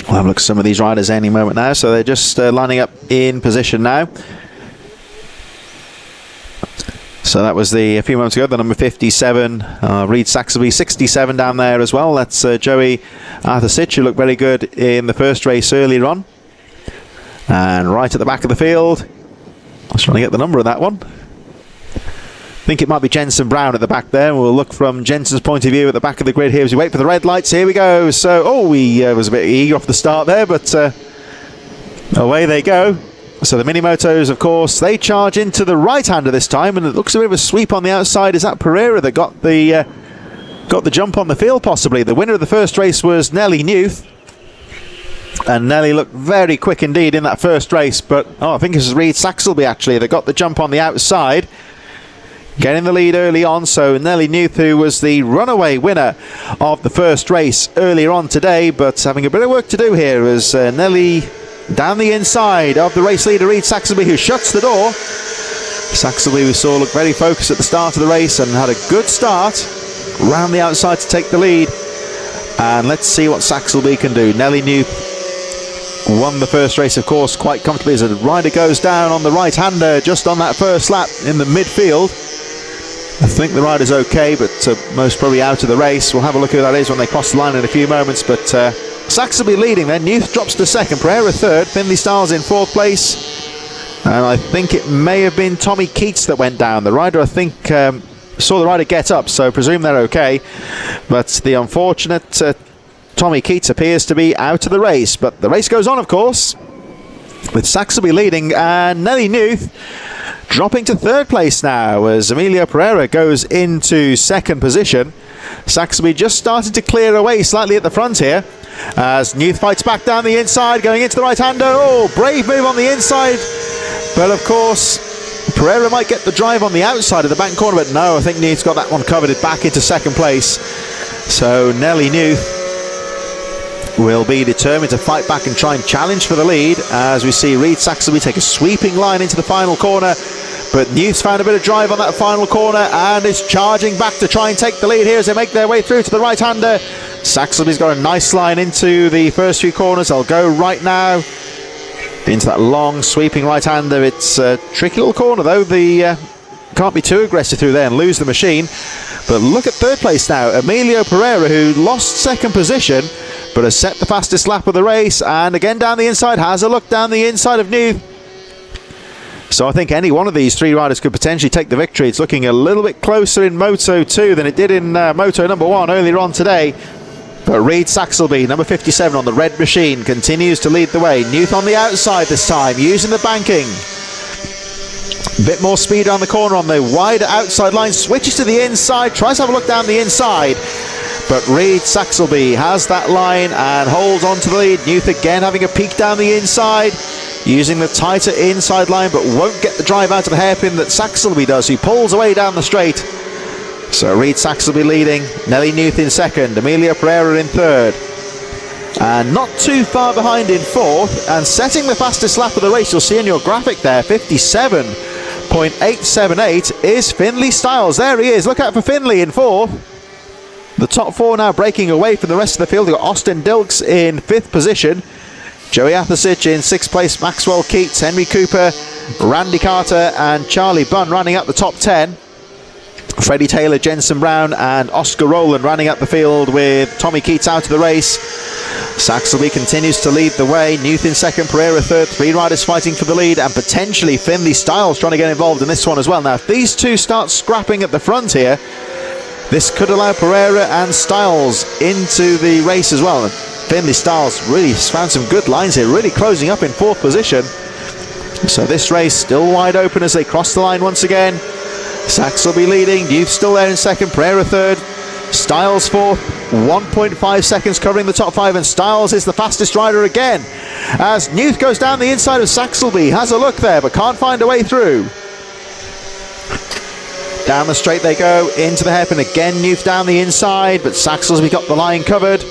We'll have a look at some of these riders any moment now. So they're just lining up in position now. So that was a few moments ago, the number 57, Reed Saxelby, 67 down there as well. That's Joey Arthur-Sitch, who looked very good in the first race earlier on. And right at the back of the field, I was trying to get the number of that one. I think it might be Jensen Brown at the back there. We'll look from Jensen's point of view at the back of the grid here as we wait for the red lights. Here we go. So, he was a bit eager off the start there, but away they go. So the Minimotos, of course, they charge into the right-hander this time, and it looks a bit of a sweep on the outside. Is that Pereira that got the jump on the field, possibly? The winner of the first race was Nelly Newth, and Nelly looked very quick indeed in that first race, but I think it was Reed Saxelby actually that got the jump on the outside, getting the lead early on. So Nelly Newth, who was the runaway winner of the first race earlier on today, but having a bit of work to do here as Nelly down the inside of the race leader Reed Saxelby, who shuts the door. Saxelby, we saw, looked very focused at the start of the race and had a good start round the outside to take the lead. And let's see what Saxelby can do. Nelly Newth won the first race, of course, quite comfortably as the rider goes down on the right-hander just on that first lap in the midfield. I think the rider's okay, but most probably out of the race. We'll have a look at who that is when they cross the line in a few moments, but Saxelby leading then. Newth drops to second, Pereira third, Finley Styles in fourth place, and I think it may have been Tommy Keats that went down. The rider, I think, saw the rider get up, so presume they're okay, but the unfortunate Tommy Keats appears to be out of the race, but the race goes on, of course, with Saxelby leading and Nelly Newth dropping to third place now as Emilio Pereira goes into second position. Saxelby just started to clear away slightly at the front here as Newth fights back down the inside, going into the right-hander. Oh, brave move on the inside, but of course Pereira might get the drive on the outside of the back corner, but no, I think Newth's got that one covered back into second place. So Nelly Newth will be determined to fight back and try and challenge for the lead as we see Reid Saxelby take a sweeping line into the final corner, but Newth's found a bit of drive on that final corner and is charging back to try and take the lead here as they make their way through to the right-hander. Saxelby's got a nice line into the first few corners. They'll go right now into that long sweeping right-hander. It's a tricky little corner though. The can't be too aggressive through there and lose the machine. But look at third place now, Emilio Pereira, who lost second position but has set the fastest lap of the race, and again down the inside, has a look down the inside of Newth. So I think any one of these three riders could potentially take the victory. It's looking a little bit closer in Moto 2 than it did in Moto number 1 earlier on today. But Reid Saxelby, number 57 on the red machine, continues to lead the way. Newth on the outside this time, using the banking. A bit more speed around the corner on the wider outside line, switches to the inside, tries to have a look down the inside. But Reid Saxelby has that line and holds on to the lead. Newth again having a peek down the inside, using the tighter inside line, but won't get the drive out of the hairpin that Saxelby does. He pulls away down the straight. So Reid Saxelby leading, Nelly Newth in second, Emilio Pereira in third. And not too far behind in fourth, and setting the fastest lap of the race, you'll see in your graphic there, 57.878 is Finlay Styles. There he is, look out for Finlay in fourth. The top four now breaking away from the rest of the field. You've got Austin Dilks in fifth position, Joey Athasic in sixth place, Maxwell Keats, Henry Cooper, Randy Carter and Charlie Bunn running up the top 10. Freddie Taylor, Jensen Brown and Oscar Rowland running up the field with Tommy Keats out of the race. Saxelby continues to lead the way. Newth in second, Pereira third. Three riders fighting for the lead, and potentially Finlay Styles trying to get involved in this one as well. Now, if these two start scrapping at the front here, this could allow Pereira and Styles into the race as well. And Finlay Styles really found some good lines here, really closing up in fourth position. So this race still wide open as they cross the line once again. Saxelby leading, Newth still there in second, Pereira third, Styles fourth, 1.5 seconds covering the top five, and Styles is the fastest rider again as Newth goes down the inside of Saxelby, has a look there but can't find a way through. Down the straight they go, into the hairpin again, Newth down the inside, but Saxelby got the line covered.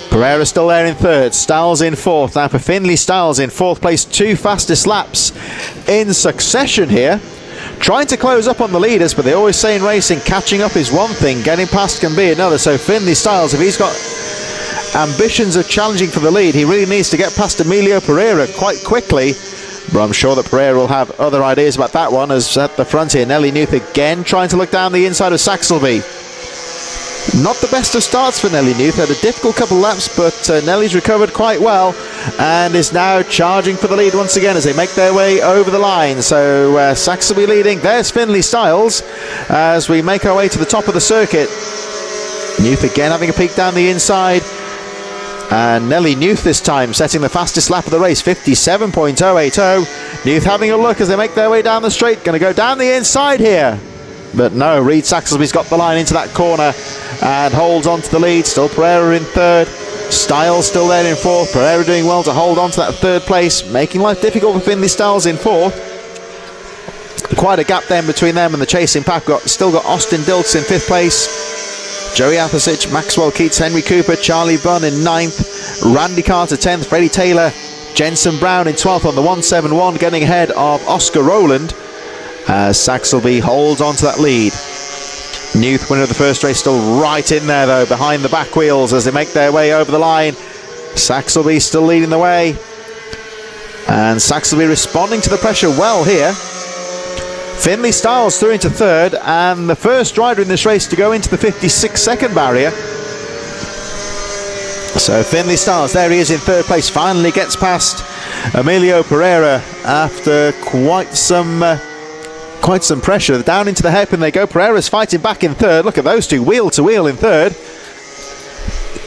Pereira still there in third, Styles in fourth. Now for Finlay Styles in fourth place, two fastest laps in succession here. Trying to close up on the leaders, but they always say in racing, catching up is one thing, getting past can be another. So Finlay Styles, if he's got ambitions of challenging for the lead, he really needs to get past Emilio Pereira quite quickly. But I'm sure that Pereira will have other ideas about that one, as at the front here, Nelly Newth again trying to look down the inside of Saxelby. Not the best of starts for Nelly Newth, had a difficult couple of laps, but Nelly's recovered quite well and is now charging for the lead once again as they make their way over the line. So Saxelby leading, there's Finlay Styles as we make our way to the top of the circuit. Newth again having a peek down the inside, and Nelly Newth this time setting the fastest lap of the race, 57.080. Newth having a look as they make their way down the straight, going to go down the inside here. But no, Reid Saxelby's got the line into that corner and holds on to the lead. Still Pereira in third, Styles still there in fourth. Pereira doing well to hold on to that third place, making life difficult for Finlay Styles in fourth. Quite a gap then between them and the chasing pack. Still got Austin Dilks in fifth place, Joey Athasic, Maxwell Keats, Henry Cooper, Charlie Bunn in ninth, Randy Carter 10th, Freddie Taylor, Jensen Brown in 12th on the 171, getting ahead of Oscar Rowland as Saxelby holds on to that lead. Newth, winner of the first race, still right in there though, behind the back wheels as they make their way over the line. Saxelby still leading the way, and Saxelby responding to the pressure well here. Finlay Styles through into third, and the first rider in this race to go into the 56-second barrier. So Finlay Styles, there he is in third place, finally gets past Emilio Pereira after quite some pressure. Down into the hairpin they go. Pereira's fighting back in third. Look at those two, wheel to wheel in third.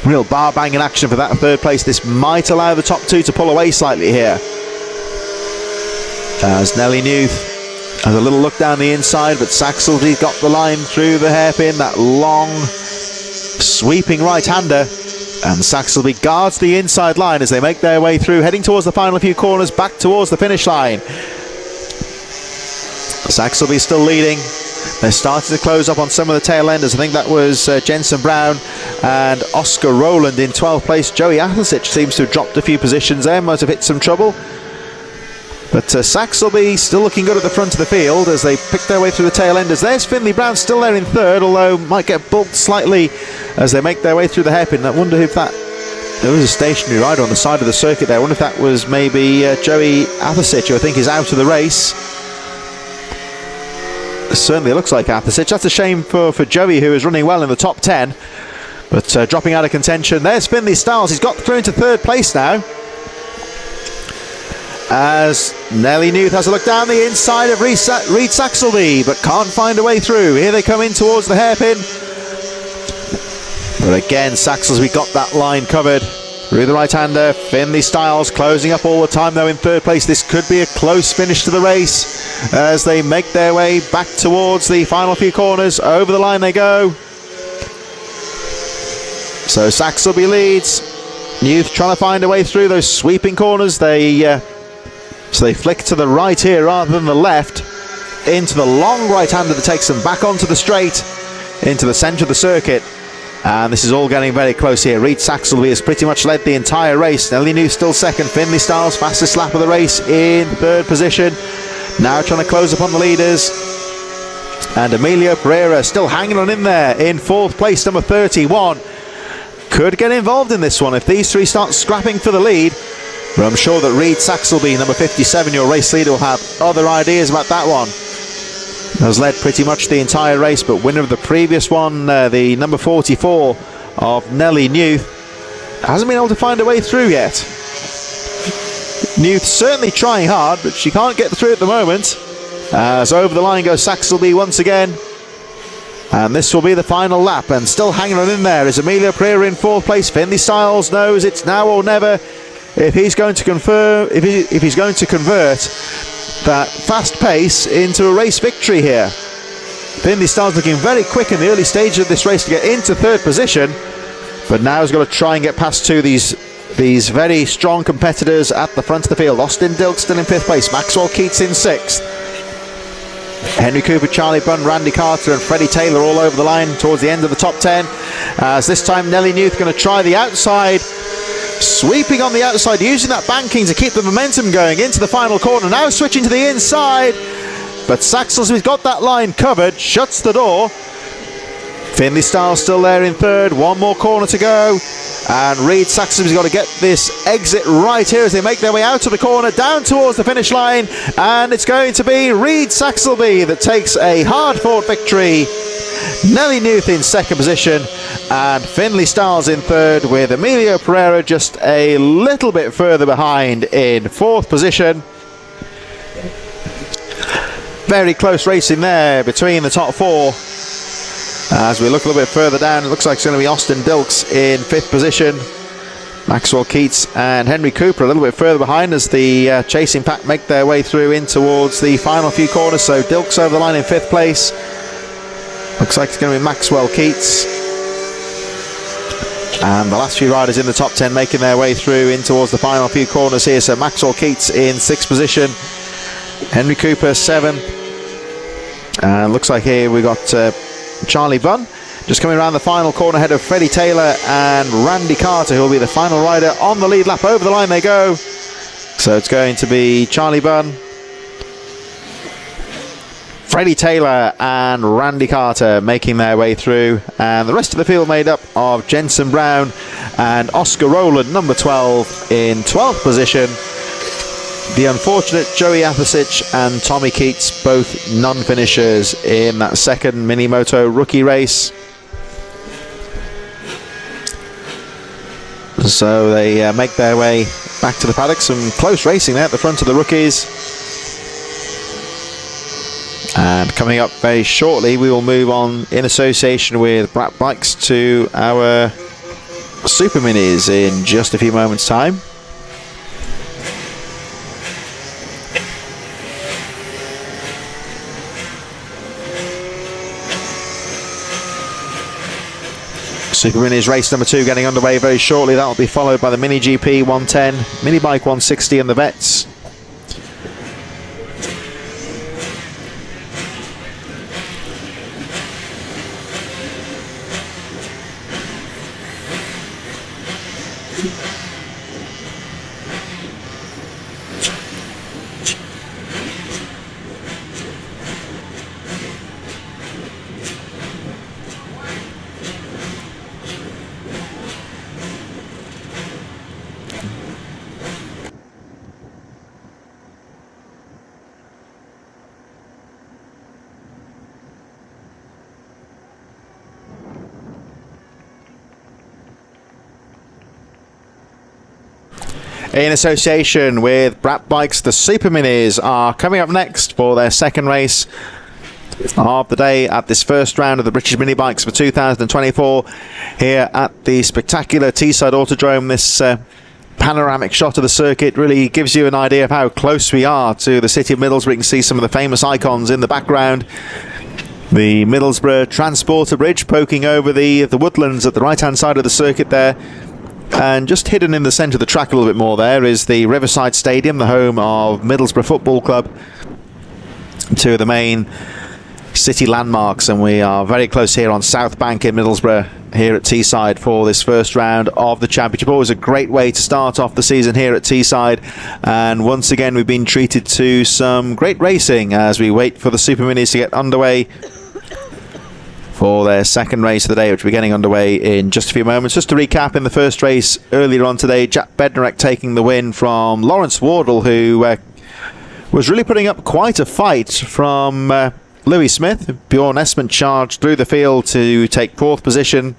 Real bar banging action for that third place. This might allow the top two to pull away slightly here, as Nelly Newth has a little look down the inside, but Saxelby got the line through the hairpin. That long sweeping right-hander, and Saxelby guards the inside line as they make their way through, heading towards the final few corners, back towards the finish line. Saxelby still leading. They're starting to close up on some of the tail enders. I think that was Jensen Brown and Oscar Rowland in 12th place. Joey Athlesic seems to have dropped a few positions there, might have hit some trouble. But Saxelby still looking good at the front of the field as they pick their way through the tail enders. There's Finley Brown still there in third, although might get bulked slightly as they make their way through the hairpin. I wonder if that... There was a stationary rider on the side of the circuit there. I wonder if that was maybe Joey Athlesic, who I think is out of the race. Certainly looks like Athlesic. That's a shame for Joey, who is running well in the top 10, but dropping out of contention. There's Finley Stiles. He's got through into third place now, as Nelly Newth has a look down the inside of Reed Saxelby, but can't find a way through. Here they come in towards the hairpin, but again Saxelby got that line covered through the right-hander. Finley Stiles closing up all the time though in third place. This could be a close finish to the race as they make their way back towards the final few corners. Over the line they go. So Saxelby leads. Newth trying to find a way through those sweeping corners. So they flick to the right here rather than the left, into the long right-hander that takes them back onto the straight, into the centre of the circuit. And this is all getting very close here. Reed Saxelby has pretty much led the entire race. Nelly Newth still second. Finley Stiles, fastest lap of the race, in third position. Now trying to close up on the leaders. And Emilio Pereira still hanging on in there in fourth place, number 31. Could get involved in this one if these three start scrapping for the lead. But I'm sure that Reed Saxelby, number 57, your race leader, will have other ideas about that one. Has led pretty much the entire race, but winner of the previous one, the number 44 of Nelly Newth, hasn't been able to find a way through yet. Newth certainly trying hard, but she can't get through at the moment. As over the line goes Saxelby once again. And this will be the final lap, and still hanging on in there is Emilio Pereira in fourth place. Finley Stiles knows it's now or never if he's going to if he's going to convert that fast pace into a race victory here. Finley Stiles looking very quick in the early stages of this race to get into third position, but now he's got to try and get past two of these very strong competitors at the front of the field. Austin Dilk still in fifth place, Maxwell Keats in sixth. Henry Cooper, Charlie Bunn, Randy Carter and Freddie Taylor all over the line towards the end of the top 10, as this time Nelly Newth going to try the outside, sweeping on the outside, using that banking to keep the momentum going into the final corner. Now switching to the inside, but Saxelby's got that line covered, shuts the door. Finley Stiles still there in third, one more corner to go, and Reed Saxelby's got to get this exit right here as they make their way out of the corner, down towards the finish line, and it's going to be Reed Saxelby that takes a hard-fought victory. Nelly Newth in second position, and Finley Stiles in third, with Emilio Pereira just a little bit further behind in fourth position. Very close racing there between the top four. As we look a little bit further down, it looks like it's going to be Austin Dilks in fifth position. Maxwell Keats and Henry Cooper a little bit further behind as the chasing pack make their way through in towards the final few corners. So Dilks over the line in fifth place. Looks like it's going to be Maxwell Keats. And the last few riders in the top 10 making their way through in towards the final few corners here. So Maxwell Keats in sixth position. Henry Cooper seventh. And looks like here we got Charlie Bunn just coming around the final corner ahead of Freddie Taylor and Randy Carter, who will be the final rider on the lead lap. Over the line they go. So it's going to be Charlie Bunn, Freddie Taylor and Randy Carter making their way through, and the rest of the field made up of Jensen Brown and Oscar Rowland, number 12, in 12th position. The unfortunate Joey Athlesic and Tommy Keats, both non-finishers in that second Minimoto rookie race. So they make their way back to the paddock. Some close racing there at the front of the rookies. And coming up very shortly, we will move on in association with Brat Bikes to our Superminis in just a few moments' time. Superminis race number 2 getting underway very shortly. That will be followed by the Mini GP 110, Minibike 160 and the Vets. In association with Brat Bikes, the Superminis are coming up next for their second race of the day at this first round of the British Mini Bikes for 2024 here at the spectacular Teesside Autodrome. This panoramic shot of the circuit really gives you an idea of how close we are to the city of Middlesbrough. You can see some of the famous icons in the background. The Middlesbrough Transporter Bridge poking over the woodlands at the right-hand side of the circuit there. And just hidden in the centre of the track a little bit more there is the Riverside Stadium, the home of Middlesbrough Football Club, two of the main city landmarks. And we are very close here on South Bank in Middlesbrough, here at Teesside for this first round of the championship. Always a great way to start off the season here at Teesside. And once again, we've been treated to some great racing as we wait for the Superminis to get underway for their second race of the day, which will be getting underway in just a few moments. Just to recap, in the first race earlier on today, Jack Bednarek taking the win from Lawrence Wardle, who was really putting up quite a fight from Louis Smith. Bjorn Esmond charged through the field to take 4th position.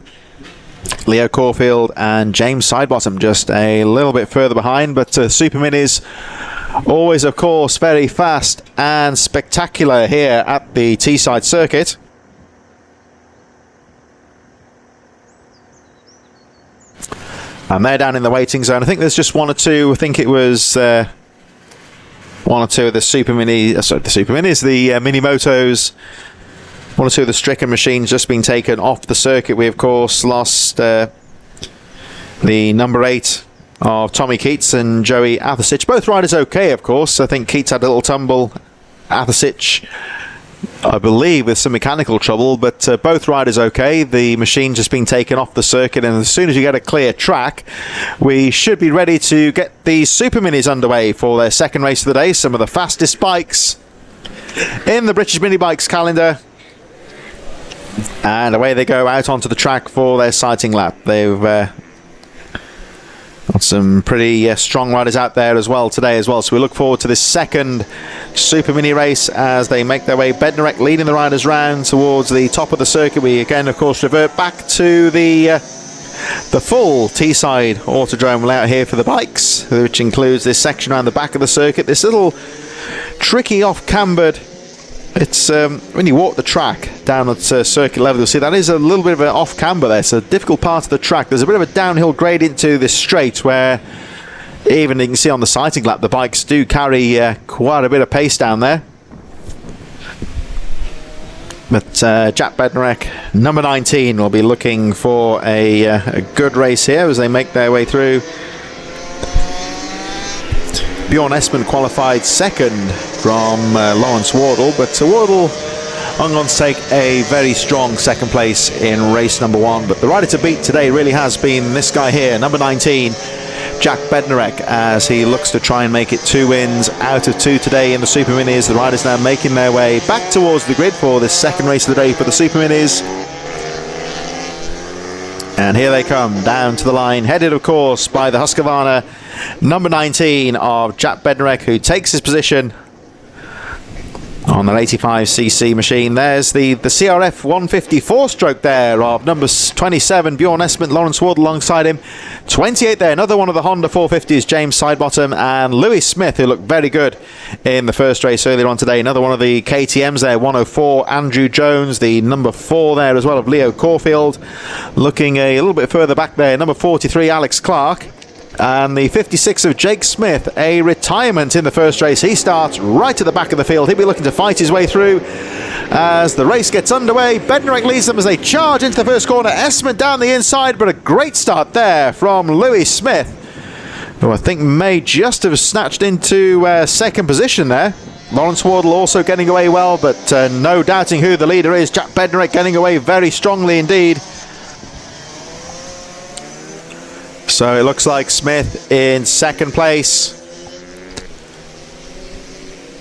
Leo Caulfield and James Sidebottom just a little bit further behind, but Superminis always, of course, very fast and spectacular here at the Teesside circuit. And they're down in the waiting zone. I think there's just one or two. I think it was one or two of the Superminis, the Mini Motos. One or two of the stricken machines just being taken off the circuit. We, of course, lost the number 8 of Tommy Keats and Joey Athersich. Both riders okay, of course. I think Keats had a little tumble. Athersich, I believe, with some mechanical trouble, but both riders okay. The machine just being taken off the circuit, and as soon as you get a clear track, we should be ready to get the Superminis underway for their second race of the day. Some of the fastest bikes in the British Mini Bikes calendar. And away they go out onto the track for their sighting lap. They've got some pretty strong riders out there as well today as well. So we look forward to this second Super Mini race as they make their way. Bednarek leading the riders round towards the top of the circuit. We again, of course, revert back to the full Teesside Autodrome layout here for the bikes, which includes this section around the back of the circuit. This little tricky off-cambered, it's when you walk the track down at circuit level, you'll see that is a little bit of an off camber there. It's a difficult part of the track. There's a bit of a downhill grade into this straight where even you can see on the sighting lap the bikes do carry quite a bit of pace down there. But Jack Bednarek, number 19, will be looking for a good race here as they make their way through. Bjorn Esmond qualified second from Lawrence Wardle, but Wardle hung on to take a very strong second place in race number 1. But the rider to beat today really has been this guy here, number 19, Jack Bednarek, as he looks to try and make it 2 wins out of 2 today in the Superminis. The riders now making their way back towards the grid for this second race of the day for the Superminis. And here they come down to the line, headed of course by the Husqvarna number 19 of Jack Bednarek, who takes his position on that 85cc machine. There's the CRF 150 4-stroke there of number 27, Bjorn Esmond, Lawrence Ward alongside him. 28 there, another one of the Honda 450s, James Sidebottom, and Louis Smith, who looked very good in the first race earlier on today. Another one of the KTMs there, 104, Andrew Jones, the number 4 there as well of Leo Caulfield. Looking a little bit further back there, number 43, Alex Clark. And the 56 of Jake Smith, a retirement in the first race. He starts right at the back of the field. He'll be looking to fight his way through as the race gets underway. Bednarek leads them as they charge into the first corner. Esmond down the inside, but a great start there from Louis Smith, who I think may just have snatched into second position there. Lawrence Wardle also getting away well, but no doubting who the leader is. Jack Bednarek getting away very strongly indeed. So it looks like Smith in second place.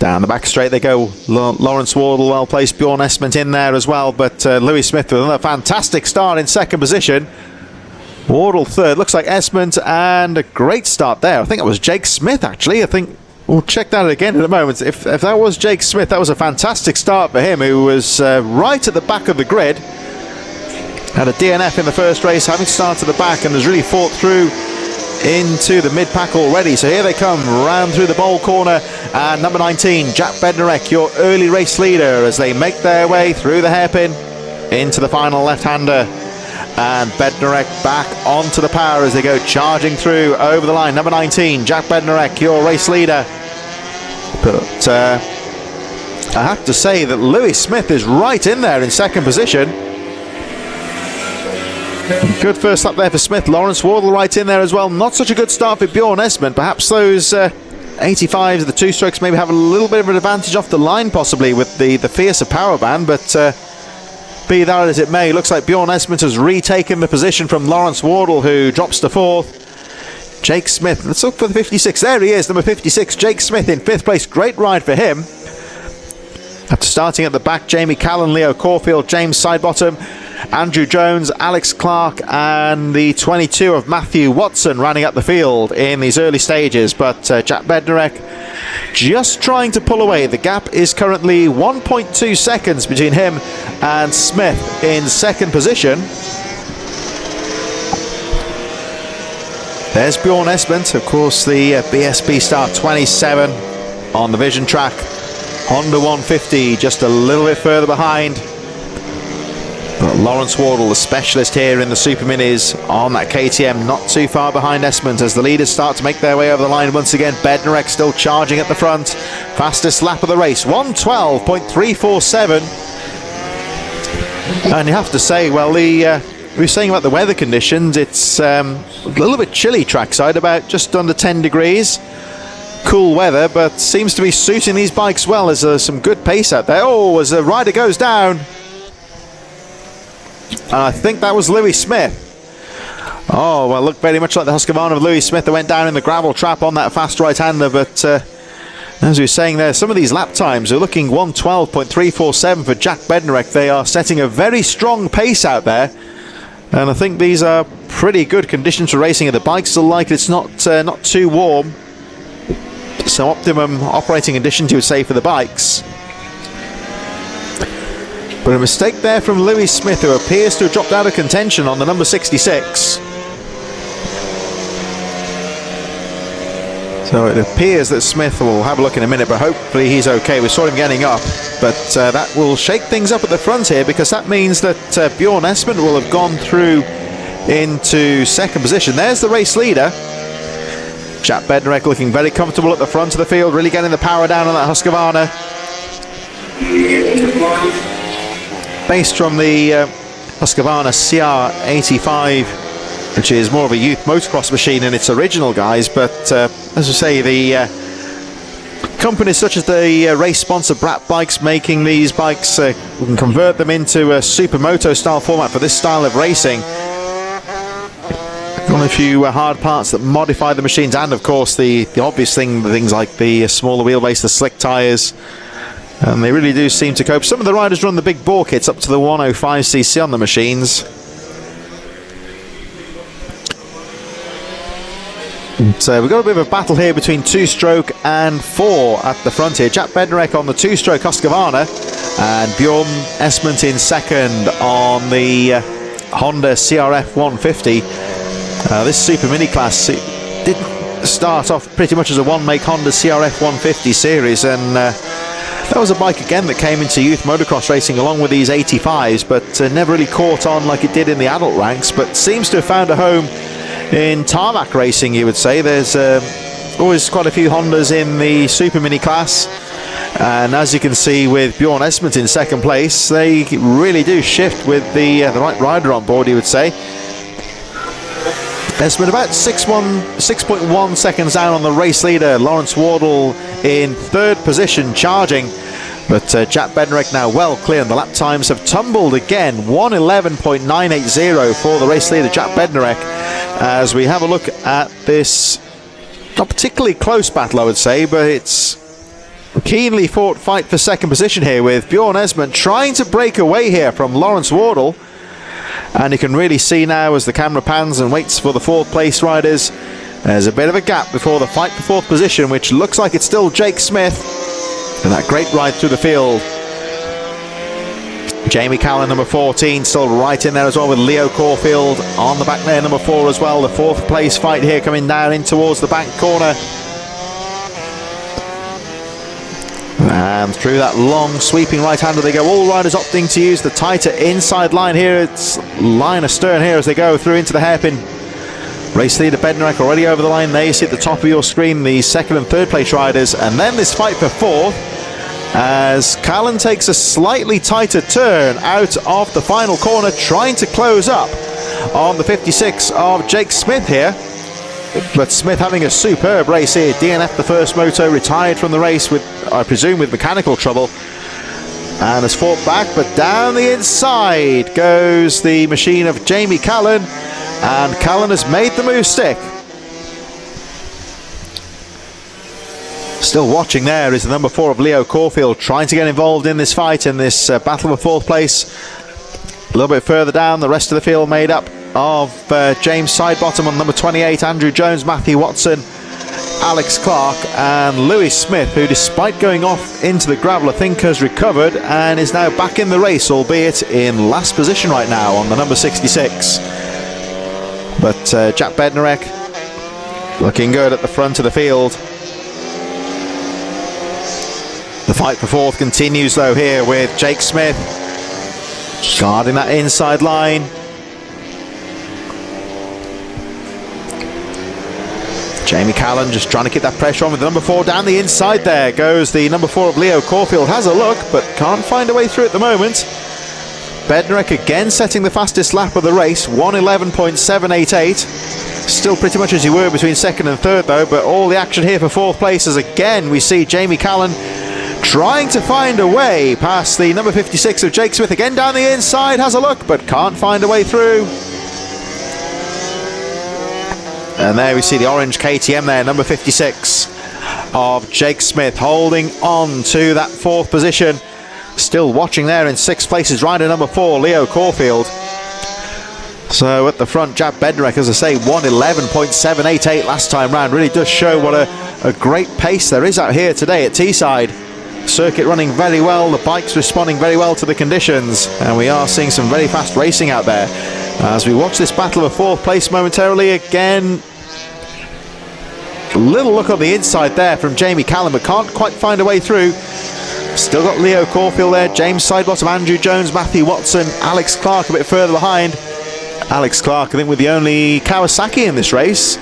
Down the back straight they go. Lawrence Wardle well placed. Bjorn Esmond in there as well. But Louis Smith with another fantastic start in second position. Wardle third. Looks like Esmond, and a great start there. I think it was Jake Smith actually. I think we'll check that again in a moment. If that was Jake Smith, that was a fantastic start for him, who was right at the back of the grid. Had a DNF in the first race, having started at the back, and has really fought through into the mid-pack already. So here they come, round through the bowl corner, and number 19, Jack Bednarek, your early race leader, as they make their way through the hairpin into the final left-hander. And Bednarek back onto the power as they go charging through over the line. Number 19, Jack Bednarek, your race leader. But I have to say that Louis Smith is right in there in second position. Good first lap there for Smith. Lawrence Wardle right in there as well. Not such a good start for Bjorn Esmond. Perhaps those 85s, the two strokes, maybe have a little bit of an advantage off the line possibly with the fiercer power band, but be that as it may, looks like Bjorn Esmond has retaken the position from Lawrence Wardle, who drops to fourth. Jake Smith, let's look for the 56. There he is, number 56, Jake Smith in fifth place. Great ride for him. After starting at the back, Jamie Callan, Leo Caulfield, James Sidebottom, Andrew Jones, Alex Clark, and the 22 of Matthew Watson running up the field in these early stages. But Jack Bednarek just trying to pull away. The gap is currently 1.2 seconds between him and Smith in second position. There's Bjorn Esmond, of course, the BSB Star 27 on the Vision track. Honda 150 just a little bit further behind. But Lawrence Wardle, the specialist here in the Super Minis on that KTM, not too far behind Esmond as the leaders start to make their way over the line once again. Bednarek still charging at the front. Fastest lap of the race, 1:12.347. And you have to say, well, we were saying about the weather conditions, it's a little bit chilly trackside, about just under 10 degrees. Cool weather, but seems to be suiting these bikes well. There's some good pace out there. Oh, as the rider goes down. And I think that was Louis Smith. Oh, well, looked very much like the Husqvarna of Louis Smith that went down in the gravel trap on that fast right-hander. But as we were saying there, some of these lap times are looking 1:12.347 for Jack Bednarek. They are setting a very strong pace out there. And I think these are pretty good conditions for racing. The bikes are like it's not too warm. So optimum operating conditions, you would say, for the bikes. But a mistake there from Louis Smith, who appears to have dropped out of contention on the number 66. So it appears that Smith, will have a look in a minute, but hopefully he's okay. We saw him getting up, but that will shake things up at the front here, because that means that Bjorn Esmond will have gone through into second position. There's the race leader. Jack Bednarek looking very comfortable at the front of the field, really getting the power down on that Husqvarna. Based from the Husqvarna CR85, which is more of a youth motocross machine in its original guise, but as I say, the companies such as the race sponsor Brat Bikes making these bikes, we can convert them into a supermoto style format for this style of racing. Got a few hard parts that modify the machines, and of course the obvious thing, the things like the smaller wheelbase, the slick tyres. And they really do seem to cope. Some of the riders run the big bore kits up to the 105cc on the machines. So we've got a bit of a battle here between 2-stroke and 4 at the front here. Jack Bednarek on the 2-stroke Husqvarna and Bjorn Esmont in second on the Honda CRF 150. This Super Mini class did start off pretty much as a one-make Honda CRF 150 series, and that was a bike again that came into youth motocross racing along with these 85s, but never really caught on like it did in the adult ranks, but seems to have found a home in tarmac racing, you would say. There's always quite a few Hondas in the Super Mini class, and as you can see with Bjorn Esmont in second place, they really do shift with the right rider on board, you would say. Esmont about 6.1 seconds down on the race leader, Lawrence Wardle in third position charging, but Jack Bednarek now well clear, and the lap times have tumbled again. 1:11.980 for the race leader Jack Bednarek, as we have a look at this not particularly close battle, I would say, but it's a keenly fought fight for second position here, with Bjorn Esmont trying to break away here from Lawrence Wardle, and you can really see now as the camera pans and waits for the fourth place riders, there's a bit of a gap before the fight for fourth position, which looks like it's still Jake Smith, and that great ride through the field. Jamie Callan, number 14, still right in there as well, with Leo Caulfield on the back there, number 4 as well. The fourth place fight here coming down in towards the back corner. And through that long sweeping right-hander they go, all riders opting to use the tighter inside line here. It's line astern here as they go through into the hairpin. Race leader Bednarek already over the line there. You see at the top of your screen the second and third place riders, and then this fight for fourth as Callan takes a slightly tighter turn out of the final corner, trying to close up on the 56 of Jake Smith here. But Smith having a superb race here. DNF the first moto, retired from the race with, I presume, with mechanical trouble, and has fought back, but down the inside goes the machine of Jamie Callan, and Callan has made the move stick. Still watching there is the number 4 of Leo Caulfield, trying to get involved in this fight, in this battle for fourth place. A little bit further down, the rest of the field made up of James Sidebottom on number 28, Andrew Jones, Matthew Watson, Alex Clark, and Lewis Smith, who despite going off into the gravel I think has recovered and is now back in the race, albeit in last position right now on the number 66. But Jack Bednarek looking good at the front of the field. The fight for fourth continues though here, with Jake Smith guarding that inside line. Jamie Callan just trying to keep that pressure on with the number 4 down the inside. There goes the number 4 of Leo Caulfield, has a look but can't find a way through at the moment. Bednarek again setting the fastest lap of the race, 1:11.788. Still pretty much as you were between second and third though, but all the action here for fourth place as again we see Jamie Callan trying to find a way past the number 56 of Jake Smith, again down the inside, has a look but can't find a way through. And there we see the orange KTM there, number 56 of Jake Smith, holding on to that fourth position. Still watching there in sixth place is rider number 4, Leo Caulfield. So at the front, Jack Bednarek, as I say, 1:11.788 last time round. Really does show what a great pace there is out here today at Teesside. Circuit running very well, the bike's responding very well to the conditions, and we are seeing some very fast racing out there. As we watch this battle of fourth place momentarily, again, a little look on the inside there from Jamie Callan, but can't quite find a way through. Still got Leo Caulfield there, James Sidebottom, Andrew Jones, Matthew Watson, Alex Clark a bit further behind. Alex Clark, I think, with the only Kawasaki in this race,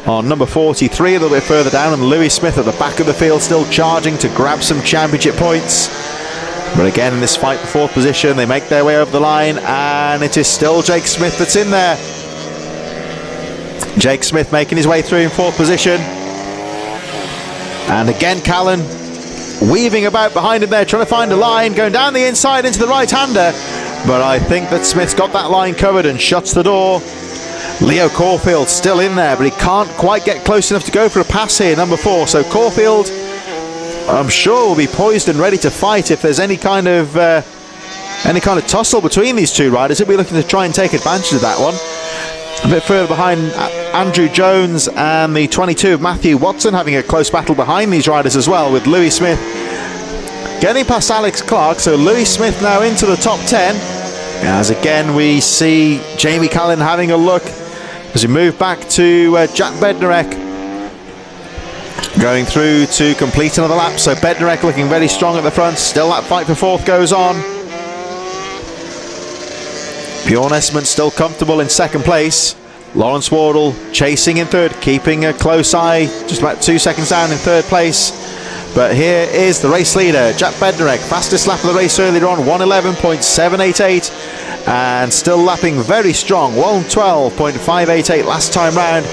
on number 43, a little bit further down, and Lewis Smith at the back of the field still charging to grab some championship points. But again, in this fight for fourth position, they make their way over the line, and it is still Jake Smith that's in there. Jake Smith making his way through in fourth position. And again, Callan weaving about behind him there, trying to find a line, going down the inside into the right-hander. But I think that Smith's got that line covered and shuts the door. Leo Caulfield still in there, but he can't quite get close enough to go for a pass here, number 4. So Caulfield, I'm sure, will be poised and ready to fight if there's any kind of tussle between these two riders. He'll be looking to try and take advantage of that one. A bit further behind Andrew Jones and the 22 of Matthew Watson, having a close battle behind these riders as well, with Louis Smith getting past Alex Clark. So Louis Smith now into the top 10, as again we see Jamie Callan having a look as we move back to Jack Bednarek going through to complete another lap. So Bednarek looking very strong at the front. Still that fight for fourth goes on. Bjorn Esmond still comfortable in second place. Lawrence Wardle chasing in third, keeping a close eye, just about 2 seconds down in third place. But here is the race leader, Jack Bednarek, fastest lap of the race earlier on, 1:11.788, and still lapping very strong, 1:12.588 last time round.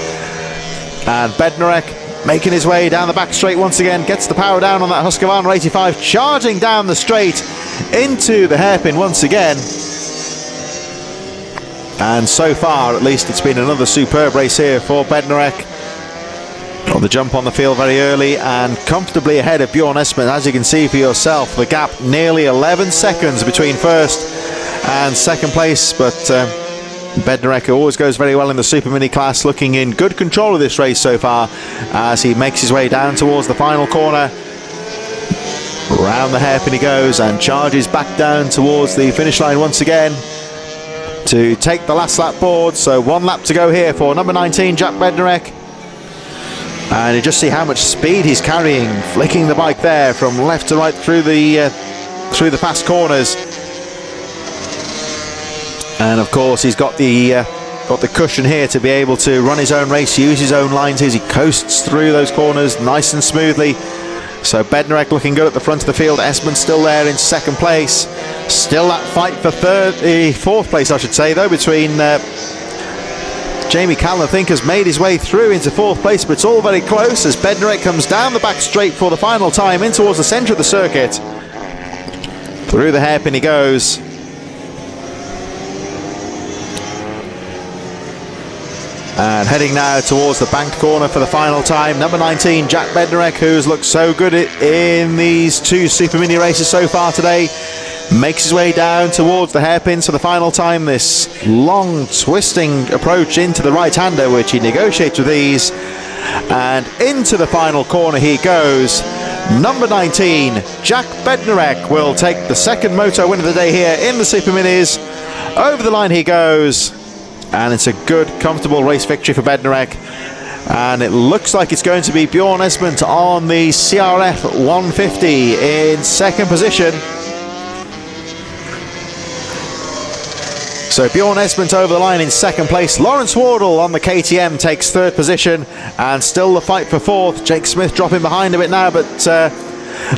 And Bednarek making his way down the back straight once again, gets the power down on that Husqvarna 85, charging down the straight into the hairpin once again. And so far, at least, it's been another superb race here for Bednarek. Got the jump on the field very early and comfortably ahead of Bjorn Esmond. As you can see for yourself, the gap nearly 11 seconds between first and second place. But Bednarek always goes very well in the Supermini class, looking in good control of this race so far as he makes his way down towards the final corner. Round the hairpin he goes and charges back down towards the finish line once again to take the last lap board. So 1 lap to go here for number 19, Jack Bednarek. And you just see how much speed he's carrying, flicking the bike there from left to right through the fast corners. And of course he's got the cushion here to be able to run his own race, use his own lines as he coasts through those corners nice and smoothly. So Bednarek looking good at the front of the field. Esmond still there in second place. Still that fight for fourth place, I should say, though, between Jamie Callan, I think, has made his way through into fourth place, but it's all very close as Bednarek comes down the back straight for the final time in towards the centre of the circuit. Through the hairpin he goes. And heading now towards the banked corner for the final time, number 19, Jack Bednarek, who's looked so good in these 2 Supermini races so far today, makes his way down towards the hairpins for the final time. This long twisting approach into the right-hander, which he negotiates with ease. And into the final corner he goes. Number 19, Jack Bednarek, will take the second moto win of the day here in the Superminis. Over the line he goes. And it's a good, comfortable race victory for Bednarek. And it looks like it's going to be Bjorn Esmond on the CRF 150 in second position. So Bjorn Esmond over the line in second place. Lawrence Wardle on the KTM takes third position. And still the fight for fourth. Jake Smith dropping behind a bit now, but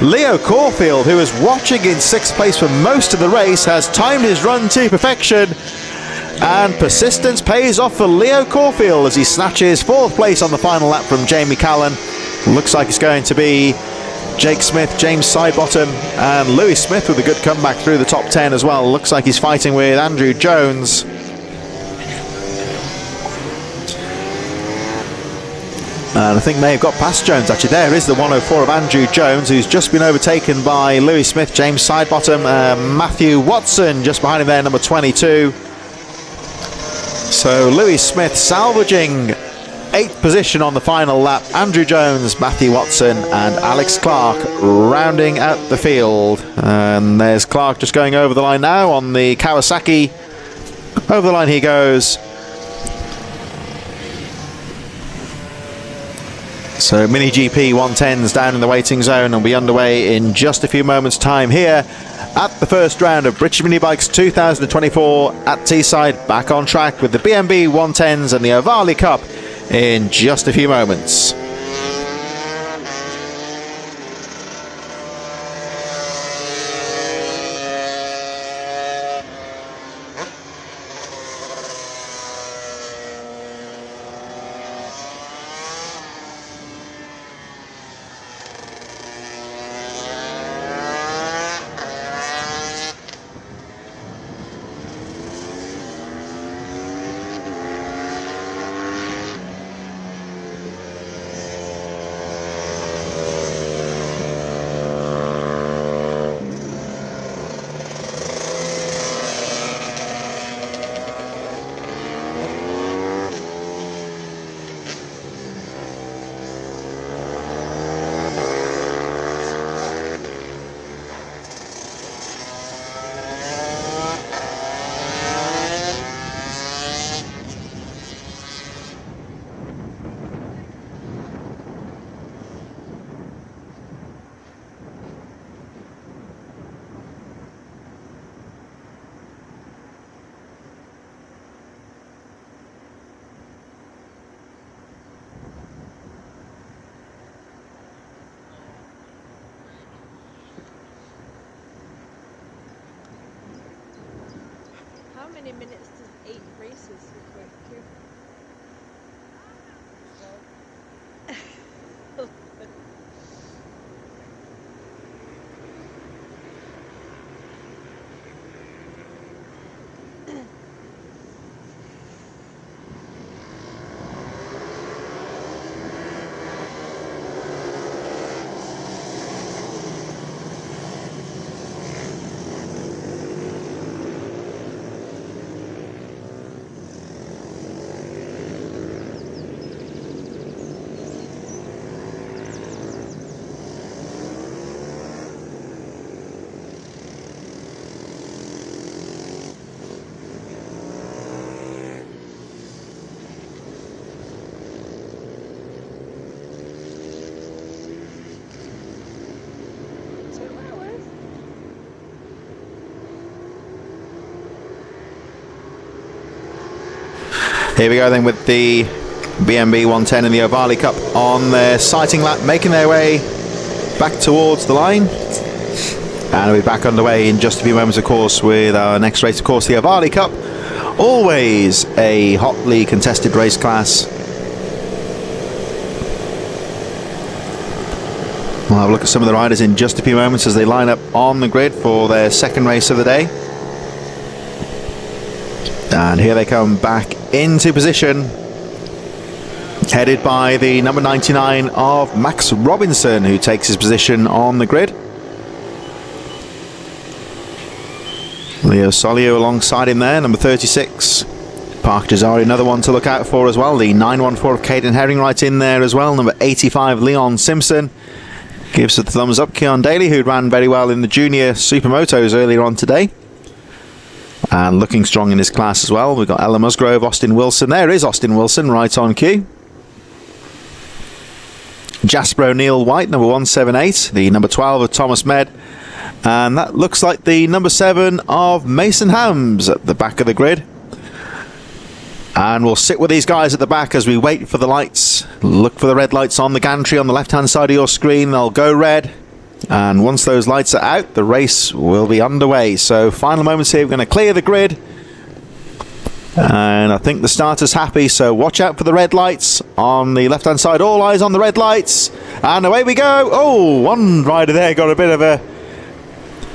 Leo Caulfield, who was watching in sixth place for most of the race, has timed his run to perfection. And persistence pays off for Leo Caulfield as he snatches fourth place on the final lap from Jamie Callan. Looks like it's going to be Jake Smith, James Sidebottom and Louis Smith with a good comeback through the top 10 as well. Looks like he's fighting with Andrew Jones. And I think may have got past Jones actually. There is the 104 of Andrew Jones, who's just been overtaken by Louis Smith, James Sidebottom, Matthew Watson just behind him there, number 22. So Louis Smith salvaging 8th position on the final lap. Andrew Jones, Matthew Watson and Alex Clark rounding out the field. And there's Clark just going over the line now on the Kawasaki. Over the line he goes. So Mini GP 110s down in the waiting zone and will be underway in just a few moments time here at the first round of British Minibikes 2024 at Teesside, back on track with the BMB 110s and the Ohvale Cup in just a few moments. many minutes to 8 races with Q? Here we go then with the BMB 110 in the Ohvale Cup on their sighting lap, making their way back towards the line. And we'll be back underway in just a few moments, of course, with our next race, of course, the Ohvale Cup. Always a hotly contested race class. We'll have a look at some of the riders in just a few moments as they line up on the grid for their second race of the day. And here they come back into position, headed by the number 99 of Max Robinson, who takes his position on the grid. Leo Solio alongside him there, number 36. Park Jazari, another one to look out for as well. The 914 of Caden Herring right in there as well. Number 85, Leon Simpson. Gives it the thumbs up. Keon Daly, who ran very well in the junior Supermotos earlier on today. And looking strong in his class as well. We've got Ella Musgrove, Austin Wilson. There is Austin Wilson right on cue. Jasper O'Neill White, number 178. The number 12 of Thomas Med. And that looks like the number 7 of Mason Hams at the back of the grid. And we'll sit with these guys at the back as we wait for the lights. Look for the red lights on the gantry on the left-hand side of your screen. They'll go red. And once those lights are out, the race will be underway. So final moments here. We're going to clear the grid. And I think the starter's happy. So watch out for the red lights on the left-hand side. All eyes on the red lights. And away we go. Oh, one rider there got a bit of a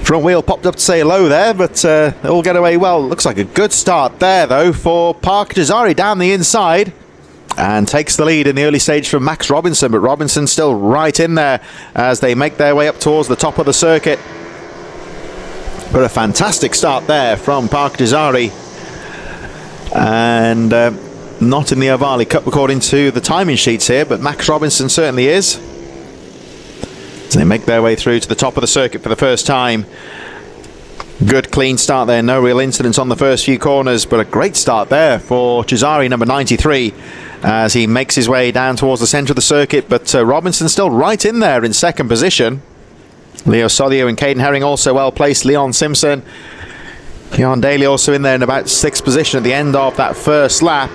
front wheel popped up to say hello there, but all get away well. Looks like a good start there, though, for Park Jazari down the inside. And takes the lead in the early stage from Max Robinson, but Robinson still right in there as they make their way up towards the top of the circuit. But a fantastic start there from Park Jazari. And not in the Ohvale Cup according to the timing sheets here, but Max Robinson certainly is. As they make their way through to the top of the circuit for the first time. Good clean start there, no real incidents on the first few corners, but a great start there for Jazari, number 93, as he makes his way down towards the centre of the circuit. But Robinson still right in there in second position. Leo Solio and Caden Herring also well placed. Leon Simpson, Keon Daly also in there in about 6th position at the end of that first lap.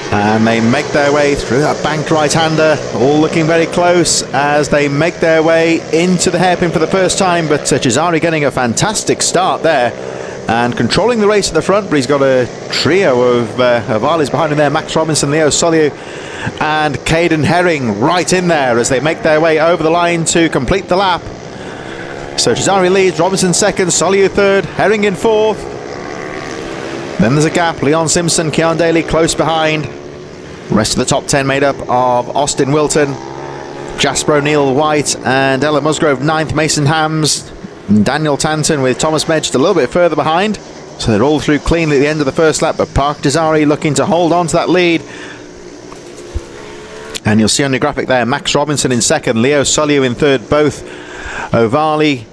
And they make their way through that banked right-hander, all looking very close as they make their way into the hairpin for the first time. But Jazari getting a fantastic start there and controlling the race at the front. But he's got a trio of Ohvales behind him there. Max Robinson, Leo Solio and Caden Herring right in there as they make their way over the line to complete the lap. So Jazari leads, Robinson second, Solio third, Herring in fourth. Then there's a gap. Leon Simpson, Keon Daly close behind. Rest of the top 10 made up of Austin Wilton, Jasper O'Neill White and Ella Musgrove 9th, Mason Hams, and Daniel Tanton with Thomas Medge a little bit further behind. So they're all through cleanly at the end of the first lap, but Park Jazari looking to hold on to that lead. And you'll see on your graphic there, Max Robinson in second, Leo Solio in third, both Ohvale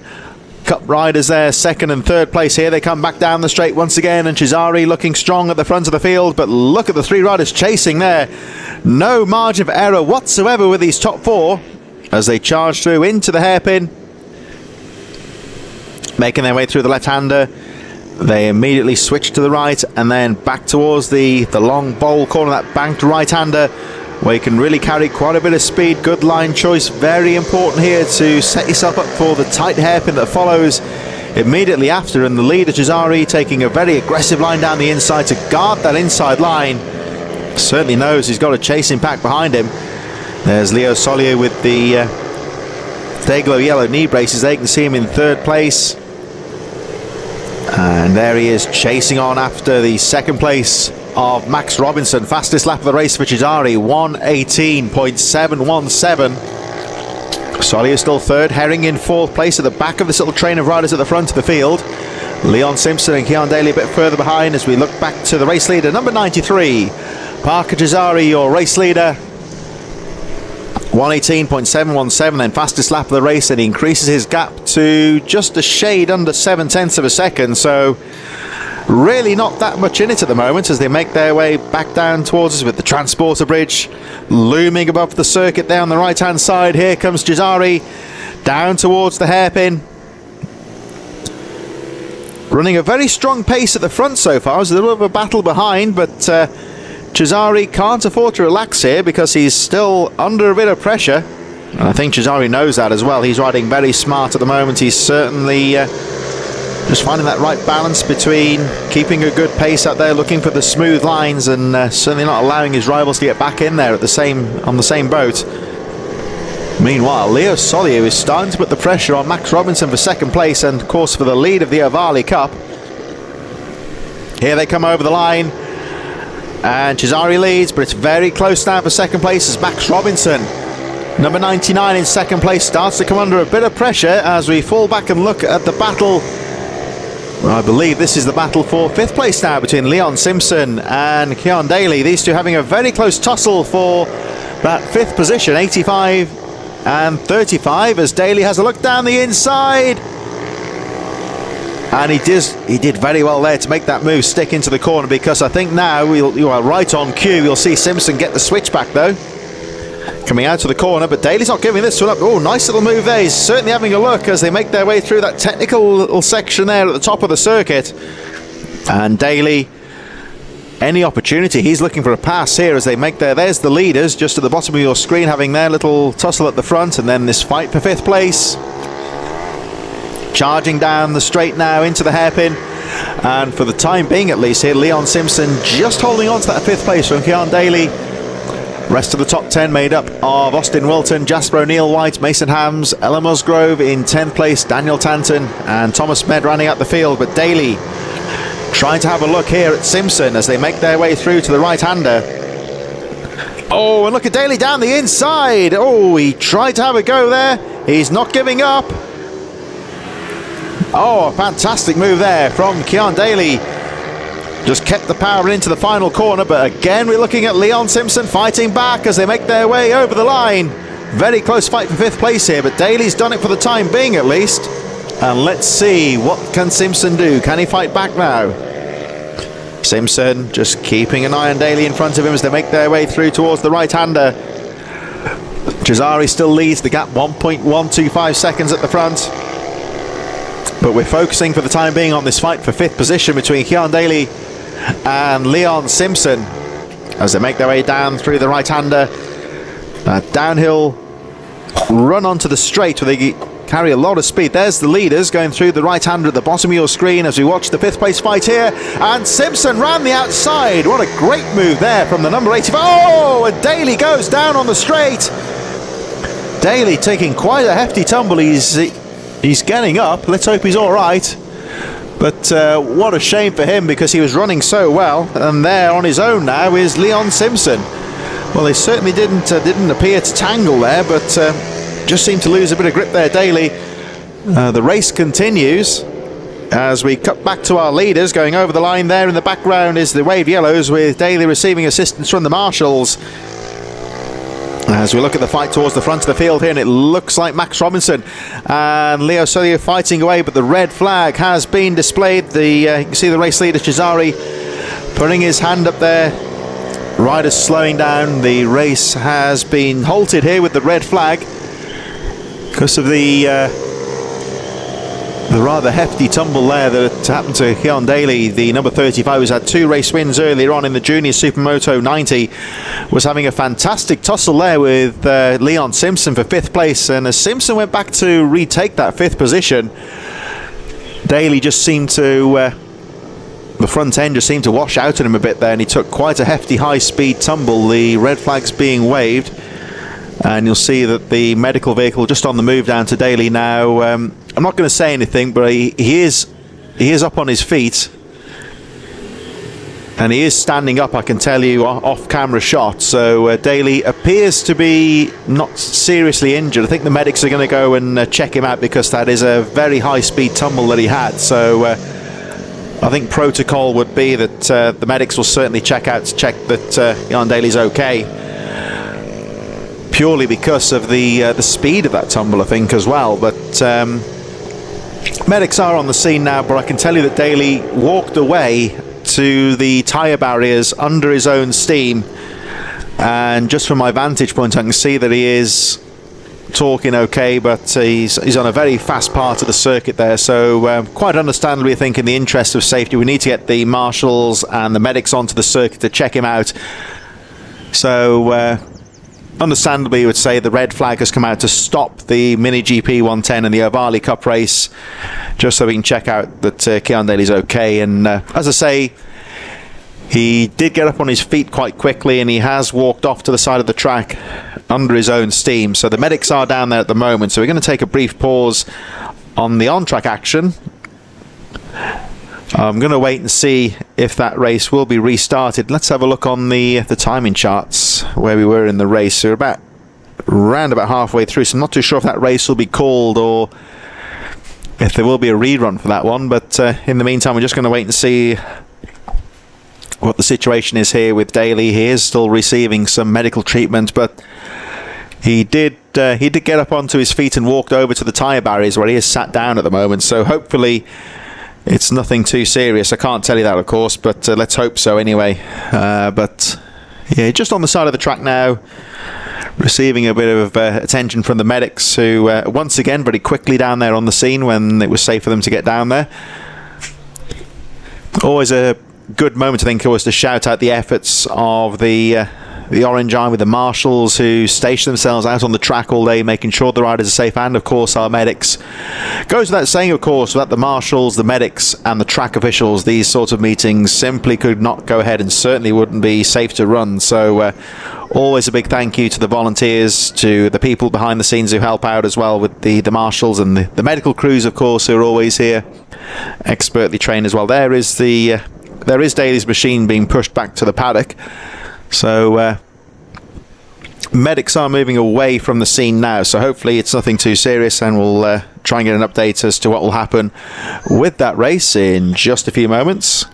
Cup riders there, second and third place here. They come back down the straight once again, and Jazari looking strong at the front of the field. But look at the 3 riders chasing there. No margin of error whatsoever with these top 4 as they charge through into the hairpin. Making their way through the left-hander. They immediately switch to the right and then back towards the long bowl corner, that banked right-hander. where you can really carry quite a bit of speed. Good line choice, very important here to set yourself up for the tight hairpin that follows immediately after, and the leader Cesare taking a very aggressive line down the inside to guard that inside line. Certainly knows he's got a chasing pack behind him. There's Leo Solier with the Dayglow yellow knee braces. They can see him in third place, and there he is chasing on after the second place of Max Robinson. Fastest lap of the race for Cesare, 1:18.717. Solier still third, Herring in fourth place at the back of this little train of riders at the front of the field. Leon Simpson and Keon Daly a bit further behind as we look back to the race leader, number 93, Parker Cesare, your race leader. 1:18.717, then fastest lap of the race, and he increases his gap to just a shade under 0.7 of a second. So really not that much in it at the moment as they make their way back down towards us with the Transporter Bridge looming above the circuit there on the right hand side. Here comes Cesare down towards the hairpin, running a very strong pace at the front so far. There's a little bit of a battle behind, but Cesare can't afford to relax here because he's still under a bit of pressure, and I think Cesare knows that as well. He's riding very smart at the moment. He's certainly just finding that right balance between keeping a good pace out there, looking for the smooth lines, and certainly not allowing his rivals to get back in there on the same boat. Meanwhile, Leo Solier is starting to put the pressure on Max Robinson for second place and of course for the lead of the Ohvale Cup. Here they come over the line, and Cesare leads, but it's very close now for second place as Max Robinson, number 99 in second place, starts to come under a bit of pressure as we fall back and look at the battle. Well, I believe this is the battle for fifth place now between Leon Simpson and Keon Daly. These two having a very close tussle for that fifth position, 85 and 35, as Daly has a look down the inside. And he did very well there to make that move stick into the corner, because I think now you are right on cue. You'll see Simpson get the switchback though, coming out to the corner, but Daly's not giving this one up. Oh, nice little move there. He's certainly having a look as they make their way through that technical little section there at the top of the circuit. And Daly, any opportunity, he's looking for a pass here as they make there's the leaders just at the bottom of your screen having their little tussle at the front, and then this fight for fifth place. Charging down the straight now into the hairpin, and for the time being at least here, Leon Simpson just holding on to that fifth place from Keon Daly. Rest of the top 10 made up of Austin Wilton, Jasper O'Neill White, Mason Hams, Ella Musgrove in 10th place, Daniel Tanton and Thomas Med running out the field, but Daly trying to have a look here at Simpson as they make their way through to the right-hander. Oh, and look at Daly down the inside. Oh, he tried to have a go there. He's not giving up. Oh, a fantastic move there from Keon Daly. Just kept the power into the final corner, but again we're looking at Leon Simpson fighting back as they make their way over the line. Very close fight for fifth place here, but Daly's done it for the time being at least. And let's see, what can Simpson do? Can he fight back now? Simpson just keeping an eye on Daly in front of him as they make their way through towards the right-hander. Cesare still leads the gap, 1.125 seconds at the front. But we're focusing for the time being on this fight for fifth position between Keon Daly and Leon Simpson as they make their way down through the right-hander. Downhill run onto the straight where they carry a lot of speed. There's the leaders going through the right-hander at the bottom of your screen as we watch the fifth place fight here. And Simpson ran the outside. What a great move there from the number 85. Oh, and Daly goes down on the straight. Daly taking quite a hefty tumble. He's getting up. Let's hope he's all right. But what a shame for him, because he was running so well. And there on his own now is Leon Simpson. Well, they certainly didn't appear to tangle there, but just seemed to lose a bit of grip there, Daly. The race continues as we cut back to our leaders. Going over the line there in the background is the Wave Yellows, with Daly receiving assistance from the Marshals. As we look at the fight towards the front of the field here, and it looks like Max Robinson and Leo Solier fighting away, but the red flag has been displayed. You can see the race leader Cesare putting his hand up there. Riders slowing down. The race has been halted here with the red flag because of the the rather hefty tumble there that happened to Keon Daly, the number 35, who's had 2 race wins earlier on in the Junior Supermoto 90, was having a fantastic tussle there with Leon Simpson for 5th place, and as Simpson went back to retake that 5th position, Daly just seemed to the front end just seemed to wash out at him a bit there, and he took quite a hefty high-speed tumble, the red flags being waved. And you'll see that the medical vehicle just on the move down to Daly now. I'm not going to say anything, but he is up on his feet, and he is standing up, I can tell you, off-camera shot. So Daly appears to be not seriously injured. I think the medics are going to go and check him out, because that is a very high-speed tumble that he had. So I think protocol would be that the medics will certainly check that Keon Daly's okay. Purely because of the speed of that tumble, I think, as well. But medics are on the scene now, but I can tell you that Daly walked away to the tyre barriers under his own steam, and just from my vantage point I can see that he is talking okay, but he's on a very fast part of the circuit there, so quite understandably, I think, in the interest of safety, we need to get the marshals and the medics onto the circuit to check him out. So understandably, you would say the red flag has come out to stop the Mini GP 110 and the Ohvale Cup race, just so we can check out that Keon Daly's okay. And as I say, he did get up on his feet quite quickly, and he has walked off to the side of the track under his own steam. So the medics are down there at the moment, so we're going to take a brief pause on the on-track action. I'm going to wait and see if that race will be restarted. Let's have a look on the timing charts where we were in the race. So we're around about halfway through, so I'm not too sure if that race will be called or if there will be a rerun for that one. But in the meantime, we're just going to wait and see what the situation is here with Daly. He is still receiving some medical treatment, but he did get up onto his feet and walked over to the tyre barriers, where he is sat down at the moment. So hopefully it's nothing too serious. I can't tell you that, of course, but let's hope so anyway. But yeah, just on the side of the track now, receiving a bit of attention from the medics, who once again very quickly down there on the scene when it was safe for them to get down there. Always a good moment, I think, was to shout out the efforts of the Orange Army, the marshals, who station themselves out on the track all day, making sure the riders are safe, and of course our medics. Goes without saying, of course, that the marshals, the medics and the track officials, these sorts of meetings simply could not go ahead and certainly wouldn't be safe to run. So always a big thank you to the volunteers, to the people behind the scenes who help out as well with the marshals, and the medical crews, of course, who are always here, expertly trained as well. There is Daly's machine being pushed back to the paddock. So medics are moving away from the scene now, so hopefully it's nothing too serious, and we'll try and get an update as to what will happen with that race in just a few moments.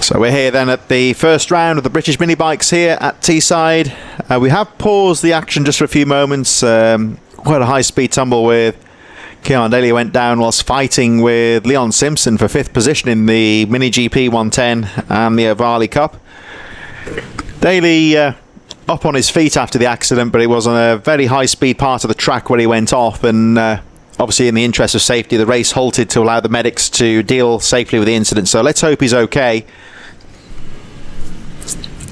So we're here then at the first round of the British mini bikes here at Teesside. We have paused the action just for a few moments. Quite a high speed tumble with Keon Daly went down whilst fighting with Leon Simpson for 5th position in the Mini GP 110 and the Ohvale Cup. Daly up on his feet after the accident, but it was on a very high speed part of the track where he went off, and obviously in the interest of safety the race halted to allow the medics to deal safely with the incident. So let's hope he's okay.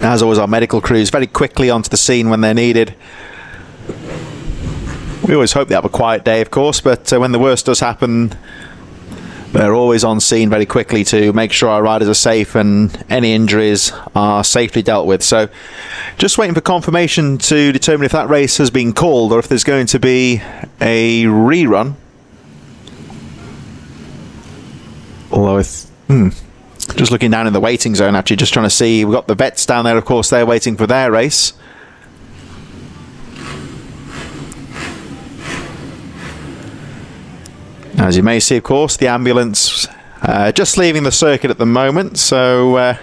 As always, our medical crews very quickly onto the scene when they're needed. We always hope they have a quiet day, of course, but when the worst does happen, they're always on scene very quickly to make sure our riders are safe and any injuries are safely dealt with. So just waiting for confirmation to determine if that race has been called or if there's going to be a rerun. Although Just looking down in the waiting zone, actually, just trying to see. We've got the vets down there, of course, they're waiting for their race. As you may see, of course, the ambulance just leaving the circuit at the moment, so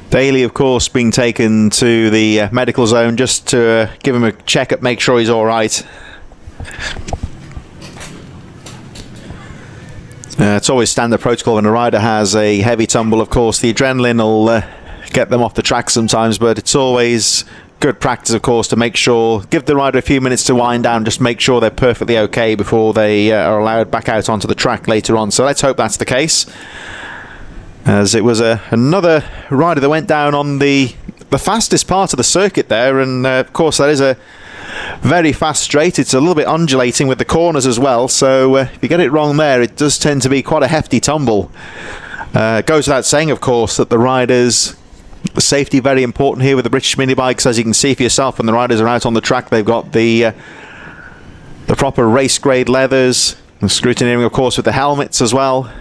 Daly, of course, being taken to the medical zone just to give him a check-up, make sure he's all right. It's always standard protocol when a rider has a heavy tumble. Of course, the adrenaline will get them off the track sometimes, but it's always good practice, of course, to make sure, give the rider a few minutes to wind down, just make sure they're perfectly okay before they are allowed back out onto the track later on. So let's hope that's the case, as it was another rider that went down on the fastest part of the circuit there, and of course that is a very fast straight. It's a little bit undulating with the corners as well, so if you get it wrong there, it does tend to be quite a hefty tumble. It goes without saying, of course, that the riders' safety very important here with the British mini bikes. As you can see for yourself, when the riders are out on the track, they've got the proper race grade leathers, and scrutineering, of course, with the helmets as well,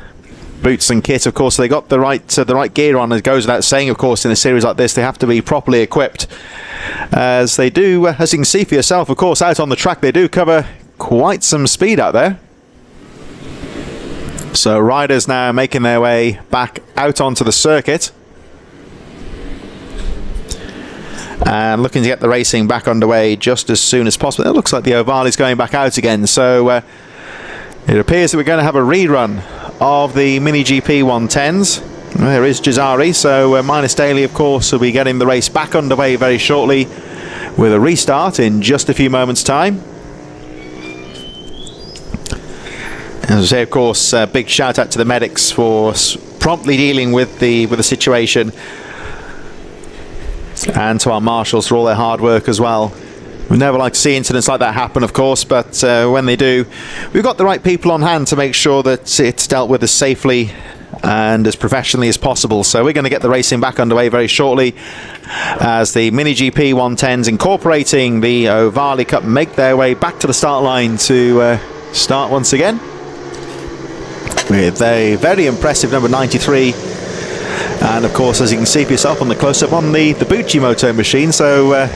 boots and kit, of course. They got the right gear on. It goes without saying, of course, in a series like this, they have to be properly equipped, as they do, as you can see for yourself, of course, out on the track, they do cover quite some speed out there. So riders now making their way back out onto the circuit and looking to get the racing back underway just as soon as possible. It looks like the Ohvale is going back out again, so it appears that we're going to have a rerun of the Mini GP 110s. There is Jazari, so minus Daly, of course, will be getting the race back underway very shortly with a restart in just a few moments' time. As I say, of course, big shout out to the medics for promptly dealing with the situation, and to our marshals for all their hard work as well. We never like to see incidents like that happen, of course, but when they do, we've got the right people on hand to make sure that it's dealt with as safely and as professionally as possible. So we're going to get the racing back underway very shortly, as the Mini GP 110s incorporating the Ohvale Cup make their way back to the start line to start once again with a very impressive number 93. And of course, as you can see for yourself on the close-up, on the Bucci Moto machine, so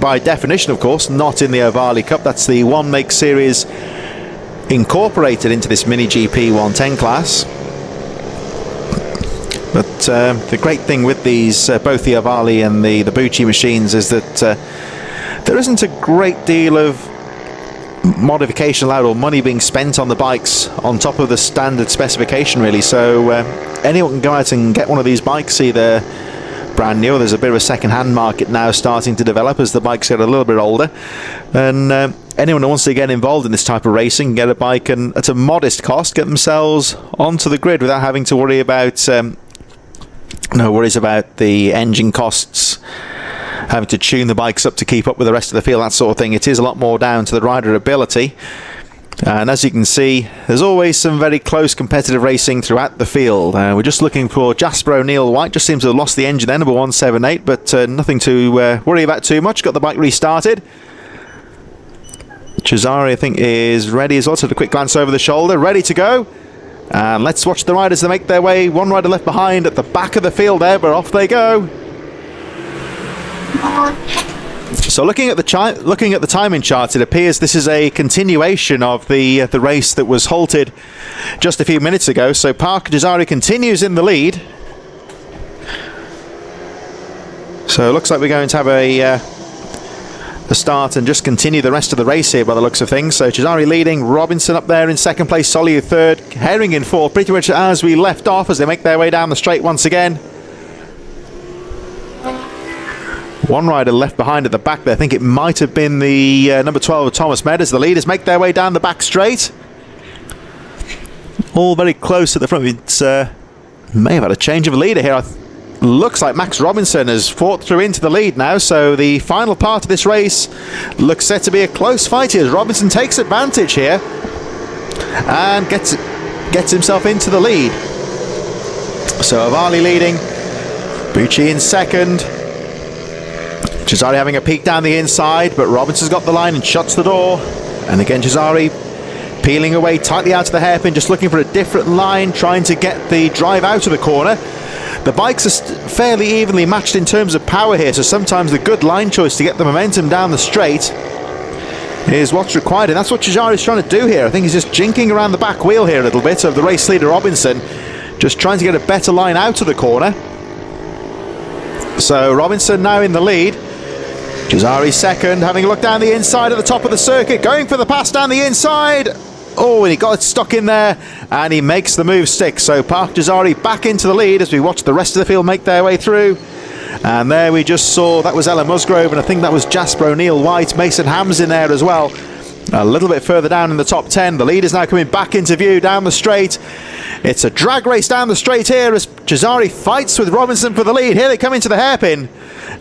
by definition, of course, not in the Ohvale Cup. That's the One Make Series incorporated into this Mini GP 110 class. But the great thing with these, both the Ohvale and the Bucci machines, is that there isn't a great deal of modification allowed or money being spent on the bikes on top of the standard specification, really. So anyone can go out and get one of these bikes, either brand new, or there's a bit of a second-hand market now starting to develop as the bikes get a little bit older, and anyone who wants to get involved in this type of racing can get a bike and at a modest cost get themselves onto the grid without having to worry about no worries about the engine costs, having to tune the bikes up to keep up with the rest of the field, that sort of thing. It is a lot more down to the rider ability. And as you can see, there's always some very close competitive racing throughout the field. We're just looking for Jasper O'Neill White. Just seems to have lost the engine there, number 178, but nothing to worry about too much. Got the bike restarted. Jazari, I think, is ready as well. So a quick glance over the shoulder, ready to go. And let's watch the riders that make their way. One rider left behind at the back of the field there, but off they go. So looking at the timing chart, it appears this is a continuation of the race that was halted just a few minutes ago. So Parker Jazari continues in the lead. So it looks like we're going to have a start and just continue the rest of the race here by the looks of things. So Jazari leading, Robinson up there in second place, Soliu third, Herring in fourth, pretty much as we left off as they make their way down the straight once again. One rider left behind at the back there. I think it might have been the number 12 of Thomas Meadows. The leaders make their way down the back straight. All very close at the front. It's may have had a change of a leader here. Looks like Max Robinson has fought through into the lead now. So the final part of this race looks set to be a close fight here, as Robinson takes advantage here and gets himself into the lead. So Ohvale leading, Bucci in second. Jazari having a peek down the inside, but Robinson's got the line and shuts the door. And again, Jazari peeling away tightly out of the hairpin, just looking for a different line, trying to get the drive out of the corner. The bikes are fairly evenly matched in terms of power here, so sometimes the good line choice to get the momentum down the straight is what's required, and that's what Cesari's trying to do here. I think he's just jinking around the back wheel here a little bit of the race leader Robinson, just trying to get a better line out of the corner. So Robinson now in the lead. Cesari second, having a look down the inside at the top of the circuit, going for the pass down the inside. Oh, and he got it stuck in there, and he makes the move stick. So Park Cesari back into the lead as we watch the rest of the field make their way through. And there we just saw, that was Ella Musgrove, and I think that was Jasper O'Neill-White. Mason Hams in there as well. A little bit further down in the top 10. The lead is now coming back into view down the straight. It's a drag race down the straight here as Cesari fights with Robinson for the lead. Here they come into the hairpin.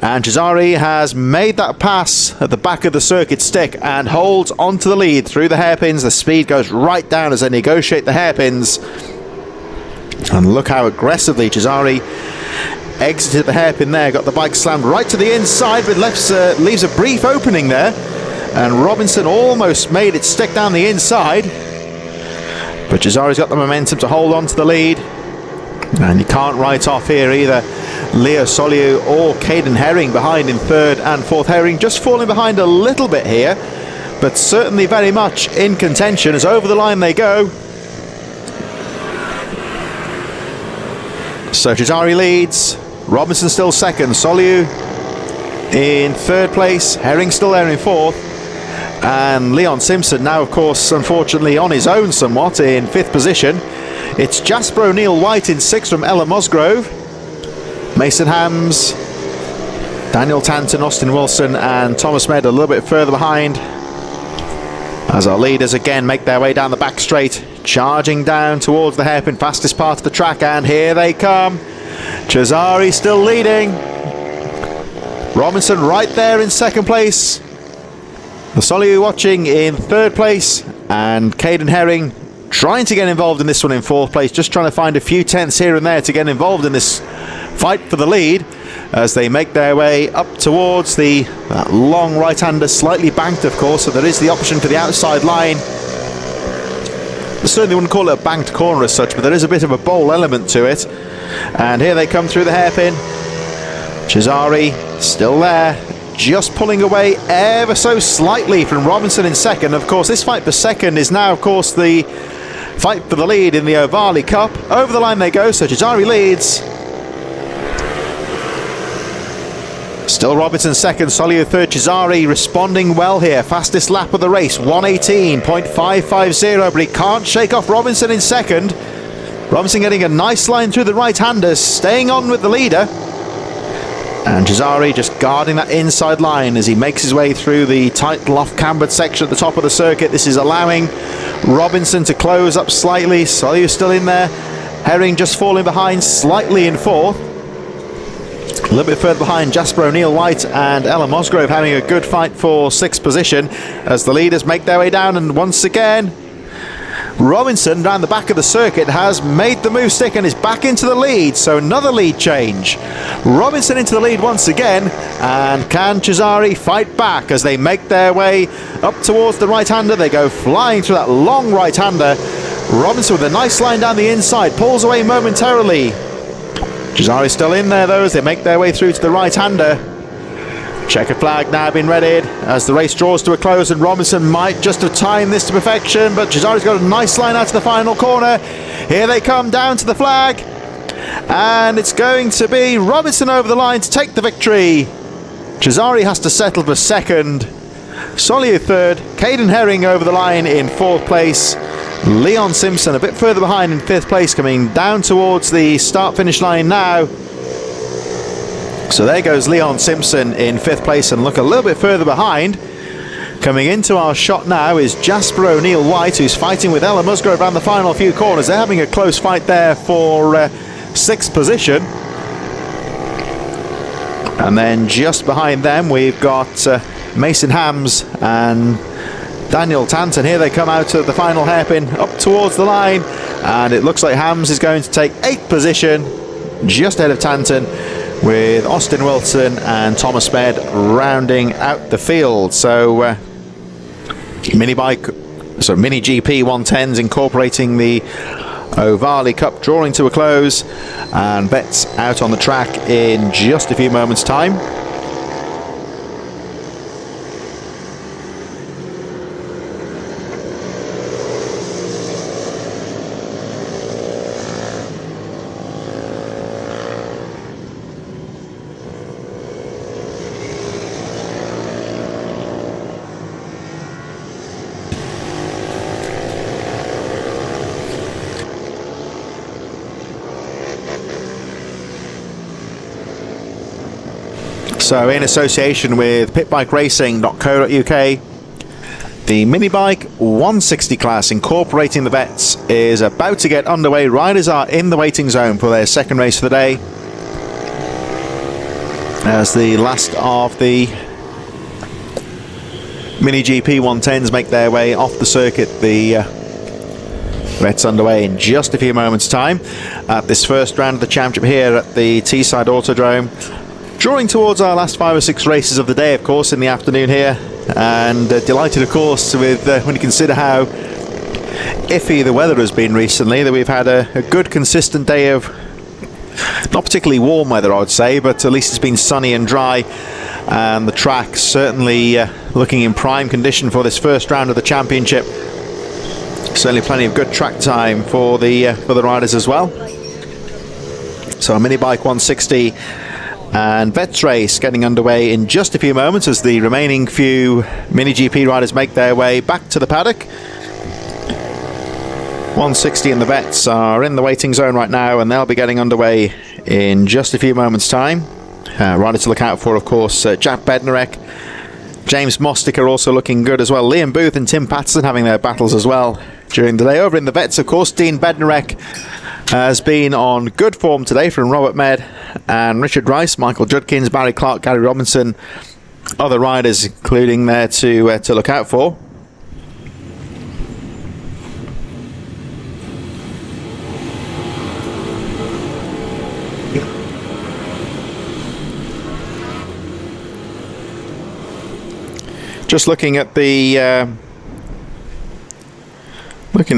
And Cesari has made that pass at the back of the circuit stick and holds onto the lead through the hairpins. The speed goes right down as they negotiate the hairpins. And look how aggressively Cesari exited the hairpin there. Got the bike slammed right to the inside, but leaves a brief opening there. And Robinson almost made it stick down the inside. But Cesari's got the momentum to hold on to the lead. And you can't write off here either Leo Soliu or Caden Herring behind in third and fourth. Herring just falling behind a little bit here, but certainly very much in contention as over the line they go. So Cesari leads, Robinson still second, Soliu in third place, Herring still there in fourth, and Leon Simpson now of course unfortunately on his own somewhat in fifth position. It's Jasper O'Neill-White in sixth from Ella Musgrove, Mason Hams, Daniel Tanton, Austin Wilson and Thomas Med a little bit further behind as our leaders again make their way down the back straight, charging down towards the hairpin, fastest part of the track, and here they come. Cesari still leading, Robinson right there in second place, the Soliu watching in third place, and Caden Herring trying to get involved in this one in fourth place, just trying to find a few tenths here and there to get involved in this fight for the lead as they make their way up towards the long right-hander, slightly banked of course, so there is the option for the outside line. I certainly wouldn't call it a banked corner as such, but there is a bit of a bowl element to it. And here they come through the hairpin. Cesari still there, just pulling away ever so slightly from Robinson in second. Of course, this fight for second is now of course the fight for the lead in the Ohvale Cup. Over the line they go, so Cesari leads. Still Robinson second, Soliu third, Cesari responding well here. Fastest lap of the race, 1:18.550, but he can't shake off Robinson in second. Robinson getting a nice line through the right-handers, staying on with the leader. And Cesari just guarding that inside line as he makes his way through the tight loft-cambered section at the top of the circuit. This is allowing Robinson to close up slightly. Soliu still in there. Herring just falling behind slightly in fourth. A little bit further behind, Jasper O'Neill-White and Ella Musgrove having a good fight for sixth position as the leaders make their way down. And once again, Robinson down the back of the circuit has made the move stick and is back into the lead, so another lead change. Robinson into the lead once again, and can Cesari fight back as they make their way up towards the right-hander? They go flying through that long right-hander. Robinson with a nice line down the inside, pulls away momentarily. Cesari still in there though as they make their way through to the right-hander. Checkered flag now being readied as the race draws to a close, and Robinson might just have timed this to perfection, but Cesari's got a nice line out to the final corner. Here they come down to the flag, and it's going to be Robinson over the line to take the victory. Cesari has to settle for second, Soliu third, Caden Herring over the line in fourth place, Leon Simpson a bit further behind in fifth place, coming down towards the start-finish line now. So there goes Leon Simpson in fifth place, and look a little bit further behind. Coming into our shot now is Jasper O'Neill-White, who's fighting with Ella Musgrove around the final few corners. They're having a close fight there for sixth position. And then just behind them we've got Mason Hams and Daniel Tanton. Here they come out of the final hairpin up towards the line, and it looks like Hams is going to take eighth position just ahead of Tanton, with Austin Wilson and Thomas Med rounding out the field. So Minibike So Mini GP 110s incorporating the Ohvale Cup drawing to a close, and Vets out on the track in just a few moments' time. So in association with pitbikeracing.co.uk, the Minibike 160 class incorporating the Vets is about to get underway. Riders are in the waiting zone for their second race of the day, as the last of the Mini GP 110s make their way off the circuit. The Vets underway in just a few moments' time at this first round of the championship here at the Teesside Autodrome. Drawing towards our last 5 or 6 races of the day, of course, in the afternoon here, and delighted, of course, with when you consider how iffy the weather has been recently, that we've had a good consistent day of not particularly warm weather, I would say, but at least it's been sunny and dry, and the track certainly looking in prime condition for this first round of the championship. Certainly plenty of good track time for the riders as well. So a Minibike 160 and Vets race getting underway in just a few moments as the remaining few Mini GP riders make their way back to the paddock. 160 and the Vets are in the waiting zone right now, and they'll be getting underway in just a few moments' time. Riders to look out for, of course, Jack Bednarek, James Mostiker also looking good as well. Liam Booth and Tim Patterson having their battles as well during the day. Over in the Vets, of course, Dean Bednarek has been on good form today from Robert Med and Richard Rice, Michael Judkins, Barry Clark, Gary Robinson, other riders including there to look out for. Just looking at the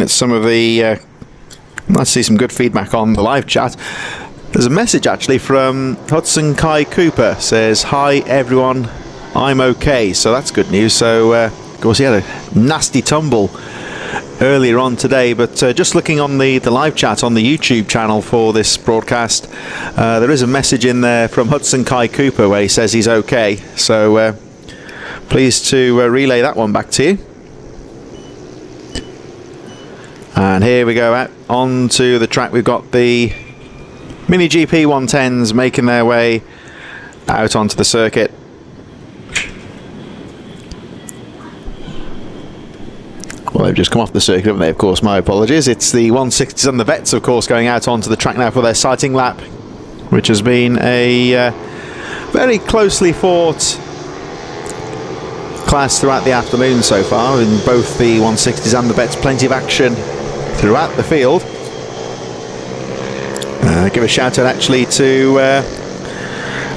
some of the let's see some good feedback on the live chat. There's a message actually from Hudson Kai Cooper, says, "Hi everyone, I'm okay." So that's good news. So of course he had a nasty tumble earlier on today, but just looking on the live chat on the YouTube channel for this broadcast, there is a message in there from Hudson Kai Cooper where he says he's okay. So pleased to relay that one back to you. And here we go out onto the track. We've got the Mini GP 110s making their way out onto the circuit. Well, they've just come off the circuit, haven't they? Of course, my apologies. It's the 160s and the Vets, of course, going out onto the track now for their sighting lap, which has been a very closely fought class throughout the afternoon so far. In both the 160s and the Vets, plenty of action throughout the field. Give a shout out actually to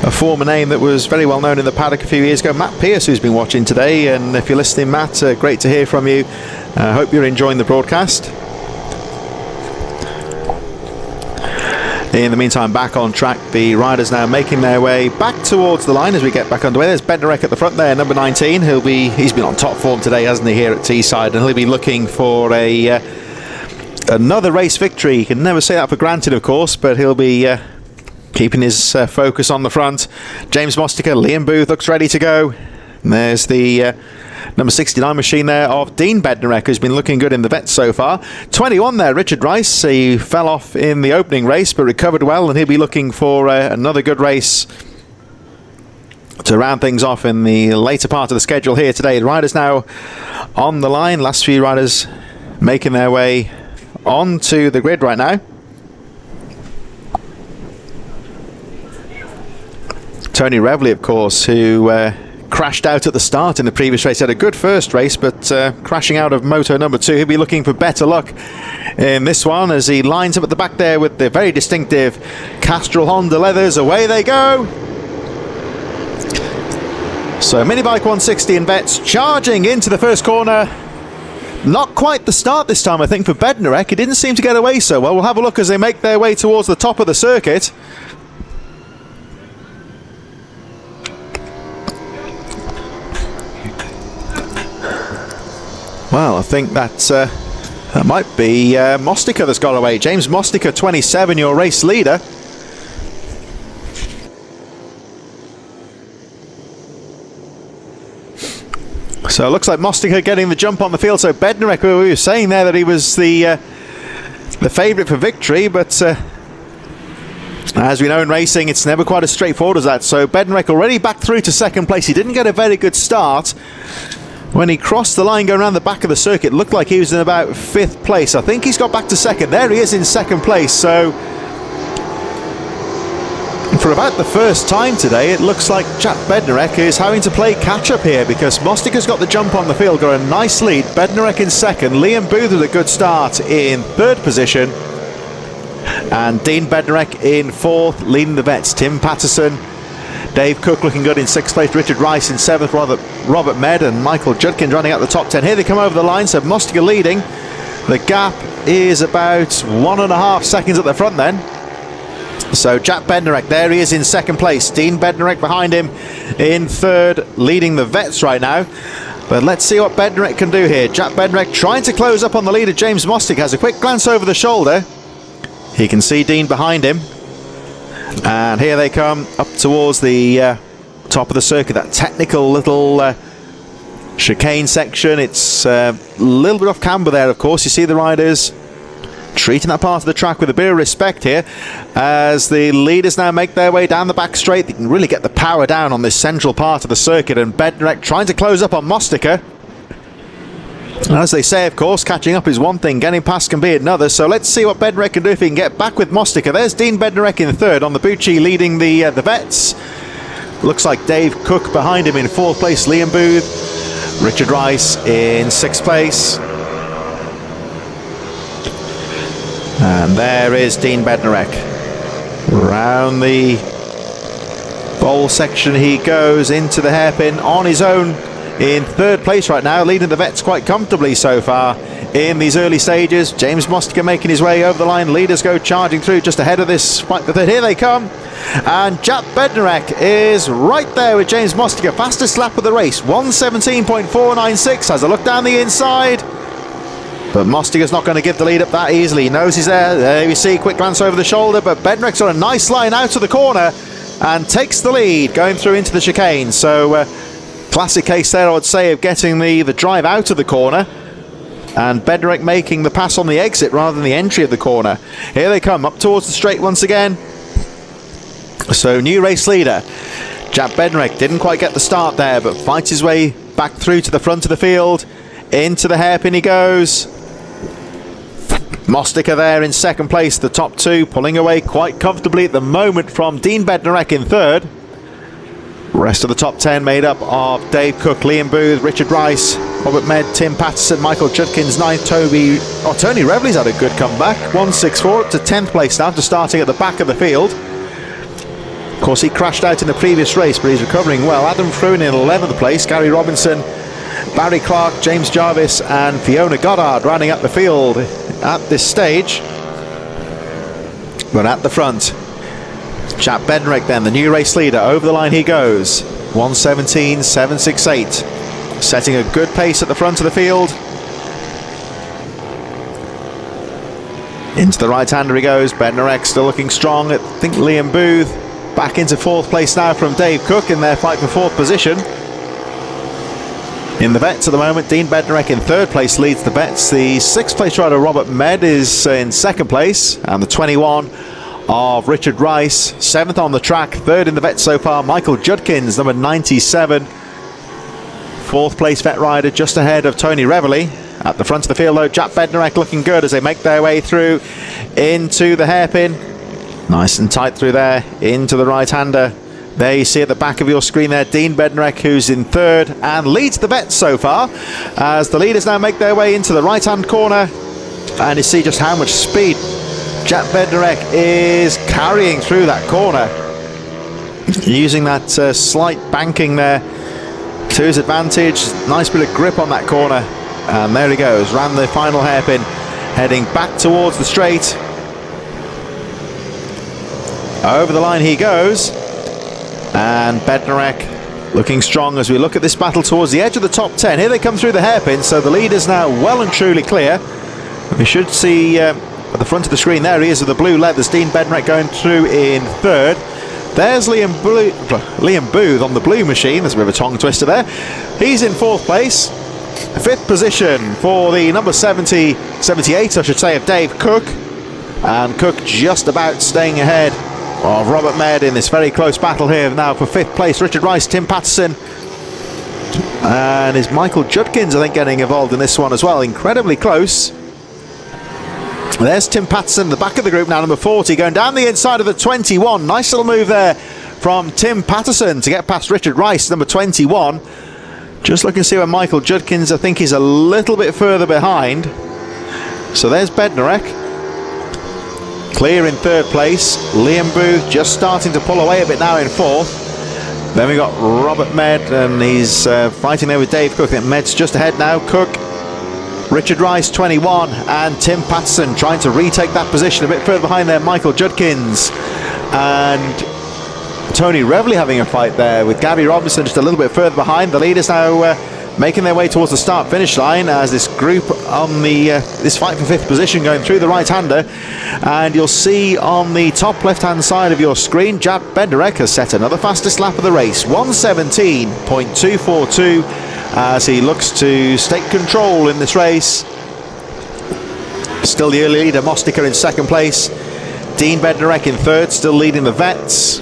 a former name that was very well known in the paddock a few years ago, Matt Pierce, who's been watching today. And if you're listening, Matt, great to hear from you. I hope you're enjoying the broadcast. In the meantime, back on track, the riders now making their way back towards the line as we get back underway. There's Bednarek at the front there, number 19. He's been on top form today, hasn't he, here at Teesside, and he'll be looking for another race victory. You can never say that for granted, of course, but he'll be keeping his focus on the front. James Mostiker, Liam Booth looks ready to go. And there's the number 69 machine there of Dean Bednarek, who's been looking good in the Vets so far. 21 there, Richard Rice. He fell off in the opening race but recovered well, and he'll be looking for another good race to round things off in the later part of the schedule here today. The riders now on the line. Last few riders making their way onto the grid right now. Tony Revley, of course, who crashed out at the start in the previous race. Had a good first race, but crashing out of Moto number 2. He'll be looking for better luck in this one as he lines up at the back there with the very distinctive Castrol Honda leathers. Away they go. So Minibike 160 and Vets charging into the first corner. Not quite the start this time, I think, for Bednarek. He didn't seem to get away so well. We'll have a look as they make their way towards the top of the circuit. Well, I think that might be Mostica that's got away. James Mostica, 27, your race leader. So it looks like Mostica getting the jump on the field. So Bednarek, we were saying there that he was the favourite for victory, but as we know in racing, it's never quite as straightforward as that. So Bednarek already back through to second place. He didn't get a very good start. When he crossed the line going around the back of the circuit, it looked like he was in about 5th place. I think he's got back to second. There he is in second place. So for about the first time today, it looks like Jack Bednarek is having to play catch-up here, because Mostica's got the jump on the field, got a nice lead. Bednarek in second, Liam Booth with a good start in 3rd position, and Dean Bednarek in 4th, leading the vets. Tim Patterson, Dave Cook looking good in 6th place, Richard Rice in 7th, Robert Med and Michael Judkins running out the top 10. Here they come over the line, so Mostica leading. The gap is about 1.5 seconds at the front then. So Jack Bednarek, there he is in second place. Dean Bednarek behind him in 3rd, leading the vets right now. But let's see what Bednarek can do here. Jack Bednarek trying to close up on the leader. James Mostica has a quick glance over the shoulder. He can see Dean behind him. And here they come up towards the top of the circuit. That technical little chicane section. It's a little bit off camber there, of course. You see the riders treating that part of the track with a bit of respect here, as the leaders now make their way down the back straight. They can really get the power down on this central part of the circuit, and Bednarek trying to close up on Mostica. As they say, of course, catching up is one thing, getting past can be another. So let's see what Bednarek can do if he can get back with Mostica. There's Dean Bednarek in 3rd on the Bucci, leading the vets. Looks like Dave Cook behind him in 4th place, Liam Booth, Richard Rice in 6th place. And there is Dean Bednarek. Round the bowl section he goes into the hairpin on his own in 3rd place right now, leading the vets quite comfortably so far in these early stages. James Mostica making his way over the line. Leaders go charging through just ahead of this fight. But here they come. And Jack Bednarek is right there with James Mostica. Fastest lap of the race, 1:17.496. Has a look down the inside. But Mostica's not going to give the lead up that easily. He knows he's there. There you see, quick glance over the shoulder. But Bednarek's on a nice line out of the corner and takes the lead going through into the chicane. So classic case there, I would say, of getting the drive out of the corner. And Bednarek making the pass on the exit rather than the entry of the corner. Here they come, up towards the straight once again. So new race leader. Jack Bednarek didn't quite get the start there, but fights his way back through to the front of the field. Into the hairpin he goes. Mostica there in 2nd place, the top 2 pulling away quite comfortably at the moment from Dean Bednarek in 3rd. Rest of the top 10 made up of Dave Cook, Liam Booth, Richard Rice, Robert Med, Tim Patterson, Michael Judkins, 9th, Tony Reveley's had a good comeback, 164 up to 10th place now after starting at the back of the field. Of course, he crashed out in the previous race, but he's recovering well. Adam Fruin in 11th place, Gary Robinson, Barry Clark, James Jarvis and Fiona Goddard rounding up the field at this stage. But at the front, Jack Bednarek then, the new race leader. Over the line he goes, 1:17.768, setting a good pace at the front of the field. Into the right-hander he goes. Bednarek still looking strong. I think Liam Booth back into 4th place now from Dave Cook in their fight for 4th position. In the vets at the moment, Dean Bednarek in 3rd place leads the vets. The 6th place rider Robert Med is in 2nd place, and the 21 of Richard Rice, 7th on the track, 3rd in the vets so far, Michael Judkins, number 97, 4th place vet rider just ahead of Tony Reveley. At the front of the field though, Jack Bednarek looking good as they make their way through into the hairpin. Nice and tight through there into the right-hander. There you see at the back of your screen there, Dean Bednarek, who's in 3rd and leads the vets so far, as the leaders now make their way into the right-hand corner. And you see just how much speed Jack Bednarek is carrying through that corner, using that slight banking there to his advantage. Nice bit of grip on that corner. And there he goes, ran the final hairpin, heading back towards the straight. Over the line he goes. And Bednarek looking strong as we look at this battle towards the edge of the top 10. Here they come through the hairpin, so the lead is now well and truly clear. We should see at the front of the screen, there he is with the blue leathers, Dean Bednarek going through in third. There's Liam Booth on the blue machine. There's a bit of a tongue twister there. He's in fourth place. Fifth position for the number 78, I should say, of Dave Cook. And Cook just about staying ahead of Robert Med in this very close battle here now for fifth place. Richard Rice, Tim Patterson, and is Michael Judkins, I think, getting involved in this one as well. Incredibly close. There's Tim Patterson, the back of the group now, number 40, going down the inside of the 21. Nice little move there from Tim Patterson to get past Richard Rice, number 21. Just looking to see where Michael Judkins, I think, is a little bit further behind. So there's Bednarek. Clear in third place. Liam Booth just starting to pull away a bit now in fourth. Then we got Robert Med, and he's fighting there with Dave Cook. I think Med's just ahead now. Cook, Richard Rice 21, and Tim Patterson trying to retake that position. A bit further behind there, Michael Judkins and Tony Reveley having a fight there with Gabby Robinson just a little bit further behind. The leaders now making their way towards the start-finish line as this group on the this fight for fifth position going through the right-hander. And you'll see on the top left-hand side of your screen, Jad Bednarek has set another fastest lap of the race, 1:17.242, as he looks to take control in this race. Still the early leader, Mostica in second place, Dean Bednarek in third, still leading the vets.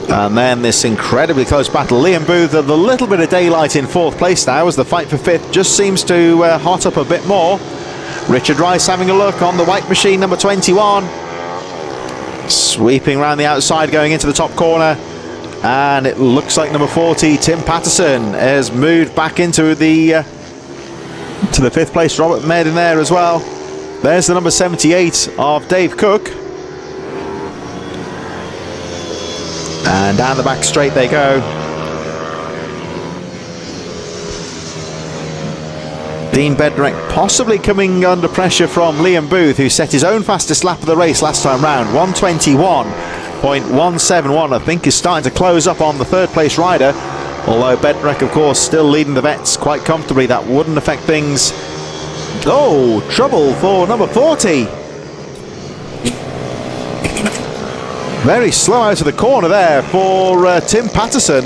And then this incredibly close battle, Liam Booth with a little bit of daylight in fourth place now as the fight for fifth just seems to hot up a bit more. Richard Rice having a look on the white machine, number 21. Sweeping around the outside, going into the top corner. And it looks like number 40, Tim Patterson, has moved back into the to the fifth place. Robert Med in there as well. There's the number 78 of Dave Cook. And down the back straight they go. Dean Bednarek possibly coming under pressure from Liam Booth, who set his own fastest lap of the race last time round, 1:21.171. I think is starting to close up on the third place rider, although Bednarek of course still leading the vets quite comfortably. That wouldn't affect things. Oh, trouble for number 40. Very slow out of the corner there for Tim Patterson.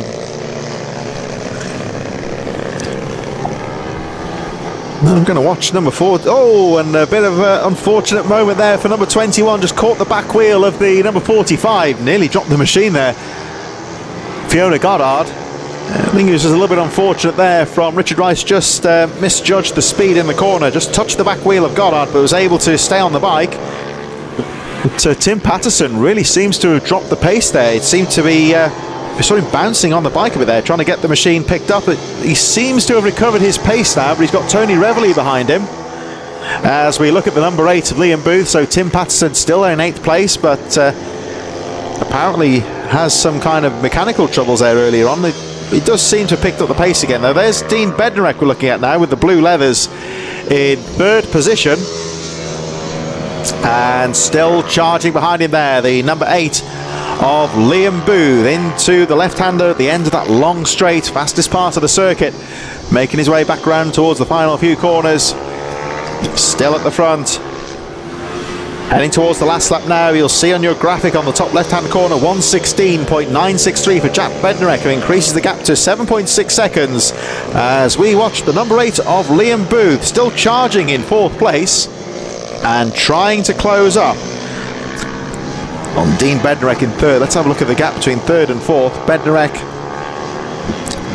I'm going to watch number 4. Oh, and a bit of an unfortunate moment there for number 21. Just caught the back wheel of the number 45. Nearly dropped the machine there. Fiona Goddard. I think it was just a little bit unfortunate there from Richard Rice. Just misjudged the speed in the corner. Just touched the back wheel of Goddard, but was able to stay on the bike. So Tim Patterson really seems to have dropped the pace there. It seemed to be sort of bouncing on the bike a bit there, trying to get the machine picked up. He seems to have recovered his pace now, but he's got Tony Reveley behind him. As we look at the number 8 of Liam Booth, so Tim Patterson still in 8th place, but apparently has some kind of mechanical troubles there earlier on. He does seem to have picked up the pace again, though. There's Dean Bednarek we're looking at now with the blue leathers in third position. And still charging behind him there, the number 8 of Liam Booth into the left-hander at the end of that long straight, fastest part of the circuit, making his way back around towards the final few corners. Still at the front. Heading towards the last lap now. You'll see on your graphic on the top left-hand corner 1:16.963 for Jack Bednarek, who increases the gap to 7.6 seconds as we watch the number 8 of Liam Booth still charging in fourth place and trying to close up on Dean Bednarek in third. Let's have a look at the gap between third and fourth.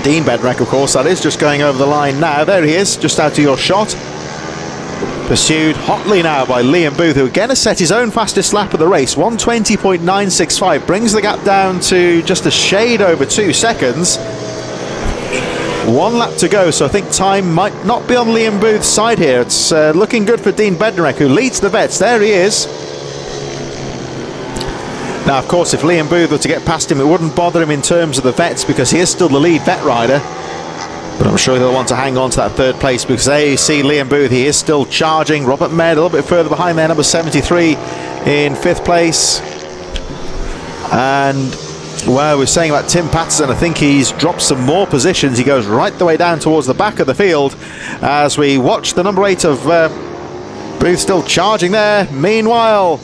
Dean Bednarek, of course, that is, just going over the line now. There he is, just out of your shot. Pursued hotly now by Liam Booth, who again has set his own fastest lap of the race, 1:20.965, brings the gap down to just a shade over 2 seconds. One lap to go, so I think time might not be on Liam Booth's side here. It's looking good for Dean Bednarek, who leads the vets. There he is. Now, of course, if Liam Booth were to get past him, it wouldn't bother him in terms of the vets, because he is still the lead vet rider. But I'm sure he'll want to hang on to that third place, because there you see Liam Booth, he is still charging. Robert Med a little bit further behind there, number 73 in 5th place. And well, we're saying about Tim Patterson, I think he's dropped some more positions. He goes right the way down towards the back of the field as we watch the number 8 of Booth still charging there. Meanwhile,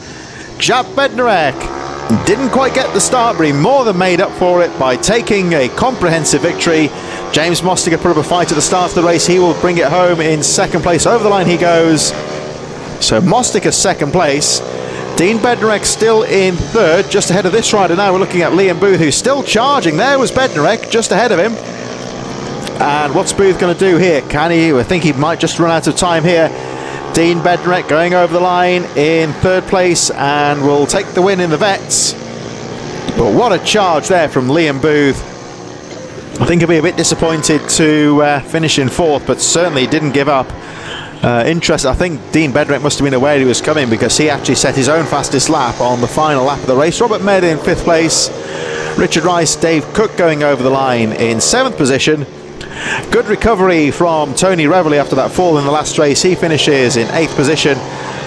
Jaap Bednarek didn't quite get the start, but he more than made up for it by taking a comprehensive victory. James Mostiger put up a fight at the start of the race. He will bring it home in 2nd place. Over the line he goes. So Mostiger 2nd place. Dean Bednarek still in 3rd, just ahead of this rider. Now we're looking at Liam Booth, who's still charging. There was Bednarek, just ahead of him. And what's Booth going to do here? Can he? I think he might just run out of time here. Dean Bednarek going over the line in 3rd place and will take the win in the vets. But what a charge there from Liam Booth. I think he'll be a bit disappointed to finish in 4th, but certainly didn't give up. Interesting. I think Dean Bednarek must have been aware he was coming, because he actually set his own fastest lap on the final lap of the race. Robert Med in 5th place. Richard Rice, Dave Cook going over the line in 7th position. Good recovery from Tony Reveley after that fall in the last race. He finishes in 8th position.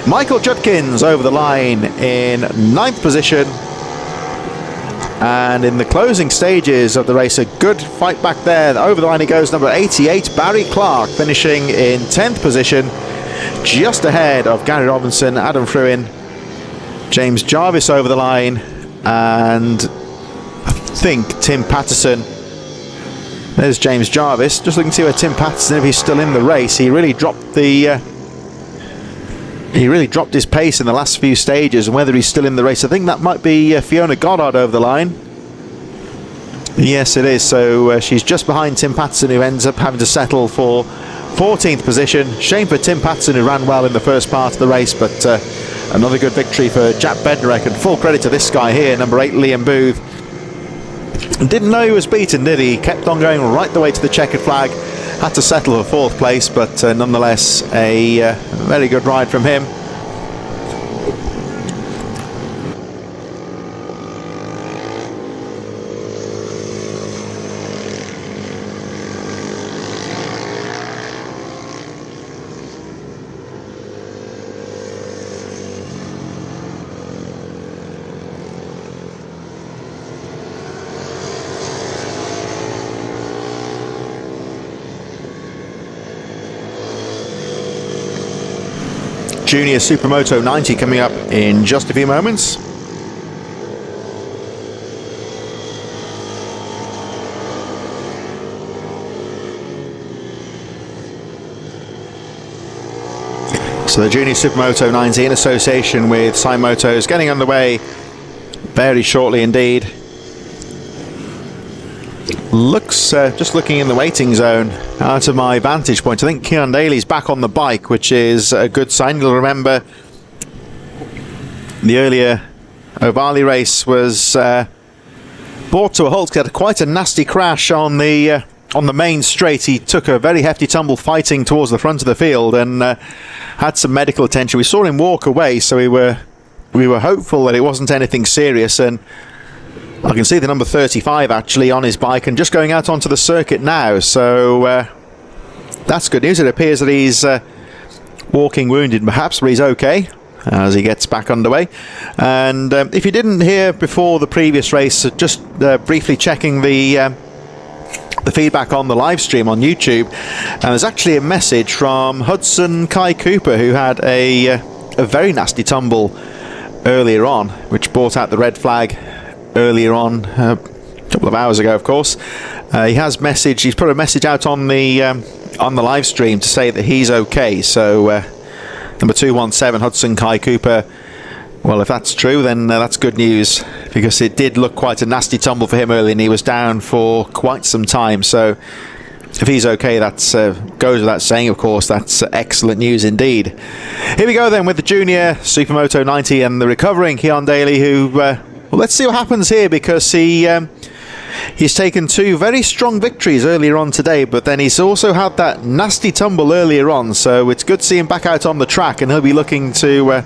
Michael Judkins over the line in 9th position. And in the closing stages of the race, a good fight back there. Over the line he goes, number 88, Barry Clark, finishing in 10th position, just ahead of Gary Robinson, Adam Fruin, James Jarvis over the line, and I think Tim Patterson. There's James Jarvis. Just looking to see where Tim Patterson, if he's still in the race. He really dropped the... He really dropped his pace in the last few stages, and whether he's still in the race, I think that might be Fiona Goddard over the line. Yes, it is. So she's just behind Tim Patterson, who ends up having to settle for 14th position. Shame for Tim Patterson, who ran well in the first part of the race, but another good victory for Jaap Bednarek, and full credit to this guy here, number 8, Liam Booth. Didn't know he was beaten, did he? Kept on going right the way to the checkered flag. Had to settle for 4th place, but nonetheless a very good ride from him. Junior Supermoto 90 coming up in just a few moments. So the Junior Supermoto 90 in association with Cymoto is getting underway very shortly indeed. Looks, just looking in the waiting zone out of my vantage point, I think Keon Daly's back on the bike, which is a good sign. You'll remember the earlier Ohvale race was brought to a halt. He had quite a nasty crash on the main straight. He took a very hefty tumble fighting towards the front of the field and had some medical attention. We saw him walk away, so we were hopeful that it wasn't anything serious, and I can see the number 35 actually on his bike and just going out onto the circuit now, so that's good news. It appears that he's walking wounded perhaps, but he's okay as he gets back underway. And if you didn't hear before the previous race, just briefly checking the feedback on the live stream on YouTube, and there's actually a message from Hudson Kai Cooper, who had a very nasty tumble earlier on, which brought out the red flag earlier on, a couple of hours ago, of course. He's put a message out on the live stream to say that he's okay. So number 217 Hudson Kai Cooper, well, if that's true, then that's good news, because it did look quite a nasty tumble for him earlier and he was down for quite some time. So if he's okay, that goes without saying, of course. That's excellent news indeed. Here we go then with the Junior Supermoto 90 and the recovering Keon Daly, who well, let's see what happens here, because he's taken 2 very strong victories earlier on today, but then he's also had that nasty tumble earlier on, so it's good to see him back out on the track, and he'll be looking to,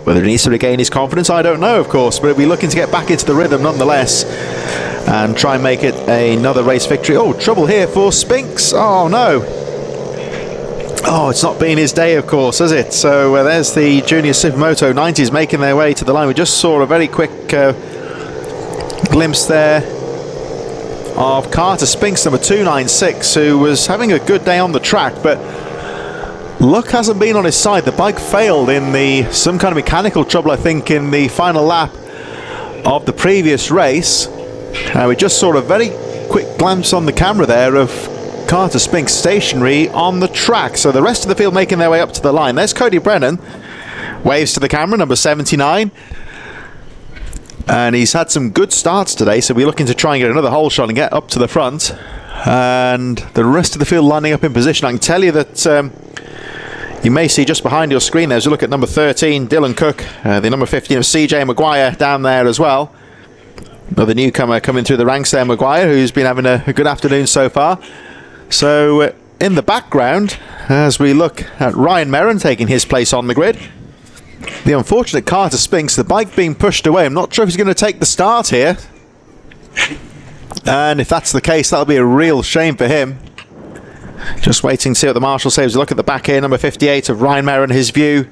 whether he needs to regain his confidence, I don't know, of course, but he'll be looking to get back into the rhythm nonetheless. and try and make it another race victory. Oh, trouble here for Spinks. Oh no. Oh, it's not been his day, of course, has it? So there's the Junior Supermoto 90s making their way to the line. We just saw a very quick glimpse there of Carter Spinks, number 296, who was having a good day on the track, but luck hasn't been on his side. The bike failed in some kind of mechanical trouble, I think, in the final lap of the previous race. We just saw a very quick glance on the camera there of Carter Spinks stationary on the track. So the rest of the field making their way up to the line. There's Cody Brennan, waves to the camera, number 79. And he's had some good starts today, so we're looking to try and get another hole shot and get up to the front. And the rest of the field lining up in position. I can tell you that you may see just behind your screen there, as you look at number 13, Dylan Cook, the number 15 of CJ Maguire down there as well. Another newcomer coming through the ranks there, Maguire, who's been having a good afternoon so far. So in the background, as we look at Ryan Merrin taking his place on the grid, the unfortunate Carter Spinks, the bike being pushed away. I'm not sure if he's going to take the start here. And if that's the case, that'll be a real shame for him. Just waiting to see what the marshal says. Look at the back here, number 58 of Ryan Merrin, his view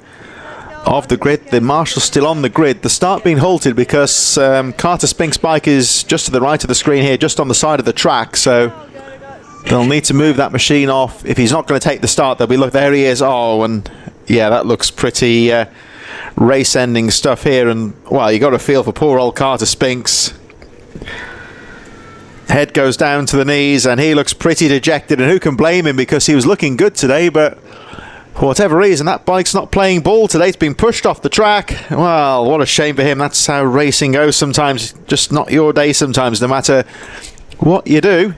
of the grid. The marshal's still on the grid. The start being halted because Carter Spinks' bike is just to the right of the screen here, just on the side of the track. So they'll need to move that machine off. If he's not going to take the start, they'll be, look, there he is. Oh, and yeah, that looks pretty race-ending stuff here. And, well, you got to feel for poor old Carter Spinks. Head goes down to the knees, and he looks pretty dejected. And who can blame him, because he was looking good today, but for whatever reason, that bike's not playing ball today. It's been pushed off the track. Well, what a shame for him. That's how racing goes sometimes. Just not your day sometimes, no matter what you do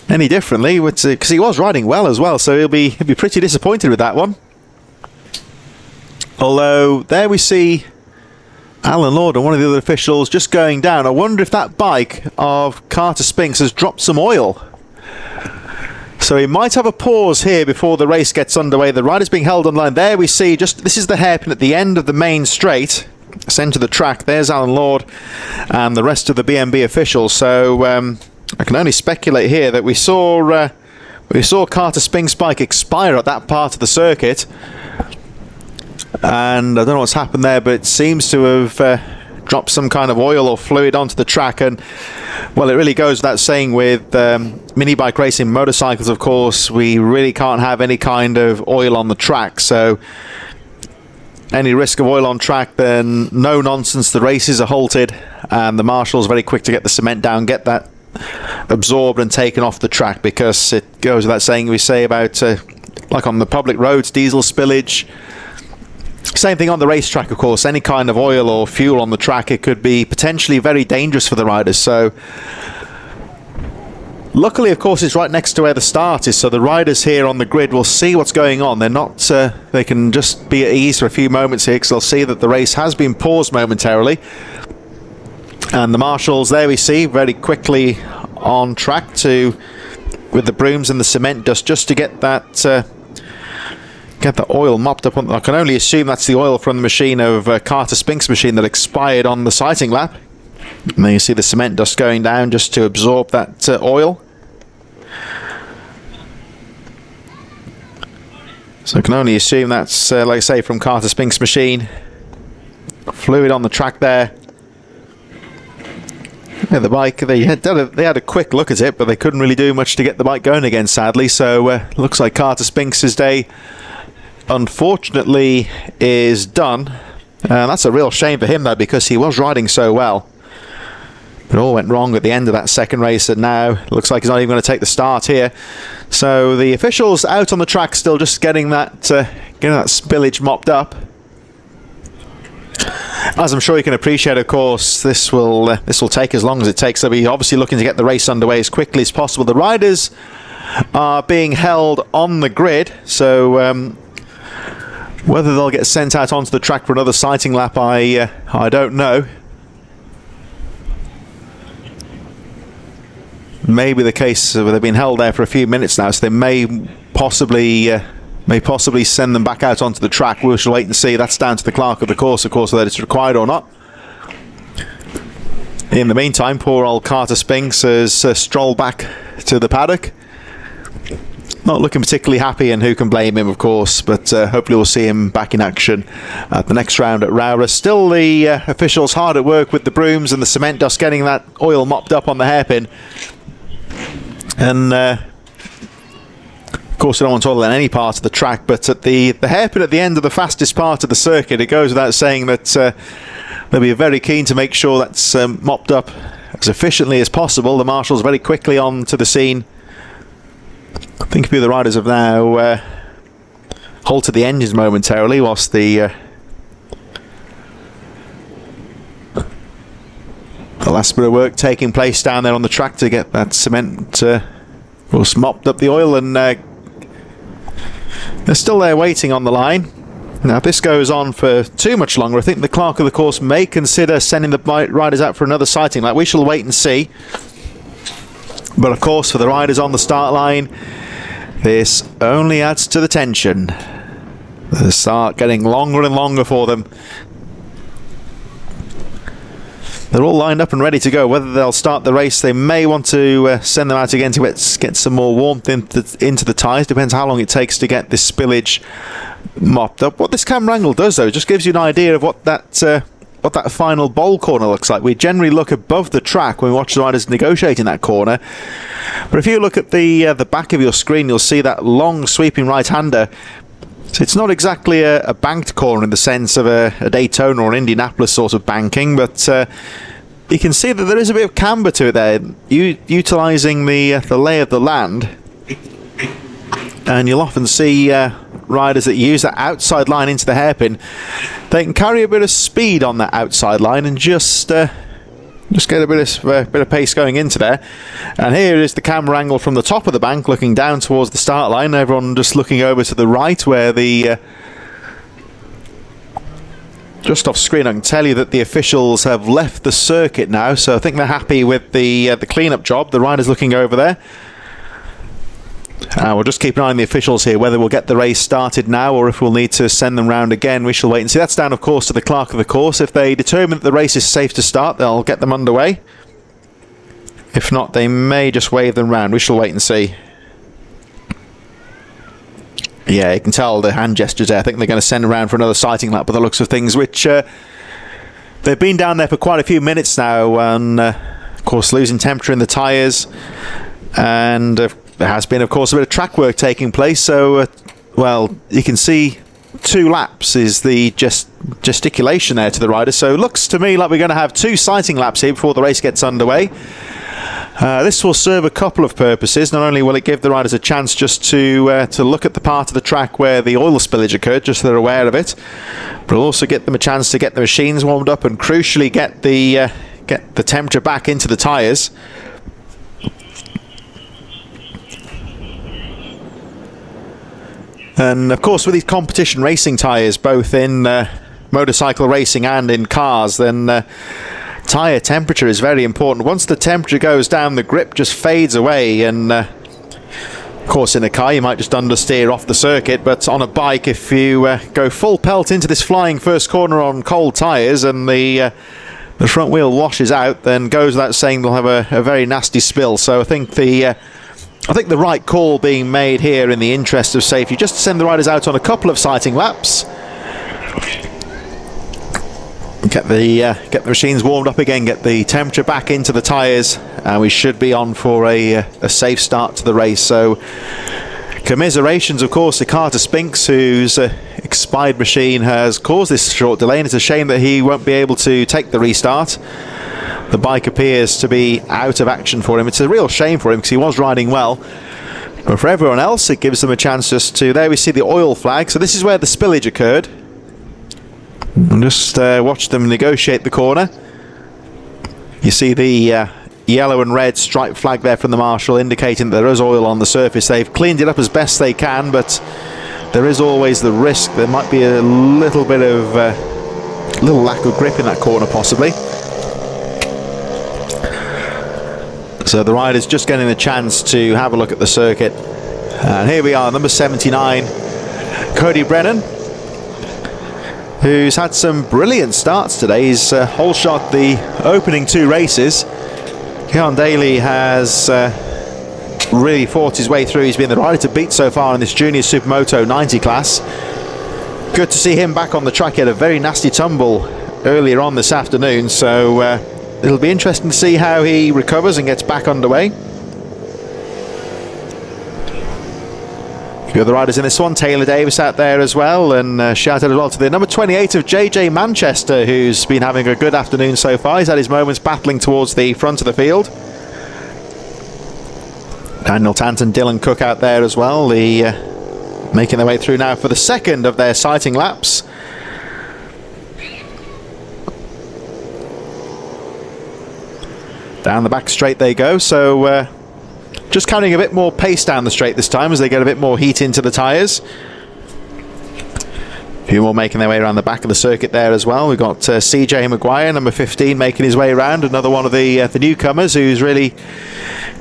any differently, because he was riding well as well, so he'll be pretty disappointed with that one. Although there we see Alan Lord and one of the other officials just going down. I wonder if that bike of Carter Spinks has dropped some oil. So he might have a pause here before the race gets underway. The rider's being held on line. There we see, this is the hairpin at the end of the main straight, centre of the track. There's Alan Lord and the rest of the BMB officials. So I can only speculate here that we saw Carter Spinks' bike expire at that part of the circuit. And I don't know what's happened there, but it seems to have dropped some kind of oil or fluid onto the track. And, well, it really goes without saying with mini bike racing, motorcycles, of course, we really can't have any kind of oil on the track. So any risk of oil on track, then no nonsense. The races are halted, and the marshal's very quick to get the cement down, get that absorbed and taken off the track, because it goes without saying, we say about, like on the public roads, diesel spillage. Same thing on the racetrack, of course. Any kind of oil or fuel on the track, it could be potentially very dangerous for the riders. So luckily, of course, it's right next to where the start is, so the riders here on the grid will see what's going on. They're not, they can just be at ease for a few moments here, because they'll see that the race has been paused momentarily. And the marshals, there we see, very quickly on track with the brooms and the cement dust, just to get that get the oil mopped up. I can only assume that's the oil from the machine of Carter Spinks' machine that expired on the sighting lap. And then you see the cement dust going down just to absorb that oil. So I can only assume that's, like I say, from Carter Spinks' machine. Fluid on the track there. Yeah, the bike, they had a quick look at it, but they couldn't really do much to get the bike going again, sadly. So looks like Carter Spinks' day, unfortunately, is done. That's a real shame for him, though, because he was riding so well. It all went wrong at the end of that second race, and now it looks like he's not even going to take the start here. So the officials out on the track still just getting that spillage mopped up. As I'm sure you can appreciate, of course, this will take as long as it takes. They'll be obviously looking to get the race underway as quickly as possible. The riders are being held on the grid, so whether they'll get sent out onto the track for another sighting lap, I don't know. Maybe the case where they've been held there for a few minutes now, so they may possibly send them back out onto the track. We shall wait and see. That's down to the clerk of the course, of course, whether it's required or not. In the meantime, poor old Carter Spinks has strolled back to the paddock. Not looking particularly happy, and who can blame him, of course, but hopefully we'll see him back in action at the next round at Rowra. Still the officials hard at work with the brooms and the cement dust, getting that oil mopped up on the hairpin. And of course, I don't want to oil on any part of the track, but at the hairpin at the end of the fastest part of the circuit, it goes without saying that they'll be very keen to make sure that's mopped up as efficiently as possible. The marshals very quickly on to the scene. I think a few of the riders have now halted the engines momentarily whilst the last bit of work taking place down there on the track to get that cement mopped up the oil, and they're still there waiting on the line. Now, if this goes on for too much longer, I think the clerk of the course may consider sending the riders out for another sighting lap. We shall wait and see. But of course, for the riders on the start line, this only adds to the tension. The start getting longer and longer for them. They're all lined up and ready to go. Whether they'll start the race, they may want to send them out again to get some more warmth into the tyres. Depends how long it takes to get this spillage mopped up. What this camera angle does, though, just gives you an idea of what that final bowl corner looks like. We generally look above the track when we watch the riders negotiating that corner, but if you look at the back of your screen, you'll see that long sweeping right-hander. So it's not exactly a banked corner in the sense of a Daytona or an Indianapolis sort of banking, but you can see that there is a bit of camber to it there, utilising the lay of the land. And you'll often see riders that use that outside line into the hairpin. They can carry a bit of speed on that outside line and just get a bit of pace going into there. And here is the camera angle from the top of the bank, looking down towards the start line. Everyone just looking over to the right, where the just off screen, I can tell you that the officials have left the circuit now, so I think they're happy with the clean-up job. The riders looking over there. We'll just keep an eye on the officials here, whether we'll get the race started now or if we'll need to send them round again. We shall wait and see. That's down, of course, to the clerk of the course. If they determine that the race is safe to start, they'll get them underway. If not, they may just wave them round. We shall wait and see. Yeah, you can tell the hand gestures there. I think they're going to send around for another sighting lap by the looks of things, which they've been down there for quite a few minutes now, and of course losing temperature in the tyres, and there has been, of course, a bit of track work taking place. So, well, you can see 2 laps is the gesticulation there to the riders. So it looks to me like we're going to have 2 sighting laps here before the race gets underway. This will serve a couple of purposes. Not only will it give the riders a chance just to look at the part of the track where the oil spillage occurred, just so they're aware of it, but it'll also get them a chance to get the machines warmed up and, crucially, get the temperature back into the tyres. And of course, with these competition racing tyres, both in motorcycle racing and in cars, then tyre temperature is very important. Once the temperature goes down, the grip just fades away, and of course in a car you might just understeer off the circuit, but on a bike, if you go full pelt into this flying first corner on cold tyres and the front wheel washes out, then goes without saying they'll have a very nasty spill. So I think the right call being made here in the interest of safety, just to send the riders out on a couple of sighting laps, get the machines warmed up again, get the temperature back into the tyres, and we should be on for a safe start to the race. So commiserations, of course, to Carter Spinks, whose expired machine has caused this short delay, and it's a shame that he won't be able to take the restart. The bike appears to be out of action for him. It's a real shame for him because he was riding well. But for everyone else, it gives them a chance just to... There we see the oil flag. So this is where the spillage occurred. And just watch them negotiate the corner. You see the yellow and red striped flag there from the marshal, indicating that there is oil on the surface. They've cleaned it up as best they can, but there is always the risk there might be a little bit of little lack of grip in that corner, possibly. So the rider's just getting the chance to have a look at the circuit. And here we are, number 79, Cody Brennan. who's had some brilliant starts today. He's whole shot the opening 2 races. Keon Daly has really fought his way through. He's been the rider to beat so far in this junior Supermoto 90 class. Good to see him back on the track. He had a very nasty tumble earlier on this afternoon, so it'll be interesting to see how he recovers and gets back underway. A few other riders in this one, Taylor Davis out there as well, and shout out as well to the number 28 of JJ Manchester, who's been having a good afternoon so far. He's had his moments battling towards the front of the field. Daniel Tanton, Dylan Cook out there as well, making their way through now for the second of their sighting laps. Down the back straight they go, so just carrying a bit more pace down the straight this time as they get a bit more heat into the tyres. A few more making their way around the back of the circuit there as well. We've got CJ Maguire, number 15, making his way around. Another one of the newcomers who's really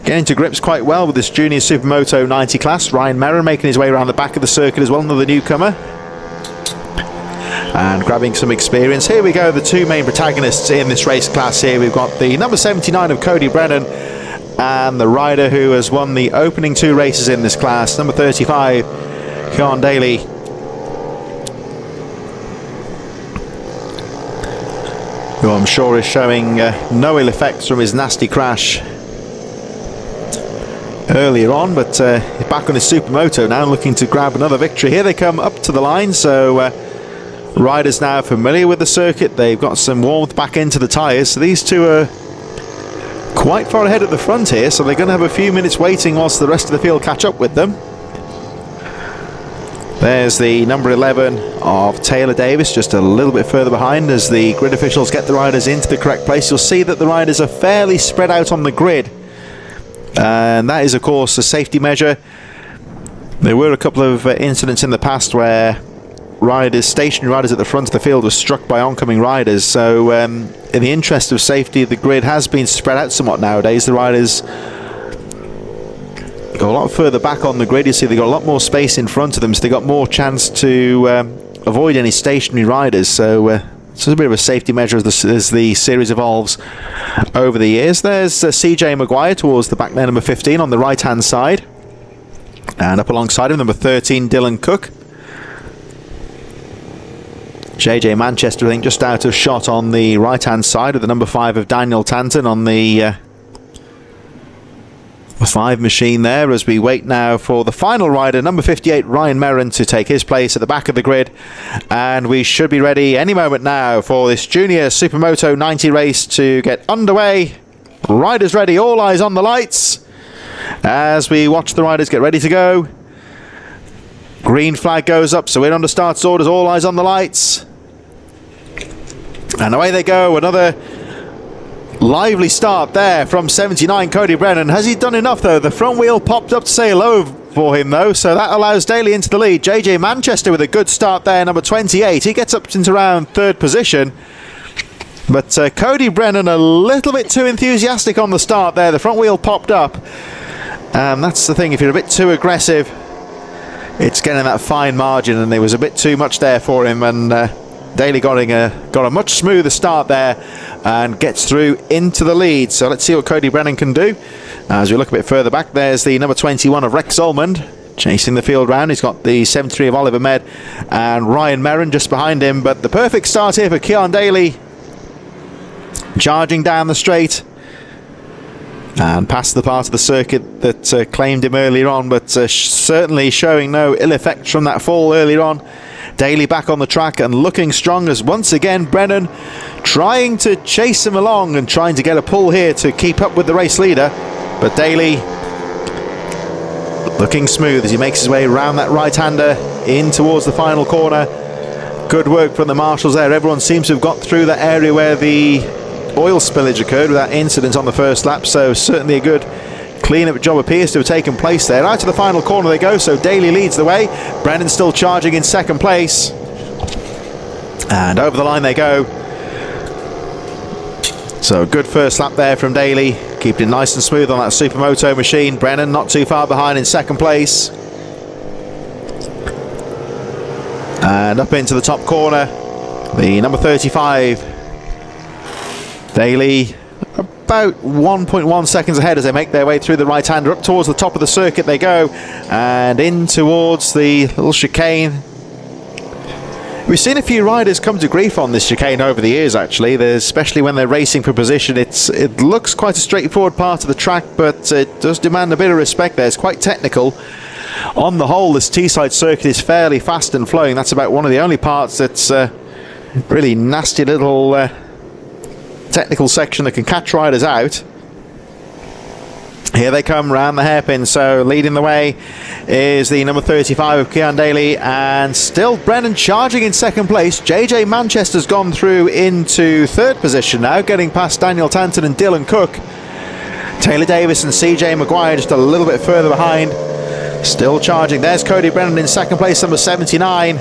getting to grips quite well with this junior Supermoto 90 class. Ryan Merrin making his way around the back of the circuit as well, another newcomer. And grabbing some experience. Here we go, the 2 main protagonists in this race class here. We've got the number 79 of Cody Brennan and the rider who has won the opening 2 races in this class, number 35, Keon Daly. Who I'm sure is showing no ill effects from his nasty crash earlier on, but he's back on his Supermoto now, looking to grab another victory. Here they come up to the line, so riders now familiar with the circuit. They've got some warmth back into the tyres, so these 2 are quite far ahead at the front here, so they're going to have a few minutes waiting whilst the rest of the field catch up with them. There's the number 11 of Taylor Davis, just a little bit further behind as the grid officials get the riders into the correct place. You'll see that the riders are fairly spread out on the grid, and that is of course a safety measure. There were a couple of incidents in the past where stationary riders at the front of the field were struck by oncoming riders, so in the interest of safety the grid has been spread out somewhat nowadays. The riders go a lot further back on the grid. You see they've got a lot more space in front of them, so they've got more chance to avoid any stationary riders, so it's a bit of a safety measure as the series evolves over the years. There's CJ Maguire towards the back there, number 15 on the right hand side, and up alongside him number 13 Dylan Cook. JJ Manchester, I think, just out of shot on the right hand side of the number 5 of Daniel Tanton on the 5 machine there, as we wait now for the final rider, number 58 Ryan Merrin, to take his place at the back of the grid, and we should be ready any moment now for this junior Supermoto 90 race to get underway. Riders ready, all eyes on the lights as we watch the riders get ready to go. Green flag goes up, so we're under starts orders, all eyes on the lights, and away they go. Another lively start there from 79 Cody Brennan. Has he done enough though? The front wheel popped up to say hello for him though, so that allows Daly into the lead. JJ Manchester with a good start there, number 28. He gets up into around 3rd position, but Cody Brennan a little bit too enthusiastic on the start there. The front wheel popped up, and that's the thing, if you're a bit too aggressive it's getting that fine margin, and there was a bit too much there for him, and Daly got a much smoother start there and gets through into the lead. So let's see what Cody Brennan can do. As we look a bit further back, there's the number 21 of Rex Olmond chasing the field round. He's got the 73 of Oliver Med and Ryan Merrin just behind him, but the perfect start here for Keon Daly, charging down the straight and past the part of the circuit that claimed him earlier on, but certainly showing no ill effect from that fall earlier on. Daly back on the track and looking strong, as once again Brennan trying to chase him along and trying to get a pull here to keep up with the race leader, but Daly looking smooth as he makes his way around that right-hander in towards the final corner. Good work from the marshals there. Everyone seems to have got through that area where the oil spillage occurred with that incident on the first lap, so certainly a good clean-up job appears to have taken place there. Out to the final corner they go, so Daly leads the way. Brennan still charging in 2nd place, and over the line they go. So good first lap there from Daly, keeping it nice and smooth on that Supermoto machine. Brennan not too far behind in 2nd place, and up into the top corner The number 35, Daly, about 1.1 seconds ahead as they make their way through the right-hander. Up towards the top of the circuit they go, and in towards the little chicane. We've seen a few riders come to grief on this chicane over the years, actually. Especially when they're racing for position. It looks quite a straightforward part of the track, but it does demand a bit of respect there. It's quite technical. On the whole, this Teesside circuit is fairly fast and flowing. That's about one of the only parts that's really nasty little technical section that can catch riders out. Here they come round the hairpin. So leading the way is the number 35 of Cian Daly, and still Brennan charging in second place. JJ Manchester's gone through into third position now, getting past Daniel Tanton and Dylan Cook. Taylor Davis and CJ Maguire just a little bit further behind, still charging. There's Cody Brennan in second place, number 79.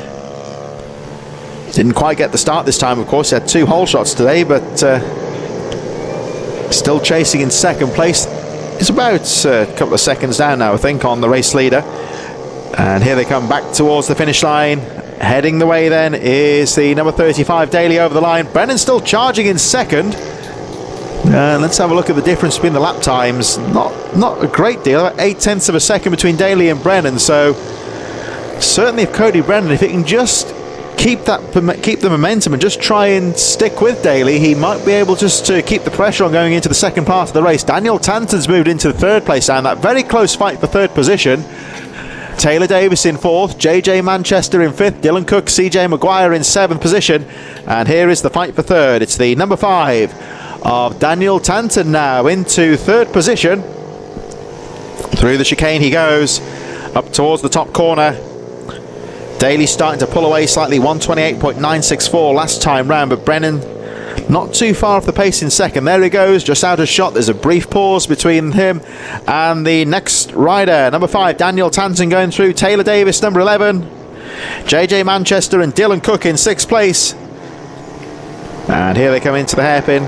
Didn't quite get the start this time, of course. He had 2 hole shots today, but still chasing in second place. It's about a couple of seconds down now, I think, on the race leader. And here they come back towards the finish line. Heading the way then is the number 35 Daly over the line. Brennan still charging in second. Let's have a look at the difference between the lap times. Not a great deal, 0.8 of a second between Daly and Brennan. So certainly if Cody Brennan, if he can just keep the momentum and just try and stick with Daly, he might be able just to keep the pressure on going into the second part of the race. Daniel Tanton's moved into the third place now, that very close fight for third position. Taylor Davis in fourth, JJ Manchester in fifth, Dylan Cook, CJ Maguire in seventh position, and here is the fight for third. It's the number 5 of Daniel Tanton now into third position. Through the chicane he goes, up towards the top corner. Daly starting to pull away slightly, 128.964 last time round, but Brennan not too far off the pace in second. There he goes, just out of shot. There's a brief pause between him and the next rider. Number 5, Daniel Tanton going through. Taylor Davis, number 11. JJ Manchester and Dylan Cook in 6th place. And here they come into the hairpin.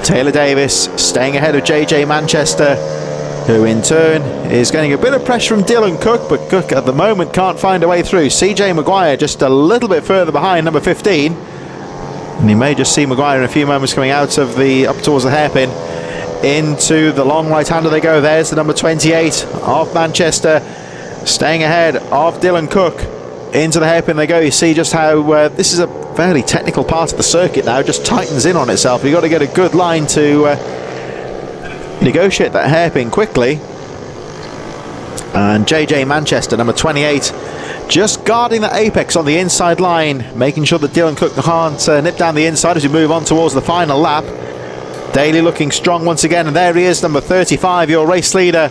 Taylor Davis staying ahead of JJ Manchester, who in turn is getting a bit of pressure from Dylan Cook, but Cook at the moment can't find a way through. CJ Maguire just a little bit further behind, number 15. And you may just see Maguire in a few moments coming out of up towards the hairpin. Into the long right-hander they go. There's the number 28 of Manchester, staying ahead of Dylan Cook. Into the hairpin they go. You see just how this is a fairly technical part of the circuit now, just tightens in on itself. You've got to get a good line to negotiate that hairpin quickly. And JJ Manchester, number 28, just guarding the apex on the inside line, making sure that Dylan Cook can't nip down the inside as we move on towards the final lap. Daly looking strong once again, and there he is, number 35, your race leader.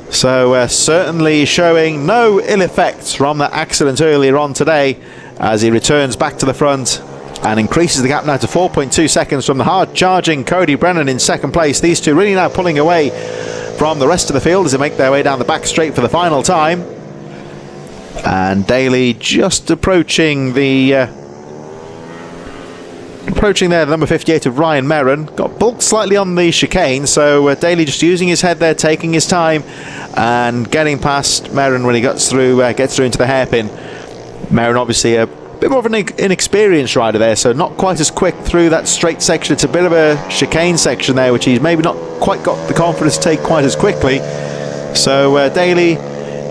So certainly showing no ill effects from that accident earlier on today, as he returns back to the front and increases the gap now to 4.2 seconds from the hard charging Cody Brennan in second place. These two really now pulling away from the rest of the field as they make their way down the back straight for the final time. And Daly just approaching there, the number 58 of Ryan Merron. Got bulked slightly on the chicane, so Daly just using his head there, taking his time and getting past Merron when he gets through into the hairpin. Merron obviously a bit more of an inexperienced rider there, so not quite as quick through that straight section. It's a bit of a chicane section there, which he's maybe not quite got the confidence to take quite as quickly. So Daly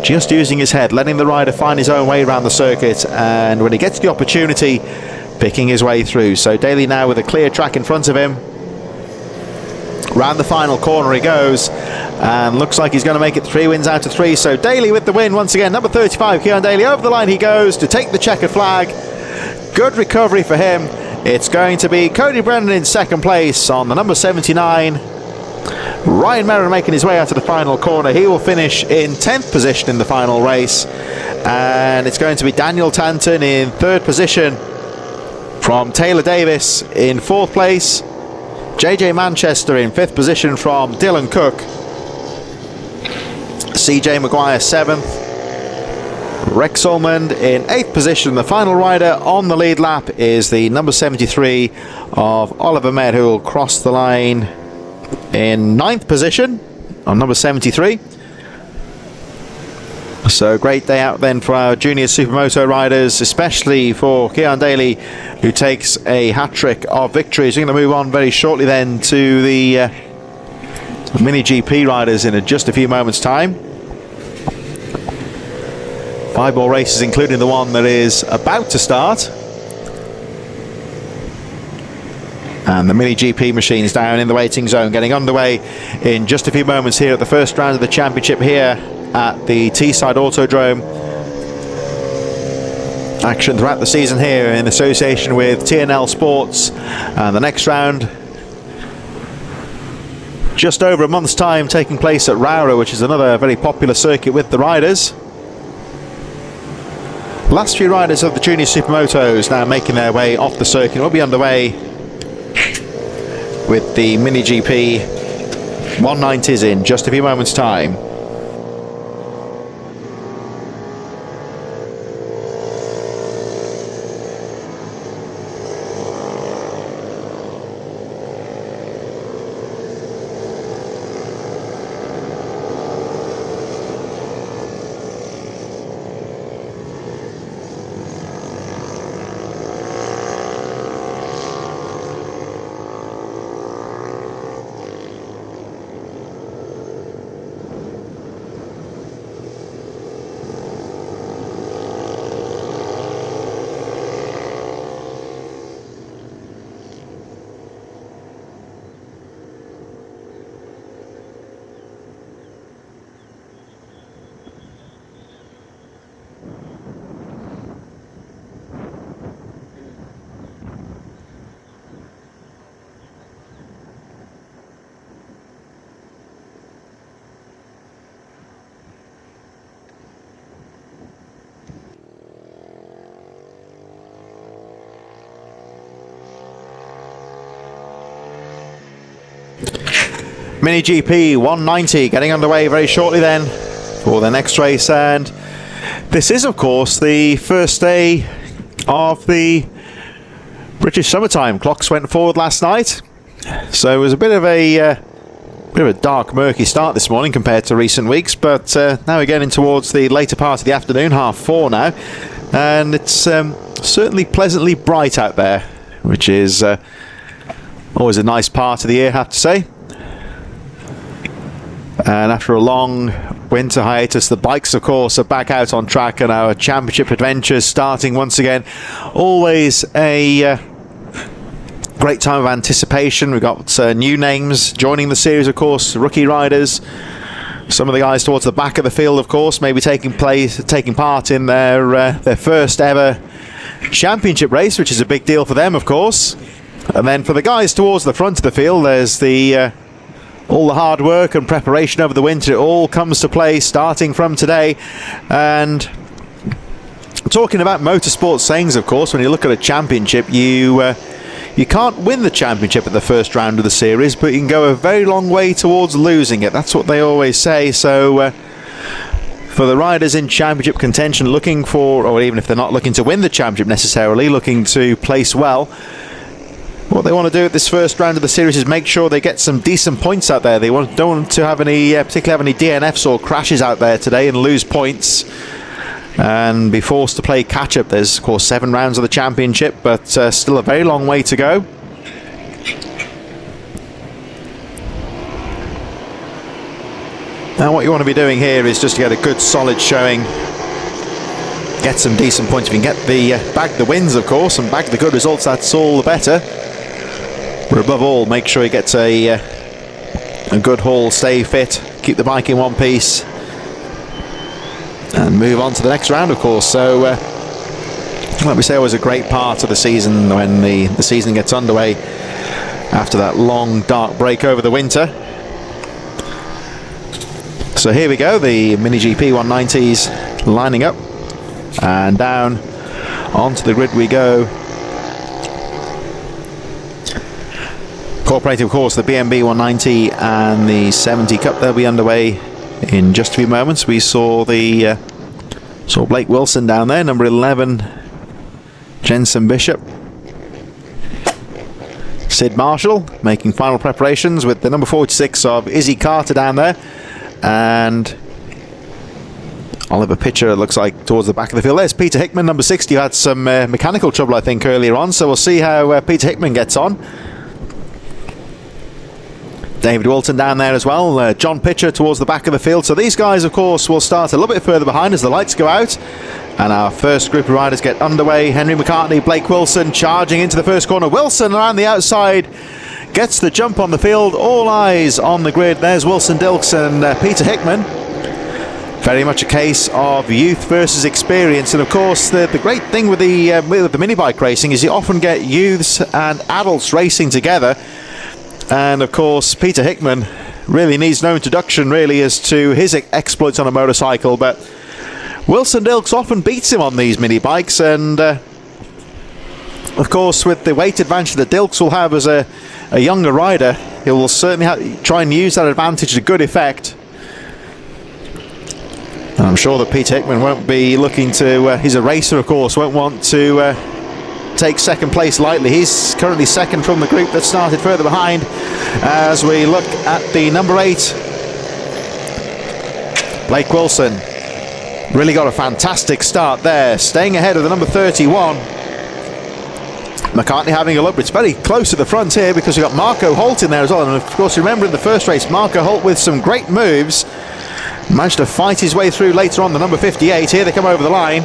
just using his head, letting the rider find his own way around the circuit, and when he gets the opportunity, picking his way through. So Daly now with a clear track in front of him. Round the final corner he goes, and looks like he's going to make it 3 wins out of 3. So Daly with the win once again. Number 35, Cian Daly, over the line he goes to take the checkered flag. Good recovery for him. It's going to be Cody Brennan in second place on the number 79. Ryan Merron making his way out of the final corner. He will finish in 10th position in the final race. And it's going to be Daniel Tanton in third position from Taylor Davis in 4th place. JJ Manchester in 5th position from Dylan Cook. CJ Maguire 7th. Rex Ormond in 8th position. The final rider on the lead lap is the number 73 of Oliver Med, who will cross the line in 9th position on number 73. So great day out then for our junior Supermoto riders, especially for Cian Daly, who takes a hat-trick of victories. We're going to move on very shortly then to the Mini GP riders in just a few moments' time. 5 more races, including the one that is about to start. And the Mini GP machine is down in the waiting zone, getting underway in just a few moments here at the first round of the championship here at the Teesside Autodrome. Action throughout the season here in association with TNL Sports. And the next round, just over a month's time, taking place at Rowra, which is another very popular circuit with the riders. Last few riders of the junior Supermotos now making their way off the circuit. We'll be underway with the Mini GP 190s in just a few moments' time. Mini GP 190 getting underway very shortly then for the next race, and this is of course the first day of the British summertime. Clocks went forward last night, so it was a bit of a dark, murky start this morning compared to recent weeks, but now we're getting towards the later part of the afternoon, 4:30 now, and it's certainly pleasantly bright out there, which is always a nice part of the year, I have to say. And after a long winter hiatus, the bikes of course are back out on track, and our championship adventures starting once again. Always a great time of anticipation. We've got new names joining the series, of course, rookie riders. Some of the guys towards the back of the field, of course, maybe taking part in their first ever championship race, which is a big deal for them, of course. And then for the guys towards the front of the field, there's the all the hard work and preparation over the winter. It all comes to play starting from today. And talking about motorsport sayings, of course, when you look at a championship, you can't win the championship at the first round of the series, but you can go a very long way towards losing it. That's what they always say. So for the riders in championship contention, looking for, or even if they're not looking to win the championship necessarily, looking to place well, what they want to do at this first round of the series is make sure they get some decent points out there. They don't want to have any particularly have any DNFs or crashes out there today and lose points and be forced to play catch up. There's of course 7 rounds of the championship, but still a very long way to go. Now what you want to be doing here is just to get a good solid showing, get some decent points. If you can get the bag the wins, of course, and bag the good results, that's all the better. But above all, make sure you get a good haul, stay fit, keep the bike in one piece, and move on to the next round, of course. So, like we say, always a great part of the season when the season gets underway after that long, dark break over the winter. So here we go, the Mini GP 190s lining up, and down onto the grid we go. Incorporating, of course, the BMB 190 and the 70 Cup. They'll be underway in just a few moments. We saw Blake Wilson down there, number 11, Jensen Bishop. Sid Marshall making final preparations with the number 46 of Izzy Carter down there. And Oliver Pitcher, it looks like, towards the back of the field. There's Peter Hickman, number 60, who had some mechanical trouble, I think, earlier on. So we'll see how Peter Hickman gets on. David Wilton down there as well. John Pitcher towards the back of the field. So these guys, of course, will start a little bit further behind as the lights go out. And our first group of riders get underway. Henry McCartney, Blake Wilson charging into the first corner. Wilson around the outside gets the jump on the field. All eyes on the grid. There's Wilson Dilks and Peter Hickman. Very much a case of youth versus experience. And of course, the great thing with the mini bike racing is you often get youths and adults racing together. And of course, Peter Hickman really needs no introduction really as to his exploits on a motorcycle, but Wilson Dilks often beats him on these mini bikes. And of course, with the weight advantage that Dilks will have as a younger rider, he will certainly try and use that advantage to good effect. And I'm sure that Peter Hickman won't be looking to, he's a racer of course, won't want to take second place lightly. He's currently second from the group that started further behind. As we look at the number 8, Blake Wilson really got a fantastic start there, staying ahead of the number 31. McCartney having a look. It's very close to the front here because we've got Marco Holt in there as well. And of course, remember in the first race, Marco Holt with some great moves managed to fight his way through later on the number 58. Here they come over the line.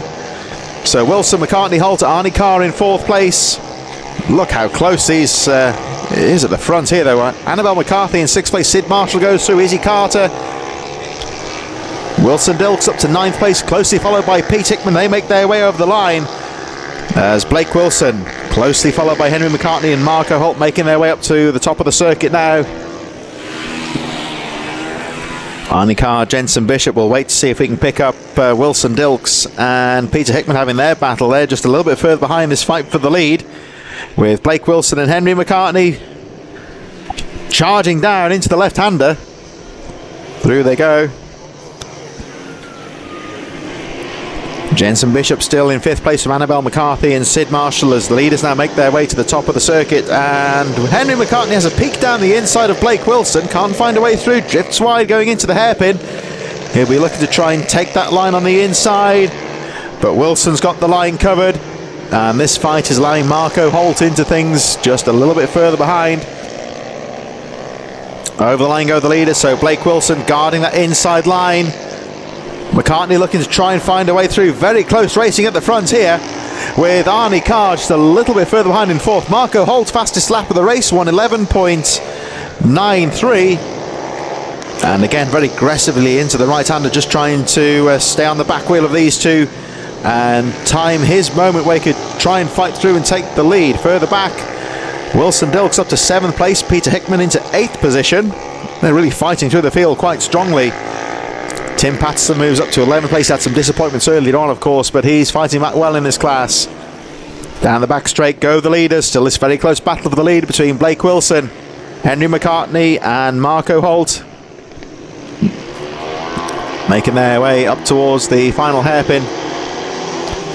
So Wilson, McCartney, Holt, Arnie Carr in 4th place. Look how close these is at the front here though. Annabelle McCarthy in 6th place. Sid Marshall goes through. Izzy Carter. Wilson Dilks up to 9th place, closely followed by Pete Hickman. They make their way over the line as Blake Wilson, closely followed by Henry McCartney and Marco Holt, making their way up to the top of the circuit now. Arnie Carr, Jensen Bishop will wait to see if we can pick up Wilson Dilks and Peter Hickman having their battle there, just a little bit further behind this fight for the lead, with Blake Wilson and Henry McCartney charging down into the left-hander. Through they go. Jensen Bishop still in 5th place from Annabelle McCarthy and Sid Marshall as the leaders now make their way to the top of the circuit. And Henry McCartney has a peek down the inside of Blake Wilson, can't find a way through, drifts wide going into the hairpin. He'll be looking to try and take that line on the inside, but Wilson's got the line covered, and this fight is allowing Marco Holt into things just a little bit further behind. Over the line go the leaders, so Blake Wilson guarding that inside line. McCartney looking to try and find a way through. Very close racing at the front here, with Arnie Carr just a little bit further behind in 4th. Marco Holt, fastest lap of the race, 1:11.93. And again, very aggressively into the right-hander, just trying to stay on the back wheel of these two and time his moment where he could try and fight through and take the lead. Further back, Wilson Dilks up to 7th place, Peter Hickman into 8th position. They're really fighting through the field quite strongly. Tim Patterson moves up to 11th place. Had some disappointments earlier on, of course, but he's fighting back well in this class. Down the back straight go the leaders. Still this very close battle for the lead between Blake Wilson, Henry McCartney and Marco Holt. Making their way up towards the final hairpin.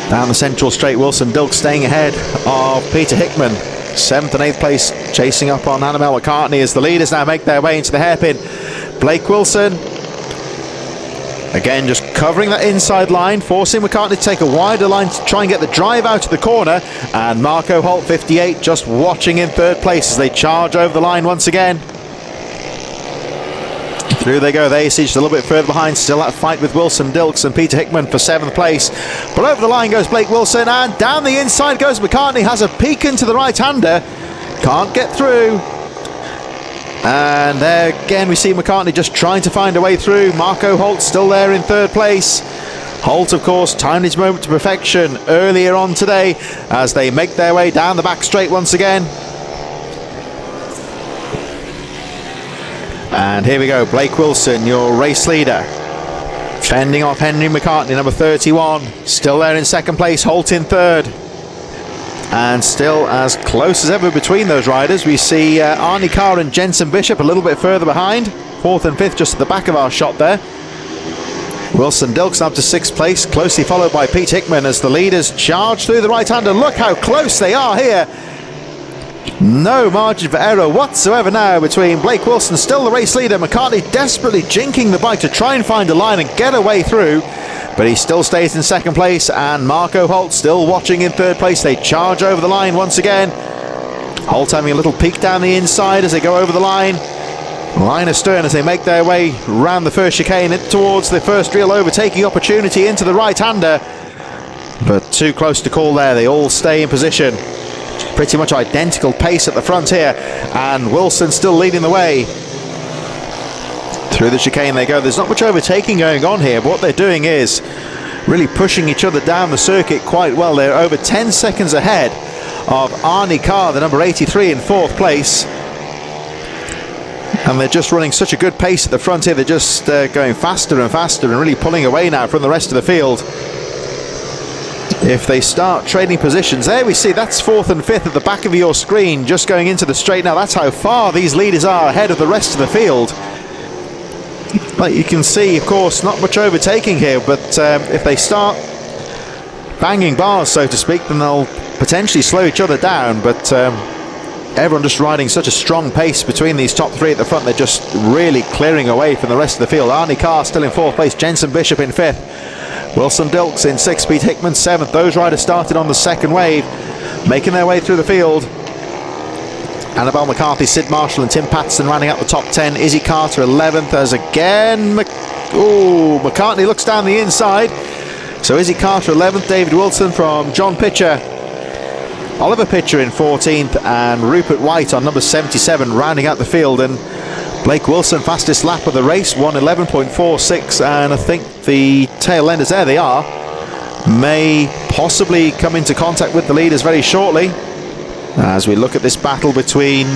Down the central straight, Wilson Dilks staying ahead of Peter Hickman. 7th and 8th place chasing up on Annabelle McCartney as the leaders now make their way into the hairpin. Blake Wilson again just covering that inside line, forcing McCartney to take a wider line to try and get the drive out of the corner. And Marco Holt, 58, just watching in 3rd place as they charge over the line once again. Through they go, they see just a little bit further behind, still that fight with Wilson Dilks and Peter Hickman for 7th place. But over the line goes Blake Wilson, and down the inside goes McCartney, has a peek into the right-hander, can't get through. And there again we see McCartney just trying to find a way through. Marco Holt still there in 3rd place. Holt, of course, timed his moment to perfection earlier on today as they make their way down the back straight once again. And here we go, Blake Wilson, your race leader, fending off Henry McCartney, number 31. Still there in 2nd place, Holt in 3rd. And still as close as ever between those riders. We see Arnie Carr and Jensen Bishop a little bit further behind. 4th and 5th just at the back of our shot there. Wilson Dilks up to 6th place, closely followed by Pete Hickman as the leaders charge through the right-hander. Look how close they are here. No margin for error whatsoever now between Blake Wilson, still the race leader, McCartney desperately jinking the bike to try and find a line and get away through. but he still stays in second place, and Marco Holt still watching in third place. They charge over the line once again. Holt having a little peek down the inside as they go over the line. Line astern as they make their way round the first chicane towards the first real overtaking opportunity into the right-hander. But too close to call there. They all stay in position. Pretty much identical pace at the front here, and Wilson still leading the way. Through the chicane they go. There's not much overtaking going on here, but what they're doing is really pushing each other down the circuit quite well. They're over 10 seconds ahead of Arnie Carr, the number 83, in fourth place. And they're just running such a good pace at the front here. They're just going faster and faster and really pulling away now from the rest of the field. If they start trading positions, there we see that's fourth and fifth at the back of your screen, just going into the straight now. That's how far these leaders are ahead of the rest of the field. But you can see, of course, not much overtaking here, but if they start banging bars, so to speak, then they'll potentially slow each other down. But everyone just riding such a strong pace between these top three at the front. They're just really clearing away from the rest of the field. Arnie Carr still in fourth place, Jensen Bishop in fifth, Wilson Dilks in sixth, Pete Hickman seventh. Those riders started on the second wave, making their way through the field. Annabelle McCarthy, Sid Marshall and Tim Patterson rounding out the top 10. Izzy Carter 11th as again McCartney looks down the inside. So Izzy Carter 11th, David Wilson from John Pitcher, Oliver Pitcher in 14th, and Rupert White on number 77 rounding out the field. And Blake Wilson, fastest lap of the race, 1:11.46, and I think the tail enders, there they are, may possibly come into contact with the leaders very shortly. As we look at this battle between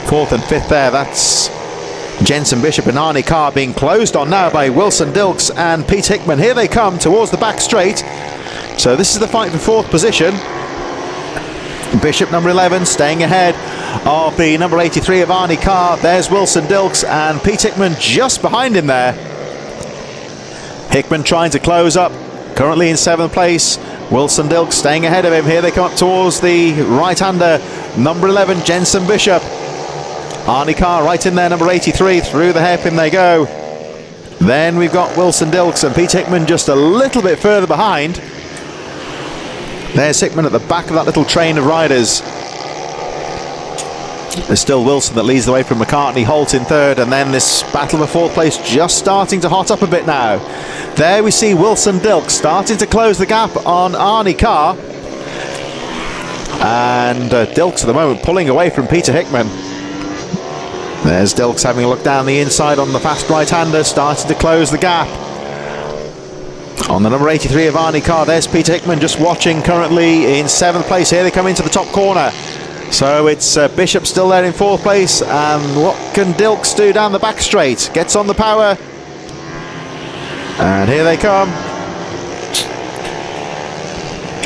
fourth and fifth there, that's Jensen Bishop and Arnie Carr being closed on now by Wilson Dilks and Pete Hickman. Here they come towards the back straight. So this is the fight for fourth position. Bishop, number 11, staying ahead of the number 83 of Arnie Carr. There's Wilson Dilks and Pete Hickman just behind him there. Hickman trying to close up, currently in seventh place. Wilson Dilks staying ahead of him. Here they come up towards the right-hander, number 11, Jensen Bishop. Arnie Carr right in there, number 83. Through the hairpin they go. Then we've got Wilson Dilks and Pete Hickman just a little bit further behind. There's Hickman at the back of that little train of riders. There's still Wilson that leads the way from McCartney, Holt in third, and then this battle for fourth place just starting to hot up a bit now. There we see Wilson Dilks starting to close the gap on Arnie Carr, and Dilks at the moment pulling away from Peter Hickman. There's Dilks having a look down the inside on the fast right-hander, starting to close the gap on the number 83 of Arnie Carr. There's Peter Hickman just watching, currently in seventh place. Here they come into the top corner. So it's Bishop still there in fourth place, and what can Dilks do down the back straight? Gets on the power, and here they come.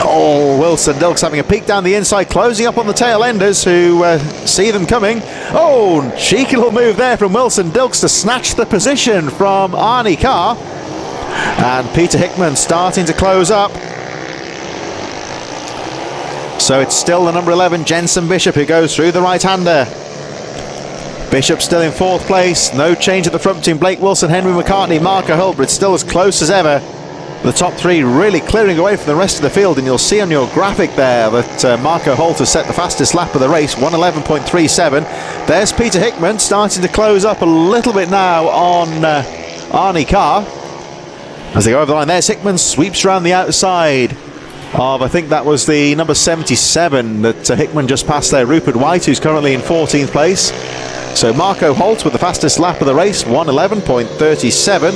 Oh, Wilson Dilks having a peek down the inside, closing up on the tail enders who see them coming. Oh, cheeky little move there from Wilson Dilks to snatch the position from Arnie Carr, and Peter Hickman starting to close up. So it's still the number 11, Jensen Bishop, who goes through the right-hander. Bishop still in fourth place. No change at the front between Blake Wilson, Henry McCartney, Marco Hulbert. Still as close as ever. The top three really clearing away from the rest of the field, and you'll see on your graphic there that Marco Holt has set the fastest lap of the race, 1:11.37. There's Peter Hickman starting to close up a little bit now on Arnie Carr. As they go over the line, there's Hickman, sweeps around the outside of, I think that was the number 77 that Hickman just passed there, Rupert White, who's currently in 14th place. So Marco Holt with the fastest lap of the race, 1:11.37.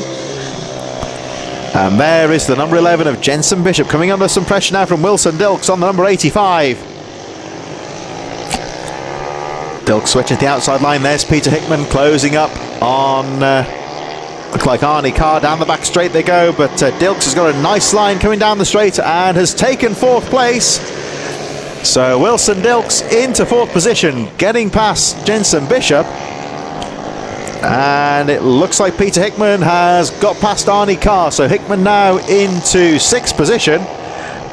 And there is the number 11 of Jensen Bishop, coming under some pressure now from Wilson Dilks on the number 85. Dilks switching to the outside line. There's Peter Hickman closing up on look like Arnie Carr. Down the back straight they go, but Dilks has got a nice line coming down the straight and has taken fourth place. So Wilson Dilks into fourth position, getting past Jensen Bishop. And it looks like Peter Hickman has got past Arnie Carr. So Hickman now into sixth position,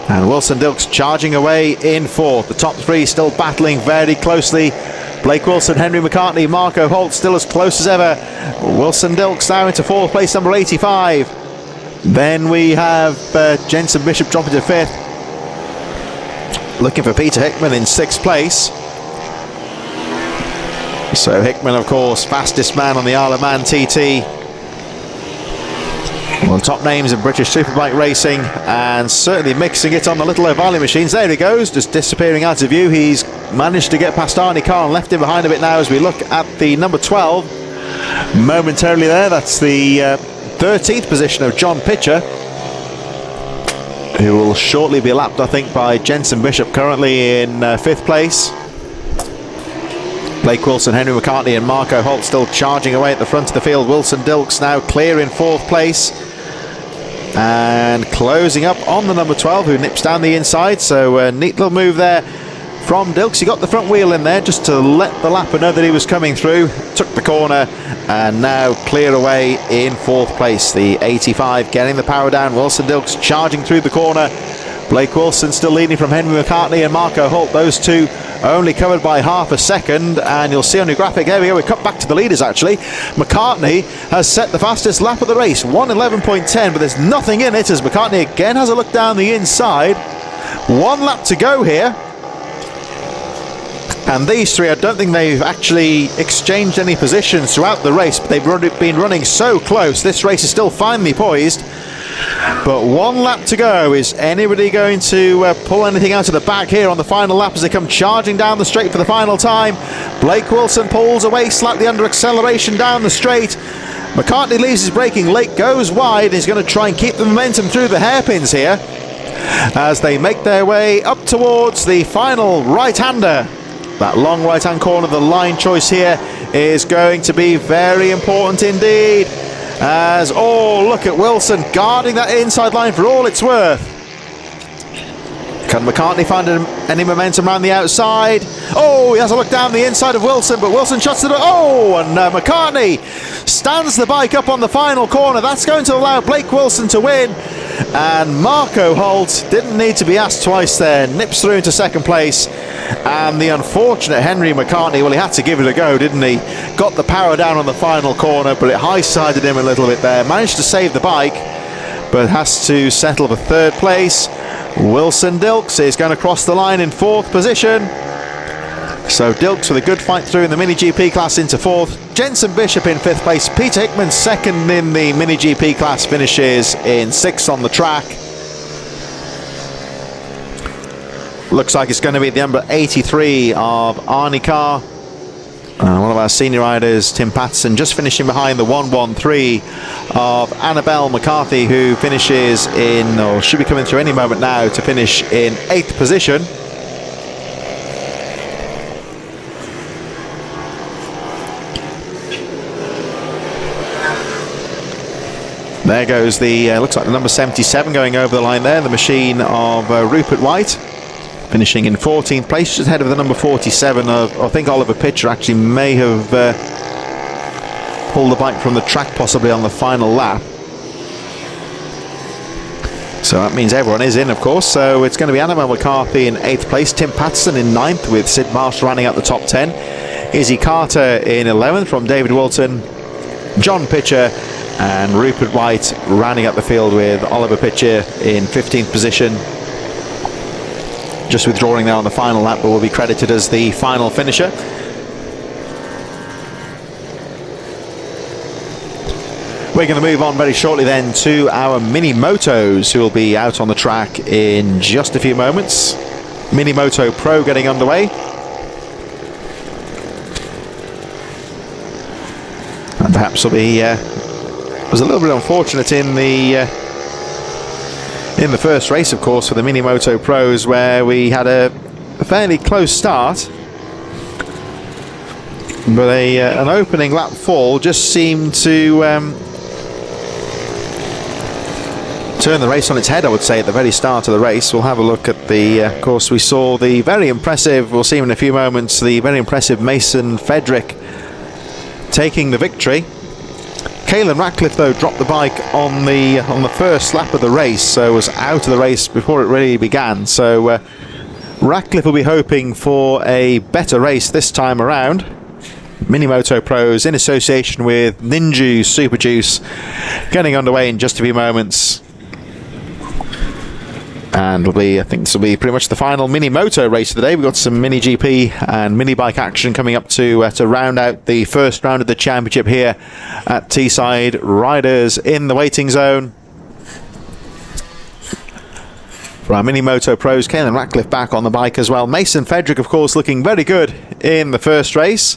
and Wilson Dilks charging away in fourth. The top three still battling very closely. Blake Wilson, Henry McCartney, Marco Holt still as close as ever. Wilson Dilks now into fourth place, number 85. Then we have Jensen Bishop dropping to 5th. Looking for Peter Hickman in 6th place. So Hickman, of course, fastest man on the Isle of Man TT. One of the top names in British Superbike racing, and certainly mixing it on the little Ohvale machines. There he goes, just disappearing out of view. He's managed to get past Arnie Carr and left him behind a bit now as we look at the number 12. Momentarily there, that's the 13th position of John Pitcher, who will shortly be lapped, I think, by Jensen Bishop, currently in 5th place. Blake Wilson, Henry McCartney and Marco Holt still charging away at the front of the field. Wilson Dilks now clear in 4th place. And closing up on the number 12, who nips down the inside. So a neat little move there from Dilks. He got the front wheel in there just to let the lapper know that he was coming through. Took the corner and now clear away in 4th place. The 85 getting the power down. Wilson Dilks charging through the corner. Blake Wilson still leading from Henry McCartney and Marco Holt. Those two only covered by half a second, and you'll see on your graphic, there we go, we cut back to the leaders actually. McCartney has set the fastest lap of the race, 1:11.10, but there's nothing in it as McCartney again has a look down the inside. 1 lap to go here. And these three, I don't think they've actually exchanged any positions throughout the race, but they've been running so close. This race is still finely poised. But 1 lap to go. Is anybody going to pull anything out of the bag here on the final lap as they come charging down the straight for the final time? Blake Wilson pulls away slightly under acceleration down the straight. McCartney leaves his braking late, goes wide. He's going to try and keep the momentum through the hairpins here as they make their way up towards the final right-hander. That long right-hand corner, the line choice here is going to be very important indeed. As, oh, look at Wilson guarding that inside line for all it's worth. Can McCartney find any momentum around the outside? Oh, he has a look down the inside of Wilson, but Wilson shuts it. Oh, and McCartney stands the bike up on the final corner. That's going to allow Blake Wilson to win. And Marco Holt didn't need to be asked twice there. Nips through into 2nd place. And the unfortunate Henry McCartney, well, he had to give it a go, didn't he? Got the power down on the final corner, but it high-sided him a little bit there. Managed to save the bike, but has to settle for 3rd place. Wilson Dilks is going to cross the line in 4th position. So Dilks with a good fight through in the Mini GP class into 4th. Jensen Bishop in 5th place. Peter Hickman 2nd in the Mini GP class, finishes in 6th on the track. Looks like it's going to be the number 83 of Arnie Carr. One of our senior riders, Tim Patterson, just finishing behind the 113 of Annabelle McCarthy, who finishes in, or should be coming through any moment now, to finish in 8th position. There goes the, looks like the number 77 going over the line there, the machine of Rupert White, finishing in 14th place, just ahead of the number 47 of, I think Oliver Pitcher actually may have pulled the bike from the track possibly on the final lap. So that means everyone is in, of course. So it's going to be Annabelle McCarthy in 8th place, Tim Patterson in 9th with Sid Marsh running out the top 10, Izzy Carter in 11th from David Wilton, John Pitcher and Rupert White rounding up the field with Oliver Pitcher in 15th position. Just withdrawing there on the final lap, but will be credited as the final finisher. We're going to move on very shortly then to our Mini Motos, who will be out on the track in just a few moments. Mini Moto Pro getting underway. And perhaps will be was a little bit unfortunate in the first race, of course, for the Mini Moto Pros, where we had a fairly close start, but an opening lap fall just seemed to turn the race on its head, I would say, at the very start of the race. We'll have a look at the, of course, we saw the very impressive, we'll see him in a few moments, the very impressive Mason Fedrick taking the victory. Caelan Ratcliffe, though, dropped the bike on the first lap of the race, so was out of the race before it really began. So Ratcliffe will be hoping for a better race this time around. Mini Moto Pros in association with Ninju Super Juice getting underway in just a few moments. And I think this will be pretty much the final mini moto race of the day. We've got some mini GP and mini bike action coming up to round out the first round of the championship here at Teesside. Riders in the waiting zone. For our mini Moto Pros, Caelan Ratcliffe back on the bike as well. Mason Fedrick, of course, looking very good in the first race.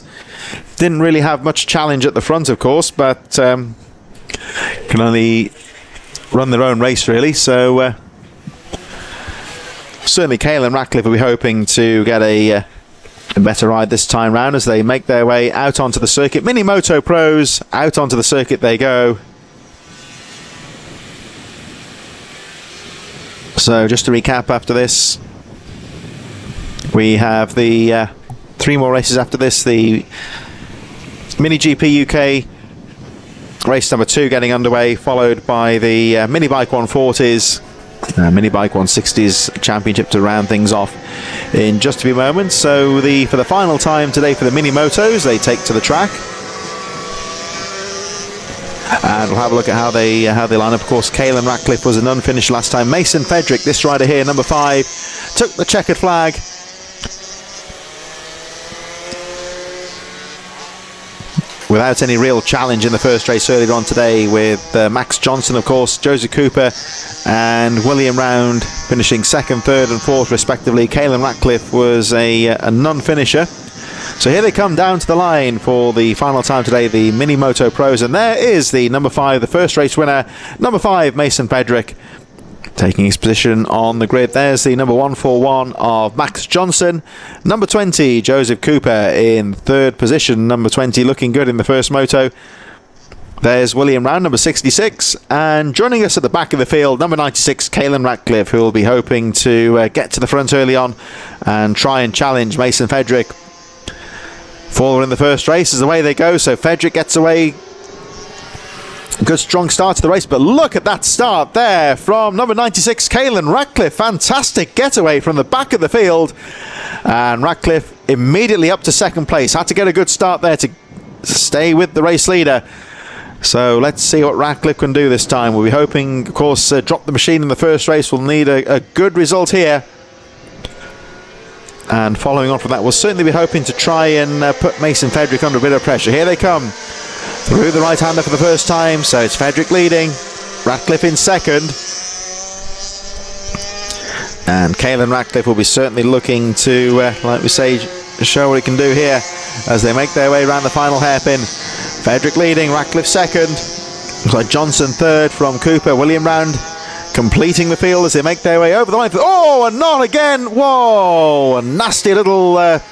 Didn't really have much challenge at the front, of course, but can only run their own race, really. So certainly Caelan Ratcliffe will be hoping to get a better ride this time round as they make their way out onto the circuit. Mini Moto Pros, out onto the circuit they go. So just to recap after this, we have the 3 more races after this. The Mini GP UK race number 2 getting underway, followed by the Mini Bike 140s, Mini Bike 160s championship to round things off in just a few moments. So for the final time today for the Mini Motos, they take to the track. And we'll have a look at how they line up. Of course, Caelan Ratcliffe was an unfinished last time. Mason Fedrick, this rider here, number 5, took the checkered flag. Without any real challenge in the first race earlier on today, with Max Johnson, of course, Joseph Cooper and William Round finishing 2nd, 3rd and 4th respectively. Caelan Ratcliffe was a non-finisher. So here they come down to the line for the final time today, the Mini Moto Pros, and there is the number 5, the first race winner, number 5, Mason Fedrick, taking his position on the grid. There's the number 141 of Max Johnson, number 20, Joseph Cooper in 3rd position, number 20 looking good in the first moto. There's William Round, number 66, and joining us at the back of the field, number 96, Caelan Ratcliffe, who will be hoping to get to the front early on and try and challenge Mason Fedrick. 4 in the first race is away they go, so Fedrick gets away. Good strong start to the race, but look at that start there from number 96, Caelan Ratcliffe. Fantastic getaway from the back of the field, and Ratcliffe immediately up to 2nd place. Had to get a good start there to stay with the race leader. So let's see what Ratcliffe can do this time. We'll be hoping, of course, drop the machine in the first race. We'll need a good result here. And following on from that, we'll certainly be hoping to try and put Mason Fedrick under a bit of pressure. Here they come through the right-hander for the first time. So it's Fedrick leading, Ratcliffe in 2nd. And Caelan Ratcliffe will be certainly looking to, like we say, show what he can do here as they make their way around the final hairpin. Fedrick leading, Ratcliffe 2nd. Looks like Johnson 3rd from Cooper. William Round completing the field as they make their way over the line. Oh, and not again. Whoa, a nasty little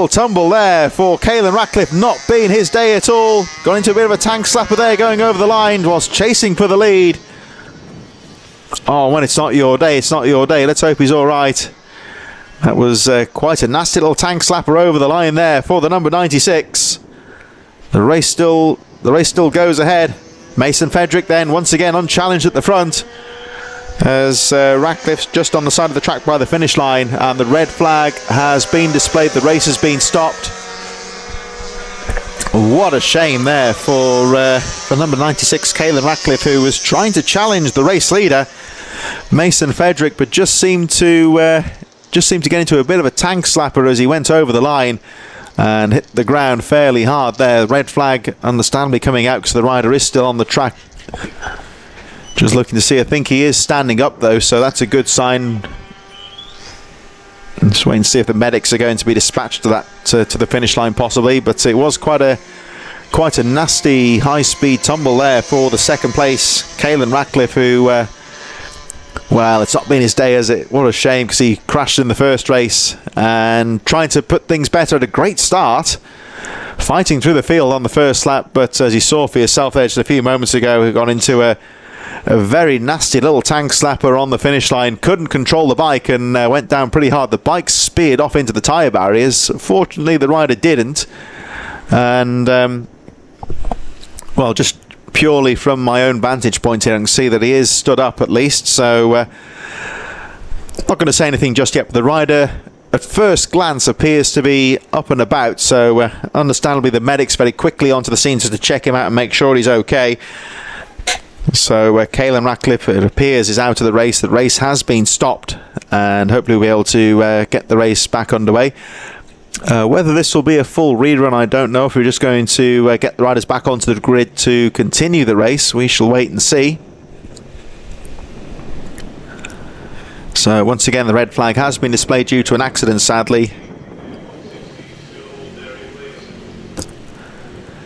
tumble there for Caelan Ratcliffe. Not being his day at all. Got into a bit of a tank slapper there going over the line whilst chasing for the lead. Oh, when it's not your day, it's not your day. Let's hope he's all right. That was quite a nasty little tank slapper over the line there for the number 96. The race still goes ahead. Mason Fedrick then once again unchallenged at the front as Ratcliffe's just on the side of the track by the finish line, and the red flag has been displayed. The race has been stopped. What a shame there for number 96 Caelan Ratcliffe, who was trying to challenge the race leader Mason Fedrick, but just seemed to get into a bit of a tank slapper as he went over the line and hit the ground fairly hard there. Red flag understandably coming out because the rider is still on the track. Just looking to see, I think he is standing up though, so that's a good sign. Just waiting to see if the medics are going to be dispatched to the finish line possibly, but it was quite a nasty high-speed tumble there for the 2nd place Caelan Ratcliffe, who well, it's not been his day, has it? What a shame, because he crashed in the first race and trying to put things better at a great start, fighting through the field on the first lap, but as you saw for yourself there just a few moments ago, he got into a very nasty little tank slapper on the finish line, couldn't control the bike and went down pretty hard. The bike speared off into the tyre barriers. Fortunately, the rider didn't. And, well, just purely from my own vantage point here, I can see that he is stood up at least. So, not going to say anything just yet, but the rider at first glance appears to be up and about, so understandably the medics very quickly onto the scene to check him out and make sure he's okay. So Caelan Ratcliffe, it appears, is out of the race. The race has been stopped, and hopefully we'll be able to get the race back underway. Whether this will be a full rerun, I don't know. If we're just going to get the riders back onto the grid to continue the race, we shall wait and see. So once again, the red flag has been displayed due to an accident, sadly.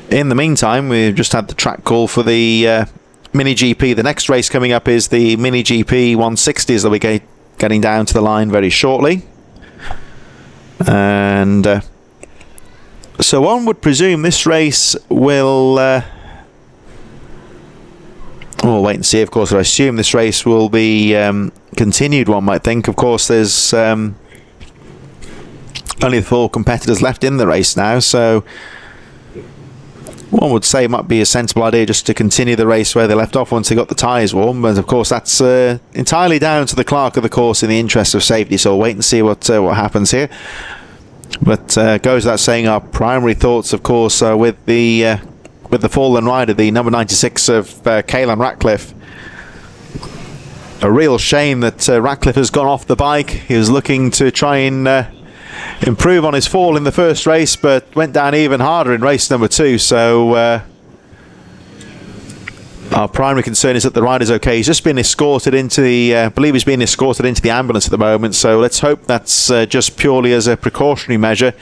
In the meantime, we've just had the track call for the Mini GP. The next race coming up is the Mini GP 160s that we're getting down to the line very shortly. And so one would presume this race will we'll wait and see, of course. I assume this race will be continued, one might think. Of course, there's only 4 competitors left in the race now, so one would say it might be a sensible idea just to continue the race where they left off once they got the tyres warm. But of course, that's entirely down to the clerk of the course in the interest of safety, so we'll wait and see what happens here. But goes without saying, our primary thoughts, of course, with the fallen rider, the number 96 of Caelan Ratcliffe. A real shame that Ratcliffe has gone off the bike. He was looking to try and improve on his fall in the first race, but went down even harder in race number 2. So our primary concern is that the rider's okay. He's just been escorted into the, I believe he's being escorted into the ambulance at the moment. So let's hope that's just purely as a precautionary measure.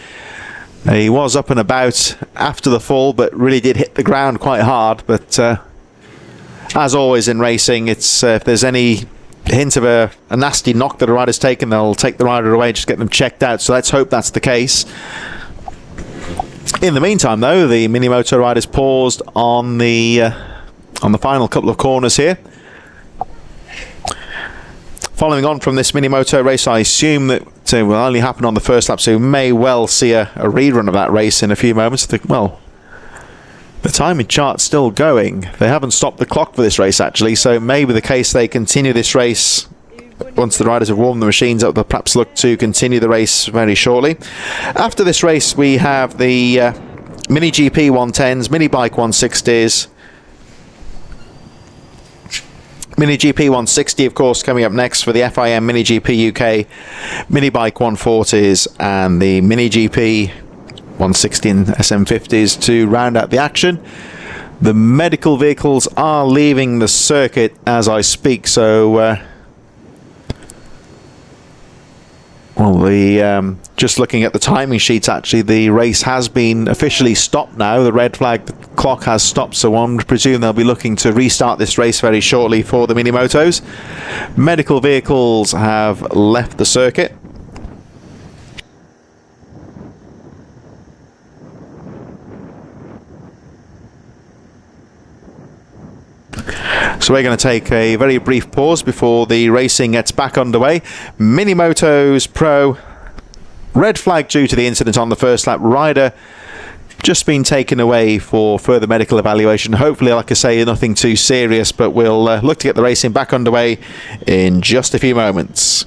He was up and about after the fall, but really did hit the ground quite hard. But as always in racing, it's if there's any hint of a nasty knock that a rider's taken, they'll take the rider away, just get them checked out. So let's hope that's the case. In the meantime, though, the Minimoto riders paused on the final couple of corners here. Following on from this Minimoto race, I assume that it will only happen on the first lap, so we may well see a rerun of that race in a few moments. Well, the timing chart's still going. They haven't stopped the clock for this race, actually, so it may be the case they continue this race once the riders have warmed the machines up. They'll perhaps look to continue the race very shortly. After this race, we have the Mini GP 110s, Minibike 160s, Mini GP 160, of course, coming up next for the FIM Mini GP UK, Minibike 140s, and the Mini GP 160 and SM50s to round out the action. The medical vehicles are leaving the circuit as I speak, so just looking at the timing sheets, actually the race has been officially stopped now. The red flag, the clock has stopped, so one would presume they'll be looking to restart this race very shortly for the Minimotos. Medical vehicles have left the circuit. So we're going to take a very brief pause before the racing gets back underway. Minimotos Pro, red flag due to the incident on the first lap. Rider just been taken away for further medical evaluation. Hopefully, like I say, nothing too serious, but we'll look to get the racing back underway in just a few moments.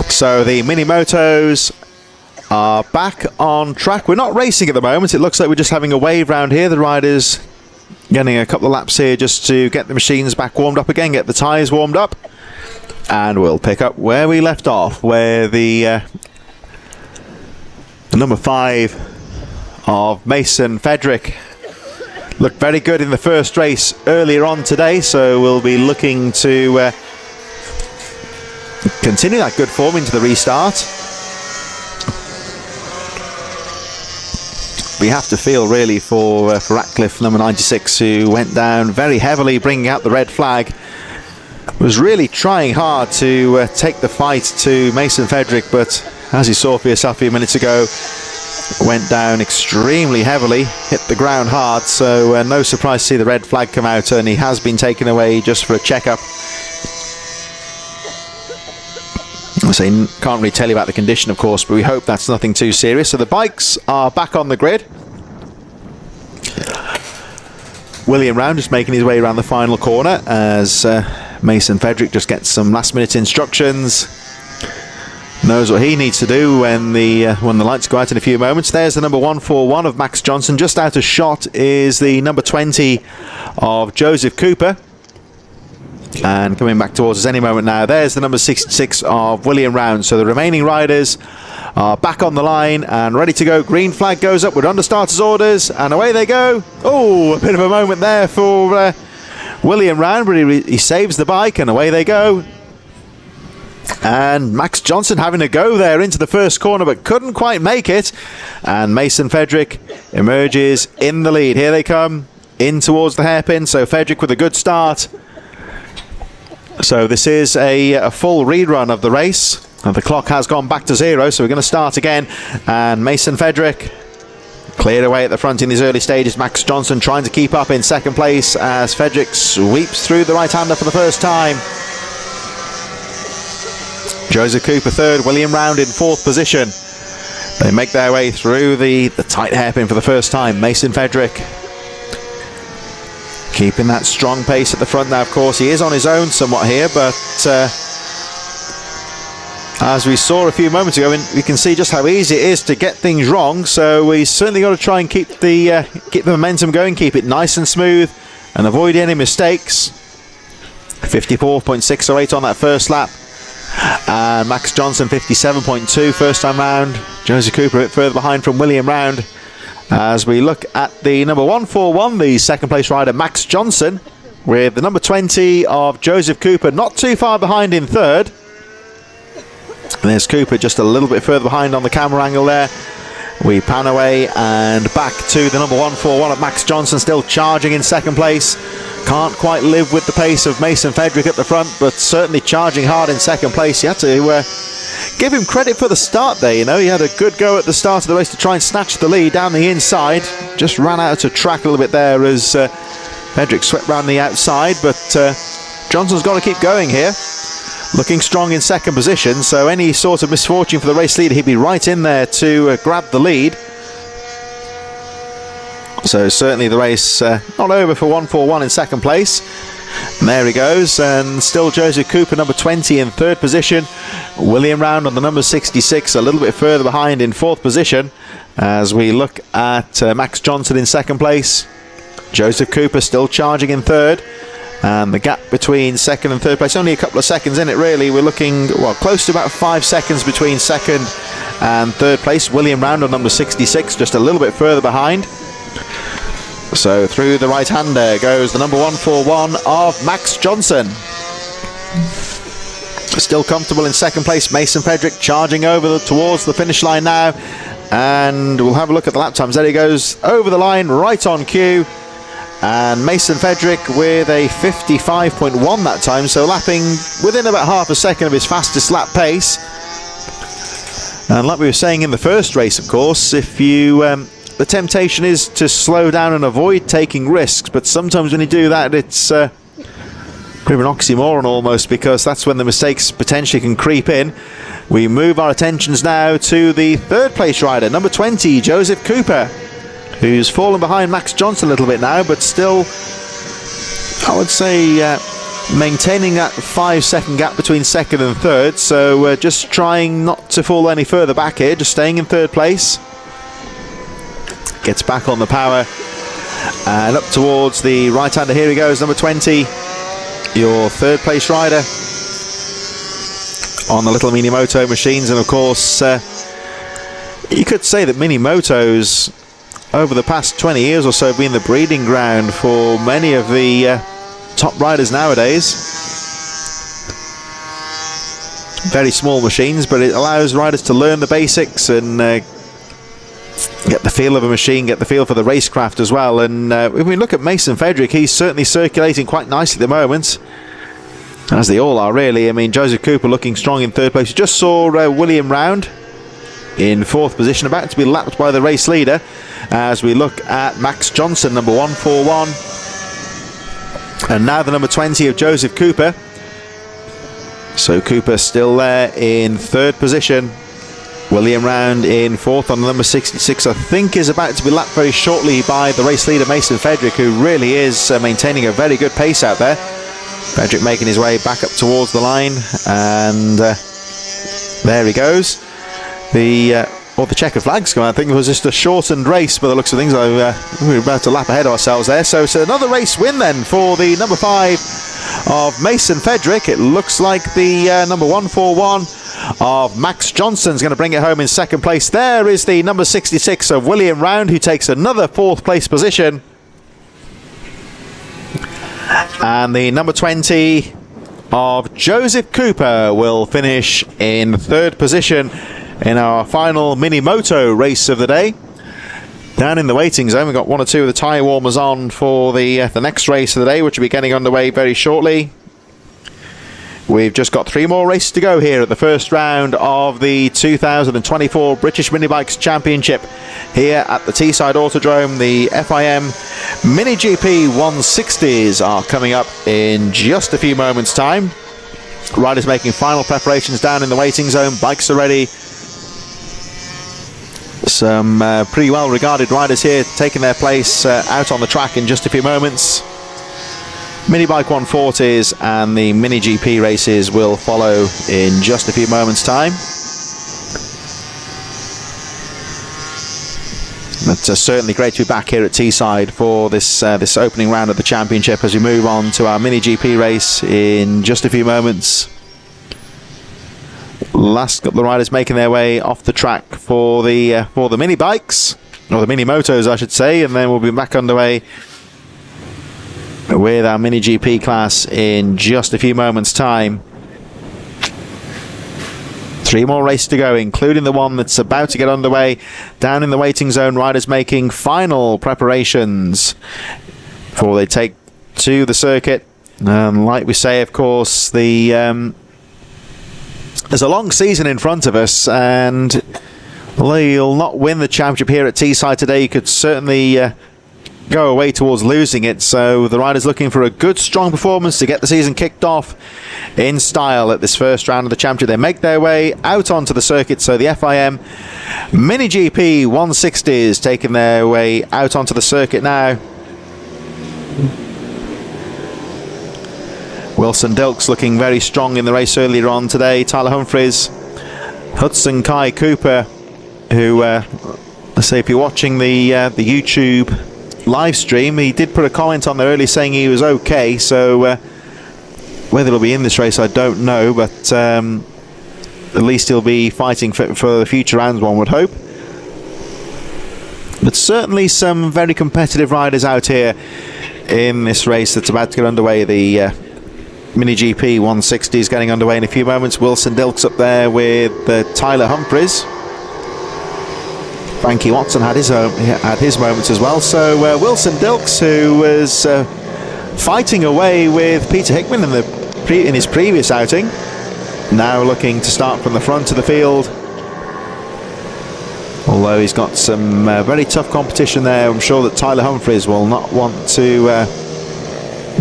So the Minimotos are back on track. We're not racing at the moment. It looks like we're just having a wave round here. The riders getting a couple of laps here just to get the machines back warmed up again, get the tyres warmed up. And we'll pick up where we left off, where the number 5 of Mason Fedrick Looked very good in the first race earlier on today, so we'll be looking to continue that good form into the restart. We have to feel really for Ratcliffe, number 96, who went down very heavily, bringing out the red flag. Was really trying hard to take the fight to Mason Frederick, but as you saw for yourself a few minutes ago, went down extremely heavily, hit the ground hard, so no surprise to see the red flag come out, and he has been taken away just for a checkup. I say, can't really tell you about the condition, of course, but we hope that's nothing too serious. So the bikes are back on the grid. William Round just making his way around the final corner as Mason Frederick just gets some last-minute instructions. Knows what he needs to do when the lights go out in a few moments. There's the number 141 of Max Johnson. Just out of shot is the number 20 of Joseph Cooper. And coming back towards us any moment now, there's the number 66 of William Round. So the remaining riders are back on the line and ready to go. Green flag goes up. We're under starters orders, and away they go. Oh, a bit of a moment there for William Round, but he saves the bike, and away they go. And Max Johnson having a go there into the first corner, but couldn't quite make it. And Mason Frederick emerges in the lead. Here they come in towards the hairpin. So Frederick with a good start. So this is a full rerun of the race. And the clock has gone back to 0, so we're going to start again. And Mason Frederick cleared away at the front in these early stages. Max Johnson trying to keep up in second place as Frederick sweeps through the right-hander for the first time. Joseph Cooper third, William Round in fourth position. They make their way through the tight hairpin for the first time. Mason Frederick keeping that strong pace at the front now. Of course, he is on his own somewhat here, but as we saw a few moments ago, we can see just how easy it is to get things wrong. So we certainly got to try and keep the momentum going, keep it nice and smooth, and avoid any mistakes. 54.608 on that first lap. And Max Johnson 57.2 first time round. Joseph Cooper a bit further behind from William Round. As we look at the number 141, the second place rider Max Johnson, with the number 20 of Joseph Cooper not too far behind in third. And there's Cooper just a little bit further behind on the camera angle there. We pan away and back to the number 141 of Max Johnson, still charging in second place. Can't quite live with the pace of Mason Frederick at the front, but certainly charging hard in second place. You had to give him credit for the start there, you know. He had a good go at the start of the race to try and snatch the lead down the inside. Just ran out of track a little bit there as Frederick swept round the outside, but Johnson's got to keep going here. Looking strong in second position, so any sort of misfortune for the race leader, he'd be right in there to grab the lead. So certainly the race not over for 141 in second place. And there he goes, and still Joseph Cooper, number 20 in third position. William Round on the number 66, a little bit further behind in fourth position. As we look at Max Johnson in second place. Joseph Cooper still charging in third. And the gap between second and third place, only a couple of seconds in it really. We're looking, well, close to about 5 seconds between second and third place. William Round on number 66, just a little bit further behind. So through the right-hander goes the number 141 of Max Johnson. Still comfortable in second place, Mason Frederick charging over towards the finish line now. And we'll have a look at the lap times. There he goes, over the line, right on cue. And Mason Frederick with a 55.1 that time, so lapping within about half a second of his fastest lap pace. And like we were saying in the first race, of course, if you the temptation is to slow down and avoid taking risks, but sometimes when you do that, it's a bit of an oxymoron almost, because that's when the mistakes potentially can creep in. We move our attentions now to the third place rider, number 20, Joseph Cooper, who's fallen behind Max Johnson a little bit now, but still, I would say, maintaining that 5-second gap between second and third. So just trying not to fall any further back here, just staying in third place. Gets back on the power and up towards the right-hander. Here he goes, number 20, your third place rider on the little Minimoto machines. And of course, you could say that Minimotos over the past 20 years or so been the breeding ground for many of the top riders nowadays. Very small machines, but it allows riders to learn the basics and get the feel of a machine, get the feel for the racecraft as well. And if we look at Mason Frederick, he's certainly circulating quite nicely at the moment, as they all are really. I mean, Joseph Cooper looking strong in third place. We just saw William Round in fourth position, about to be lapped by the race leader, as we look at Max Johnson, number 141, and now the number 20 of Joseph Cooper. So Cooper still there in third position. William Round in fourth on number 66, I think, is about to be lapped very shortly by the race leader Mason Frederick, who really is maintaining a very good pace out there. Frederick making his way back up towards the line, and there he goes. The checkered flag's gone. I think it was just a shortened race by the looks of things. We're about to lap ahead of ourselves there. So it's another race win then for the number 5 of Mason Frederick. It looks like the number 141 of Max Johnson's going to bring it home in second place. There is the number 66 of William Round, who takes another fourth place position. And the number 20 of Joseph Cooper will finish in third position in our final mini moto race of the day. Down in the waiting zone, we've got one or two of the tyre warmers on for the next race of the day, which will be getting underway very shortly. We've just got 3 more races to go here at the first round of the 2024 British Minibikes Championship here at the Teesside Autodrome. The FIM Mini GP 160s are coming up in just a few moments' time. Riders making final preparations down in the waiting zone. Bikes are ready. Some pretty well regarded riders here taking their place out on the track in just a few moments. Minibike 140s and the Mini GP races will follow in just a few moments' time. It's certainly great to be back here at Teesside for this opening round of the championship, as we move on to our Mini GP race in just a few moments. Last couple of riders making their way off the track for the mini bikes, or the mini motos I should say, and then we'll be back underway with our Mini GP class in just a few moments' time. 3 more races to go, including the one that's about to get underway down in the waiting zone. Riders making final preparations before they take to the circuit. And like we say, of course, there's a long season in front of us, and although you'll not win the championship here at Teesside today, you could certainly go away towards losing it. So the riders looking for a good, strong performance to get the season kicked off in style at this first round of the championship. They make their way out onto the circuit. So the FIM Mini GP 160s taking their way out onto the circuit now. Wilson Dilks looking very strong in the race earlier on today. Tyler Humphries, Hudson Kai Cooper, who, let's say if you're watching the YouTube live stream, he did put a comment on there earlier saying he was okay. So whether he'll be in this race, I don't know, but at least he'll be fighting for the future rounds, one would hope. But certainly some very competitive riders out here in this race that's about to get underway. The Mini GP 160 is getting underway in a few moments. Wilson Dilks up there with Tyler Humphries. Frankie Watson had his moments as well. So Wilson Dilks, who was fighting away with Peter Hickman in his previous outing, now looking to start from the front of the field. Although he's got some very tough competition there, I'm sure that Tyler Humphries will not want to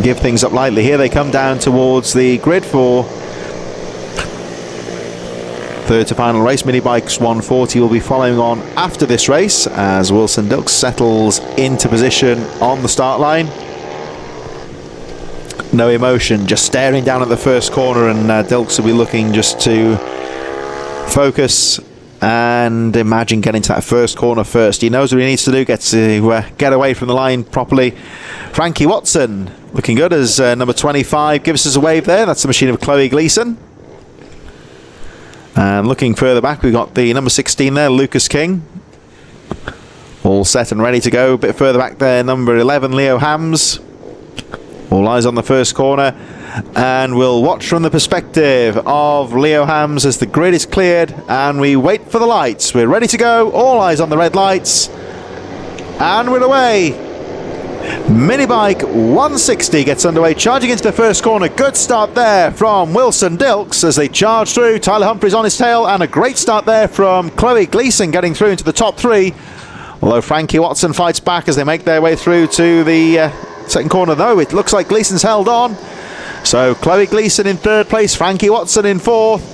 give things up lightly. Here they come down towards the grid for third to final race. Minibikes 140 will be following on after this race as Wilson Dilks settles into position on the start line. No emotion, just staring down at the first corner, and Dilks will be looking just to focus and imagine getting to that first corner first. He knows what he needs to do, get away from the line properly. Frankie Watson looking good as number 25 gives us a wave there. That's the machine of Chloe Gleason. And looking further back, we've got the number 16 there, Lucas King. All set and ready to go. A bit further back there, number 11, Leo Hams. All eyes on the first corner. And we'll watch from the perspective of Leo Hams as the grid is cleared and we wait for the lights. We're ready to go. All eyes on the red lights. And we're away. Minibike 160 gets underway, charging into the first corner. Good start there from Wilson Dilks as they charge through. Tyler Humphries on his tail, and a great start there from Chloe Gleeson getting through into the top three. Although Frankie Watson fights back as they make their way through to the second corner, though it looks like Gleeson's held on. So Chloe Gleeson in third place, Frankie Watson in fourth.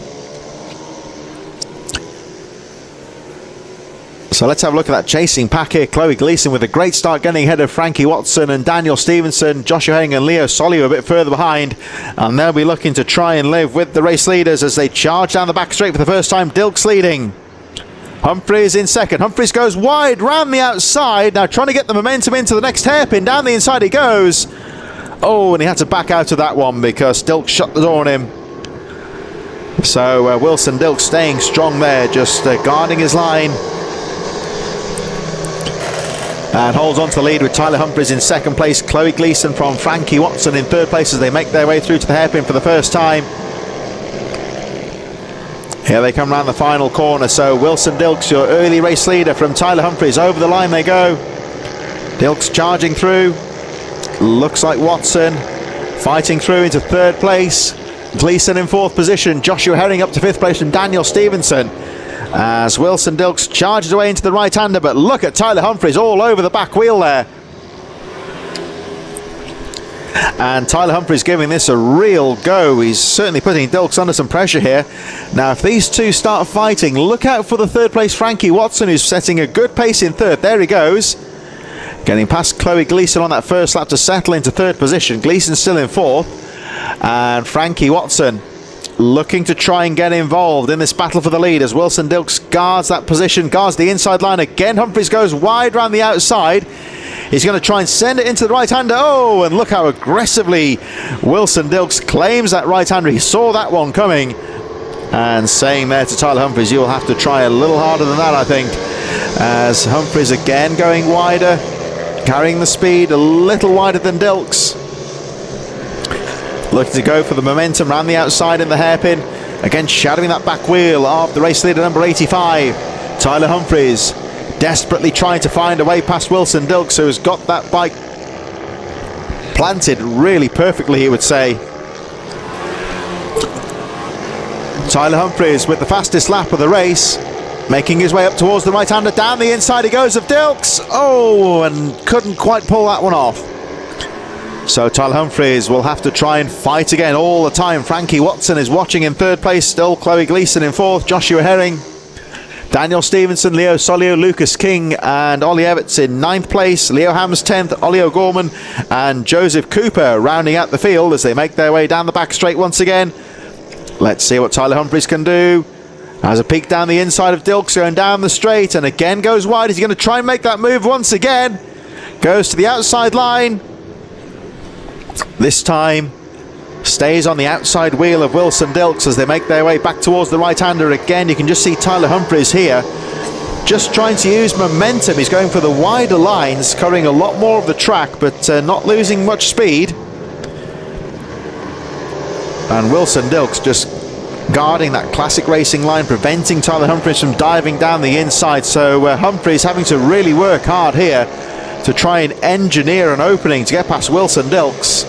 So let's have a look at that chasing pack here. Chloe Gleeson with a great start getting ahead of Frankie Watson and Daniel Stevenson. Joshua Herring and Leo Solio a bit further behind. And they'll be looking to try and live with the race leaders as they charge down the back straight for the first time. Dilks leading. Humphries in second. Humphries goes wide round the outside. Now trying to get the momentum into the next hairpin. Down the inside he goes. Oh, and he had to back out of that one because Dilks shut the door on him. So Wilson Dilks staying strong there, just guarding his line. And holds on to the lead with Tyler Humphries in second place. Chloe Gleeson from Frankie Watson in third place as they make their way through to the hairpin for the first time. Here they come round the final corner. So Wilson Dilks, your early race leader from Tyler Humphries. Over the line they go. Dilks charging through. Looks like Watson fighting through into third place. Gleeson in fourth position. Joshua Herring up to fifth place from Daniel Stevenson. As Wilson Dilks charges away into the right-hander, but look at Tyler Humphries all over the back wheel there. And Tyler Humphries giving this a real go. He's certainly putting Dilks under some pressure here. Now, if these two start fighting, look out for the third place Frankie Watson, who's setting a good pace in third. There he goes. Getting past Chloe Gleeson on that first lap to settle into third position. Gleeson still in fourth. And Frankie Watson looking to try and get involved in this battle for the lead as Wilson Dilks guards that position, guards the inside line again. Humphries goes wide round the outside. He's going to try and send it into the right-hander. Oh, and look how aggressively Wilson Dilks claims that right-hander. He saw that one coming and saying there to Tyler Humphries, you'll have to try a little harder than that, I think. As Humphries again going wider, carrying the speed a little wider than Dilks. Looking to go for the momentum round the outside in the hairpin. Again, shadowing that back wheel of the race leader, number 85. Tyler Humphries desperately trying to find a way past Wilson Dilks, who has got that bike planted really perfectly, he would say. Tyler Humphries with the fastest lap of the race, making his way up towards the right-hander. Down the inside he goes of Dilks. Oh, and couldn't quite pull that one off. So Tyler Humphries will have to try and fight again all the time. Frankie Watson is watching in third place still. Chloe Gleeson in fourth. Joshua Herring, Daniel Stevenson, Leo Solio, Lucas King and Ollie Everts in ninth place. Leo Hams 10th. Ollie O'Gorman and Joseph Cooper rounding out the field as they make their way down the back straight once again. Let's see what Tyler Humphries can do. Has a peek down the inside of Dilks going down the straight and again goes wide. He's going to try and make that move once again. Goes to the outside line. This time stays on the outside wheel of Wilson Dilks as they make their way back towards the right-hander again. You can just see Tyler Humphries here just trying to use momentum. He's going for the wider lines, covering a lot more of the track, but not losing much speed. And Wilson Dilks just guarding that classic racing line, preventing Tyler Humphries from diving down the inside. So Humphries having to really work hard here to try and engineer an opening to get past Wilson Dilks.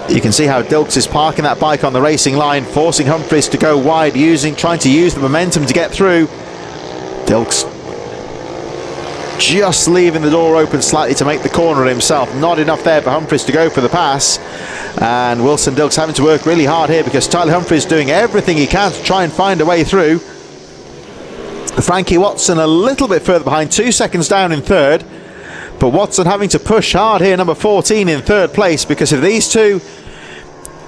You can see how Dilks is parking that bike on the racing line, forcing Humphries to go wide, trying to use the momentum to get through. Dilks just leaving the door open slightly to make the corner himself. Not enough there for Humphries to go for the pass. And Wilson Dilks having to work really hard here because Tyler Humphries doing everything he can to try and find a way through. Frankie Watson a little bit further behind, 2 seconds down in third. But Watson having to push hard here, number 14 in third place, because if these two,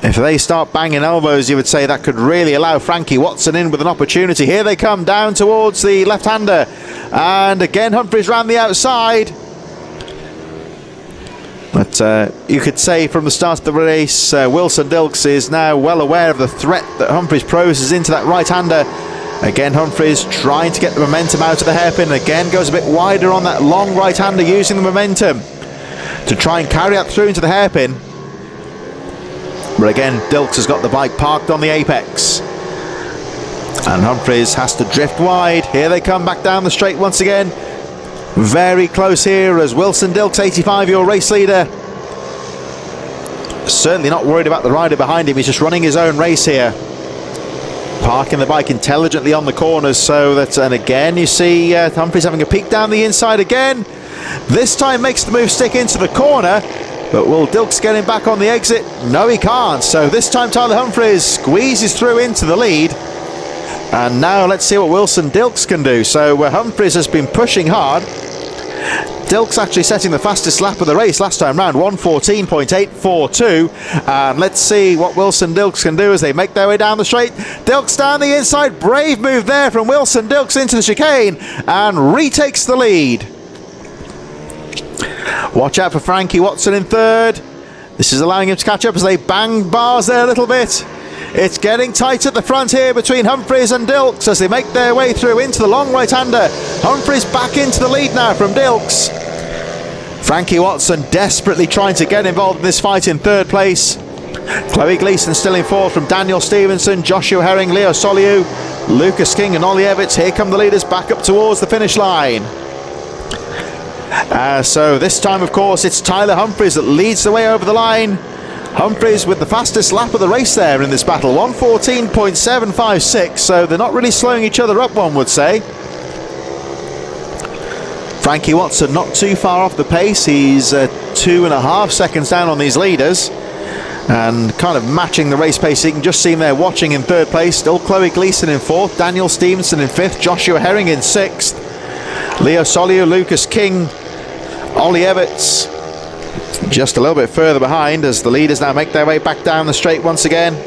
if they start banging elbows, you would say that could really allow Frankie Watson in with an opportunity. Here they come down towards the left-hander. And again, Humphries round the outside. But you could say from the start of the race, Wilson Dilks is now well aware of the threat that Humphries poses into that right-hander. Again, Humphries trying to get the momentum out of the hairpin. Again, goes a bit wider on that long right-hander, using the momentum to try and carry that through into the hairpin. But again, Dilks has got the bike parked on the apex. And Humphries has to drift wide. Here they come back down the straight once again. Very close here as Wilson Dilks, 85-year-old race leader. Certainly not worried about the rider behind him. He's just running his own race here. Parking the bike intelligently on the corners so that, and again you see Humphries having a peek down the inside again. This time makes the move stick into the corner, but will Dilks get him back on the exit? No, he can't. So this time Tyler Humphries squeezes through into the lead. And now let's see what Wilson Dilks can do. So Humphries has been pushing hard. Dilks actually setting the fastest lap of the race last time round, 1:14.842. And let's see what Wilson Dilks can do as they make their way down the straight. Dilks down the inside, brave move there from Wilson Dilks into the chicane and retakes the lead. Watch out for Frankie Watson in third. This is allowing him to catch up as they bang bars there a little bit. It's getting tight at the front here between Humphries and Dilks as they make their way through into the long right-hander. Humphries back into the lead now from Dilks. Frankie Watson desperately trying to get involved in this fight in third place. Chloe Gleeson still in fourth from Daniel Stevenson, Joshua Herring, Leo Soliu, Lucas King and Ollie Evans. Here come the leaders back up towards the finish line. So this time, of course, it's Tyler Humphries that leads the way over the line. Humphries with the fastest lap of the race there in this battle, 1:14.756, so they're not really slowing each other up, one would say. Frankie Watson not too far off the pace. He's 2.5 seconds down on these leaders and kind of matching the race pace. You can just see him there watching in third place. Still Chloe Gleeson in fourth, Daniel Stevenson in fifth, Joshua Herring in sixth, Leo Soliu, Lucas King, Ollie Evans just a little bit further behind as the leaders now make their way back down the straight once again.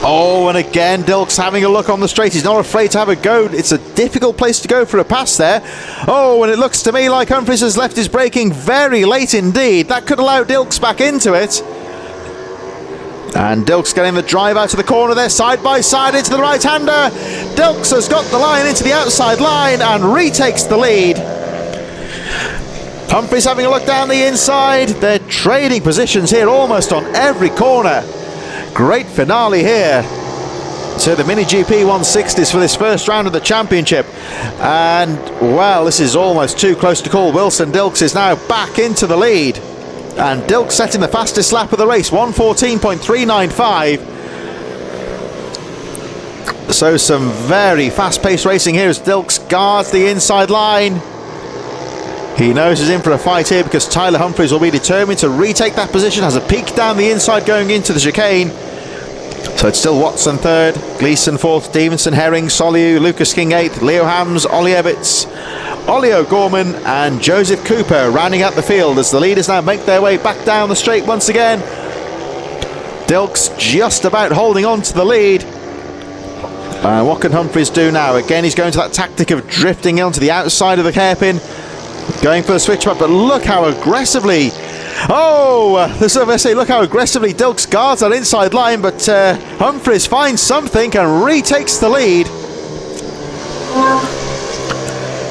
Oh, and again Dilks having a look on the straight. He's not afraid to have a go. It's a difficult place to go for a pass there. Oh, and it looks to me like Humphries has left his braking very late indeed. That could allow Dilks back into it. And Dilks getting the drive out of the corner there, side by side into the right-hander. Dilks has got the line into the outside line and retakes the lead. Humphries having a look down the inside. They're trading positions here almost on every corner. Great finale here to the Mini GP 160s for this first round of the championship. And, well, this is almost too close to call. Wilson Dilks is now back into the lead. And Dilks setting the fastest lap of the race, 1:14.395. So some very fast-paced racing here as Dilks guards the inside line. He knows he's in for a fight here because Tyler Humphries will be determined to retake that position. Has a peek down the inside going into the chicane. So it's still Watson third, Gleeson fourth, Stevenson, Herring, Soliu, Lucas King eighth, Leo Hams, Ollie Evans, Ollie O'Gorman and Joseph Cooper rounding out the field as the leaders now make their way back down the straight once again. Dilks just about holding on to the lead. What can Humphries do now? Again, he's going to that tactic of drifting onto the outside of the hairpin, going for the switch back, but look how aggressively, look how aggressively Dilks guards that inside line, but Humphries finds something and retakes the lead.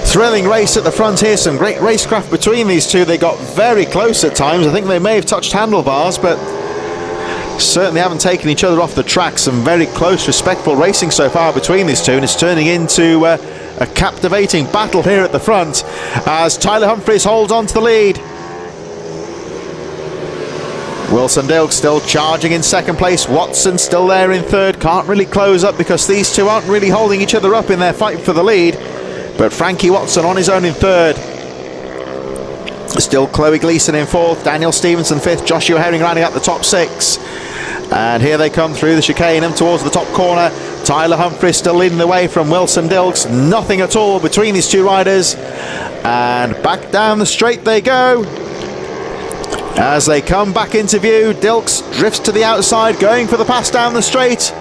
Thrilling race at the front here, some great racecraft between these two. They got very close at times. I think they may have touched handlebars, but certainly haven't taken each other off the track. Some very close, respectful racing so far between these two, and it's turning into a captivating battle here at the front as Tyler Humphries holds on to the lead. Wilson Dilks still charging in second place. Watson still there in third. Can't really close up because these two aren't really holding each other up in their fight for the lead. But Frankie Watson on his own in third. Still Chloe Gleeson in fourth. Daniel Stevenson fifth. Joshua Herring rounding out the top six. And here they come through the chicane and towards the top corner. Tyler Humphries still leading the way from Wilson Dilks. Nothing at all between these two riders. And back down the straight they go. As they come back into view, Dilks drifts to the outside, going for the pass down the straight.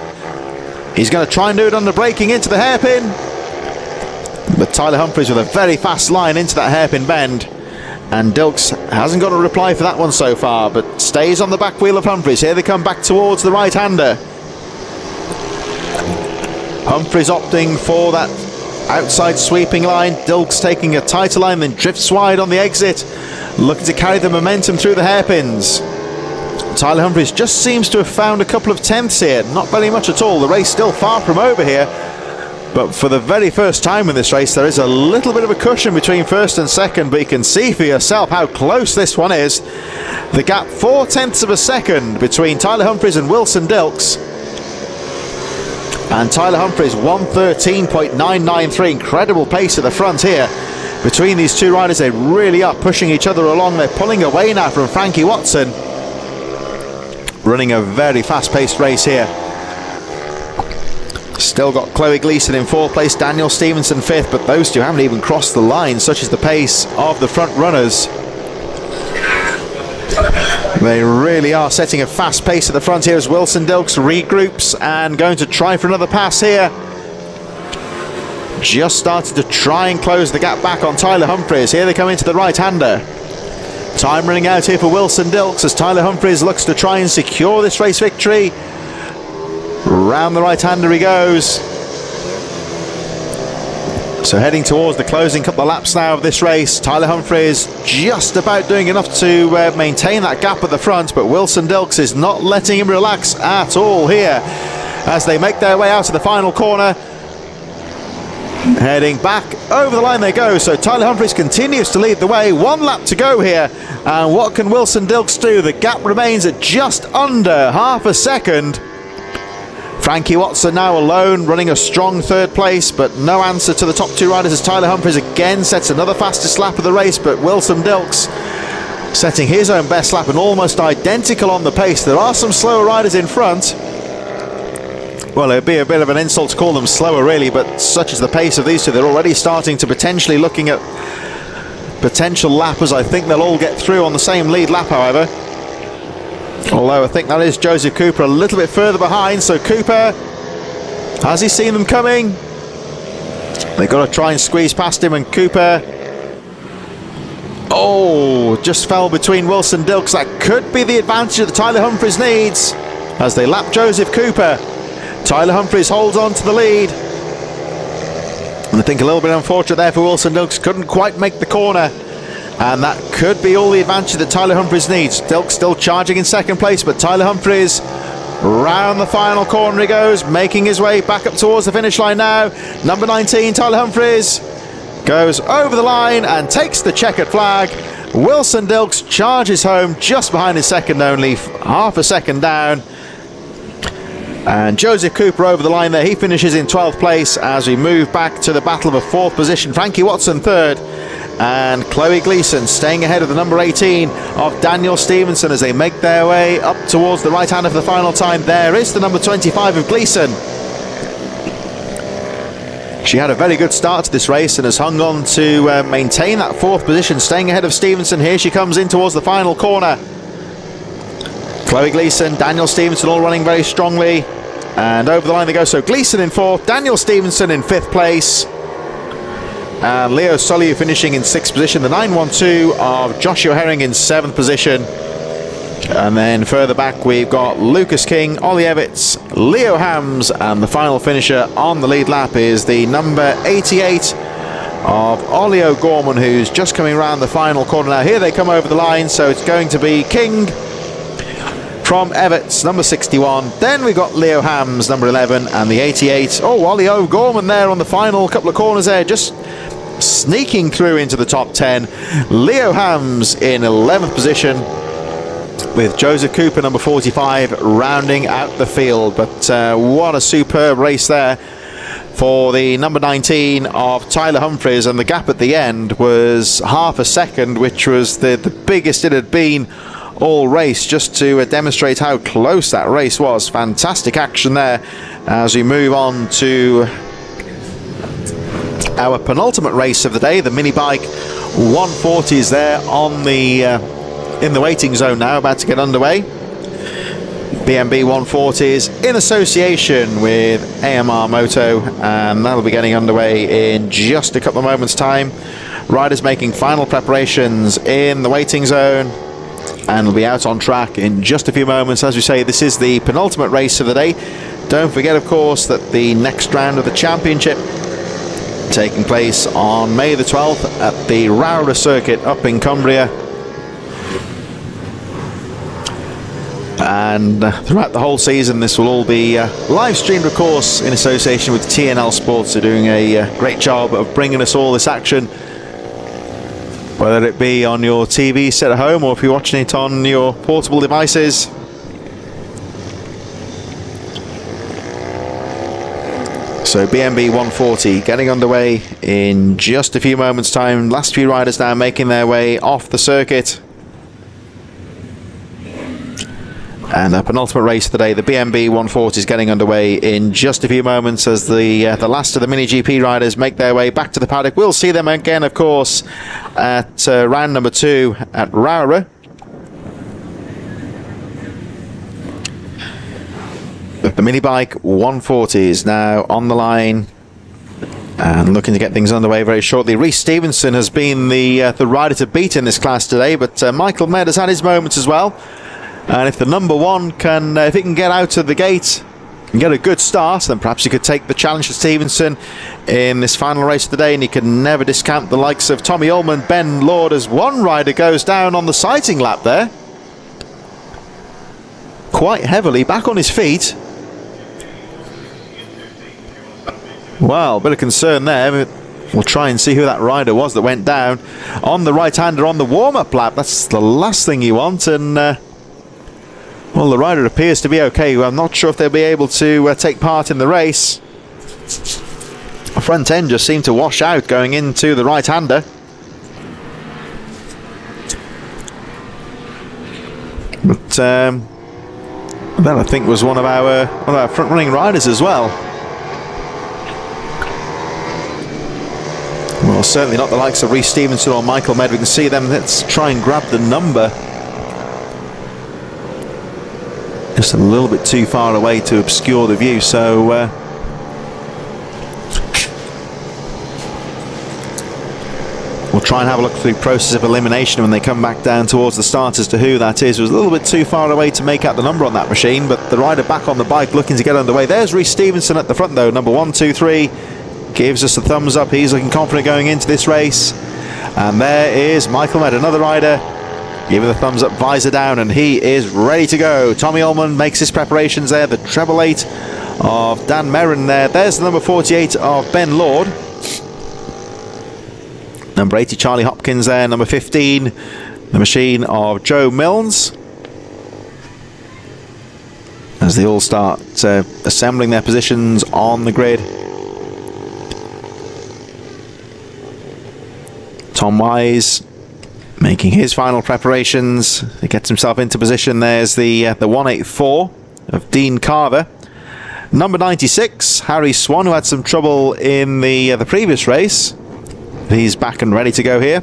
He's going to try and do it under braking into the hairpin. But Tyler Humphries with a very fast line into that hairpin bend. And Dilks hasn't got a reply for that one so far, but stays on the back wheel of Humphries. Here they come back towards the right-hander. Humphries opting for that outside sweeping line. Dilks taking a tighter line, then drifts wide on the exit, looking to carry the momentum through the hairpins. Tyler Humphries just seems to have found a couple of tenths here, not very much at all. The race still far from over here, but for the very first time in this race there is a little bit of a cushion between first and second, but you can see for yourself how close this one is. The gap 0.4 of a second between Tyler Humphries and Wilson Dilks. And Tyler Humphries 1:13.993, incredible pace at the front here. Between these two riders, they really are pushing each other along. They're pulling away now from Frankie Watson, running a very fast-paced race here. Still got Chloe Gleeson in 4th place, Daniel Stevenson 5th, but those two haven't even crossed the line. Such is the pace of the front runners. They really are setting a fast pace at the front here as Wilson Dilks regroups and going to try for another pass here. Just started to try and close the gap back on Tyler Humphries. Here they come into the right-hander. Time running out here for Wilson Dilks as Tyler Humphries looks to try and secure this race victory. Round the right-hander he goes. So heading towards the closing couple of laps now of this race. Tyler Humphries just about doing enough to maintain that gap at the front, but Wilson Dilks is not letting him relax at all here as they make their way out of the final corner. Heading back over the line they go. So Tyler Humphries continues to lead the way. 1 lap to go here, and what can Wilson Dilks do? The gap remains at just under half a second. Frankie Watson now alone, running a strong 3rd place, but no answer to the top 2 riders as Tyler Humphries again sets another fastest lap of the race, but Wilson Dilks setting his own best lap and almost identical on the pace. There are some slower riders in front. Well, it'd be a bit of an insult to call them slower really, but such is the pace of these two. They're already starting to potentially looking at potential lappers. I think they'll all get through on the same lead lap, however. Although I think that is Joseph Cooper a little bit further behind. So Cooper, has he seen them coming? They've got to try and squeeze past him, and Cooper, oh, just fell between Wilson Dilks. That could be the advantage that Tyler Humphries needs as they lap Joseph Cooper. Tyler Humphries holds on to the lead. And I think a little bit unfortunate there for Wilson Dilks. Couldn't quite make the corner. And that could be all the advantage that Tyler Humphries needs. Dilks still charging in 2nd place, but Tyler Humphries round the final corner he goes, making his way back up towards the finish line now. Number 19, Tyler Humphries, goes over the line and takes the checkered flag. Wilson Dilks charges home just behind his second only, half a second down. And Joseph Cooper over the line there, he finishes in 12th place as we move back to the battle of a 4th position. Frankie Watson 3rd. And Chloe Gleeson staying ahead of the number 18 of Daniel Stevenson as they make their way up towards the right-hander for the final time. There is the number 25 of Gleeson. She had a very good start to this race and has hung on to maintain that 4th position, staying ahead of Stevenson. Here she comes in towards the final corner. Chloe Gleeson, Daniel Stevenson all running very strongly. And over the line they go. So Gleeson in 4th, Daniel Stevenson in 5th place. And Leo Soliu finishing in 6th position. The 912 of Joshua Herring in 7th position. And then further back we've got Lucas King, Ollie Evitts, Leo Hams, and the final finisher on the lead lap is the number 88 of Ollie O'Gorman, who's just coming around the final corner now. Here they come over the line, so it's going to be King from Evitts, number 61. Then we've got Leo Hams, number 11, and the 88. Oh, Ollie O'Gorman there on the final couple of corners there, just sneaking through into the top 10. Leo Hams in 11th position, with Joseph Cooper, number 45, rounding out the field. But what a superb race there for the number 19 of Tyler Humphries, and the gap at the end was half a second, which was the biggest it had been all race, just to demonstrate how close that race was. Fantastic action there as we move on to our penultimate race of the day, the Minibike 140s there on the in the waiting zone now, about to get underway. BMB 140s in association with AMR Moto, and that'll be getting underway in just a couple of moments time. Riders making final preparations in the waiting zone, and will be out on track in just a few moments. As we say, this is the penultimate race of the day. Don't forget, of course, that the next round of the championship taking place on May the 12th at the Rowra circuit up in Cumbria. And throughout the whole season, this will all be live streamed, of course, in association with TNL Sports. They're doing a great job of bringing us all this action, whether it be on your TV set at home or if you're watching it on your portable devices. So BMB 140 getting underway in just a few moments' time. Last few riders now making their way off the circuit. And a penultimate race of the day, the BMB 140 is getting underway in just a few moments as the last of the Mini GP riders make their way back to the paddock. We'll see them again, of course, at round number 2 at Rowra. But the Minibike 140 is now on the line and looking to get things underway very shortly. Rhys Stevenson has been the rider to beat in this class today, but Michael Med has had his moments as well. And if the number 1 can, if it can get out of the gate and get a good start, then perhaps he could take the challenge to Stevenson in this final race of the day. And he can never discount the likes of Tommy Ullman, Ben Lord, as one rider goes down on the sighting lap there. Quite heavily, back on his feet. Well, a bit of concern there. We'll try and see who that rider was that went down on the right-hander on the warm-up lap. That's the last thing you want. And well, the rider appears to be okay. I'm not sure if they'll be able to take part in the race. The front end just seemed to wash out going into the right-hander. But that, I think, was one of our front-running riders as well. Well, certainly not the likes of Rhys Stevenson or Michael Med. We can see them. Let's try and grab the number. Just a little bit too far away to obscure the view, so we'll try and have a look through the process of elimination when they come back down towards the start as to who that is. It was a little bit too far away to make out the number on that machine, but the rider back on the bike looking to get underway. There's Rhys Stevenson at the front though, number 123, gives us a thumbs up. He's looking confident going into this race. And there is Michael Med, another rider, giving the thumbs up, visor down, and he is ready to go. Tommy Ullman makes his preparations there. The treble 8 of Dan Merrin there. There's the number 48 of Ben Lord. Number 80, Charlie Hopkins there. Number 15, the machine of Joe Milnes. As they all start assembling their positions on the grid. Tom Wise making his final preparations. He gets himself into position. There's the 184 of Dean Carver. Number 96, Harry Swan, who had some trouble in the previous race. He's back and ready to go here.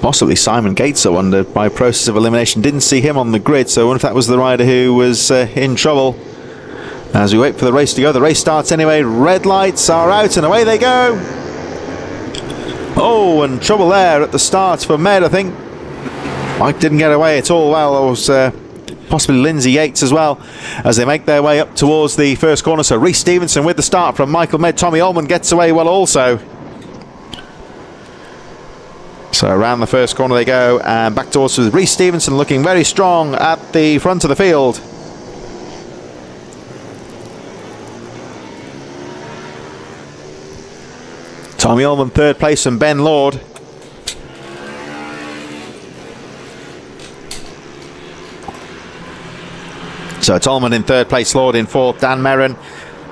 Possibly Simon Gates, I wonder, by process of elimination. Didn't see him on the grid, so I wonder if that was the rider who was in trouble. As we wait for the race to go, the race starts anyway. Red lights are out and away they go. Oh, and trouble there at the start for Med, I think. Mike didn't get away at all. Well, it was possibly Lindsay Yates as well as they make their way up towards the first corner. So Rhys Stevenson with the start from Michael Med. Tommy Ullman gets away well also. So around the first corner they go and back towards Rhys Stevenson looking very strong at the front of the field. Tommy Ullman third place and Ben Lord. So it's Ullman in third place, Lord in fourth, Dan Merrin,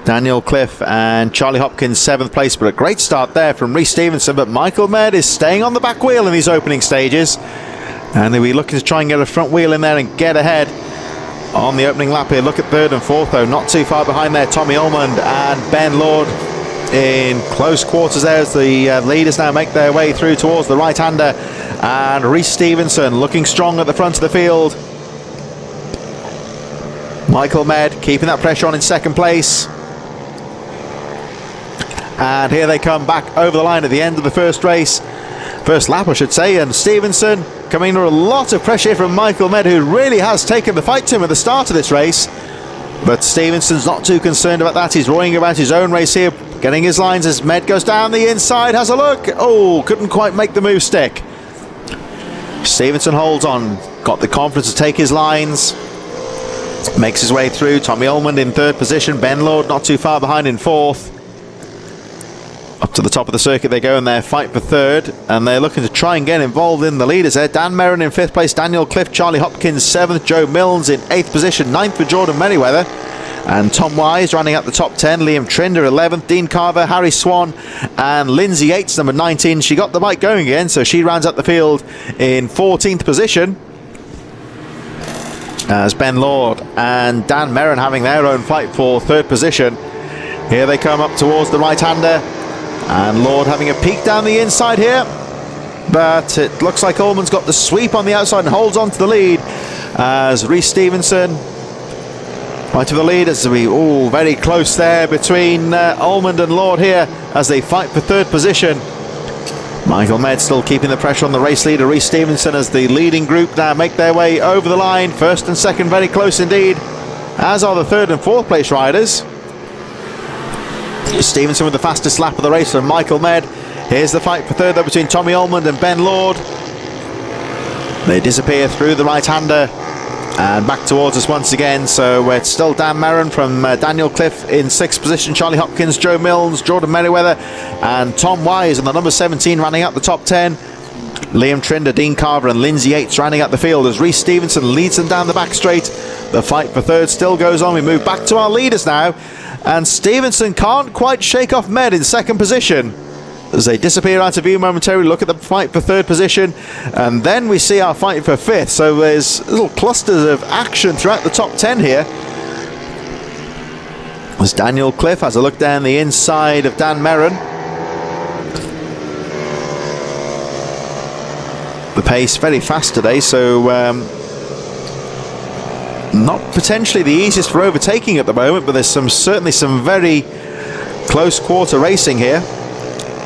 Daniel Cliff and Charlie Hopkins seventh place. But a great start there from Rhys Stevenson, but Michael Med is staying on the back wheel in these opening stages. And they'll be looking to try and get a front wheel in there and get ahead on the opening lap here. Look at third and fourth though, not too far behind there. Tommy Ullman and Ben Lord in close quarters there as the leaders now make their way through towards the right-hander. And Rhys Stevenson looking strong at the front of the field. Michael Med keeping that pressure on in second place. And here they come back over the line at the end of the first lap I should say, and Stevenson coming under a lot of pressure from Michael Med, who really has taken the fight to him at the start of this race. But Stevenson's not too concerned about that. He's roaring about his own race here, getting his lines as Med goes down the inside, has a look. Oh, couldn't quite make the move stick. Stevenson holds on, got the confidence to take his lines, makes his way through. Tommy Ullman in third position, Ben Lord not too far behind in fourth. Up to the top of the circuit they go in their fight for third, and they're looking to try and get involved in the leaders there. Dan Merrin in fifth place, Daniel Cliff, Charlie Hopkins seventh, Joe Milnes in eighth position, ninth for Jordan Merriweather, and Tom Wise running out the top 10, Liam Trinder 11th, Dean Carver, Harry Swan, and Lindsay Yates number 19. She got the bike going again, so she rounds up the field in 14th position, as Ben Lord and Dan Merrin having their own fight for third position. Here they come up towards the right-hander, and Lord having a peek down the inside here, but it looks like Ullman's got the sweep on the outside and holds on to the lead, as Rhys Stevenson right to the lead, as we all very close there between Ullman and Lord here as they fight for third position. Michael Med still keeping the pressure on the race leader Rhys Stevenson, as the leading group now make their way over the line. First and second very close indeed, as are the third and fourth place riders. Stevenson with the fastest lap of the race from Michael Med. Here's the fight for third though between Tommy Ullman and Ben Lord. They disappear through the right-hander and back towards us once again. So it's still Dan Merrin from Daniel Cliff in sixth position, Charlie Hopkins, Joe Milnes, Jordan Merriweather, and Tom Wise on the number 17 running out the top 10. Liam Trinder, Dean Carver and Lindsay Yates rounding out the field as Rhys Stevenson leads them down the back straight. The fight for third still goes on. We move back to our leaders now, and Stevenson can't quite shake off Med in second position as they disappear out of view momentarily. Look at the fight for third position, and then we see our fight for fifth. So there's little clusters of action throughout the top 10 here, as Daniel Cliff has a look down the inside of Dan Merrin. The pace very fast today, so not potentially the easiest for overtaking at the moment, but there's certainly some very close quarter racing here.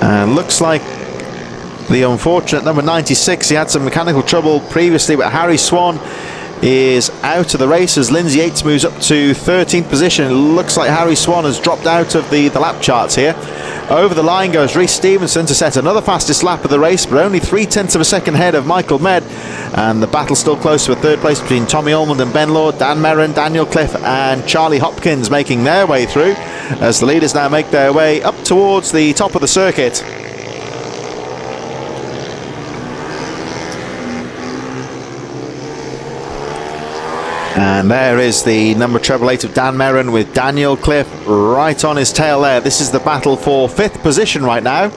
And looks like the unfortunate number 96, he had some mechanical trouble previously, but Harry Swan is out of the race as Lindsay Yates moves up to 13th position. It looks like Harry Swan has dropped out of the lap charts here. Over the line goes Rhys Stevenson to set another fastest lap of the race, but only 0.3 of a second ahead of Michael Med. And the battle still close to a third place between Tommy Ullman and Ben Lord, Dan Merrin, Daniel Cliff and Charlie Hopkins making their way through, as the leaders now make their way up towards the top of the circuit. And there is the number 888 of Dan Merrin with Daniel Cliff right on his tail there. This is the battle for fifth position right now.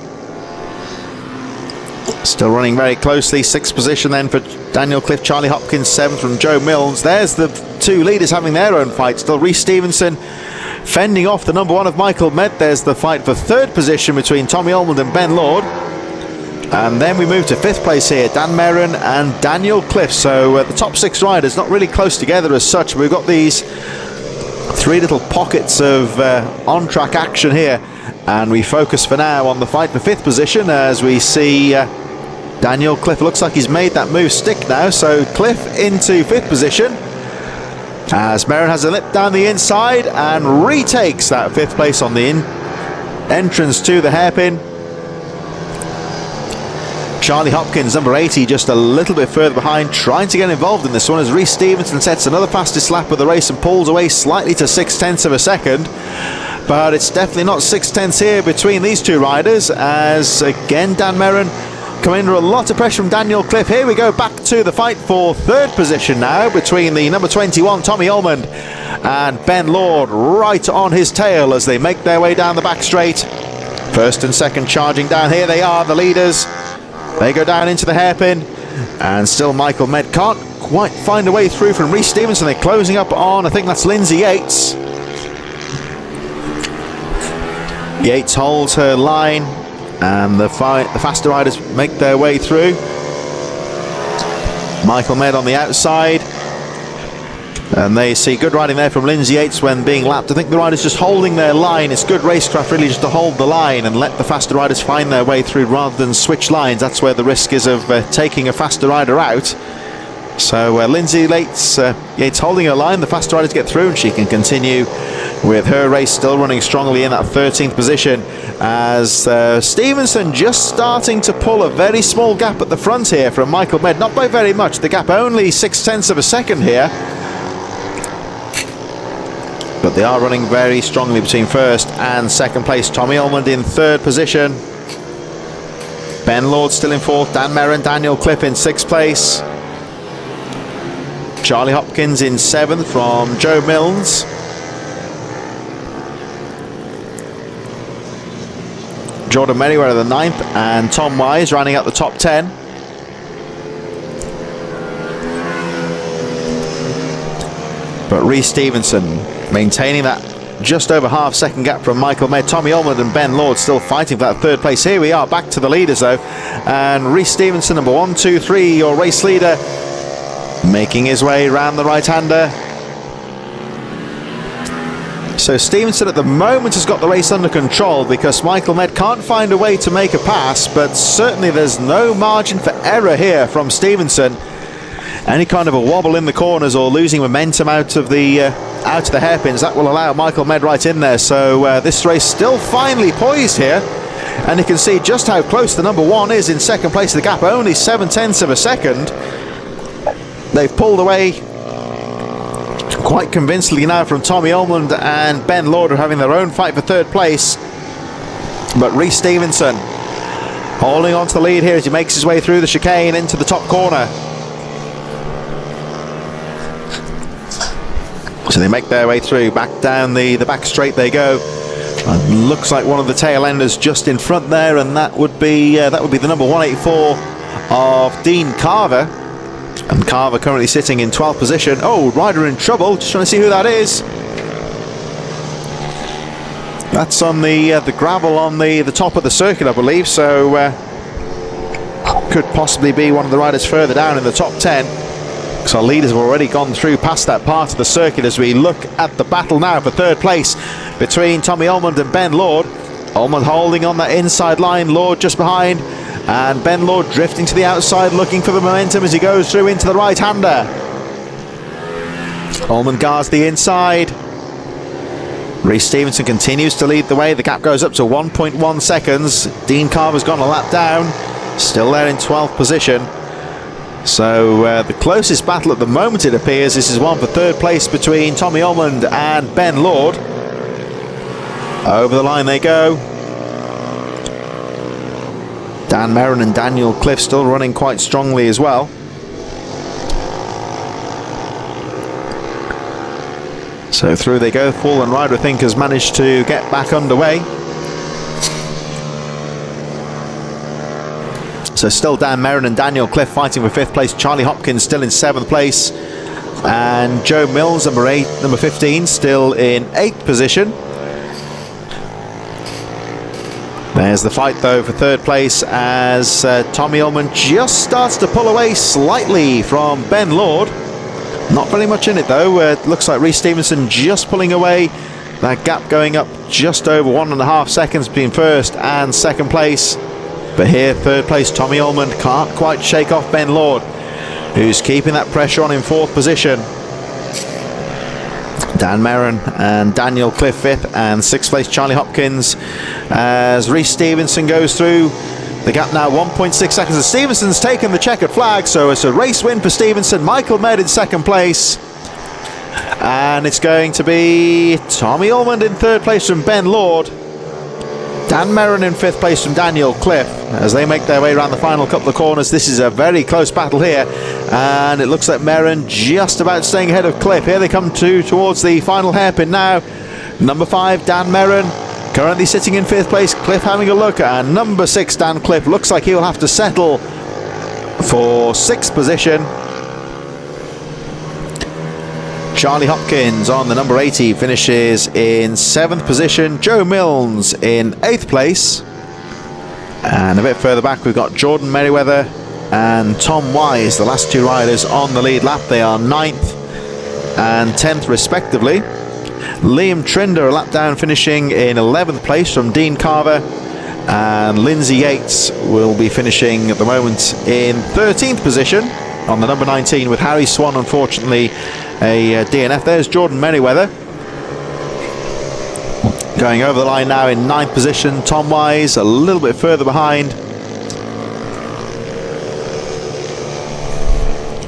Still running very closely. Sixth position then for Daniel Cliff, Charlie Hopkins, seventh from Joe Milnes. There's the two leaders having their own fight. Still Rhys Stevenson fending off the number 1 of Michael Med. There's the fight for third position between Tommy Ullman and Ben Lord. And then we move to fifth place here, Dan Merrin and Daniel Cliff. So the top 6 riders not really close together as such. We've got these 3 little pockets of on-track action here, and we focus for now on the fight for fifth position as we see Daniel Cliff. Looks like he's made that move stick now, so Cliff into fifth position as Merrin has a lip down the inside and retakes that fifth place on the entrance to the hairpin. Charlie Hopkins, number 80, just a little bit further behind, trying to get involved in this one as Rhys Stevenson sets another fastest lap of the race and pulls away slightly to 0.6 of a second. But it's definitely not 0.6 here between these two riders, as again Dan Merrin coming under a lot of pressure from Daniel Cliff. Here we go back to the fight for third position now between the number 21 Tommy Ullman and Ben Lord right on his tail as they make their way down the back straight. First and second charging down. Here they are, the leaders. They go down into the hairpin, and still Michael Med can't quite find a way through from Rhys Stevenson. They're closing up on, I think that's Lindsay Yates. Yates holds her line, and the faster riders make their way through. Michael Med on the outside. And they see good riding there from Lindsay Yates when being lapped. I think the riders just holding their line. It's good racecraft really just to hold the line and let the faster riders find their way through rather than switch lines. That's where the risk is of taking a faster rider out. So Lindsay Yates holding her line. The faster riders get through and she can continue with her race still running strongly in that 13th position, as Stevenson just starting to pull a very small gap at the front here from Michael Med. Not by very much. The gap only 0.6 of a second here. But they are running very strongly between first and second place. Tommy Almond in third position. Ben Lord still in fourth. Dan Merrin, Daniel Cliff in sixth place. Charlie Hopkins in seventh from Joe Milnes. Jordan Merriweather the ninth, and Tom Wise rounding out the top 10. But Reece Stevenson maintaining that just over half-second gap from Michael Med. Tommy Almond and Ben Lord still fighting for that third place. Here we are back to the leaders though, and Reece Stevenson, number 1, 2, 3, your race leader, making his way round the right-hander. So Stevenson at the moment has got the race under control because Michael Med can't find a way to make a pass, but certainly there's no margin for error here from Stevenson. Any kind of a wobble in the corners or losing momentum out of the hairpins, that will allow Michael Med right in there. So this race still finely poised here, and you can see just how close the number 1 is in second place. The gap only 0.7 of a second. They've pulled away quite convincingly now from Tommy Almond, and Ben Lord are having their own fight for third place. But Reece Stevenson holding on to the lead here as he makes his way through the chicane into the top corner. So they make their way through, back down the back straight they go. Looks like one of the tail enders just in front there, and that would be the number 184 of Dean Carver. And Carver currently sitting in 12th position. Oh, rider in trouble. Just trying to see who that is. That's on the gravel on the top of the circuit, I believe. So could possibly be one of the riders further down in the top 10. Because our leaders have already gone through past that part of the circuit as we look at the battle now for third place between Tommy Almond and Ben Lord. Almond holding on that inside line, Lord just behind, and Ben Lord drifting to the outside looking for the momentum as he goes through into the right-hander. Almond guards the inside. Reece Stevenson continues to lead the way. The gap goes up to 1.1 seconds. Dean Carver's gone a lap down, still there in 12th position. So the closest battle at the moment, it appears, this is one for third place between Tommy Almond and Ben Lord. Over the line they go. Dan Merrin and Daniel Cliff still running quite strongly as well. So through they go. Fallen Rider, I think, has managed to get back underway. So still Dan Merrin and Daniel Cliff fighting for 5th place. Charlie Hopkins still in 7th place. And Joe Milnes, number 15, still in 8th position. There's the fight though for 3rd place as Tommy Almond just starts to pull away slightly from Ben Lord. Not very much in it though. It looks like Reece Stevenson just pulling away. That gap going up just over 1.5 seconds between 1st and 2nd place. But here, 3rd place, Tommy Almond can't quite shake off Ben Lord, who's keeping that pressure on in 4th position. Dan Merrin and Daniel Cliff 5th, and 6th place Charlie Hopkins as Reece Stevenson goes through. The gap now 1.6 seconds, and Stevenson's taken the checkered flag, so it's a race win for Stevenson. Michael Med in 2nd place, and it's going to be Tommy Almond in 3rd place from Ben Lord. Dan Merrin in 5th place from Daniel Cliff as they make their way around the final couple of corners. This is a very close battle here, and it looks like Merrin just about staying ahead of Cliff. Here they come towards the final hairpin now. Number 5, Dan Merrin, currently sitting in 5th place. Cliff having a look, and number 6, Dan Cliff, looks like he'll have to settle for 6th position. Charlie Hopkins on the number 80 finishes in 7th position. Joe Milnes in 8th place. And a bit further back we've got Jordan Merriweather and Tom Wise, the last 2 riders on the lead lap. They are 9th and 10th respectively. Liam Trinder a lap down, finishing in 11th place from Dean Carver, and Lindsay Yates will be finishing at the moment in 13th position on the number 19, with Harry Swan unfortunately a DNF. There's Jordan Merriweather going over the line now in 9th position. Tom Wise a little bit further behind.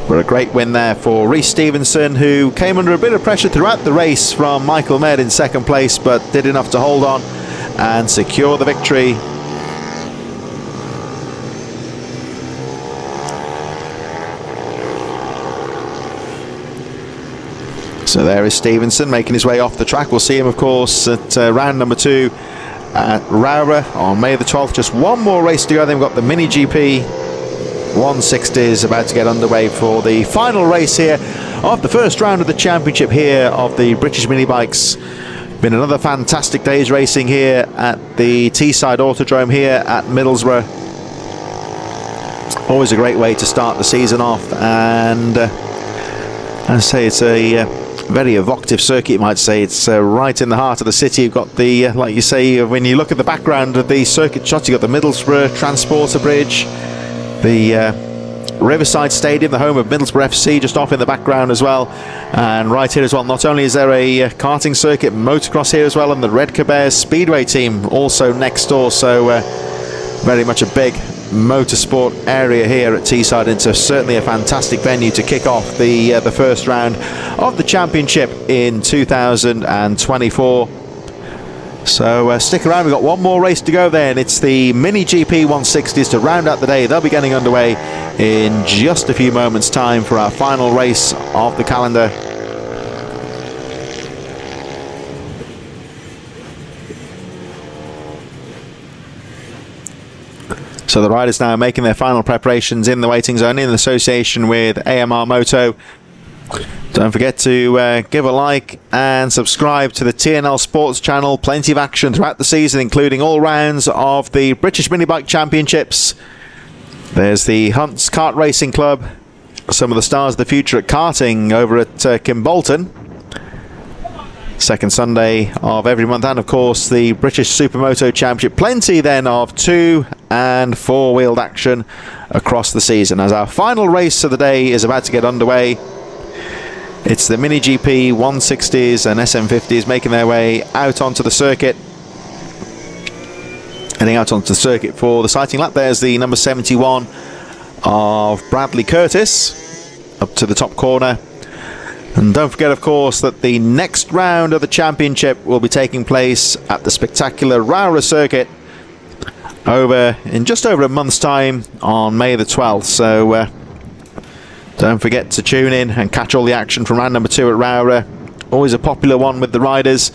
But a great win there for Rhys Stevenson, who came under a bit of pressure throughout the race from Michael Med in 2nd place, but did enough to hold on and secure the victory. So there is Stevenson making his way off the track. We'll see him, of course, at round number 2 at Rowrah on May the 12th. Just one more race to go. Then we've got the Mini GP 160s about to get underway for the final race here of the first round of the championship here of the British Mini Bikes. Been another fantastic day's racing here at the Teesside Autodrome here at Middlesbrough. Always a great way to start the season off, and I say it's a very evocative circuit, you might say. It's right in the heart of the city. You've got the, like you say, when you look at the background of the circuit shots, you've got the Middlesbrough Transporter Bridge, the Riverside Stadium, the home of Middlesbrough FC, just off in the background as well. And right here as well, not only is there a karting circuit, motocross here as well, and the Redcar Bears Speedway team also next door. So very much a big motorsport area here at Teesside. It's certainly a fantastic venue to kick off the first round of the championship in 2024. So stick around, we've got one more race to go then. It's the Mini GP 160s to round out the day. They'll be getting underway in just a few moments time for our final race of the calendar. So the riders now making their final preparations in the waiting zone in association with AMR Moto. Don't forget to give a like and subscribe to the TNL Sports channel. Plenty of action throughout the season, including all rounds of the British Minibike Championships. There's the Hunts Kart Racing Club, some of the stars of the future at karting over at Kimbolton. Second Sunday of every month, and of course the British Supermoto Championship. Plenty then of 2- and 4-wheeled action across the season. As our final race of the day is about to get underway, it's the Mini GP 160s and SM50s making their way out onto the circuit. Heading out onto the circuit for the sighting lap. There's the number 71 of Bradley Curtis up to the top corner. And don't forget, of course, that the next round of the championship will be taking place at the spectacular Rowrah circuit in just over a month's time on May the 12th. So don't forget to tune in and catch all the action from round number 2 at Rowrah. Always a popular one with the riders.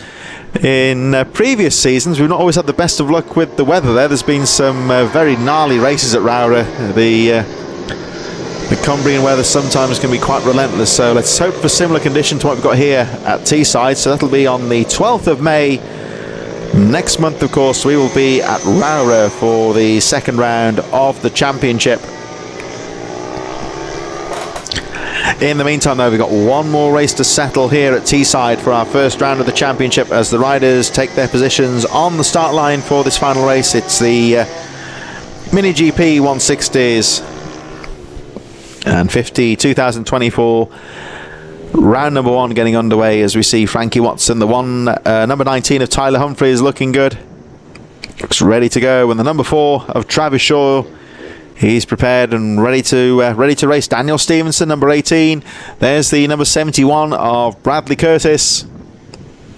In previous seasons, we've not always had the best of luck with the weather there. There's been some very gnarly races at Rowrah. The Cumbrian weather sometimes can be quite relentless, so let's hope for similar conditions to what we've got here at Teesside. So that'll be on the 12th of May. Next month, of course, we will be at Rowrah for the second round of the championship. In the meantime, though, we've got one more race to settle here at Teesside for our first round of the championship as the riders take their positions on the start line for this final race. It's the Mini GP 160s and 50 2024 round number 1 getting underway as we see Frankie Watson, the number 19 of Tyler Humphrey is looking good, looks ready to go, and the number 4 of Travis Shaw, he's prepared and ready to race. Daniel Stevenson, number 18. There's the number 71 of Bradley Curtis,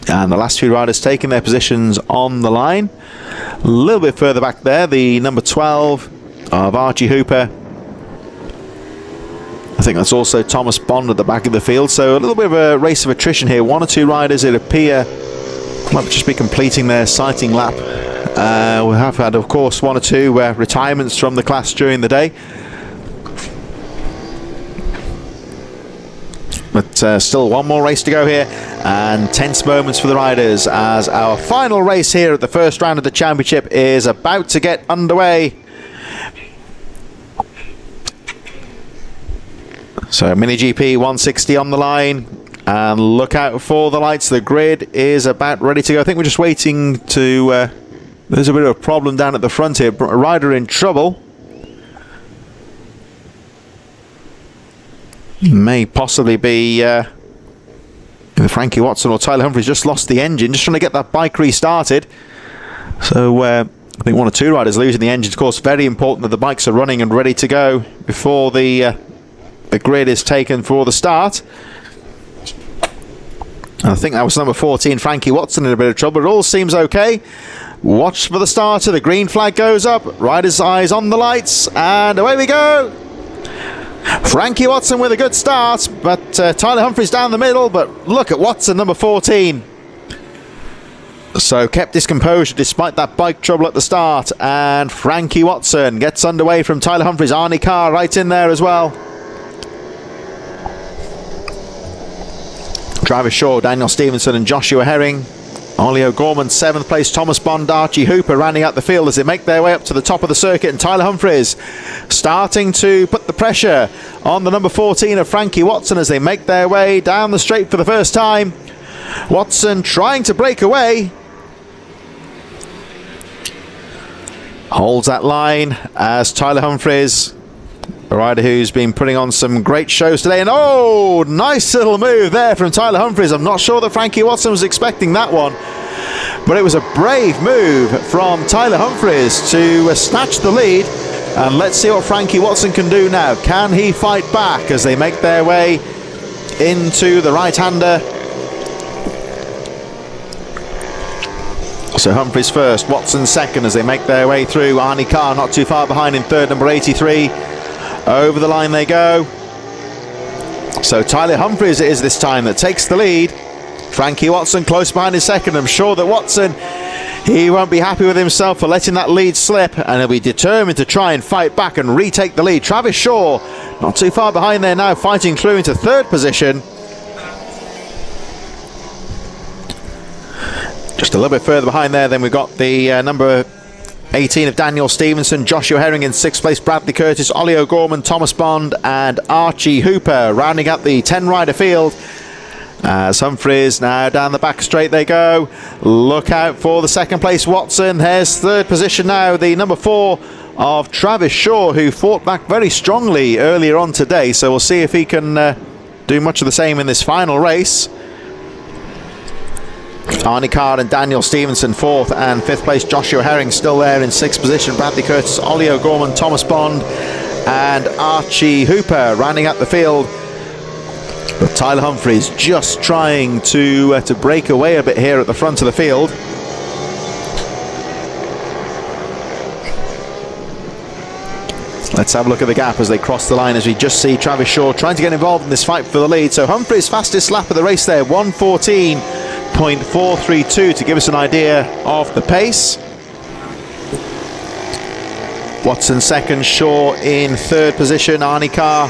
and the last few riders taking their positions on the line. A little bit further back there, the number 12 of Archie Hooper. I think that's also Thomas Bond at the back of the field. So a little bit of a race of attrition here. 1 or 2 riders, it appear, might just be completing their sighting lap. We have had, of course, 1 or 2 retirements from the class during the day. But still one more race to go here, and tense moments for the riders as our final race here at the first round of the championship is about to get underway. So Mini GP 160 on the line, And look out for the lights. The grid is about ready to go. I think we're just waiting to... there's a bit of a problem down at the front here. A rider in trouble. May possibly be Frankie Watson or Tyler Humphries. Just lost the engine. Just trying to get that bike restarted. So I think one or two riders losing the engine. Of course, very important that the bikes are running and ready to go before the grid is taken for the start. I think that was number 14, Frankie Watson, in a bit of trouble. It all seems okay. Watch for the starter. The green flag goes up. Rider's eyes on the lights. And away we go. Frankie Watson with a good start. But Tyler Humphries down the middle. But look at Watson, number 14. So kept his composure despite that bike trouble at the start. And Frankie Watson gets underway from Tyler Humphries. Arnie Carr right in there as well. Travis Shaw, Daniel Stevenson and Joshua Herring. Ollie O'Gorman 7th place, Thomas Bond, Archie Hooper rounding out the field as they make their way up to the top of the circuit, and Tyler Humphries starting to put the pressure on the number 14 of Frankie Watson as they make their way down the straight for the first time. Watson trying to break away. Holds that line as Tyler Humphries, a rider who's been putting on some great shows today. And oh, nice little move there from Tyler Humphries. I'm not sure that Frankie Watson was expecting that one, but it was a brave move from Tyler Humphries to snatch the lead. And let's see what Frankie Watson can do now. Can he fight back as they make their way into the right-hander? So Humphries first, Watson second as they make their way through. Arnie Carr not too far behind in third, number 83. Over the line they go. So Tyler Humphries it is this time that takes the lead. Frankie Watson close behind in second. I'm sure that Watson, he won't be happy with himself for letting that lead slip, and he'll be determined to try and fight back and retake the lead. Travis Shaw not too far behind there now, fighting through into third position. Just a little bit further behind there, then we've got the number 18 of Daniel Stevenson, Joshua Herring in 6th place, Bradley Curtis, Ollie O'Gorman, Thomas Bond and Archie Hooper rounding up the 10-rider field. As Humphries now down the back straight they go. Look out for the second place Watson. There's third position now, the number 4 of Travis Shaw, who fought back very strongly earlier on today. So we'll see if he can do much of the same in this final race. Arnie Carr and Daniel Stevenson 4th and 5th place. Joshua Herring still there in 6th position. Bradley Curtis, Ollie O'Gorman, Thomas Bond and Archie Hooper rounding up the field. But Tyler Humphries just trying to break away a bit here at the front of the field. Let's have a look at the gap as they cross the line, as we just see Travis Shaw trying to get involved in this fight for the lead. So Humphries fastest lap of the race there, 1:14.432 to give us an idea of the pace. Watson second, Shaw in third position, Arnie Carr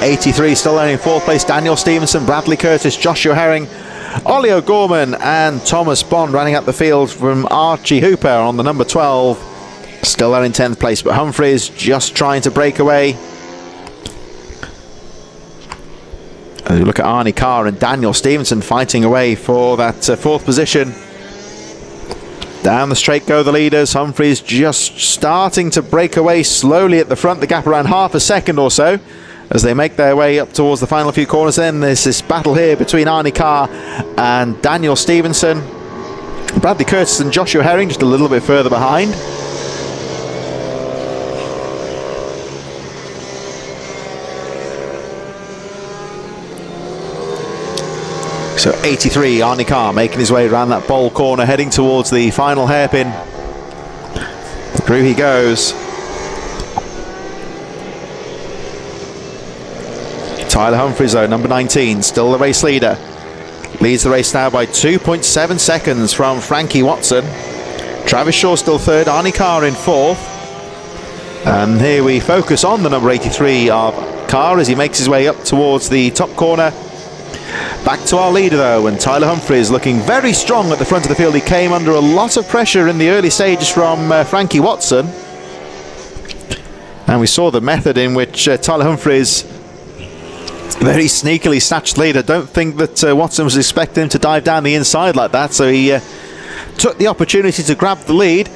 83 still there in 4th place, Daniel Stevenson, Bradley Curtis, Joshua Herring, Ollie O'Gorman and Thomas Bond running up the field from Archie Hooper on the number 12, still there in 10th place. But Humphries just trying to break away. As you look at Arnie Carr and Daniel Stevenson fighting away for that 4th position. Down the straight go the leaders. Humphries just starting to break away slowly at the front. The gap around half a second or so as they make their way up towards the final few corners. Then there's this battle here between Arnie Carr and Daniel Stevenson. Bradley Curtis and Joshua Herring just a little bit further behind. So 83, Arnie Carr making his way around that bowl corner, heading towards the final hairpin. Through he goes. Tyler Humphries though, number 19, still the race leader. Leads the race now by 2.7 seconds from Frankie Watson. Travis Shaw still third, Arnie Carr in 4th. And here we focus on the number 83 of Carr as he makes his way up towards the top corner. Back to our leader though, and Tyler Humphries looking very strong at the front of the field. He came under a lot of pressure in the early stages from Frankie Watson. And we saw the method in which Tyler Humphries Very sneakily snatched lead. I don't think that Watson was expecting him to dive down the inside like that, so he took the opportunity to grab the lead,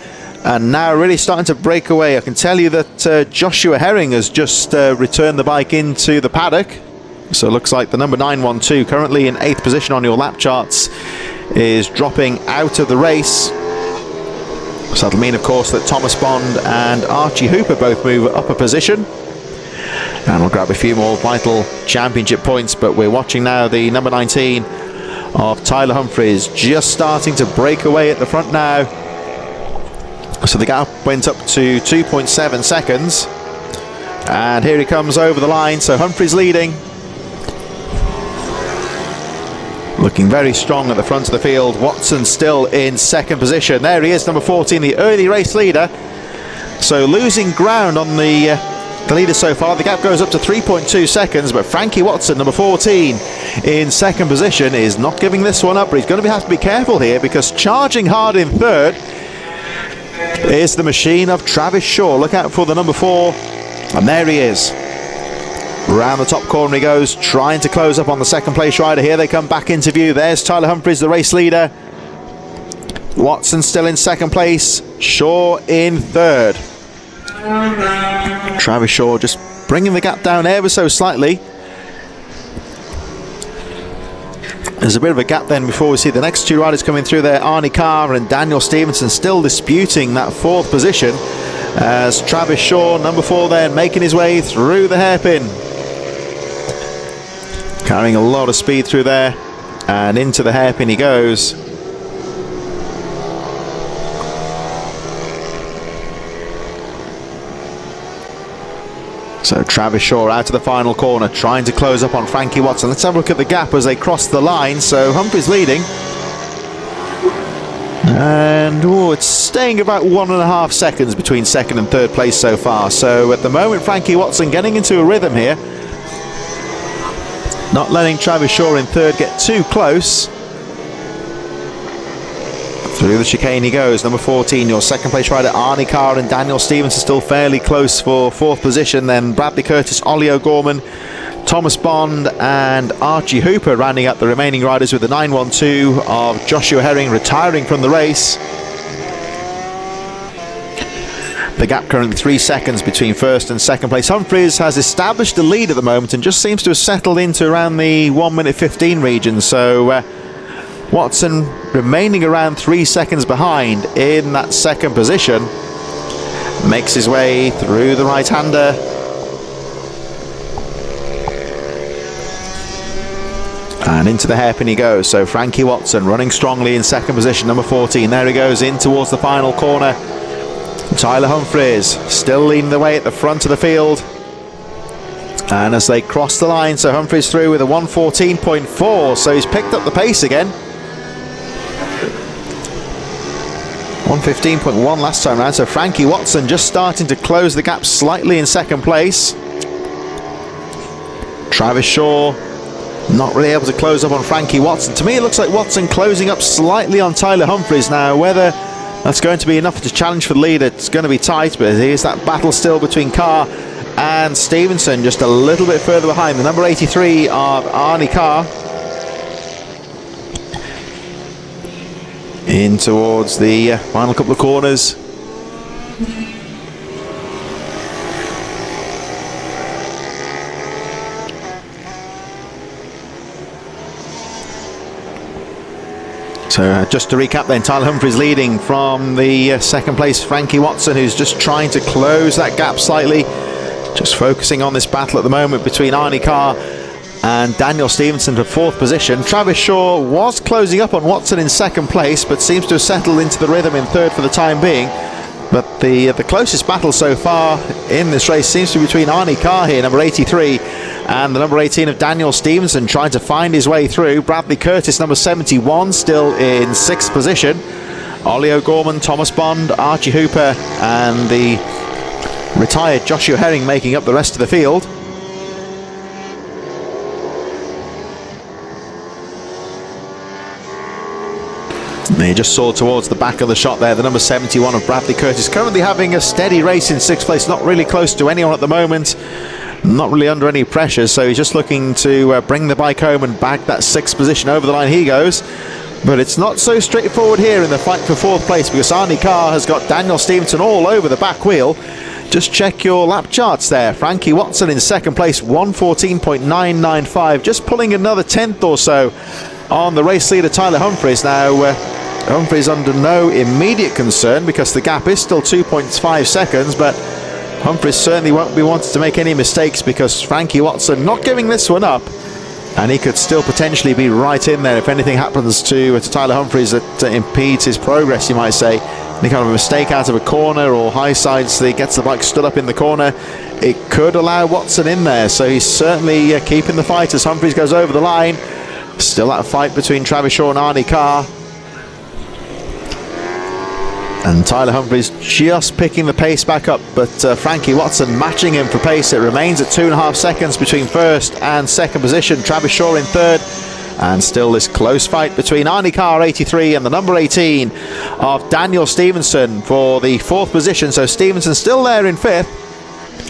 and now really starting to break away. I can tell you that Joshua Herring has just returned the bike into the paddock, so it looks like the number 912, currently in 8th position on your lap charts, is dropping out of the race. So that'll mean, of course, that Thomas Bond and Archie Hooper both move up a position, and we'll grab a few more vital championship points. But we're watching now the number 19 of Tyler Humphries just starting to break away at the front now. So the gap went up to 2.7 seconds, and here he comes over the line. So Humphries leading, looking very strong at the front of the field. Watson still in 2nd position. There he is, number 14, the early race leader. So losing ground on the leader so far. The gap goes up to 3.2 seconds, but Frankie Watson, number 14, in 2nd position, is not giving this one up, but he's going to have to be careful here, because charging hard in 3rd is the machine of Travis Shaw. Look out for the number 4, and there he is. Round the top corner he goes, trying to close up on the 2nd place rider. Here they come back into view. There's Tyler Humphries, the race leader. Watson still in 2nd place, Shaw in 3rd. Travis Shaw just bringing the gap down ever so slightly. There's a bit of a gap then before we see the next 2 riders coming through there. Arnie Carr and Daniel Stevenson still disputing that 4th position, as Travis Shaw, number 4 there, making his way through the hairpin, carrying a lot of speed through there, and into the hairpin he goes. So Travis Shaw out to the final corner, trying to close up on Frankie Watson. Let's have a look at the gap as they cross the line. So Humphries leading, and it's staying about 1.5 seconds between 2nd and 3rd place so far. So at the moment, Frankie Watson getting into a rhythm here, not letting Travis Shaw in 3rd get too close. Through the chicane he goes, number 14, your 2nd place rider Arnie Carr and Daniel Stevenson still fairly close for 4th position. Then Bradley Curtis, Ollie O'Gorman, Thomas Bond and Archie Hooper rounding up the remaining riders, with the 912 of Joshua Herring retiring from the race. The gap currently 3 seconds between 1st and 2nd place. Humphries has established the lead at the moment and just seems to have settled into around the 1:15 region. So Watson remaining around 3 seconds behind in that 2nd position, makes his way through the right-hander. And into the hairpin he goes. So Frankie Watson running strongly in 2nd position, number 14. There he goes in towards the final corner. Tyler Humphries still leading the way at the front of the field. And as they cross the line, so Humphries through with a 1:14.4, so he's picked up the pace again. 1:15.1 last time round, so Frankie Watson just starting to close the gap slightly in 2nd place. Travis Shaw not really able to close up on Frankie Watson. To me it looks like Watson closing up slightly on Tyler Humphries now. Whether that's going to be enough to challenge for the lead, it's going to be tight, but here's that battle still between Carr and Stevenson, just a little bit further behind. The number 83 of Arnie Carr in towards the final couple of corners. So just to recap then, Tyler Humphries leading from the 2nd place Frankie Watson, who's just trying to close that gap slightly, just focusing on this battle at the moment between Arnie Carr and Daniel Stevenson for 4th position. Travis Shaw was closing up on Watson in 2nd place, but seems to have settled into the rhythm in 3rd for the time being. But the closest battle so far in this race seems to be between Arnie Carr here, number 83, and the number 18 of Daniel Stevenson, trying to find his way through. Bradley Curtis, number 71, still in 6th position. Ollie O'Gorman, Thomas Bond, Archie Hooper and the retired Joshua Herring making up the rest of the field. They just saw towards the back of the shot there, the number 71 of Bradley Curtis, currently having a steady race in 6th place, not really close to anyone at the moment. not really under any pressure, so he's just looking to bring the bike home and bag that 6th position. Over the line he goes. But it's not so straightforward here in the fight for 4th place, because Arnie Carr has got Daniel Stevenson all over the back wheel. Just check your lap charts there. Frankie Watson in 2nd place, 1:14.995, just pulling another 10th or so on the race leader Tyler Humphries. Now Humphries under no immediate concern because the gap is still 2.5 seconds, but Humphries certainly won't be wanting to make any mistakes, because Frankie Watson not giving this one up, and he could still potentially be right in there if anything happens to Tyler Humphries that impedes his progress, you might say. Any kind of a mistake out of a corner or high sides that he gets the bike stood up in the corner, it could allow Watson in there. So he's certainly keeping the fight as Humphries goes over the line. Still that fight between Travis Shaw and Arnie Carr. And Tyler Humphries just picking the pace back up, but Frankie Watson matching him for pace. It remains at 2.5 seconds between 1st and 2nd position. Travis Shaw in 3rd, and still this close fight between Arnie Carr 83 and the number 18 of Daniel Stevenson for the 4th position. So Stevenson still there in 5th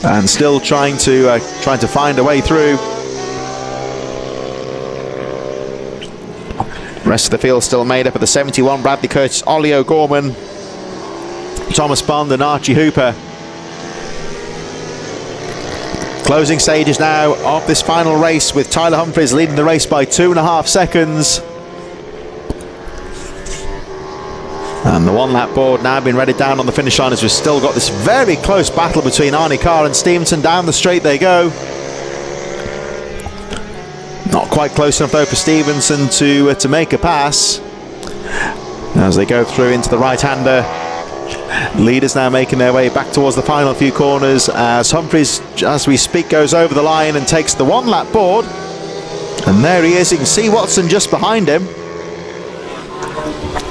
and still trying to find a way through. The rest of the field still made up of the 71 Bradley Curtis, Ollie O'Gorman, Thomas Bond and Archie Hooper. Closing stages now of this final race, with Tyler Humphries leading the race by 2.5 seconds. And the 1-lap board now being readied down on the finish line, as we've still got this very close battle between Arnie Carr and Stevenson. Down the straight they go. Not quite close enough though for Stevenson to make a pass. As they go through into the right-hander, leaders now making their way back towards the final few corners, as Humphries, as we speak, goes over the line and takes the 1-lap board. And there he is. You can see Watson just behind him.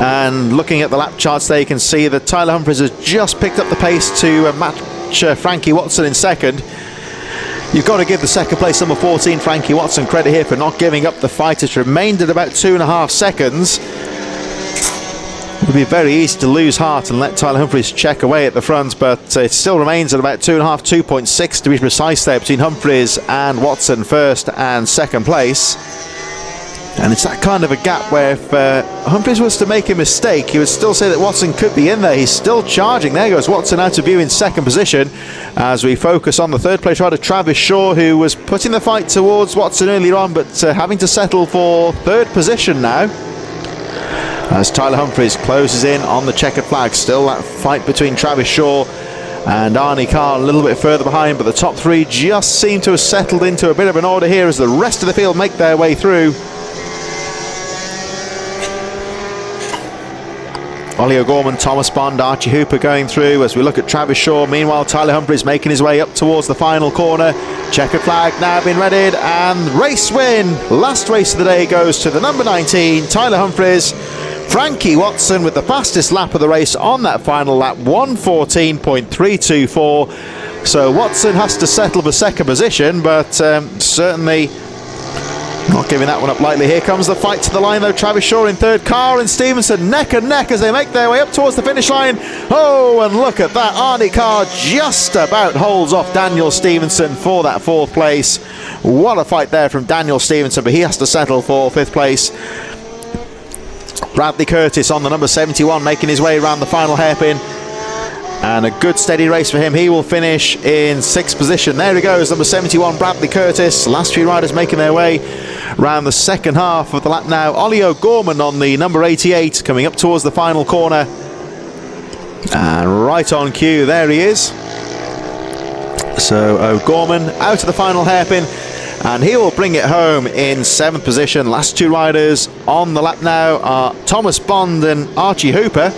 And looking at the lap charts there, you can see that Tyler Humphries has just picked up the pace to match Frankie Watson in 2nd. You've got to give the 2nd place number 14 Frankie Watson credit here for not giving up the fight. It's remained at about 2.5 seconds. It would be very easy to lose heart and let Tyler Humphries check away at the front, but it still remains at about 2.5, 2.6 to be precise there, between Humphries and Watson 1st and 2nd place. And it's that kind of a gap where if Humphries was to make a mistake, he would still say that Watson could be in there. He's still charging. There goes Watson out of view in 2nd position, as we focus on the 3rd place rider Travis Shaw, who was putting the fight towards Watson earlier on, but having to settle for 3rd position now, as Tyler Humphries closes in on the checkered flag. Still that fight between Travis Shaw and Arnie Carr a little bit further behind, but the top 3 just seem to have settled into a bit of an order here as the rest of the field make their way through. Ollie O'Gorman, Thomas Bond, Archie Hooper going through as we look at Travis Shaw. Meanwhile, Tyler Humphries making his way up towards the final corner. Checkered flag now being readied, and race win, last race of the day, goes to the number 19, Tyler Humphries. Frankie Watson with the fastest lap of the race on that final lap, 1:14.324. So Watson has to settle for 2nd position, but certainly not giving that one up lightly. Here comes the fight to the line though. Travis Shaw in 3rd, Carr and Stevenson neck and neck as they make their way up towards the finish line. Oh, and look at that. Arnie Carr just about holds off Daniel Stevenson for that 4th place. What a fight there from Daniel Stevenson, but he has to settle for 5th place. Bradley Curtis on the number 71 making his way around the final hairpin, and a good steady race for him. He will finish in 6th position. There he goes, number 71 Bradley Curtis. Last few riders making their way around the 2nd half of the lap now. Ollie O'Gorman on the number 88 coming up towards the final corner, and right on cue there he is. So O'Gorman out of the final hairpin, and he will bring it home in 7th position. Last 2 riders on the lap now are Thomas Bond and Archie Hooper.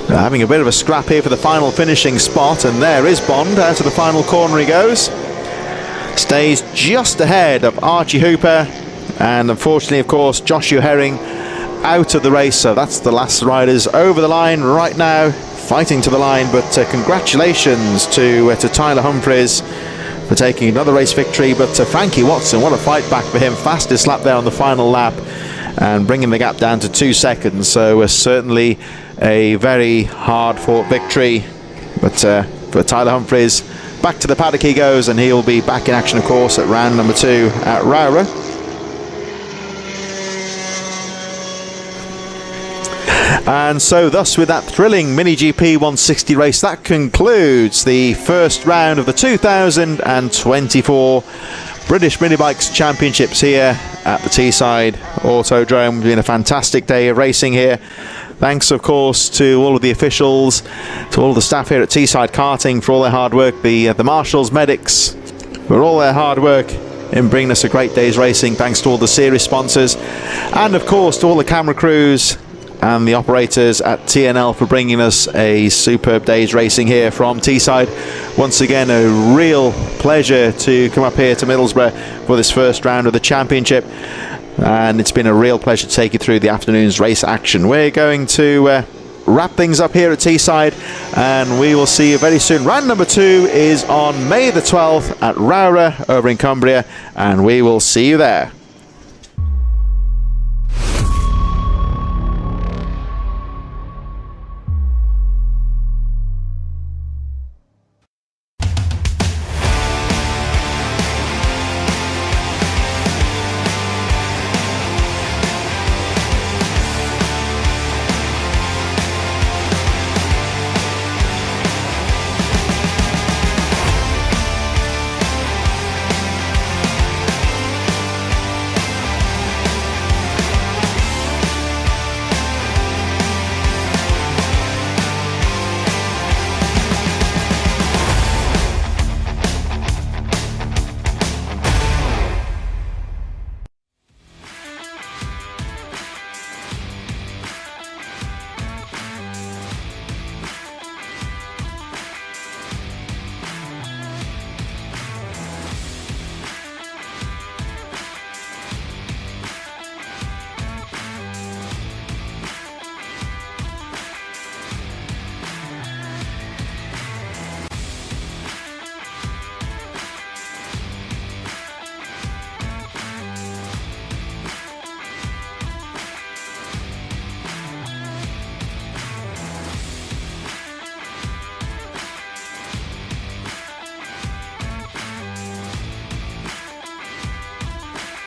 They're having a bit of a scrap here for the final finishing spot, and there is Bond. Out of the final corner he goes. Stays just ahead of Archie Hooper, and unfortunately, of course, Joshua Herring out of the race. So that's the last riders over the line right now, fighting to the line. But congratulations to Tyler Humphries for taking another race victory. But Frankie Watson, what a fight back for him. Fastest lap there on the final lap, and bringing the gap down to 2 seconds. So certainly a very hard fought victory. But for Tyler Humphries, back to the paddock he goes, and he'll be back in action, of course, at round number 2 at Rowra. And so thus, with that thrilling Mini GP 160 race, that concludes the first round of the 2024 British Minibikes Championships here at the Teesside Autodrome. It's been a fantastic day of racing here. Thanks, of course, to all of the officials, to all of the staff here at Teesside Karting for all their hard work, the marshals, medics, for all their hard work in bringing us a great day's racing. Thanks to all the series sponsors, and of course to all the camera crews and the operators at TNL for bringing us a superb day's racing here from Teesside. Once again, a real pleasure to come up here to Middlesbrough for this first round of the championship, and it's been a real pleasure to take you through the afternoon's race action. We're going to wrap things up here at Teesside, and we will see you very soon. Round number 2 is on May the 12th at Rowra over in Cumbria, and we will see you there.